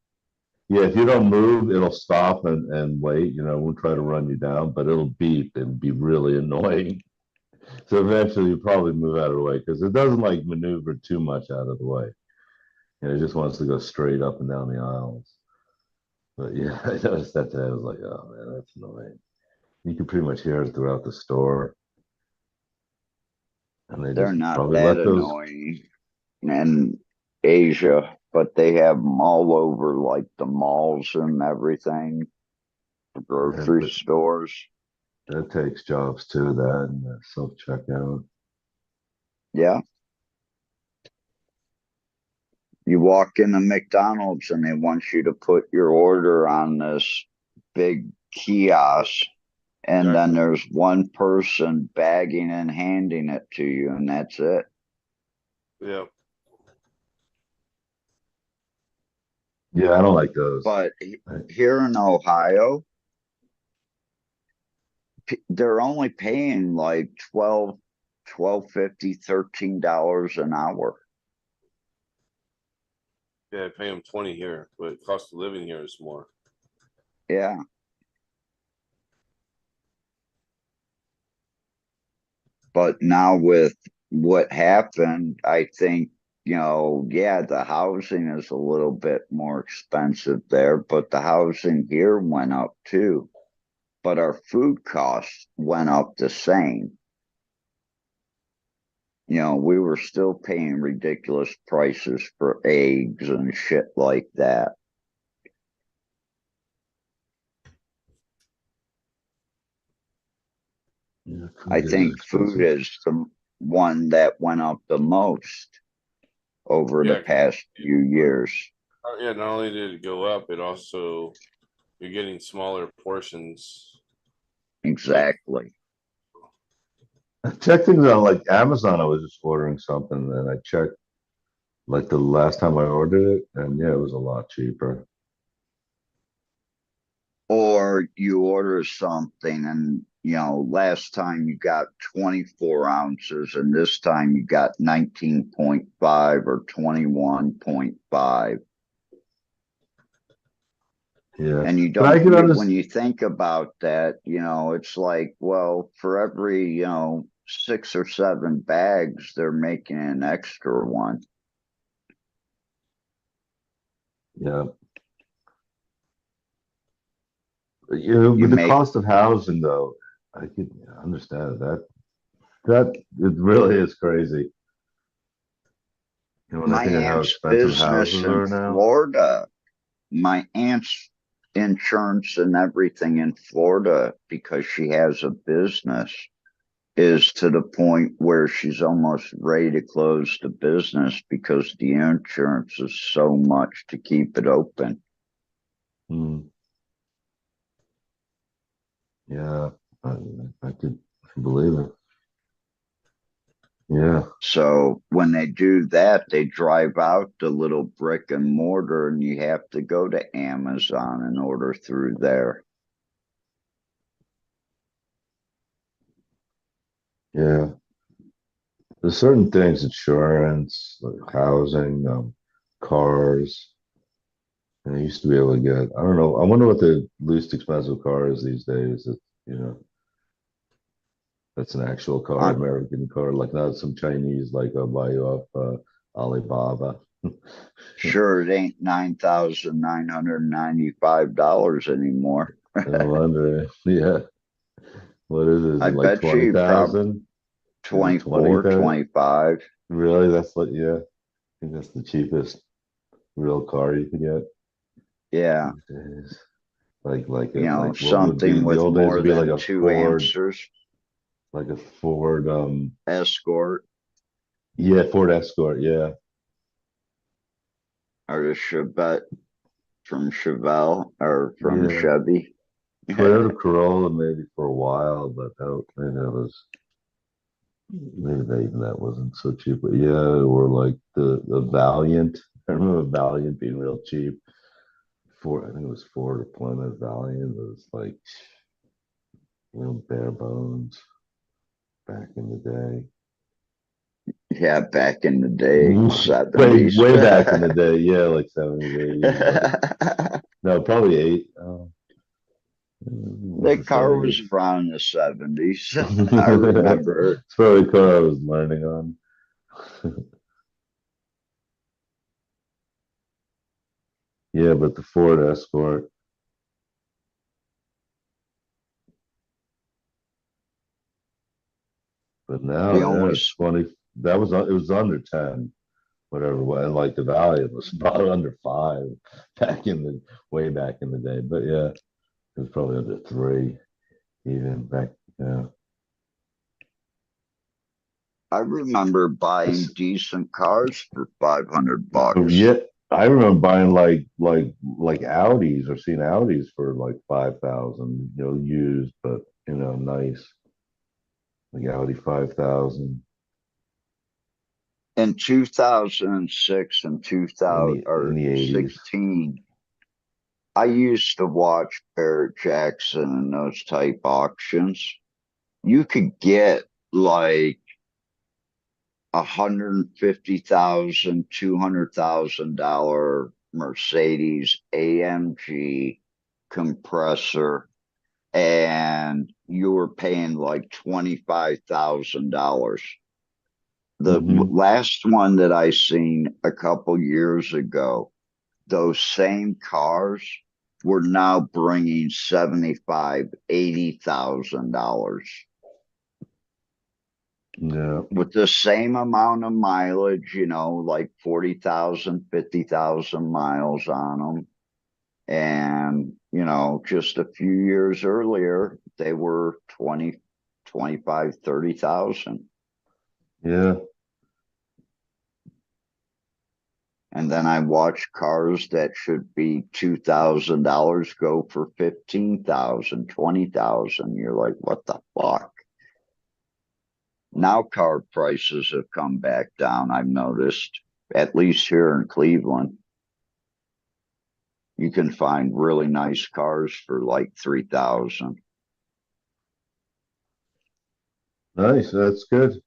Yeah, if you don't move, it'll stop and wait. Won't try to run you down, but it'll beep and be really annoying. So eventually, you probably move out of the way because it doesn't like maneuver too much out of the way. It just wants to go straight up and down the aisles. But yeah, I noticed that today. I was like, oh man, that's annoying. You can pretty much hear it throughout the store. And they They're just not probably that let those. annoying in Asia, but they have them all over like the malls and everything, the grocery But stores. that takes jobs too, that and self checkout. Yeah. You walk into McDonald's and they want you to put your order on this big kiosk, and then there's one person bagging and handing it to you, and that's it. Yeah. Yeah, I don't like those. But here in Ohio, they're only paying like $12.50, $13 an hour. Yeah, I pay them 20 here, but cost of living here is more. Yeah. But now with what happened, I think, yeah, the housing is a little bit more expensive there, but the housing here went up too. But our food costs went up the same. we were still paying ridiculous prices for eggs and shit like that. Yeah, I food is think food expensive. is the one that went up the most over the Yeah, past few years. yeah. Not only did it go up, it also you're getting smaller portions. Like Exactly. I checked things on like Amazon. I was just ordering something, and I checked like the last time I ordered it, and yeah, it was a lot cheaper. Or you order something and, last time you got 24 ounces and this time you got 19.5 or 21.5. Yeah, And you but I don't, can when understand. you think about that, it's like, well, for every, 6 or 7 bags, they're making an extra one. Yeah, You with the make cost of housing, though, I could understand that. That it really is crazy. When I my think of how aunt's expensive business houses in are now. Florida, my aunt's insurance and everything in Florida, because she has a business, is to the point where she's almost ready to close the business because the insurance is so much to keep it open. Hmm. Yeah, I, I could believe it. Yeah, So when they do that, they drive out the little brick and mortar and you have to go to Amazon and order through there. yeah. There's certain things, insurance, like housing, cars. And I used to be able to get, I don't know, I wonder what the least expensive car is these days. That, you know, that's an actual car, Uh, American car, like not some Chinese, like I'll buy you off Alibaba. sure, it ain't $9,995 anymore. No wonder. Yeah. What is it? Is I it like bet you probably 20,000? Is it 24, 20,000? 25. Really? That's like, yeah, I think that's the cheapest real car you can get Yeah, these days. Like what would be something the with old days more would be like than a two Ford, answers. like a Ford, Escort yeah, Ford Escort, yeah. or the Chevette from Chevelle or from Yeah. Chevy. Toyota Corolla maybe for a while, but that maybe that was maybe that wasn't so cheap. But yeah, or like the Valiant. I remember Valiant being real cheap. Ford, I think it was Ford or Plymouth Valiant. It was like real bare bones back in the day. Yeah, back in the day, Way 70s. way back in the day, yeah, like 70s, 80s, maybe. No, probably eight. Was The the car was 70s. around the 70s. I remember. It's probably the car I was learning on. Yeah, but the Ford Escort. But The now, yeah, only it's funny. That was it was under 10, whatever. And like the Valiant was about under five back in the way back in the day. But yeah, it was probably under three even back. Yeah. I remember buying It's- decent cars for $500. yeah, I remember buying like Audis or seeing Audis for like 5,000, used, but nice. Like Audi 5,000 In 2006 and in 2000 in or the 80s. 16, I used to watch Barrett Jackson and those type auctions. You could get like 150,000, $200,000 Mercedes AMG compressor, and you were paying like $25,000. The Hmm. last one that I seen a couple years ago, those same cars were now bringing 75, $80,000. Yeah. with the same amount of mileage, like 40,000, 50,000 miles on them. And, just a few years earlier, they were 20, 25, 30,000. Yeah. And then I watch cars that should be $2,000 go for 15,000, 20,000. You're like, what the fuck? Now car prices have come back down, I've noticed, at least here in Cleveland. You can find really nice cars for like 3,000. Nice. That's good.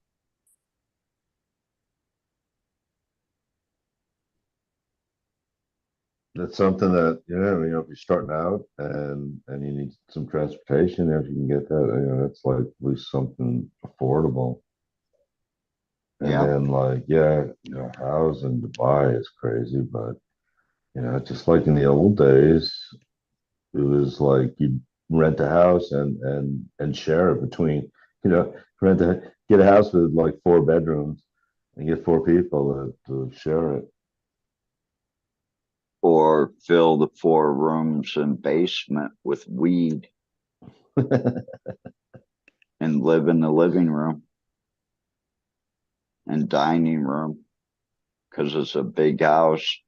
That's something that, if you're starting out and you need some transportation, if you can get that, that's like at least something affordable. And Yeah. then like, yeah, housing Dubai is crazy, but just like in the old days, it was like you rent a house and share it between, get a house with like 4 bedrooms and get 4 people to share it. Or fill the 4 rooms and basement with weed and live in the living room and dining room because it's a big house.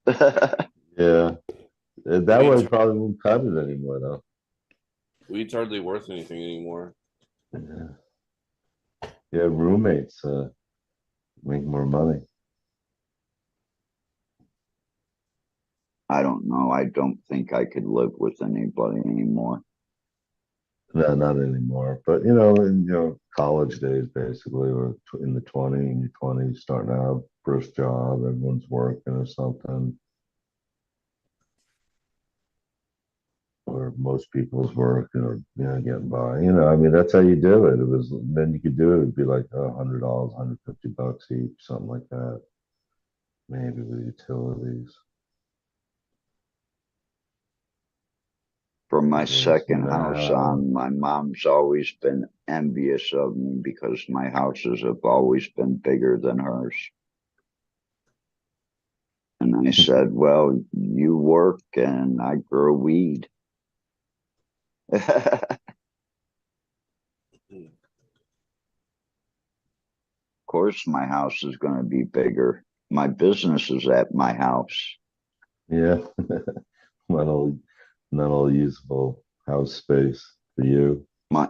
Yeah. That way Weed's, probably won't cut it anymore though. weed's hardly worth anything anymore. Yeah. Yeah, roommates make more money. I don't know. I don't think I could live with anybody anymore. No, not anymore. But in college days, basically, or in the 20s, starting out, first job, everyone's working or something, or most people's working or getting by. I mean, that's how you do it. It was then you could do it. It'd be like $100, $150 each, something like that. Maybe with utilities. From my Yes, second house now. on, my mom's always been envious of me because my houses have always been bigger than hers. And I said, well, you work and I grow weed. Of course, my house is going to be bigger. My business is at my house. Yeah. not all not all usable house space for you. My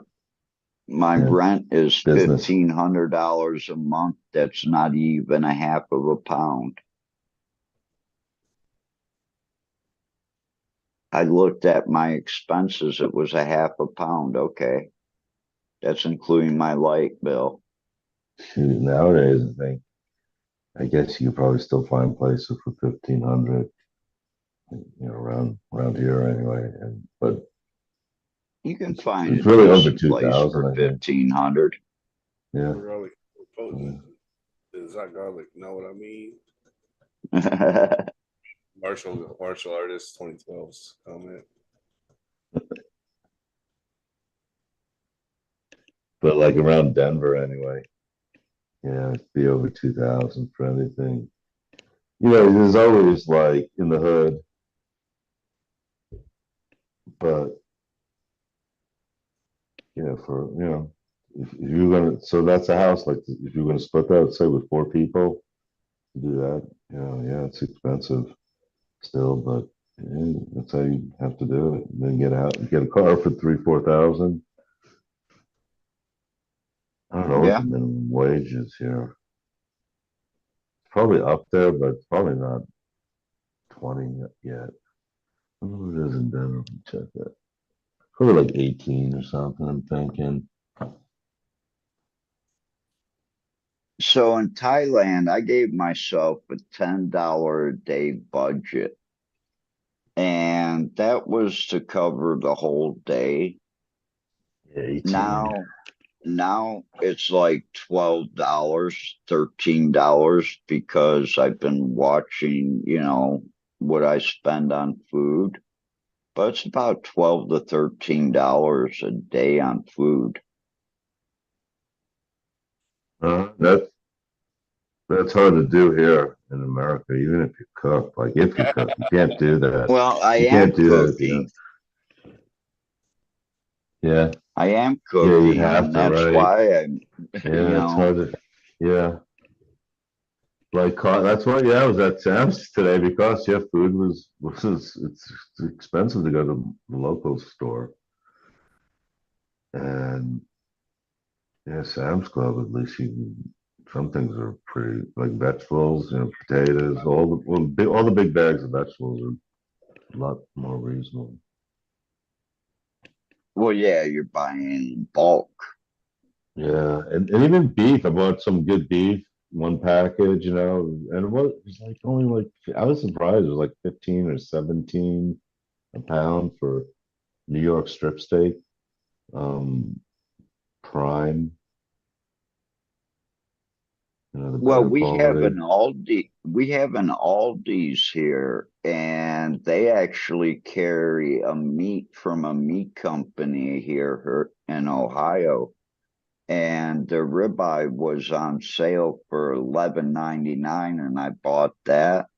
my Yeah. rent is Business. $1,500 a month. That's not even a half of a pound. I looked at my expenses. It was a half a pound. Okay. That's including my light bill. Shoot, nowadays, I guess you could probably still find places for 1,500, around here anyway. But You can it's, find a it's really over decent place 2,000, for I think. 1,500. Yeah. Garlic potent. Is that garlic? Know what I mean? Martial artist 2012's comment. But like around Denver anyway. Yeah, it'd be over 2,000 for anything. There's always like in the hood, but for if you're gonna, so that's a house like if you're gonna split that, say with 4 people, do that. Yeah, it's expensive still, but that's how you have to do it. And then get a car for 3, 4 thousand. I don't know what Yeah. the minimum wage is here. It's probably up there, but it's probably not 20 yet. I don't know what it is in Denver. Let me check that. Probably like 18 or something, I'm thinking. So in Thailand, I gave myself a $10 a day budget, and that was to cover the whole day. Yeah, 18. Now it's like $12, $13 because I've been watching, what I spend on food. But it's about $12 to $13 a day on food. That's hard to do here in America, even if you cook. Like if you cook, you can't do that. Well, I You am can't do that if you cooking. don't. Yeah, I am yeah, you'd cooking, have and to, that's right? why I'm, you Yeah, it's know, hard to. Yeah, like that's why. Yeah, I was at Sam's today because yeah, food was it's expensive to go to the local store, and yeah, Sam's Club at least some things are pretty like vegetables, potatoes, all the big bags of vegetables are a lot more reasonable. well, yeah, you're buying in bulk. Yeah, and even beef. I bought some good beef, one package, and it was like only like I was surprised. It was like 15 or 17 a pound for New York strip steak, um, prime, the Well, better quality. We have an Aldi's here, and they actually carry a meat from a meat company here in Ohio. And the ribeye was on sale for 11.99, and I bought that.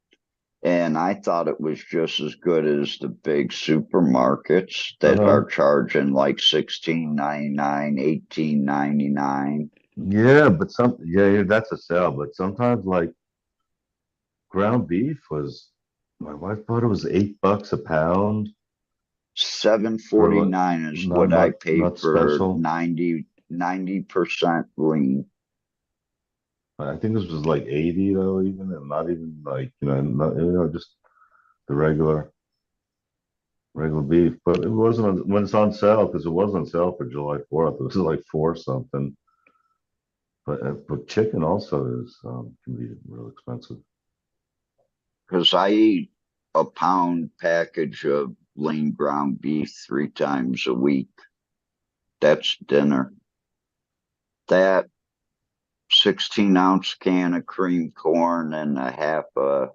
And I thought it was just as good as the big supermarkets that Uh-huh. are charging like 16.99, 18.99. Yeah, that's a sell. But sometimes like ground beef was, my wife thought it was $8 a pound Seven for forty like nine is not what I not paid not for special. 90% lean. I think this was like 80 though, even and not even like just the regular beef. But it wasn't when it's on sale because it was on sale for July 4th. It was like four something. But chicken also is can be real expensive. Because I eat a pound package of lean ground beef 3 times a week. That's dinner. That 16-ounce can of cream corn and a half a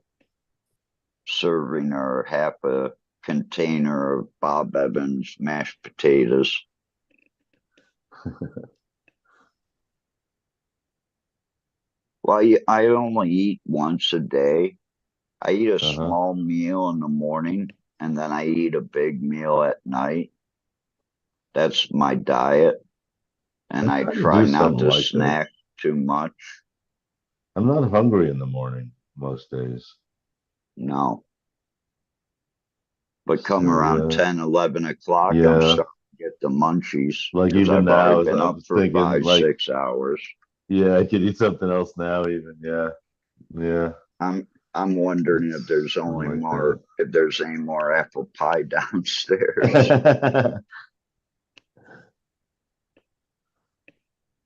serving or half a container of Bob Evans mashed potatoes. Well, I only eat once a day. I eat a Uh-huh. small meal in the morning and then I eat a big meal at night. That's my diet. I And I try to try do not something to like that. snack too much. I'm not hungry in the morning most days. No. But come So around yeah, 10, 11 o'clock, I'm yeah. starting to get the munchies Like because even I've already now, been I'm up just for thinking five, like, 6 hours. yeah, I could eat something else now. Even yeah. I'm wondering I'm like that. if there's any more apple pie downstairs.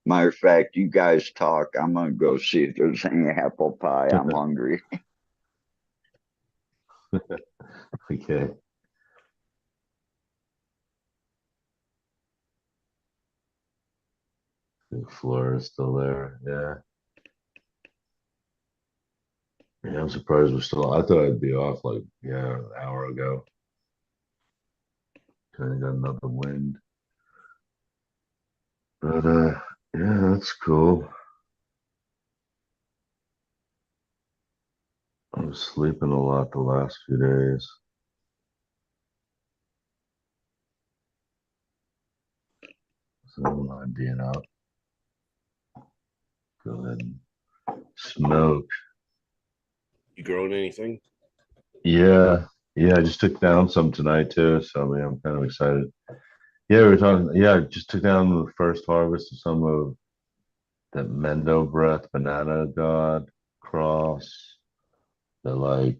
Matter of fact, you guys talk. I'm gonna go see if there's any apple pie. I'm hungry. Okay. The floor is still there. Yeah. Yeah, I'm surprised we're still. I thought I'd be off like an hour ago. Kind of got another wind, but yeah, that's cool. I was sleeping a lot the last few days, so I don't mind being out. Go ahead and smoke. You growing anything? Yeah, yeah. I just took down some tonight too, so yeah, I'm kind of excited. Yeah, we were talking. Yeah, I just took down the first harvest of some of that Mendo Breath Banana God cross that like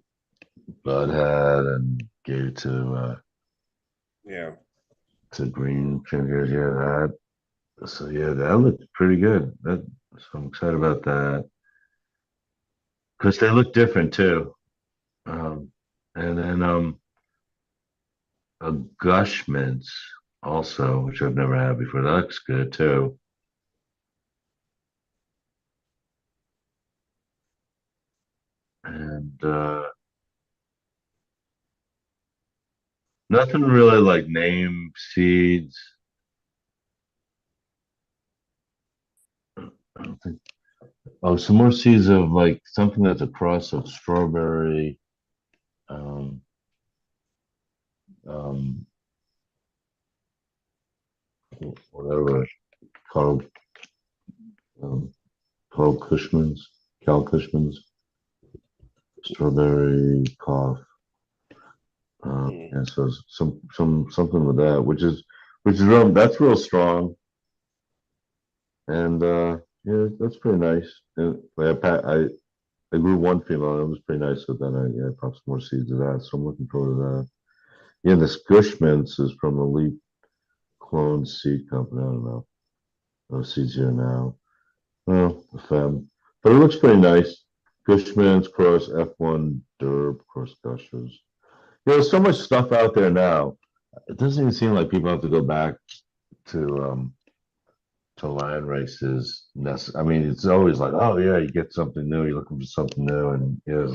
Bud had and gave Yeah. to Green Fingers. Yeah, that. So yeah, that looked pretty good. So I'm excited about that because they look different too. Um, and then a Gushmints also, which I've never had before. That looks good too. And nothing really like name seeds. I don't think. Oh, some more seeds of like something that's a cross of strawberry, um, um, whatever, Carl, um, Carl Cushman's, Cal Cushman's strawberry cough. Yeah, so something with that, which is real. That's real strong, and yeah, that's pretty nice. And I grew one female, and it was pretty nice. So then I popped some more seeds of that. So I'm looking forward to that. Yeah, this Gushmints is from Elite Clone Seed Company. I don't know. Those seeds here now. Well, the fem. But it looks pretty nice. Gushman's cross F1 Derb cross Gushers. There's so much stuff out there now. It doesn't even seem like people have to go back to land races. I mean, it's always like, oh yeah, you get something new, you're looking for something new, and yeah,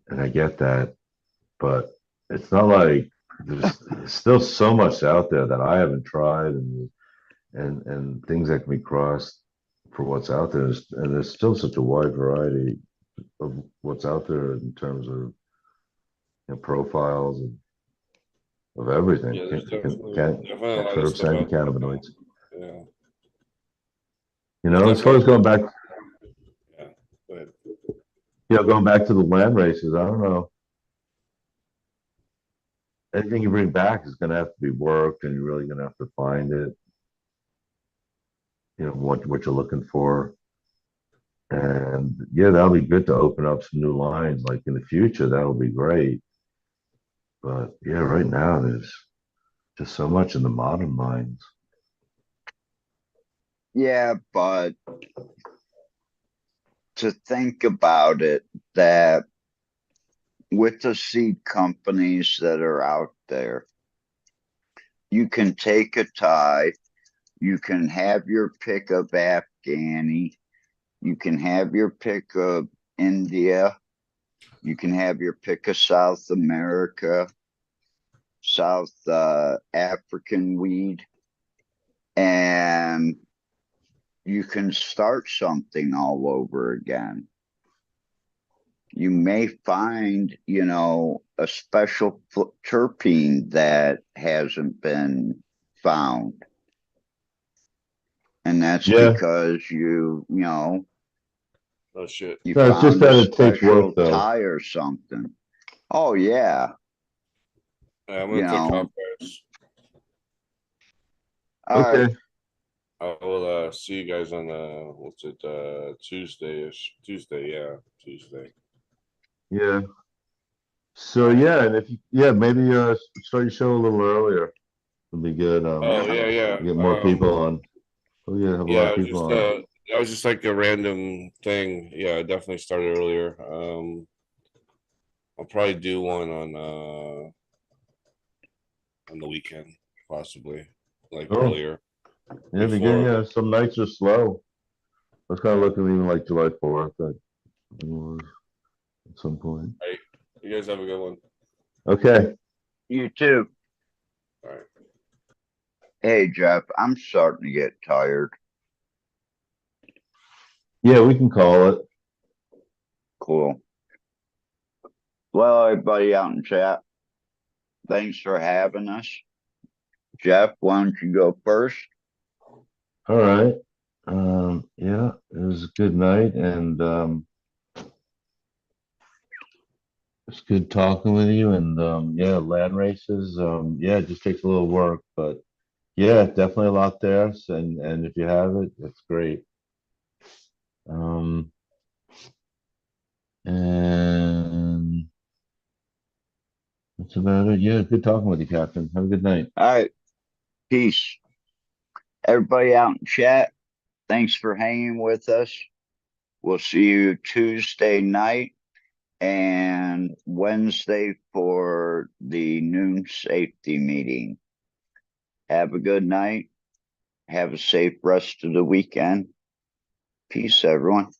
and I get that, but it's not like there's still so much out there that I haven't tried, and things that can be crossed for what's out there, and there's still such a wide variety of what's out there in terms of profiles of everything. Yeah, there's definitely a lot of stuff Curbside out there. cannabinoids. Yeah. As far as going back, Yeah. Go ahead. going back to the land races, I don't know. Anything you bring back is going to have to be worked, and you're really going to have to find it. What you're looking for, and yeah, that'll be good to open up some new lines. Like in the future, that'll be great. But yeah, right now there's just so much in the modern lines. Yeah, but to think about it, that with the seed companies that are out there, you can take a tie, you can have your pick of Afghani, you can have your pick of India, you can have your pick of South America, South African weed, and you can start something all over again. You may find, a special terpene that hasn't been found. And that's because Oh shit. you No, it's just found a that it takes special work, though. tie or something. Oh yeah. I'm gonna check top price. All right. Okay. I will see you guys on Tuesday-ish. Tuesday. Yeah. So yeah, and if maybe start your show a little earlier. It'll be good. Oh yeah. Get more people on. Oh yeah, have a lot of people on. That was just like a random thing. Yeah, I definitely started earlier. I'll probably do one on the weekend, possibly, like earlier. Yeah, it'd be good. Yeah, some nights are slow. I was kind of looking even like July 4th at some point. Right. You guys have a good one. Okay. You too. All right. Hey Jeff, I'm starting to get tired. Yeah, we can call it. Cool. Well, everybody out in chat, thanks for having us. Jeff, why don't you go first? All right. Yeah, it was a good night, and it's good talking with you. And yeah, land races. Yeah, it just takes a little work, but yeah, definitely a lot there. And if you have it, it's great. And that's about it. Yeah, good talking with you, Captain. Have a good night. All right. Peace. Everybody out in chat, thanks for hanging with us. We'll see you Tuesday night and Wednesday for the noon safety meeting. Have a good night. Have a safe rest of the weekend. Peace, everyone.